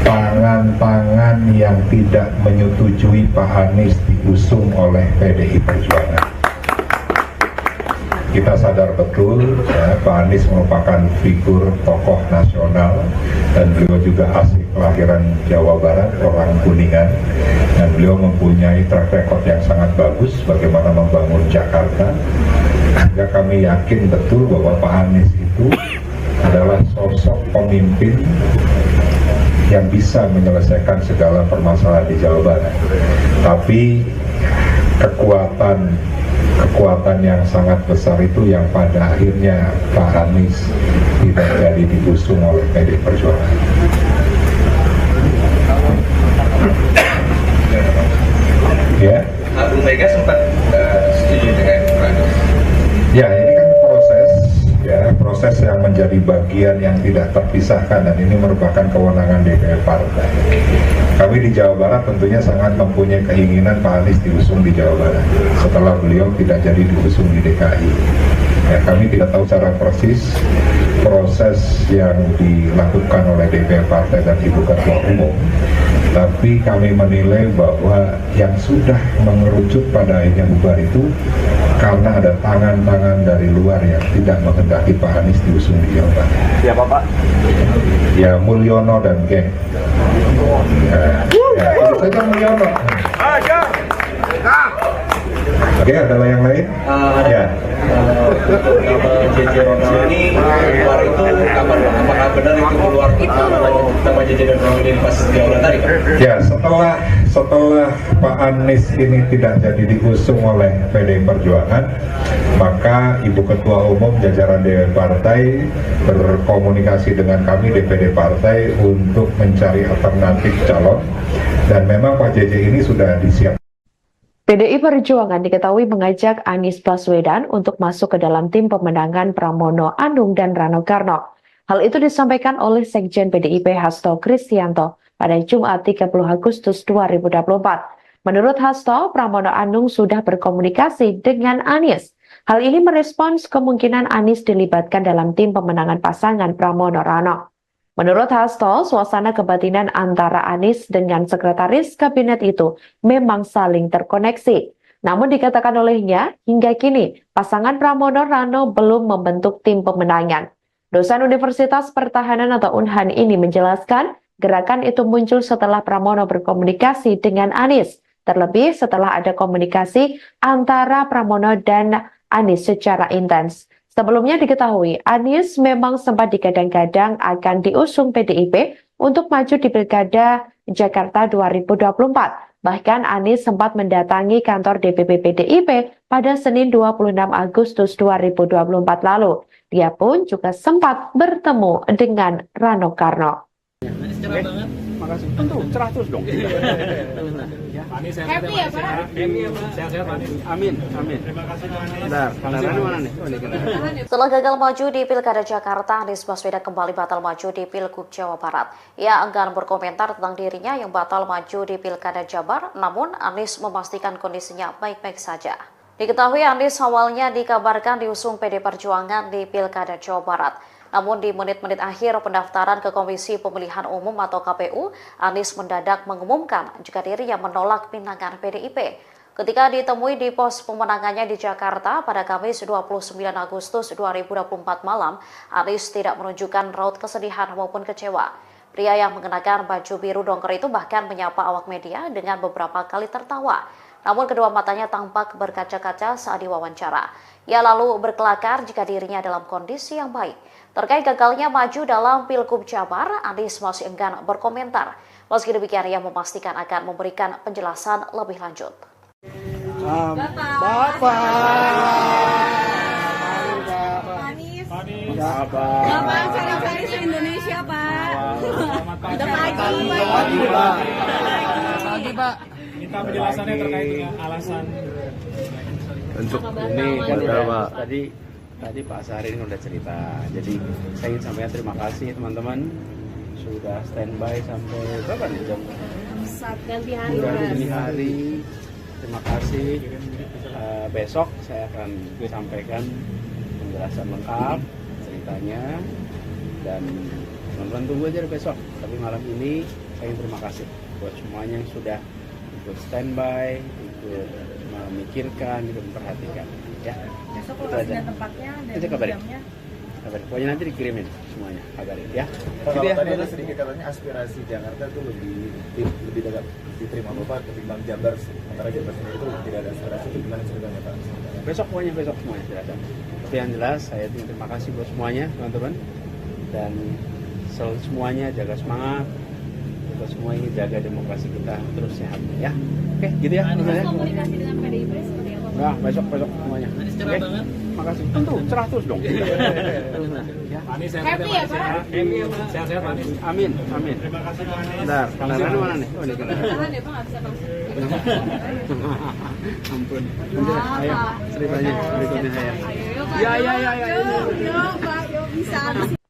tangan-tangan yang tidak menyetujui Pak Anies diusung oleh PDI Perjuangan. Kita sadar betul ya, Pak Anies merupakan figur tokoh nasional dan beliau juga asli kelahiran Jawa Barat, orang Kuningan, dan beliau mempunyai track record yang sangat bagus bagaimana membangun Jakarta. Sehingga kami yakin betul bahwa Pak Anies itu adalah sosok pemimpin yang bisa menyelesaikan segala permasalahan di Jawa Barat. Tapi kekuatan yang sangat besar itu yang pada akhirnya Pak Anies tidak jadi diusung oleh PDI Perjuangan. Ya. Bu Mega sempat setuju dengan Pak Anies. Ya, ini kan proses yang menjadi bagian yang tidak terpisahkan dan ini merupakan kewenangan DPR partai. Kami di Jawa Barat tentunya sangat mempunyai keinginan Pak Anies diusung di Jawa Barat setelah beliau tidak jadi diusung di DKI. Ya, kami tidak tahu secara persis proses yang dilakukan oleh DPR partai dan Ibu Ketua Umum. Tapi kami menilai bahwa yang sudah mengerucut pada akhirnya bubar itu karena ada tangan-tangan dari luar yang tidak menghendaki Pak Anies diusung di Jawa Barat. Siapa Pak? Ya Mulyono dan geng. Ya, itu saja Mulyono. Oke, ada yang lain? Ya. JJ Ronald ini keluar itu kapan Pak? Apakah benar itu keluar nama JJ dan Ronald ini pas di aula tadi Pak? Ya, setelah Pak Anies ini tidak jadi diusung oleh PDI Perjuangan, maka Ibu Ketua Umum jajaran DPP Partai berkomunikasi dengan kami DPD Partai untuk mencari alternatif calon, dan memang Pak JJ ini sudah disiapkan. PDI Perjuangan diketahui mengajak Anies Baswedan untuk masuk ke dalam tim pemenangan Pramono Anung dan Rano Karno. Hal itu disampaikan oleh Sekjen PDIP Hasto Kristianto pada Jumat 30 Agustus 2024. Menurut Hasto, Pramono Anung sudah berkomunikasi dengan Anies. Hal ini merespons kemungkinan Anies dilibatkan dalam tim pemenangan pasangan Pramono Rano. Menurut Hasto, suasana kebatinan antara Anies dengan sekretaris kabinet itu memang saling terkoneksi. Namun dikatakan olehnya, hingga kini pasangan Pramono Rano belum membentuk tim pemenangan. Dosen Universitas Pertahanan atau Unhan ini menjelaskan, gerakan itu muncul setelah Pramono berkomunikasi dengan Anies. Terlebih setelah ada komunikasi antara Pramono dan Anies secara intens. Sebelumnya diketahui, Anies memang sempat digadang-gadang akan diusung PDIP untuk maju di Pilkada Jakarta 2024. Bahkan Anies sempat mendatangi kantor DPP PDIP pada Senin 26 Agustus 2024 lalu. Dia pun juga sempat bertemu dengan Rano Karno. Makasih. Tentu, cerah terus dong. Happy ya Pak? Sehat-sehat Pak Anies. Amin, amin. Terima kasih Pak Anies. Bentar, mana nih? Setelah gagal maju di Pilkada Jakarta, Anies Baswedan kembali batal maju di Pilgub Jawa Barat. Ia enggan berkomentar tentang dirinya yang batal maju di Pilkada Jabar, namun Anies memastikan kondisinya baik-baik saja. Diketahui Anies awalnya dikabarkan diusung PD Perjuangan di Pilkada Jawa Barat. Namun di menit-menit akhir pendaftaran ke Komisi Pemilihan Umum atau KPU, Anies mendadak mengumumkan jika dirinya menolak pinangan PDIP. Ketika ditemui di pos pemenangannya di Jakarta pada Kamis 29 Agustus 2024 malam, Anies tidak menunjukkan raut kesedihan maupun kecewa. Pria yang mengenakan baju biru dongker itu bahkan menyapa awak media dengan beberapa kali tertawa. Namun kedua matanya tampak berkaca-kaca saat diwawancara. Ia lalu berkelakar jika dirinya dalam kondisi yang baik. Terkait gagalnya maju dalam Pilgub Jabar, Anies masih enggan berkomentar. Meski demikian, ia memastikan akan memberikan penjelasan lebih lanjut. Bapak cari-cari se-Indonesia Pak. Udah pagi Pak. Minta penjelasannya terkait dengan alasan Untuk ini kan udah tadi Pak Sahri ini udah cerita. Jadi saya ingin sampaikan terima kasih teman-teman sudah standby sampai berapa nih jam? Ganti hari. Udah dini hari. Terima kasih. Besok saya akan sampaikan penjelasan lengkap ceritanya, dan teman-teman tunggu aja besok. Tapi malam ini saya ingin terima kasih buat semuanya yang sudah ikut standby, ikut memikirkan, ikut memperhatikan. Ya. Besok lokasi dan tempatnya dan jamnya. Kabarin. Pokoknya nanti dikirimin semuanya, kabarin ya. Kalau tadi ada sedikit katanya aspirasi Jakarta itu lebih dekat diterima Bapak ketimbang Jabar. Sementara Jabar sendiri itu tidak ada aspirasi, itu gimana ceritanya Pak? Besok semuanya silakan. Tapi yang jelas saya terima kasih buat semuanya teman-teman, dan semuanya jaga semangat. Kita semua ini jaga demokrasi kita terus sehat ya. Oke, gitu ya. Komunikasi dengan PDIP seperti apa? Nah, besok semuanya. Oke. Makasih. Tentu, cerah terus dong. Ya. Anies Happy ya Pak? Sehat-sehat Pak Anies. Amin. Terima kasih Pak Anies. Bentar, mana nih? Ini kan. Tahan ya Pak, nggak bisa Ampun. Ayo, ceritanya berikutnya saya. Yuk Pak, yuk bisa.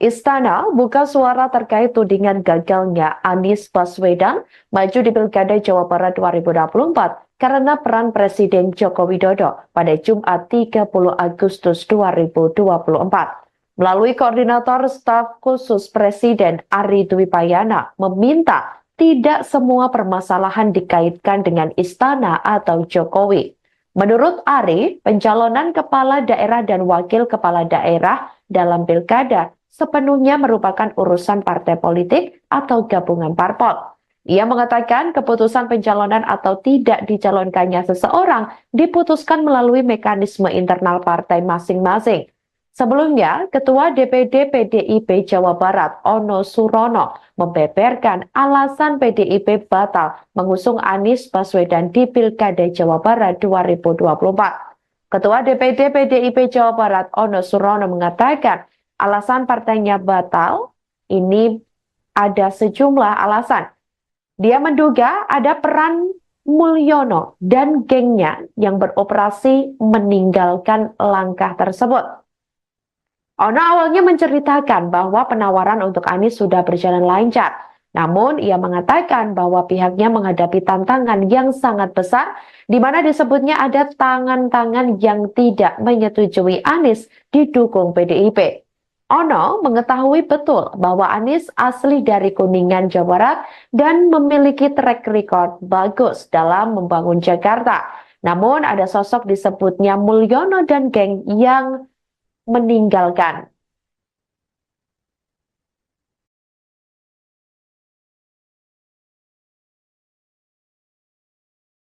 Istana buka suara terkait tudingan gagalnya Anies Baswedan maju di Pilkada Jawa Barat 2024 karena peran Presiden Joko Widodo pada Jumat 30 Agustus 2024. Melalui koordinator staf khusus Presiden Ari Dwi Payana meminta tidak semua permasalahan dikaitkan dengan Istana atau Jokowi. Menurut Ari, pencalonan kepala daerah dan wakil kepala daerah dalam Pilkada sepenuhnya merupakan urusan partai politik atau gabungan parpol. Ia mengatakan keputusan pencalonan atau tidak dicalonkannya seseorang diputuskan melalui mekanisme internal partai masing-masing. Sebelumnya, Ketua DPD PDIP Jawa Barat, Ono Surono, membeberkan alasan PDIP batal mengusung Anies Baswedan di Pilkada Jawa Barat 2024. Ketua DPD PDIP Jawa Barat, Ono Surono, mengatakan alasan partainya batal ini ada sejumlah alasan. Dia menduga ada peran Mulyono dan gengnya yang beroperasi meninggalkan langkah tersebut. Ono awalnya menceritakan bahwa penawaran untuk Anies sudah berjalan lancar. Namun ia mengatakan bahwa pihaknya menghadapi tantangan yang sangat besar, di mana disebutnya ada tangan-tangan yang tidak menyetujui Anies didukung PDIP. Ono mengetahui betul bahwa Anies asli dari Kuningan, Jawa Barat dan memiliki track record bagus dalam membangun Jakarta. Namun ada sosok disebutnya Mulyono dan geng yang meninggalkan.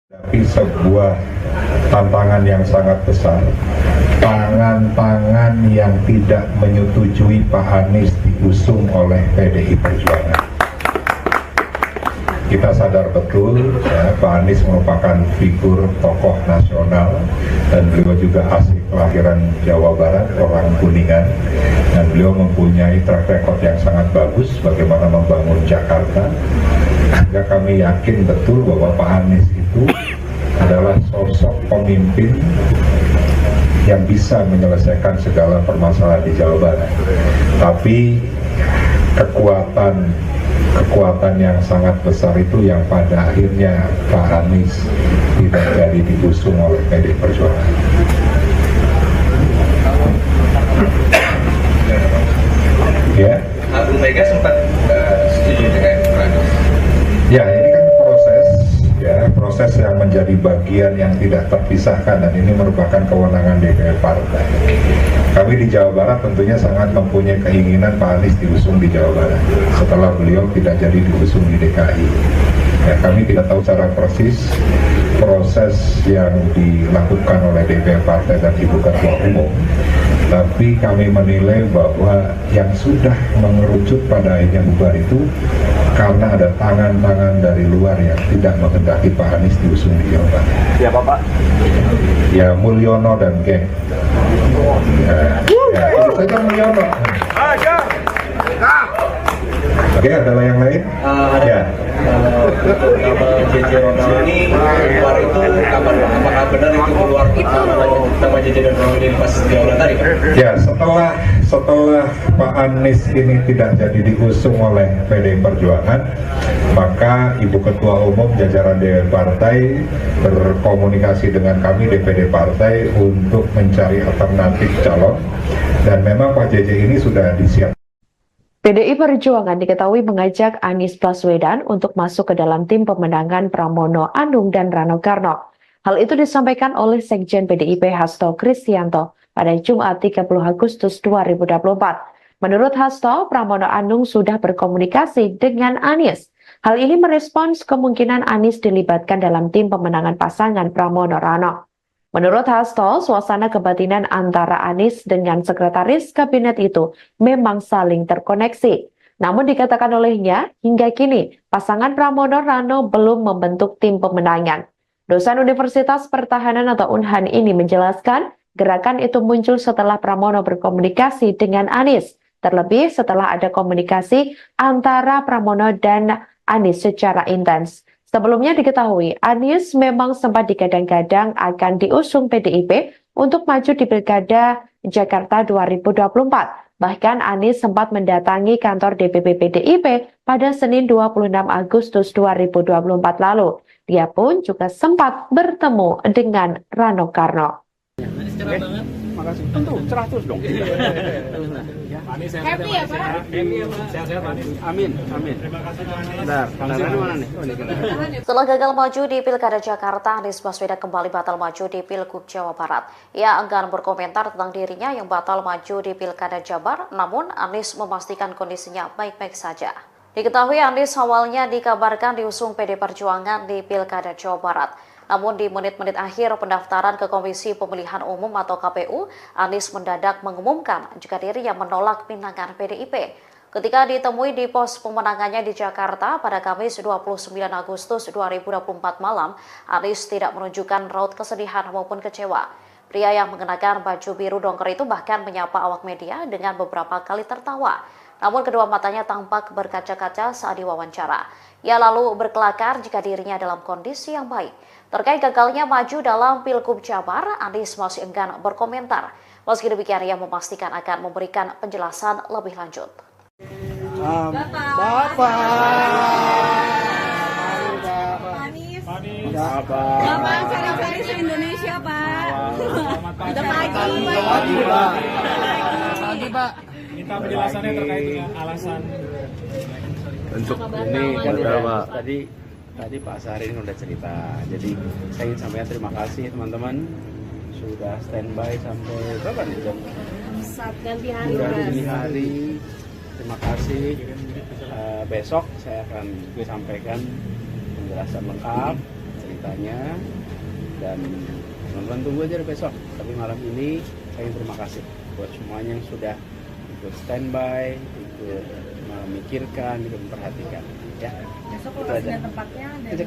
Tapi sebuah tantangan yang sangat besar, tangan-tangan yang tidak menyetujui Pak Anies diusung oleh PDI Perjuangan. Kita sadar betul ya, Pak Anies merupakan figur tokoh nasional dan beliau juga asli kelahiran Jawa Barat, orang Kuningan, dan beliau mempunyai track record yang sangat bagus bagaimana membangun Jakarta. Sehingga kami yakin betul bahwa Pak Anies itu adalah sosok pemimpin yang bisa menyelesaikan segala permasalahan di Jawa Barat. Tapi kekuatan yang sangat besar itu yang pada akhirnya Pak Anies tidak jadi diusung oleh PDI Perjuangan. Ya. Bu Mega sempat setuju dengan Pak Anies. Ya, ini kan proses yang menjadi bagian yang tidak terpisahkan, dan ini merupakan kewenangan DPR partai. Kami di Jawa Barat tentunya sangat mempunyai keinginan Pak Anies diusung di Jawa Barat setelah beliau tidak jadi diusung di DKI. Ya, kami tidak tahu secara persis proses yang dilakukan oleh DPR partai dan Ibu Ketua Umum, tapi kami menilai bahwa yang sudah mengerucut pada akhirnya bubar itu karena ada tangan-tangan dari luar yang tidak menghendaki Pak Anies diusung di Jawa Barat. Siapa Pak? Ya, Mulyono dan geng. Itu saja Mulyono. Oke, ada yang lain? Ya. Nama JJ Ronald ini keluar itu kapan Pak? Apakah benar itu keluar nama JJ dan Ronald ini pas di aula tadi Pak? Ya, setelah Pak Anies ini tidak jadi diusung oleh PDI Perjuangan, maka Ibu Ketua Umum jajaran DPR Partai berkomunikasi dengan kami DPD Partai untuk mencari alternatif calon, dan memang Pak JJ ini sudah disiapkan. PDI Perjuangan diketahui mengajak Anies Baswedan untuk masuk ke dalam tim pemenangan Pramono Anung dan Rano Karno. Hal itu disampaikan oleh Sekjen PDIP Hasto Kristianto pada Jumat 30 Agustus 2024. Menurut Hasto, Pramono Anung sudah berkomunikasi dengan Anies. Hal ini merespons kemungkinan Anies dilibatkan dalam tim pemenangan pasangan Pramono Rano. Menurut Hasto, suasana kebatinan antara Anies dengan sekretaris kabinet itu memang saling terkoneksi. Namun dikatakan olehnya, hingga kini pasangan Pramono Rano belum membentuk tim pemenangan. Dosen Universitas Pertahanan atau Unhan ini menjelaskan, gerakan itu muncul setelah Pramono berkomunikasi dengan Anies, terlebih setelah ada komunikasi antara Pramono dan Anies secara intens. Sebelumnya diketahui, Anies memang sempat digadang-gadang akan diusung PDIP untuk maju di Pilkada Jakarta 2024. Bahkan Anies sempat mendatangi kantor DPP PDIP pada Senin 26 Agustus 2024 lalu. Dia pun juga sempat bertemu dengan Rano Karno. Makasih. Tentu, cerah terus dong. Ya. Happy ya Pak? Sehat-sehat Pak Anies. Amin, amin. Terima kasih Pak Anies. Bentar, kendaraan mana nih? Oh, ini kendaraan. Setelah gagal maju di Pilkada Jakarta, Anies Baswedan kembali batal maju di Pilgub Jawa Barat. Ia enggan berkomentar tentang dirinya yang batal maju di Pilkada Jabar, namun Anies memastikan kondisinya baik-baik saja. Diketahui Anies awalnya dikabarkan diusung PD Perjuangan di Pilkada Jawa Barat. Namun di menit-menit akhir pendaftaran ke Komisi Pemilihan Umum atau KPU, Anies mendadak mengumumkan jika dirinya menolak pinangan PDIP. Ketika ditemui di pos pemenangannya di Jakarta pada Kamis 29 Agustus 2024 malam, Anies tidak menunjukkan raut kesedihan maupun kecewa. Pria yang mengenakan baju biru dongker itu bahkan menyapa awak media dengan beberapa kali tertawa. Namun kedua matanya tampak berkaca-kaca saat diwawancara. Ia lalu berkelakar jika dirinya dalam kondisi yang baik. Terkait gagalnya maju dalam Pilgub Jabar, Anies masih enggan berkomentar. Meski demikian, ia memastikan akan memberikan penjelasan lebih lanjut. Bapak cari-cari se-Indonesia Pak. Udah Pagi Pak. Minta penjelasannya terkait dengan alasan untuk ini kan Pak. Tadi Pak Sarin udah cerita. Jadi saya ingin sampaikan terima kasih teman-teman sudah standby sampai berapa nih jam? ganti hari. Terima kasih. Besok saya akan sampaikan penjelasan lengkap ceritanya dan teman-teman tunggu aja besok. Tapi malam ini saya ingin terima kasih buat semuanya yang sudah ikut standby, ikut memikirkan, ikut memperhatikan. Ya. Besok lokasi dan tempatnya dan jamnya.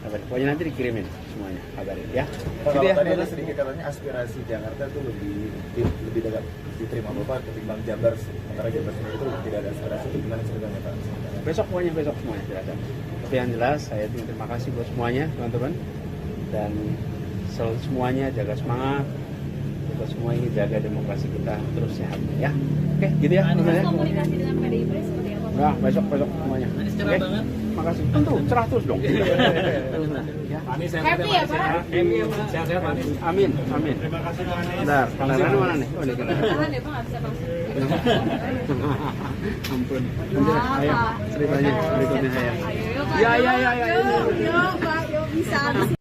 Kabarin. Pokoknya nanti dikirimin semuanya, kabarin ya. Kalau tadi ada sedikit katanya aspirasi Jakarta itu lebih dekat diterima Bapak ketimbang Jabar. Sementara Jabar sendiri itu tidak ada aspirasi. Itu gimana ceritanya Pak? Besok semuanya tidak ada. Tapi yang jelas saya terima kasih buat semuanya teman-teman dan selalu semuanya jaga semangat. Kita semua ingin jaga demokrasi kita terus sehat ya. Oke, gitu ya. Komunikasi dengan PDIP seperti apa? Nah, besok semuanya. Oke. Makasih. Tentu cerah terus dong. Anies Happy ya Pak? Sehat-sehat Anies. Amin. Terima kasih Pak Anies. Bentar, kendaraan mana nih? Oh, ini kendaraan. Tahan ya Pak, nggak bisa masuk. Ampun. Ayo, ceritanya berikutnya saya. Yuk Pak, yuk bisa.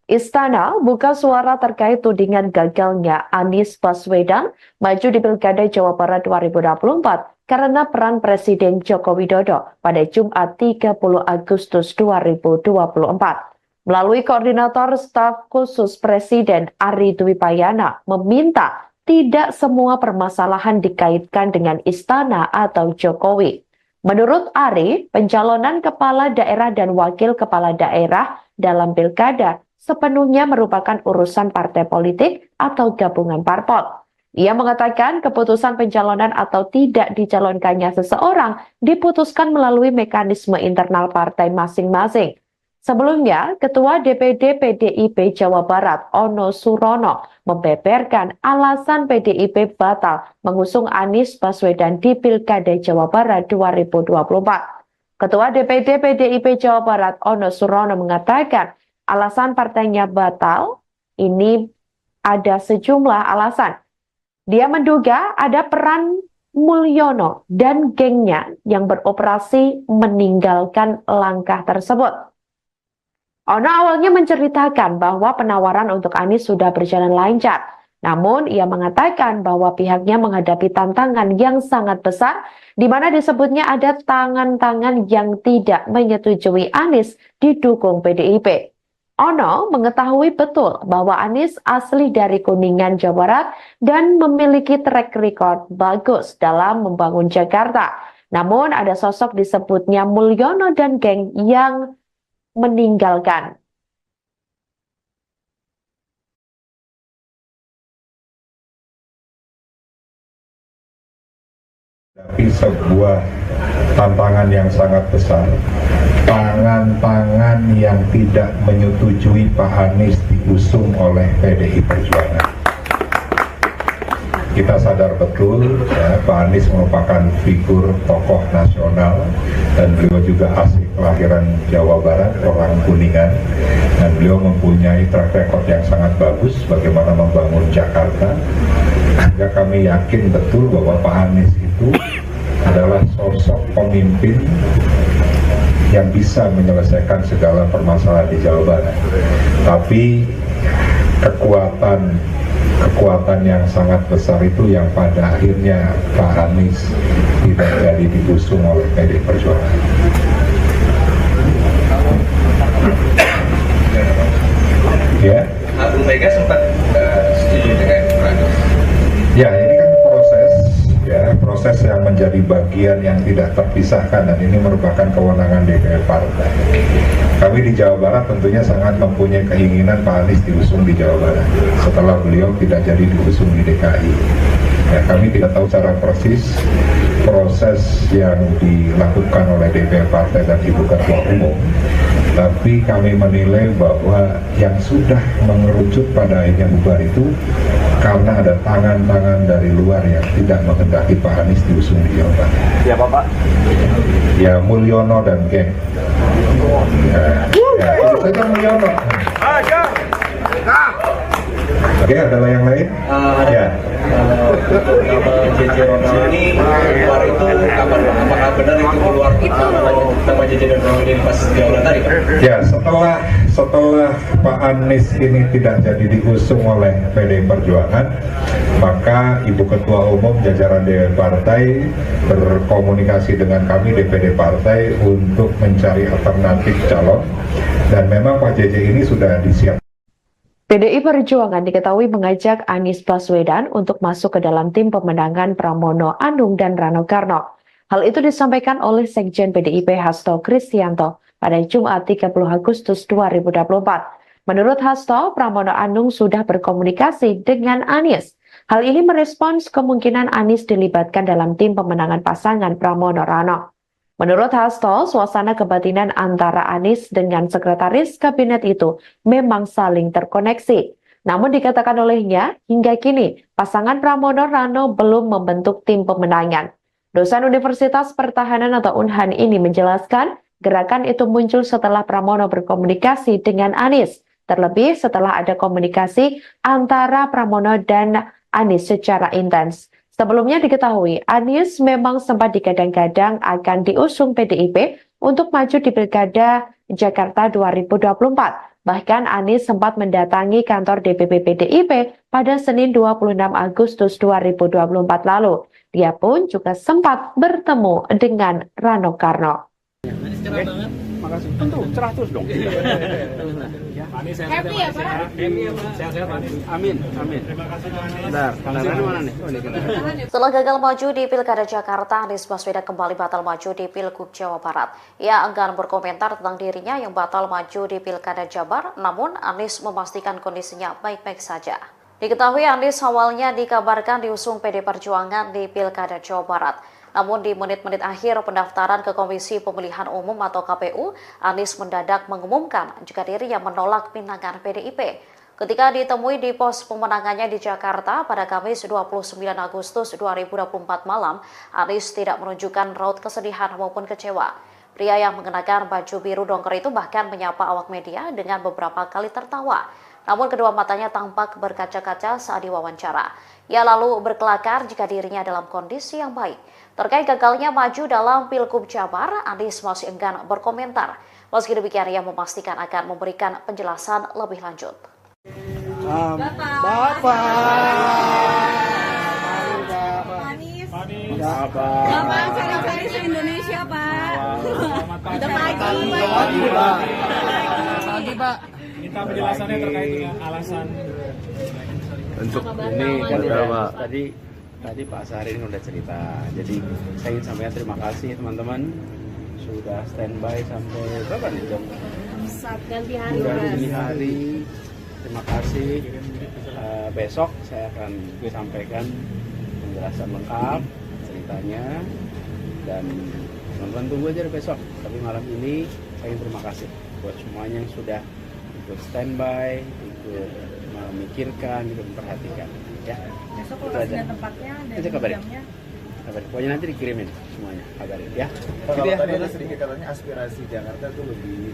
Istana buka suara terkait tudingan gagalnya Anies Baswedan maju di Pilkada Jawa Barat 2024 karena peran Presiden Joko Widodo pada Jumat 30 Agustus 2024. Melalui Koordinator Staf Khusus Presiden Ari Dwi Payana meminta tidak semua permasalahan dikaitkan dengan Istana atau Jokowi. Menurut Ari, pencalonan kepala daerah dan wakil kepala daerah dalam pilkada sepenuhnya merupakan urusan partai politik atau gabungan parpol. Ia mengatakan keputusan pencalonan atau tidak dicalonkannya seseorang diputuskan melalui mekanisme internal partai masing-masing. Sebelumnya, Ketua DPD PDIP Jawa Barat Ono Surono membeberkan alasan PDIP batal mengusung Anies Baswedan di Pilkada Jawa Barat 2024. Ketua DPD PDIP Jawa Barat Ono Surono mengatakan alasan partainya batal ini ada sejumlah alasan. Dia menduga ada peran Mulyono dan gengnya yang beroperasi meninggalkan langkah tersebut. Ono awalnya menceritakan bahwa penawaran untuk Anies sudah berjalan lancar. Namun ia mengatakan bahwa pihaknya menghadapi tantangan yang sangat besar di mana disebutnya ada tangan-tangan yang tidak menyetujui Anies didukung PDIP. Ono mengetahui betul bahwa Anies asli dari Kuningan, Jawa Barat dan memiliki track record bagus dalam membangun Jakarta. Namun ada sosok disebutnya Mulyono dan geng yang meninggalkan. Tapi sebuah tantangan yang sangat besar, tangan-tangan yang tidak menyetujui Pak Anies diusung oleh PDI Perjuangan. Kita sadar betul ya, Pak Anies merupakan figur tokoh nasional dan beliau juga asli kelahiran Jawa Barat, orang Kuningan, dan beliau mempunyai track record yang sangat bagus bagaimana membangun Jakarta. Sehingga kami yakin betul bahwa Pak Anies itu adalah sosok pemimpin yang bisa menyelesaikan segala permasalahan di Jawa Barat. Tapi kekuatan yang sangat besar itu yang pada akhirnya Pak Anies tidak jadi diusung oleh PD Perjuangan. Ya. Bu Mega sempat setuju dengan Pak Anies. Ya, ini kan proses yang menjadi bagian yang tidak terpisahkan, dan ini merupakan kewenangan DPR Partai. Kami di Jawa Barat tentunya sangat mempunyai keinginan Pak Anies diusung di Jawa Barat setelah beliau tidak jadi diusung di DKI. Ya, kami tidak tahu secara persis proses yang dilakukan oleh DPR Partai dan Ibu Ketua Umum, tapi kami menilai bahwa yang sudah mengerucut pada akhirnya bubar itu karena ada tangan-tangan dari luar yang tidak menghendaki Pak Anies diusung di Jawa Barat. Siapa Pak? Ya, Mulyono dan geng. Itu saja Mulyono. Oke, ada yang lain? Ya. JJ Ronald ini keluar itu kapan Pak? Apakah benar itu keluar nama JJ dan Ronald pas jaulan tadi Pak? Ya, setelah Pak Anies ini tidak jadi diusung oleh PD Perjuangan, maka Ibu Ketua Umum jajaran DPR Partai berkomunikasi dengan kami DPD Partai untuk mencari alternatif calon, dan memang Pak JJ ini sudah disiapkan. PDI Perjuangan diketahui mengajak Anies Baswedan untuk masuk ke dalam tim pemenangan Pramono Anung dan Rano Karno. Hal itu disampaikan oleh Sekjen PDIP Hasto Kristianto pada Jumat 30 Agustus 2024. Menurut Hasto, Pramono Anung sudah berkomunikasi dengan Anies. Hal ini merespons kemungkinan Anies dilibatkan dalam tim pemenangan pasangan Pramono Rano. Menurut Hasto, suasana kebatinan antara Anies dengan sekretaris kabinet itu memang saling terkoneksi. Namun dikatakan olehnya, hingga kini pasangan Pramono Rano belum membentuk tim pemenangan. Dosen Universitas Pertahanan atau Unhan ini menjelaskan, gerakan itu muncul setelah Pramono berkomunikasi dengan Anies, terlebih setelah ada komunikasi antara Pramono dan Anies secara intens. Sebelumnya diketahui, Anies memang sempat digadang-gadang akan diusung PDIP untuk maju di Pilkada Jakarta 2024. Bahkan Anies sempat mendatangi kantor DPP PDIP pada Senin 26 Agustus 2024 lalu. Dia pun juga sempat bertemu dengan Rano Karno. Oke, makasih. Tentu, cerah terus dong. Happy ya Pak? Sehat-sehat Pak Anies. Amin, amin. Terima kasih Pak Anies. Bentar, mana nih? Setelah gagal maju di Pilkada Jakarta, Anies Baswedan kembali batal maju di Pilgub Jawa Barat. Ia enggan berkomentar tentang dirinya yang batal maju di Pilkada Jabar, namun Anies memastikan kondisinya baik-baik saja. Diketahui Anies awalnya dikabarkan diusung PD Perjuangan di Pilkada Jawa Barat. Namun di menit-menit akhir pendaftaran ke Komisi Pemilihan Umum atau KPU, Anies mendadak mengumumkan jika dirinya menolak pinangan PDIP. Ketika ditemui di pos pemenangannya di Jakarta pada Kamis 29 Agustus 2024 malam, Anies tidak menunjukkan raut kesedihan maupun kecewa. Pria yang mengenakan baju biru dongker itu bahkan menyapa awak media dengan beberapa kali tertawa. Namun kedua matanya tampak berkaca-kaca saat diwawancara. Ia lalu berkelakar jika dirinya dalam kondisi yang baik. Terkait gagalnya maju dalam Pilgub Jabar, Anies masih enggan berkomentar. Meski demikian, ia memastikan akan memberikan penjelasan lebih lanjut. Bapak cari-cari se-Indonesia Pak. Udah Pagi Pak. Minta penjelasannya terkait dengan alasan untuk ini kan udah tadi Pak Sari ini udah cerita. Jadi saya ingin sampaikan terima kasih teman-teman sudah standby sampai berapa nih jam? saat ganti hari. Sudah dini hari. Terima kasih. Besok saya akan sampaikan penjelasan lengkap ceritanya, dan teman-teman tunggu aja besok. Tapi malam ini saya ingin terima kasih buat semuanya yang sudah ikut standby, ikut memikirkan, ikut memperhatikan. Ya. Besok lokasi dan tempatnya dan jamnya. Kabarin. Pokoknya nanti dikirimin semuanya, kabarin ya. Kalau tadi ada sedikit katanya aspirasi Jakarta itu lebih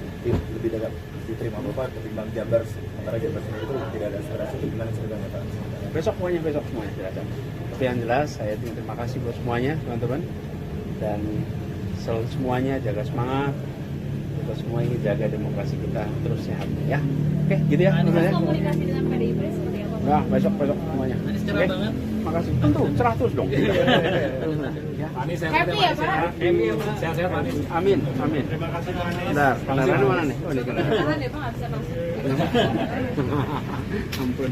dekat diterima Bapak ketimbang Jabar, sementara Jabar sendiri itu tidak ada aspirasi, itu gimana ceritanya Pak? Besok semuanya jelaskan. Tapi yang jelas saya terima kasih buat semuanya teman-teman, dan selalu semuanya jaga semangat, kita semua ingin jaga demokrasi kita terus sehat ya. Oke, gitu ya. Komunikasi dengan PDIP seperti apa? Nah, besok semuanya. Oke, makasih. Tentu cerah terus dong. Ya. Happy ya Pak? Sehat-sehat Pak Anies. Amin, amin. Terima kasih Pak Anies. Bentar, kendaraan mana nih? Oh, ini kendaraan. Tahan ya Pak, nggak bisa masuk. Ampun.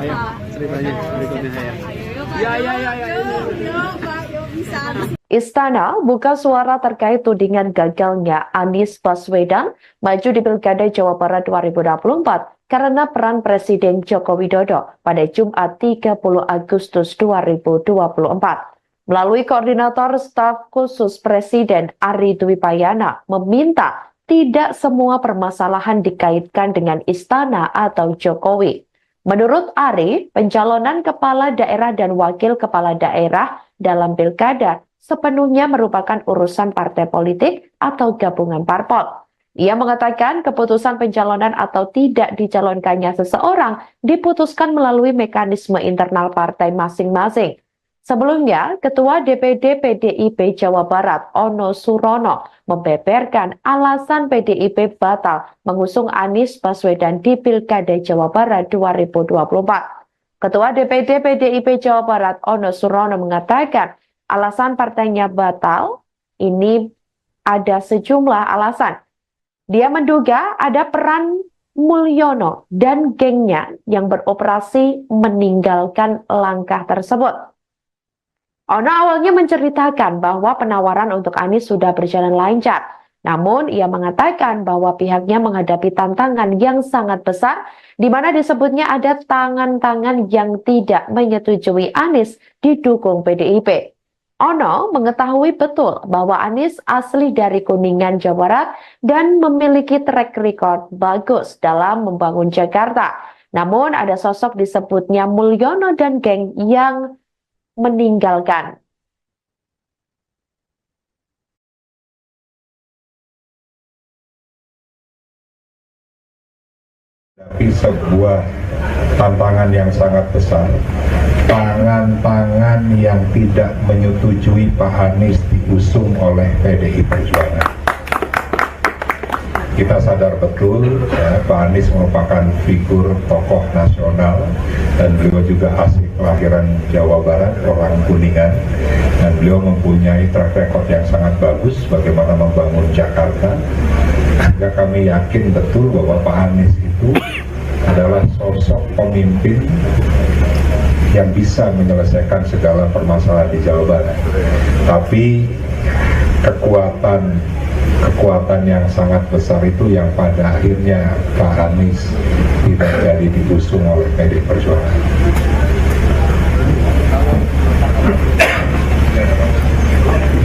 Ayo, ceritanya berikutnya saya. Ayo Pak. Ya. Yuk Pak, yuk bisa. Istana buka suara terkait tudingan gagalnya Anies Baswedan maju di Pilkada Jawa Barat 2024 karena peran Presiden Joko Widodo pada Jumat 30 Agustus 2024. Melalui koordinator staf khusus Presiden Ari Dwi Payana meminta tidak semua permasalahan dikaitkan dengan istana atau Jokowi. Menurut Ari, pencalonan kepala daerah dan wakil kepala daerah dalam pilkada sepenuhnya merupakan urusan partai politik atau gabungan parpol. Ia mengatakan keputusan pencalonan atau tidak dicalonkannya seseorang diputuskan melalui mekanisme internal partai masing-masing. Sebelumnya, Ketua DPD PDIP Jawa Barat Ono Surono membeberkan alasan PDIP batal mengusung Anies Baswedan di Pilkada Jawa Barat 2024. Ketua DPD PDIP Jawa Barat Ono Surono mengatakan alasan partainya batal ini ada sejumlah alasan. Dia menduga ada peran Mulyono dan gengnya yang beroperasi meninggalkan langkah tersebut. Ono awalnya menceritakan bahwa penawaran untuk Anies sudah berjalan lancar. Namun ia mengatakan bahwa pihaknya menghadapi tantangan yang sangat besar di mana disebutnya ada tangan-tangan yang tidak menyetujui Anies didukung PDIP. Ono mengetahui betul bahwa Anies asli dari Kuningan, Jawa Barat dan memiliki track record bagus dalam membangun Jakarta. Namun ada sosok disebutnya Mulyono dan geng yang meninggalkan. Tapi sebuah tantangan yang sangat besar, tangan-tangan yang tidak menyetujui Pak Anies diusung oleh PDI Perjuangan. Kita sadar betul ya, Pak Anies merupakan figur tokoh nasional dan beliau juga asli kelahiran Jawa Barat, orang Kuningan, dan beliau mempunyai track record yang sangat bagus bagaimana membangun Jakarta. Sehingga kami yakin betul bahwa Pak Anies itu adalah sosok pemimpin yang bisa menyelesaikan segala permasalahan di Jawa Barat. Tapi kekuatan yang sangat besar itu yang pada akhirnya Pak Anies tidak jadi diusung oleh PDI Perjuangan.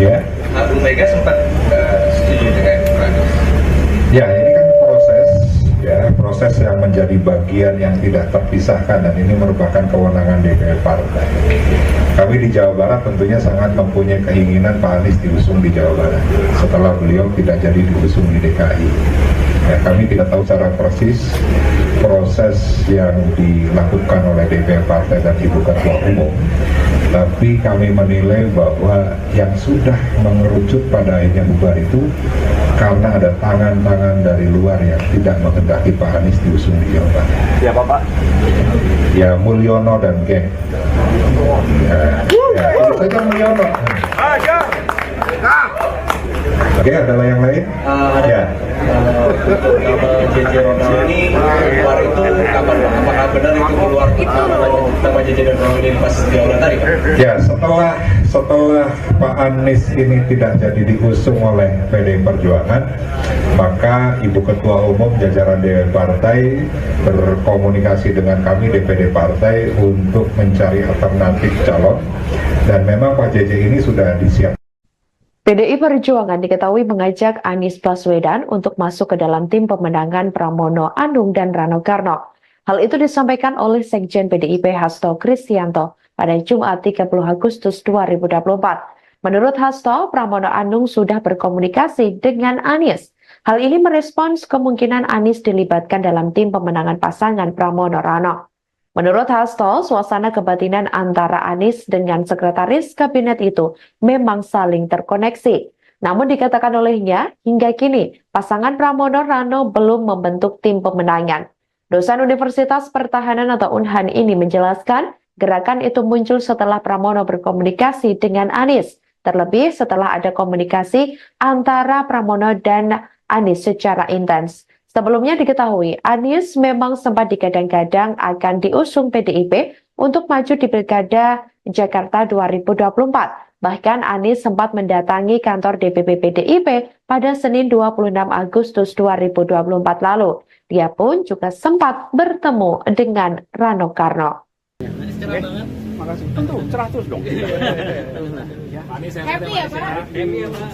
Ya. Bu Mega sempat setuju dengan Pak Anies. Ya, ini kan proses yang menjadi bagian yang tidak terpisahkan dan ini merupakan kewenangan DPR Partai. Kami di Jawa Barat tentunya sangat mempunyai keinginan Pak Anies diusung di Jawa Barat setelah beliau tidak jadi diusung di DKI. Ya, kami tidak tahu secara persis proses yang dilakukan oleh DPR Partai dan Ibu Ketua Umum, tapi kami menilai bahwa yang sudah mengerucut pada akhirnya bubar itu karena ada tangan-tangan dari luar yang tidak menghendaki Pak Anies diusung di Jawa Barat. Ya Bapak. Ya Mulyono dan geng. Ya itu saja Mulyono. Oke, ada yang lain? Ya. JJ Ronald ini keluar itu kapan Pak? Apakah benar itu keluar nama JJ dan Ronald ini pas di aula tadi Pak? Ya, setelah Pak Anies ini tidak jadi diusung oleh PDI Perjuangan, maka Ibu Ketua Umum jajaran DPD Partai berkomunikasi dengan kami DPD Partai untuk mencari alternatif calon, dan memang Pak JJ ini sudah disiapkan. PDI Perjuangan diketahui mengajak Anies Baswedan untuk masuk ke dalam tim pemenangan Pramono Anung dan Rano Karno. Hal itu disampaikan oleh Sekjen PDIP Hasto Kristianto pada Jumat 30 Agustus 2024. Menurut Hasto, Pramono Anung sudah berkomunikasi dengan Anies. Hal ini merespons kemungkinan Anies dilibatkan dalam tim pemenangan pasangan Pramono Rano. Menurut Hasto, suasana kebatinan antara Anies dengan sekretaris kabinet itu memang saling terkoneksi. Namun dikatakan olehnya, hingga kini pasangan Pramono Rano belum membentuk tim pemenangan. Dosen Universitas Pertahanan atau Unhan ini menjelaskan, gerakan itu muncul setelah Pramono berkomunikasi dengan Anies. Terlebih setelah ada komunikasi antara Pramono dan Anies secara intens. Sebelumnya diketahui, Anies memang sempat digadang-gadang akan diusung PDIP untuk maju di Pilkada Jakarta 2024. Bahkan Anies sempat mendatangi kantor DPP PDIP pada Senin 26 Agustus 2024 lalu. Dia pun juga sempat bertemu dengan Rano Karno. Makasih. Tentu, cerah terus dong. Happy ya Pak?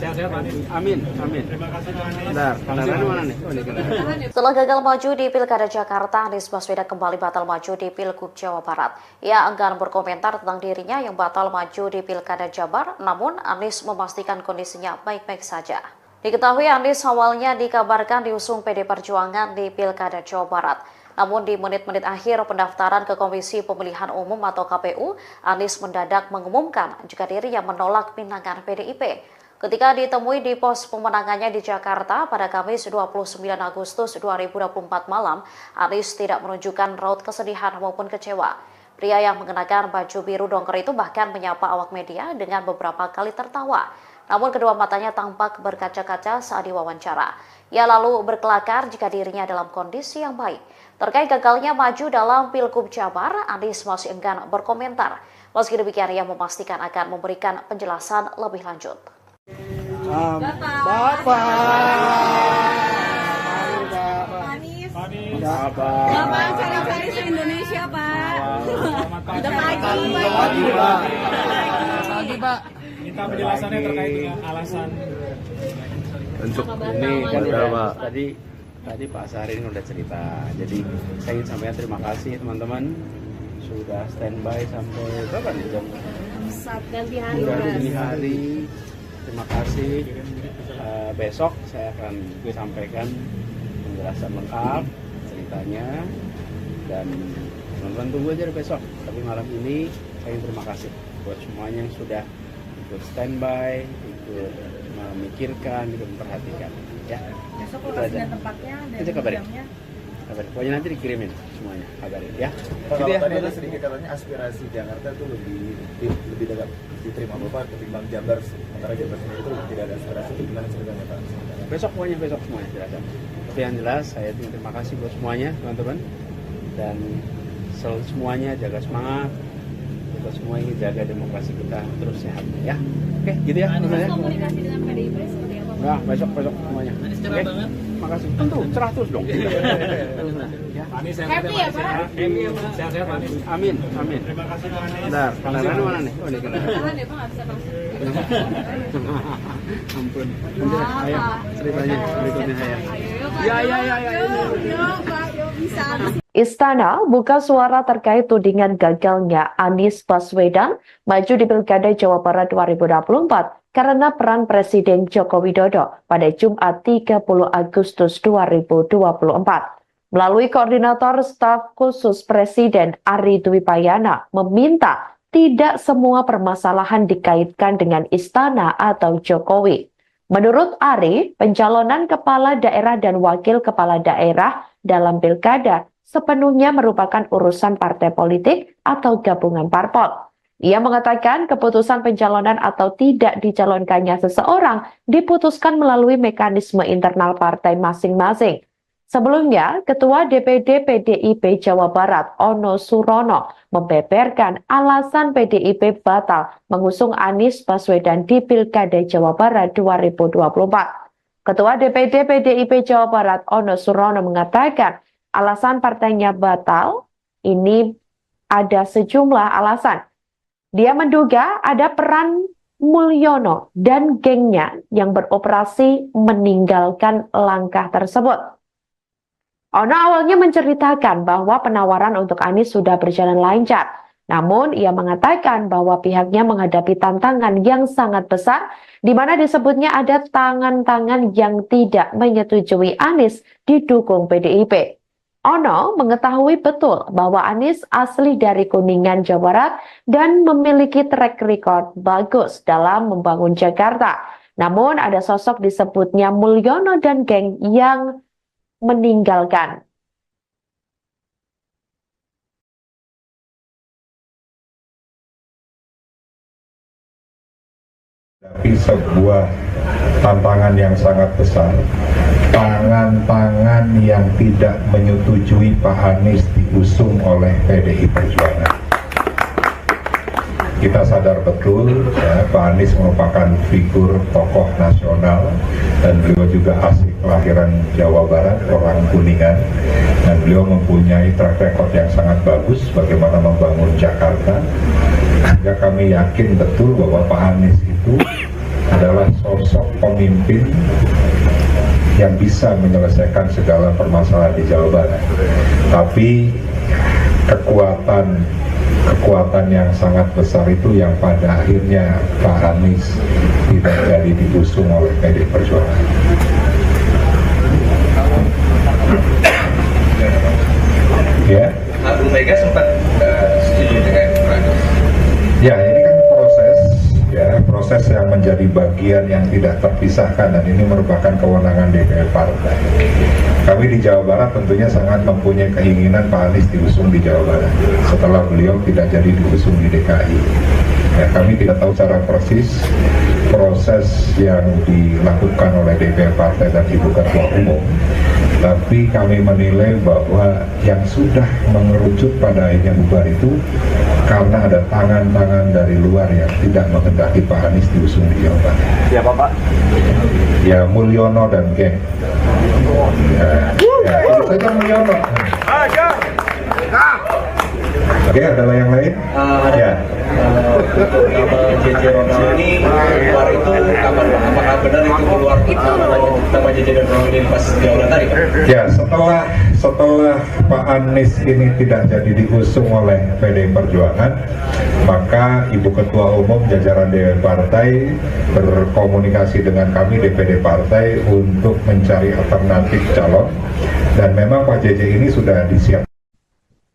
Sehat-sehat Pak Anies. Amin, amin. Terima kasih Pak Anies. Bentar, mana nih? Oh, ini. Setelah gagal maju di Pilkada Jakarta, Anies Baswedan kembali batal maju di Pilgub Jawa Barat. Ia enggan berkomentar tentang dirinya yang batal maju di Pilkada Jabar, namun Anies memastikan kondisinya baik-baik saja. Diketahui Anies awalnya dikabarkan diusung PD Perjuangan di Pilkada Jawa Barat. Namun di menit-menit akhir pendaftaran ke Komisi Pemilihan Umum atau KPU, Anies mendadak mengumumkan jika dirinya menolak pinangan PDIP. Ketika ditemui di pos pemenangannya di Jakarta pada Kamis 29 Agustus 2024 malam, Anies tidak menunjukkan raut kesedihan maupun kecewa. Pria yang mengenakan baju biru dongker itu bahkan menyapa awak media dengan beberapa kali tertawa. Namun kedua matanya tampak berkaca-kaca saat diwawancara. Ia lalu berkelakar jika dirinya dalam kondisi yang baik. Terkait gagalnya maju dalam Pilgub Jabar, Anies masih enggan berkomentar. Meski demikian, ia memastikan akan memberikan penjelasan lebih lanjut. Bapak cari-cari se-Indonesia Pak. Udah pagi. Pagi Pak. Minta penjelasannya terkait dengan alasan Untuk ini kan tadi Pak Saharin udah cerita. Jadi saya ingin sampaikan terima kasih teman-teman sudah standby sampai berapa nih jam? Ganti hari. Terima kasih. Besok saya akan sampaikan penjelasan lengkap ceritanya dan teman-teman tunggu aja besok. Tapi malam ini saya ingin terima kasih buat semuanya yang sudah ikut standby, ikut memikirkan, ikut memperhatikan. Ya. Besok lokasi dan tempatnya dan jamnya. Kabarin. Pokoknya nanti dikirimin semuanya, kabarin ya. Kalau tadi ada sedikit katanya aspirasi Jakarta itu lebih dekat diterima Bapak ketimbang Jabar. Sementara Jabar sendiri itu tidak ada aspirasi, itu gimana ceritanya Pak? Besok semuanya jelaskan. Tapi yang jelas saya terima kasih buat semuanya teman-teman dan semuanya jaga semangat. Kita semua ingin jaga demokrasi kita terus sehat ya. Oke, gitu ya. Komunikasi dengan PDIP seperti apa? Nah, besok semuanya. Oke, makasih. Tentu, cerah terus dong. Ya. Anies Happy ya Pak? Sehat-sehat Pak Anies. Amin. Terima kasih Pak Anies. Bentar, kendaraan mana nih? Oh, ini kendaraan. Tahan ya Pak, nggak bisa masuk. Ampun. Ayo, ceritanya berikutnya saya. Yuk Pak, yuk bisa. Istana buka suara terkait tudingan gagalnya Anies Baswedan maju di Pilkada Jawa Barat 2024 karena peran Presiden Joko Widodo pada Jumat 30 Agustus 2024. Melalui koordinator staf khusus Presiden Ari Dwi Payana meminta tidak semua permasalahan dikaitkan dengan Istana atau Jokowi. Menurut Ari, pencalonan kepala daerah dan wakil kepala daerah dalam pilkada sepenuhnya merupakan urusan partai politik atau gabungan parpol. Ia mengatakan keputusan pencalonan atau tidak dicalonkannya seseorang diputuskan melalui mekanisme internal partai masing-masing. Sebelumnya, Ketua DPD PDIP Jawa Barat, Ono Surono, membeberkan alasan PDIP batal mengusung Anies Baswedan di Pilkada Jawa Barat 2024. Ketua DPD PDIP Jawa Barat, Ono Surono, mengatakan alasan partainya batal ini ada sejumlah alasan. Dia menduga ada peran Mulyono dan gengnya yang beroperasi meninggalkan langkah tersebut. Ono awalnya menceritakan bahwa penawaran untuk Anies sudah berjalan lancar. Namun ia mengatakan bahwa pihaknya menghadapi tantangan yang sangat besar, di mana disebutnya ada tangan-tangan yang tidak menyetujui Anies didukung PDIP. Ono mengetahui betul bahwa Anies asli dari Kuningan, Jawa Barat dan memiliki track record bagus dalam membangun Jakarta. Namun ada sosok disebutnya Mulyono dan geng yang meninggalkan. Tapi sebuah tantangan yang sangat besar, tangan-tangan yang tidak menyetujui Pak Anies diusung oleh PDI Perjuangan. Kita sadar betul ya, Pak Anies merupakan figur tokoh nasional dan beliau juga asli kelahiran Jawa Barat, orang Kuningan, dan beliau mempunyai track record yang sangat bagus bagaimana membangun Jakarta. Sehingga kami yakin betul bahwa Pak Anies itu adalah sosok pemimpin yang bisa menyelesaikan segala permasalahan di Jawa Barat. Tapi kekuatan yang sangat besar itu yang pada akhirnya Pak Anies tidak jadi diusung oleh PDI Perjuangan. Ya. Bu Mega sempat setuju dengan Pak Anies. Ya, ini kan proses yang menjadi bagian yang tidak terpisahkan, dan ini merupakan kewenangan DPR Partai. Kami di Jawa Barat tentunya sangat mempunyai keinginan Pak Anies diusung di Jawa Barat setelah beliau tidak jadi diusung di DKI. Ya, kami tidak tahu secara persis proses yang dilakukan oleh DPR Partai dan Ibu Ketua Umum, tapi kami menilai bahwa yang sudah mengerucut pada akhirnya bubar itu karena ada tangan-tangan dari luar yang tidak menghendaki Pak Anies diusung di Jawa Barat. Siapa Pak? Ya, Mulyono dan geng. Itu saja Mulyono. Oke, ada yang lain? Ya. Nama JJ Ronald ini keluar itu kapan Pak? Apakah benar itu keluar nama JJ dan Ronald ini pas jaulan tadi Pak? Ya, setelah Pak Anies ini tidak jadi diusung oleh PDI Perjuangan, maka Ibu Ketua Umum jajaran DPR Partai berkomunikasi dengan kami DPD Partai untuk mencari alternatif calon, dan memang Pak JJ ini sudah disiapkan.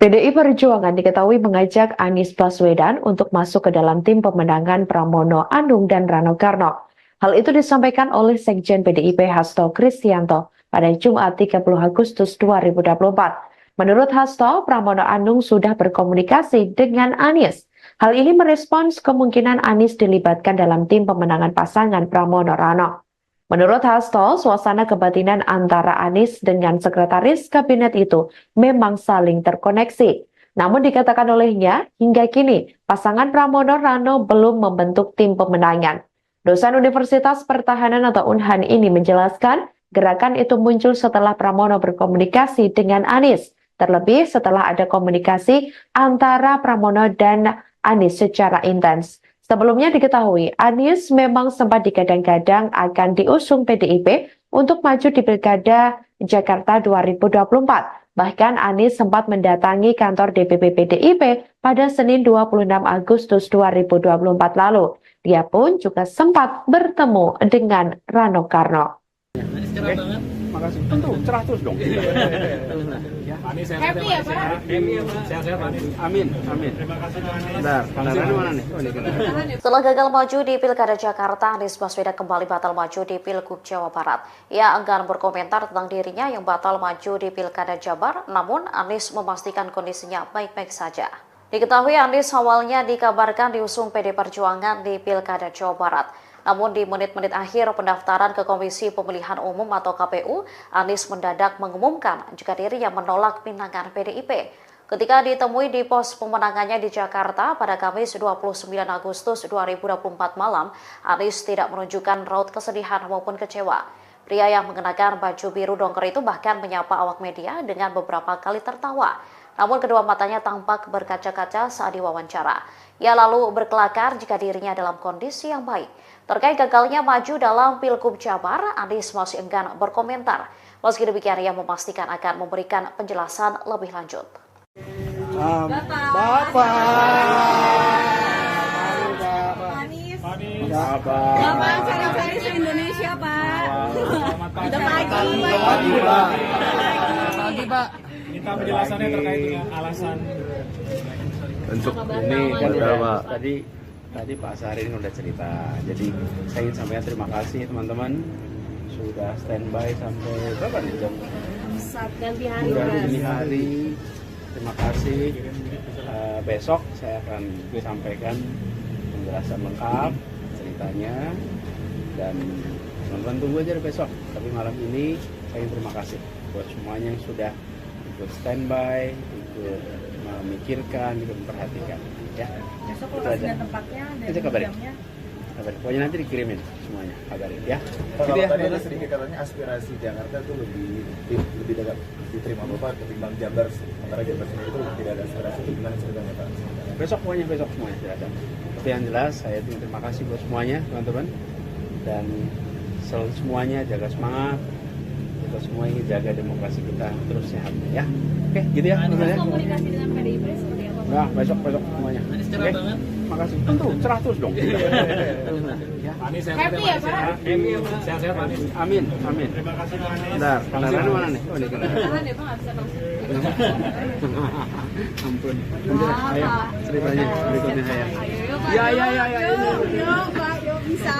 PDI Perjuangan diketahui mengajak Anies Baswedan untuk masuk ke dalam tim pemenangan Pramono Anung dan Rano Karno. Hal itu disampaikan oleh Sekjen PDIP Hasto Kristianto pada Jumat 30 Agustus 2024. Menurut Hasto, Pramono Anung sudah berkomunikasi dengan Anies. Hal ini merespons kemungkinan Anies dilibatkan dalam tim pemenangan pasangan Pramono Rano. Menurut Hasto, suasana kebatinan antara Anies dengan sekretaris kabinet itu memang saling terkoneksi. Namun dikatakan olehnya, hingga kini pasangan Pramono Rano belum membentuk tim pemenangan. Dosen Universitas Pertahanan atau Unhan ini menjelaskan, gerakan itu muncul setelah Pramono berkomunikasi dengan Anies. Terlebih setelah ada komunikasi antara Pramono dan Anies secara intens. Sebelumnya diketahui, Anies memang sempat digadang-gadang akan diusung PDIP untuk maju di Pilkada Jakarta 2024. Bahkan Anies sempat mendatangi kantor DPP PDIP pada Senin 26 Agustus 2024 lalu. Dia pun juga sempat bertemu dengan Rano Karno. Makasih. Tentu cerah terus dong. Happy ya Pak? Sehat-sehat Pak Anies. Amin. Terima kasih Pak Anies. Bentar, mana nih? Oh, ini. Setelah gagal maju di Pilkada Jakarta, Anies Baswedan kembali batal maju di Pilgub Jawa Barat. Ia enggan berkomentar tentang dirinya yang batal maju di Pilkada Jabar, namun Anies memastikan kondisinya baik-baik saja. Diketahui Anies awalnya dikabarkan diusung PD Perjuangan di Pilkada Jawa Barat. Namun di menit-menit akhir pendaftaran ke Komisi Pemilihan Umum atau KPU, Anies mendadak mengumumkan jika dirinya menolak pinangan PDIP. Ketika ditemui di pos pemenangannya di Jakarta pada Kamis 29 Agustus 2024 malam, Anies tidak menunjukkan raut kesedihan maupun kecewa. Pria yang mengenakan baju biru dongker itu bahkan menyapa awak media dengan beberapa kali tertawa. Namun kedua matanya tampak berkaca-kaca saat diwawancara. Ia lalu berkelakar jika dirinya dalam kondisi yang baik. Terkait gagalnya maju dalam Pilgub Jabar, Anies masih enggan berkomentar. Meski demikian, ia memastikan akan memberikan penjelasan lebih lanjut. Bapak cari-cari se-Indonesia Pak. Selamat pagi. Pagi Pak. Pagi Pak. Ini minta penjelasannya terkait dengan alasan untuk ini kan udah tadi Pak Sarin udah cerita. Jadi saya ingin sampaikan terima kasih teman-teman sudah standby sampai berapa nih jam? Ganti hari. Ganti hari. Terima kasih. Besok saya akan sampaikan penjelasan lengkap ceritanya dan teman-teman tunggu aja besok. Tapi malam ini saya ingin terima kasih buat semuanya yang sudah ikut standby, ikut memikirkan, ikut memperhatikan. Ya. Besok lokasi dan tempatnya dan jamnya. Kabarin. Pokoknya nanti dikirimin semuanya, kabarin ya. Kalau tadi ada sedikit katanya aspirasi Jakarta itu lebih dekat diterima Bapak ketimbang Jabar. Sementara Jabar sendiri itu tidak ada aspirasi, itu gimana ceritanya Pak? Besok semuanya tidak ada. Tapi yang jelas saya terima kasih buat semuanya teman-teman dan selalu semuanya jaga semangat. Kita semua ingin jaga demokrasi kita terus sehat ya. Oke, gitu ya. Komunikasi dengan PDIP seperti apa? Nah, besok semuanya. Oke, makasih. Tentu cerah terus dong. Happy ya Pak? Sehat-sehat Pak Anies. Amin. Terima kasih Pak Anies. Bentar, kendaraan mana nih? Oh, ini kendaraan. Tahan ya Pak, nggak bisa langsung. Ampun. Ayo, ceritanya berikutnya saya. Yuk Pak, yuk bisa.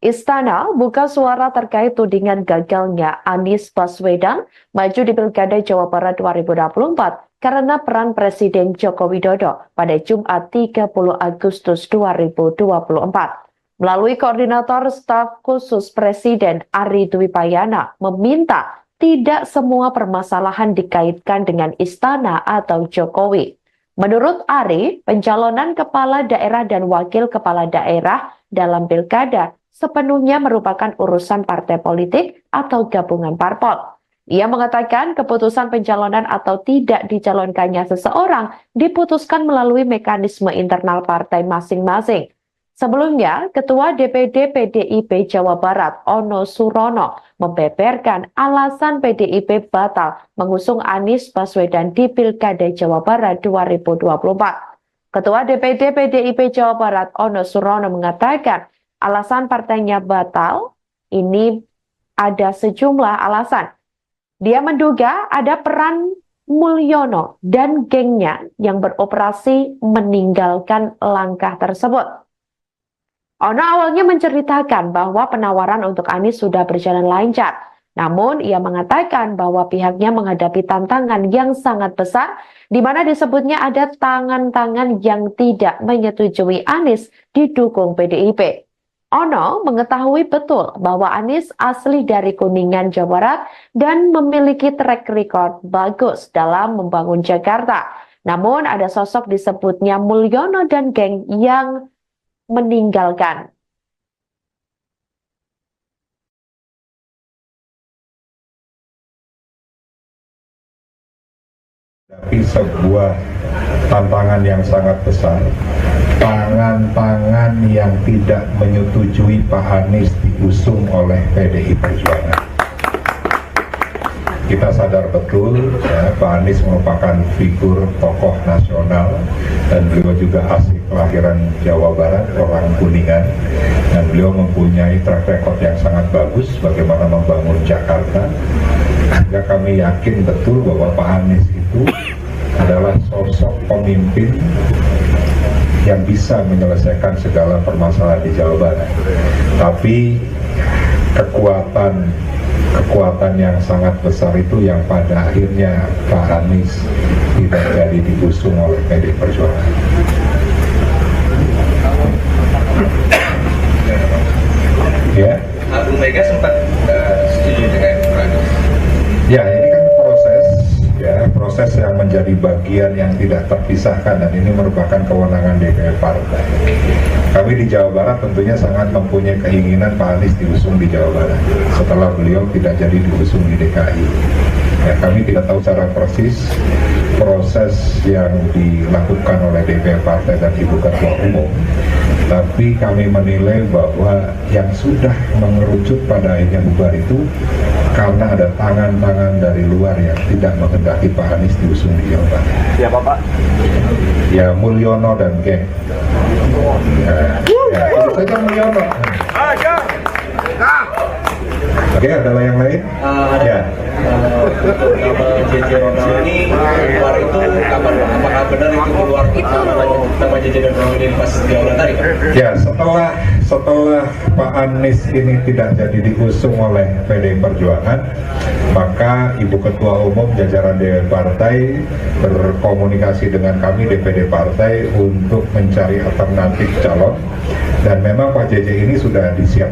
Istana buka suara terkait tudingan gagalnya Anies Baswedan maju di Pilkada Jawa Barat 2024 karena peran Presiden Joko Widodo pada Jumat 30 Agustus 2024. Melalui Koordinator Staf Khusus Presiden Ari Dwi Payana meminta tidak semua permasalahan dikaitkan dengan Istana atau Jokowi. Menurut Ari, pencalonan kepala daerah dan wakil kepala daerah dalam Pilkada sepenuhnya merupakan urusan partai politik atau gabungan parpol. Ia mengatakan keputusan pencalonan atau tidak dicalonkannya seseorang diputuskan melalui mekanisme internal partai masing-masing. Sebelumnya, Ketua DPD PDIP Jawa Barat Ono Surono membeberkan alasan PDIP batal mengusung Anies Baswedan di Pilkada Jawa Barat 2024. Ketua DPD PDIP Jawa Barat Ono Surono mengatakan alasan partainya batal ini ada sejumlah alasan. Dia menduga ada peran Mulyono dan gengnya yang beroperasi meninggalkan langkah tersebut. Ono awalnya menceritakan bahwa penawaran untuk Anies sudah berjalan lancar. Namun ia mengatakan bahwa pihaknya menghadapi tantangan yang sangat besar di mana disebutnya ada tangan-tangan yang tidak menyetujui Anies didukung PDIP. Ono mengetahui betul bahwa Anies asli dari Kuningan, Jawa Barat dan memiliki track record bagus dalam membangun Jakarta. Namun ada sosok disebutnya Mulyono dan geng yang meninggalkan. Tapi sebuah tantangan yang sangat besar, tangan-tangan yang tidak menyetujui Pak Anies diusung oleh PDI Perjuangan. Kita sadar betul ya, Pak Anies merupakan figur tokoh nasional dan beliau juga asli kelahiran Jawa Barat, orang Kuningan, dan beliau mempunyai track record yang sangat bagus bagaimana membangun Jakarta. Sehingga kami yakin betul bahwa Pak Anies itu adalah sosok pemimpin yang bisa menyelesaikan segala permasalahan di Jawa Barat. Tapi kekuatan yang sangat besar itu yang pada akhirnya Pak Anies tidak jadi diusung oleh PDI Perjuangan. Ya. Bu Mega sempat setuju dengan Pak Anies. Ya, ini kan proses yang menjadi bagian yang tidak terpisahkan dan ini merupakan kewenangan DPR partai. Kami di Jawa Barat tentunya sangat mempunyai keinginan Pak Anies diusung di Jawa Barat setelah beliau tidak jadi diusung di DKI. Ya, kami tidak tahu secara persis proses yang dilakukan oleh DPR partai dan Ibu Ketua Umum, tapi kami menilai bahwa yang sudah mengerucut pada akhirnya bubar itu karena ada tangan-tangan dari luar yang tidak menghendaki Pak Anies diusung di Jawa Barat. Siapa Pak? Ya Mulyono dan geng. Ya itu saja Mulyono. Oke, ada yang lain? Ya. Untuk nama JJ Ronald ini keluar itu kapan Pak? Apakah benar itu keluar nama JJ dan Ronald ini pas diaulat tadi Pak? Ya, setelah Pak Anies ini tidak jadi diusung oleh PDI Perjuangan, maka Ibu Ketua Umum jajaran DPP Partai berkomunikasi dengan kami DPD Partai untuk mencari alternatif calon, dan memang Pak JJ ini sudah disiapkan.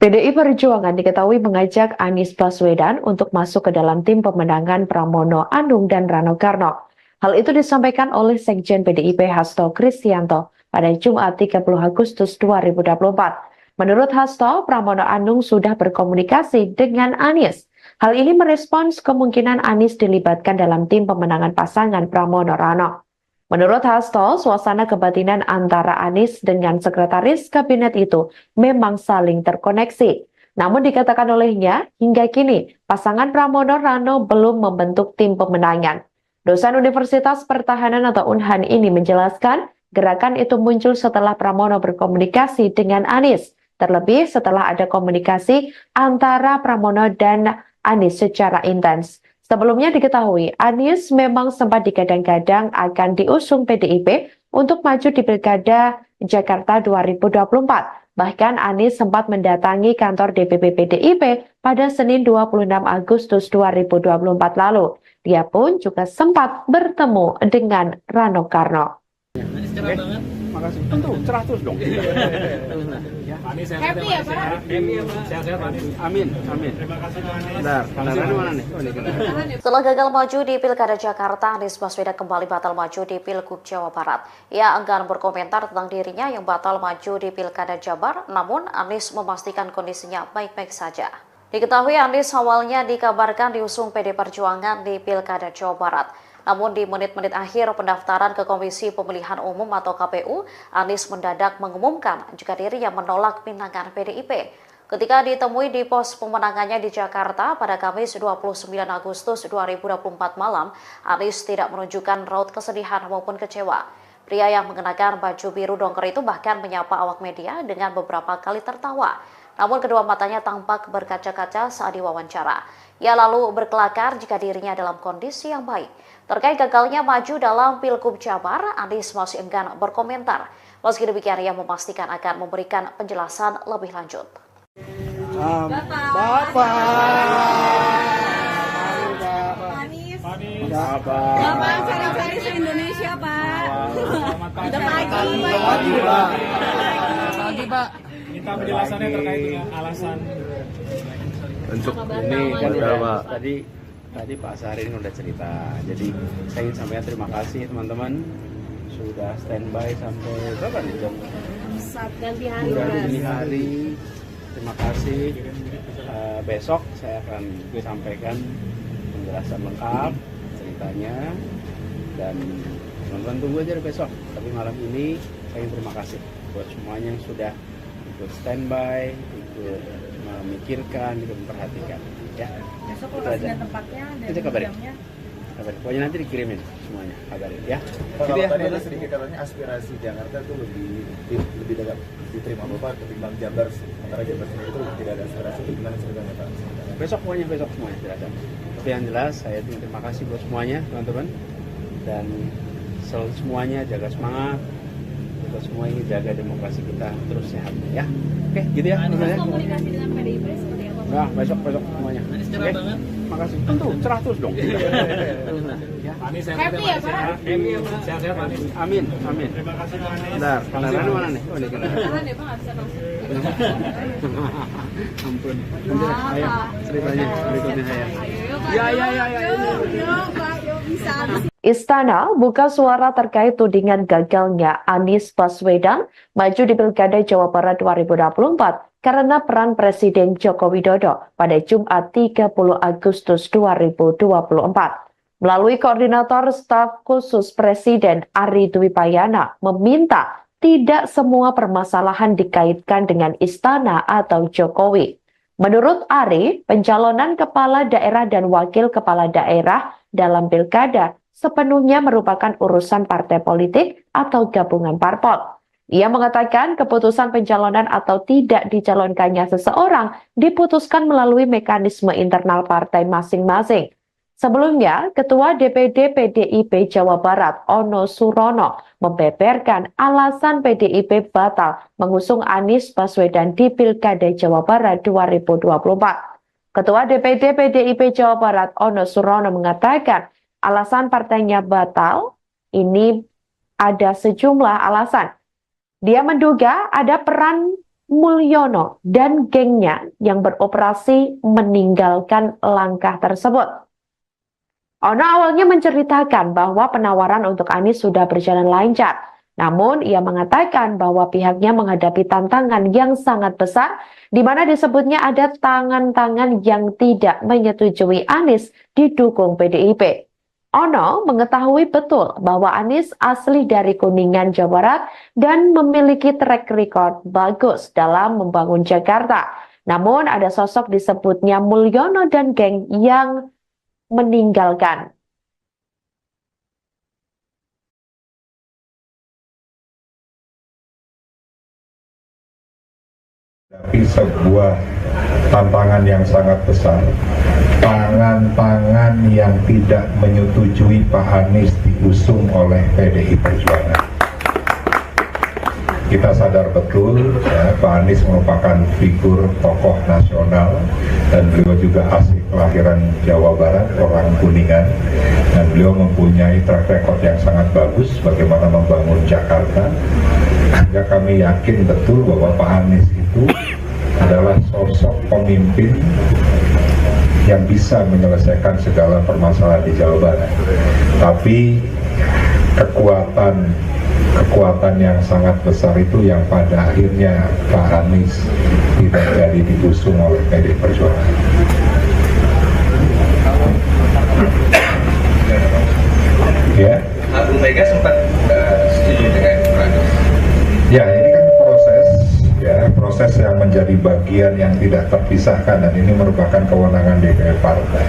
PDI Perjuangan diketahui mengajak Anies Baswedan untuk masuk ke dalam tim pemenangan Pramono Anung dan Rano Karno. Hal itu disampaikan oleh Sekjen PDIP Hasto Kristianto pada Jumat 30 Agustus 2024. Menurut Hasto, Pramono Anung sudah berkomunikasi dengan Anies. Hal ini merespons kemungkinan Anies dilibatkan dalam tim pemenangan pasangan Pramono Rano. Menurut Hasto, suasana kebatinan antara Anies dengan sekretaris kabinet itu memang saling terkoneksi. Namun dikatakan olehnya, hingga kini pasangan Pramono Rano belum membentuk tim pemenangan. Dosen Universitas Pertahanan atau Unhan ini menjelaskan, gerakan itu muncul setelah Pramono berkomunikasi dengan Anies, terlebih setelah ada komunikasi antara Pramono dan Anies secara intens. Sebelumnya diketahui, Anies memang sempat digadang-gadang akan diusung PDIP untuk maju di Pilkada Jakarta 2024. Bahkan Anies sempat mendatangi kantor DPP PDIP pada Senin 26 Agustus 2024 lalu. Dia pun juga sempat bertemu dengan Rano Karno. Makasih. Tentu, cerah terus dong. Happy ya Pak? Sehat-sehat Anies. Amin, amin. Terima kasih Pak Anies. Bentar, kendaraan mana nih? Oh, ini kendaraan. Setelah gagal maju di Pilkada Jakarta, Anies Baswedan kembali batal maju di Pilgub Jawa Barat. Ia enggan berkomentar tentang dirinya yang batal maju di Pilkada Jabar, namun Anies memastikan kondisinya baik-baik saja. Diketahui Anies awalnya dikabarkan diusung PD Perjuangan di Pilkada Jawa Barat. Namun di menit-menit akhir pendaftaran ke Komisi Pemilihan Umum atau KPU, Anies mendadak mengumumkan jika dirinya menolak pinangan PDIP. Ketika ditemui di pos pemenangannya di Jakarta pada Kamis 29 Agustus 2024 malam, Anies tidak menunjukkan raut kesedihan maupun kecewa. Pria yang mengenakan baju biru dongker itu bahkan menyapa awak media dengan beberapa kali tertawa. Namun kedua matanya tampak berkaca-kaca saat diwawancara. Ia lalu berkelakar jika dirinya dalam kondisi yang baik. Terkait gagalnya maju dalam Pilgub Jabar, Anies masih enggan berkomentar. Meski demikian, ia memastikan akan memberikan penjelasan lebih lanjut. Bapak. Bapak cari-cari se-Indonesia Pak. Udah pagi Pak. Pagi Pak. Minta penjelasannya terkait dengan alasan Untuk ini kan udah tadi Pak Sahrin udah cerita. Jadi saya ingin sampaikan terima kasih teman-teman sudah standby sampai berapa nih jam? ganti hari. Udah dini hari. Terima kasih. Besok saya akan sampaikan penjelasan lengkap ceritanya, dan teman-teman tunggu aja besok. Tapi malam ini saya ingin terima kasih buat semuanya yang sudah ikut standby, ikut memikirkan, ikut memperhatikan. Ya. Besok lokasi dan tempatnya dan jamnya. Kabarin. Pokoknya nanti dikirimin semuanya, kabarin ya. Kalau Gitu ya. tadi ada sedikit katanya aspirasi Jakarta itu lebih dekat diterima Bapak ketimbang Jabar, sementara Jabar sendiri itu tidak ada aspirasi. Itu gimana ceritanya Pak? Besok semuanya jelaskan. Tapi yang jelas saya terima kasih buat semuanya teman-teman, dan selalu semuanya jaga semangat. Kita semua ingin jaga demokrasi kita terus sehat ya. Oke, gitu ya. Komunikasi dengan PDIP seperti apa? Nah, besok semuanya. Oke. Makasih. Tentu cerah terus dong. Ya. Anies. Happy ya Pak? Sehat-sehat Anies. Amin, amin. Terima kasih Pak Anies. Bentar, kendaraan mana nih? Oh, ini kendaraan. Tahan ya Pak, nggak bisa masuk. Ampun. Ayo, ceritanya berikutnya saya. Ayo Pak. Ya. Yo Pak, yo bisa. Istana buka suara terkait tudingan gagalnya Anies Baswedan maju di Pilkada Jawa Barat 2024 karena peran Presiden Joko Widodo pada Jumat 30 Agustus 2024. Melalui Koordinator Staf Khusus Presiden Ari Dwi Payana meminta tidak semua permasalahan dikaitkan dengan Istana atau Jokowi. Menurut Ari, pencalonan kepala daerah dan wakil kepala daerah dalam Pilkada sepenuhnya merupakan urusan partai politik atau gabungan parpol. Ia mengatakan keputusan pencalonan atau tidak dicalonkannya seseorang diputuskan melalui mekanisme internal partai masing-masing. Sebelumnya, Ketua DPD PDIP Jawa Barat, Ono Surono, membeberkan alasan PDIP batal mengusung Anies Baswedan di Pilkada Jawa Barat 2024. Ketua DPD PDIP Jawa Barat, Ono Surono, mengatakan alasan partainya batal ini ada sejumlah alasan. Dia menduga ada peran Mulyono dan gengnya yang beroperasi meninggalkan langkah tersebut. Ono awalnya menceritakan bahwa penawaran untuk Anies sudah berjalan lancar. Namun ia mengatakan bahwa pihaknya menghadapi tantangan yang sangat besar, di mana disebutnya ada tangan-tangan yang tidak menyetujui Anies didukung PDIP. Ono mengetahui betul bahwa Anies asli dari Kuningan, Jawa Barat dan memiliki track record bagus dalam membangun Jakarta. Namun ada sosok disebutnya Mulyono dan geng yang meninggalkan. Tapi sebuah tantangan yang sangat besar, tangan-tangan yang tidak menyetujui Pak Anies diusung oleh PDI Perjuangan. Kita sadar betul ya, Pak Anies merupakan figur tokoh nasional dan beliau juga asli kelahiran Jawa Barat, orang Kuningan, dan beliau mempunyai track record yang sangat bagus bagaimana membangun Jakarta. Sehingga kami yakin betul bahwa Pak Anies itu adalah sosok pemimpin yang bisa menyelesaikan segala permasalahan di Jawa Barat. Tapi kekuatan yang sangat besar itu yang pada akhirnya Pak Anies tidak jadi diusung oleh PDI Perjuangan. Ya. Bu Mega sempat setuju dengan Pak Anies. Ya, ini kan proses yang menjadi bagian yang tidak terpisahkan, dan ini merupakan kewenangan DPR partai.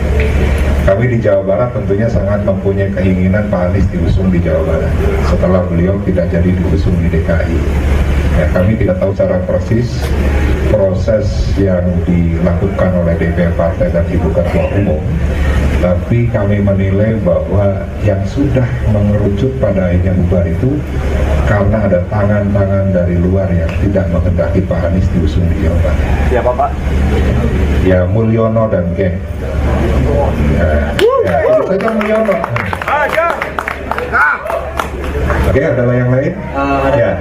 Kami di Jawa Barat tentunya sangat mempunyai keinginan Pak Anies diusung di Jawa Barat setelah beliau tidak jadi diusung di DKI. Ya, kami tidak tahu secara persis proses yang dilakukan oleh DPR partai dan Ibu Ketua Umum, tapi kami menilai bahwa yang sudah mengerucut pada akhirnya bubar itu karena ada tangan-tangan dari luar yang tidak menghendaki Pak Anies diusung di Jawa Barat. Siapa Pak? Ya, Mulyono dan geng. Itu saja Mulyono. Oke, ada yang lain? Ya.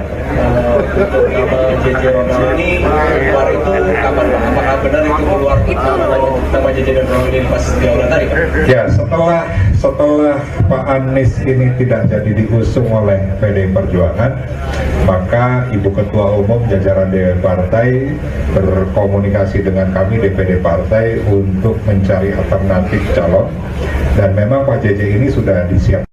JJ Ronald ini keluar itu kapan Pak? Apakah benar itu keluar nama JJ dan Ronald ini pas di aula tadi Pak? Ya, setelah Pak Anies ini tidak jadi diusung oleh PDI Perjuangan, maka Ibu Ketua Umum jajaran DPD Partai berkomunikasi dengan kami DPD Partai untuk mencari alternatif calon, dan memang Pak JJ ini sudah disiapkan.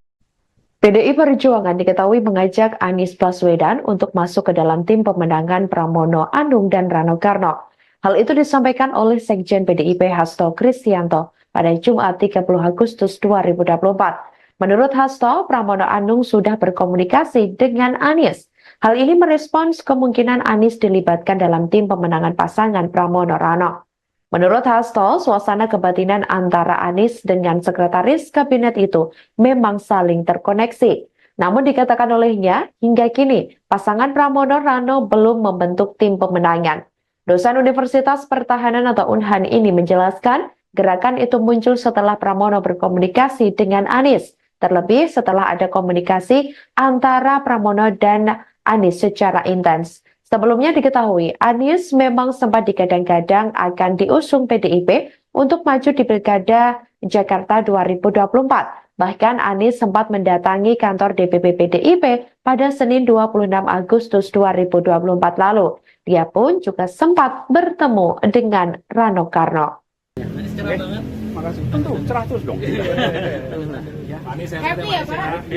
PDI Perjuangan diketahui mengajak Anies Baswedan untuk masuk ke dalam tim pemenangan Pramono Anung dan Rano Karno. Hal itu disampaikan oleh Sekjen PDIP Hasto Kristianto pada Jumat 30 Agustus 2024. Menurut Hasto, Pramono Anung sudah berkomunikasi dengan Anies. Hal ini merespons kemungkinan Anies dilibatkan dalam tim pemenangan pasangan Pramono Rano. Menurut Hasto, suasana kebatinan antara Anies dengan sekretaris kabinet itu memang saling terkoneksi. Namun dikatakan olehnya, hingga kini pasangan Pramono Rano belum membentuk tim pemenangan. Dosen Universitas Pertahanan atau Unhan ini menjelaskan, gerakan itu muncul setelah Pramono berkomunikasi dengan Anies. Terlebih setelah ada komunikasi antara Pramono dan Anies secara intens. Sebelumnya diketahui, Anies memang sempat digadang-gadang akan diusung PDIP untuk maju di Pilkada Jakarta 2024. Bahkan Anies sempat mendatangi kantor DPP PDIP pada Senin 26 Agustus 2024 lalu. Dia pun juga sempat bertemu dengan Rano Karno. Makasih. Tentu, cerah terus dong. Happy ya Pak?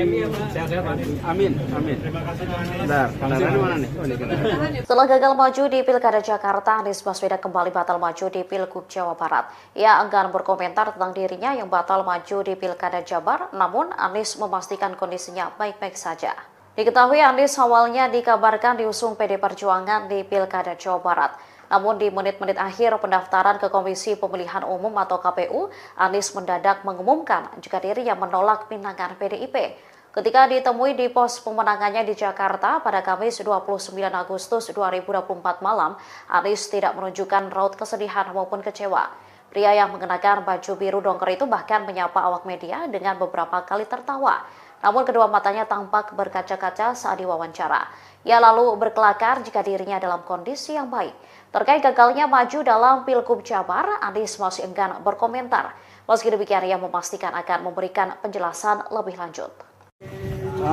Sehat-sehat Pak Anies. Amin, amin. Terima kasih Pak Anies. Bentar, mana nih? Oh, ini. Setelah gagal maju di Pilkada Jakarta, Anies Baswedan kembali batal maju di Pilgub Jawa Barat. Ia enggan berkomentar tentang dirinya yang batal maju di Pilkada Jabar, namun Anies memastikan kondisinya baik-baik saja. Diketahui Anies awalnya dikabarkan diusung PD Perjuangan di Pilkada Jawa Barat. Namun di menit-menit akhir pendaftaran ke Komisi Pemilihan Umum atau KPU, Anies mendadak mengumumkan jika dirinya menolak pinangan PDIP. Ketika ditemui di pos pemenangannya di Jakarta pada Kamis 29 Agustus 2024 malam, Anies tidak menunjukkan raut kesedihan maupun kecewa. Pria yang mengenakan baju biru dongker itu bahkan menyapa awak media dengan beberapa kali tertawa. Namun kedua matanya tampak berkaca-kaca saat diwawancara. Ia lalu berkelakar jika dirinya dalam kondisi yang baik. Terkait gagalnya maju dalam Pilgub Jabar, Anies masih enggan berkomentar. Meski demikian, ia memastikan akan memberikan penjelasan lebih lanjut.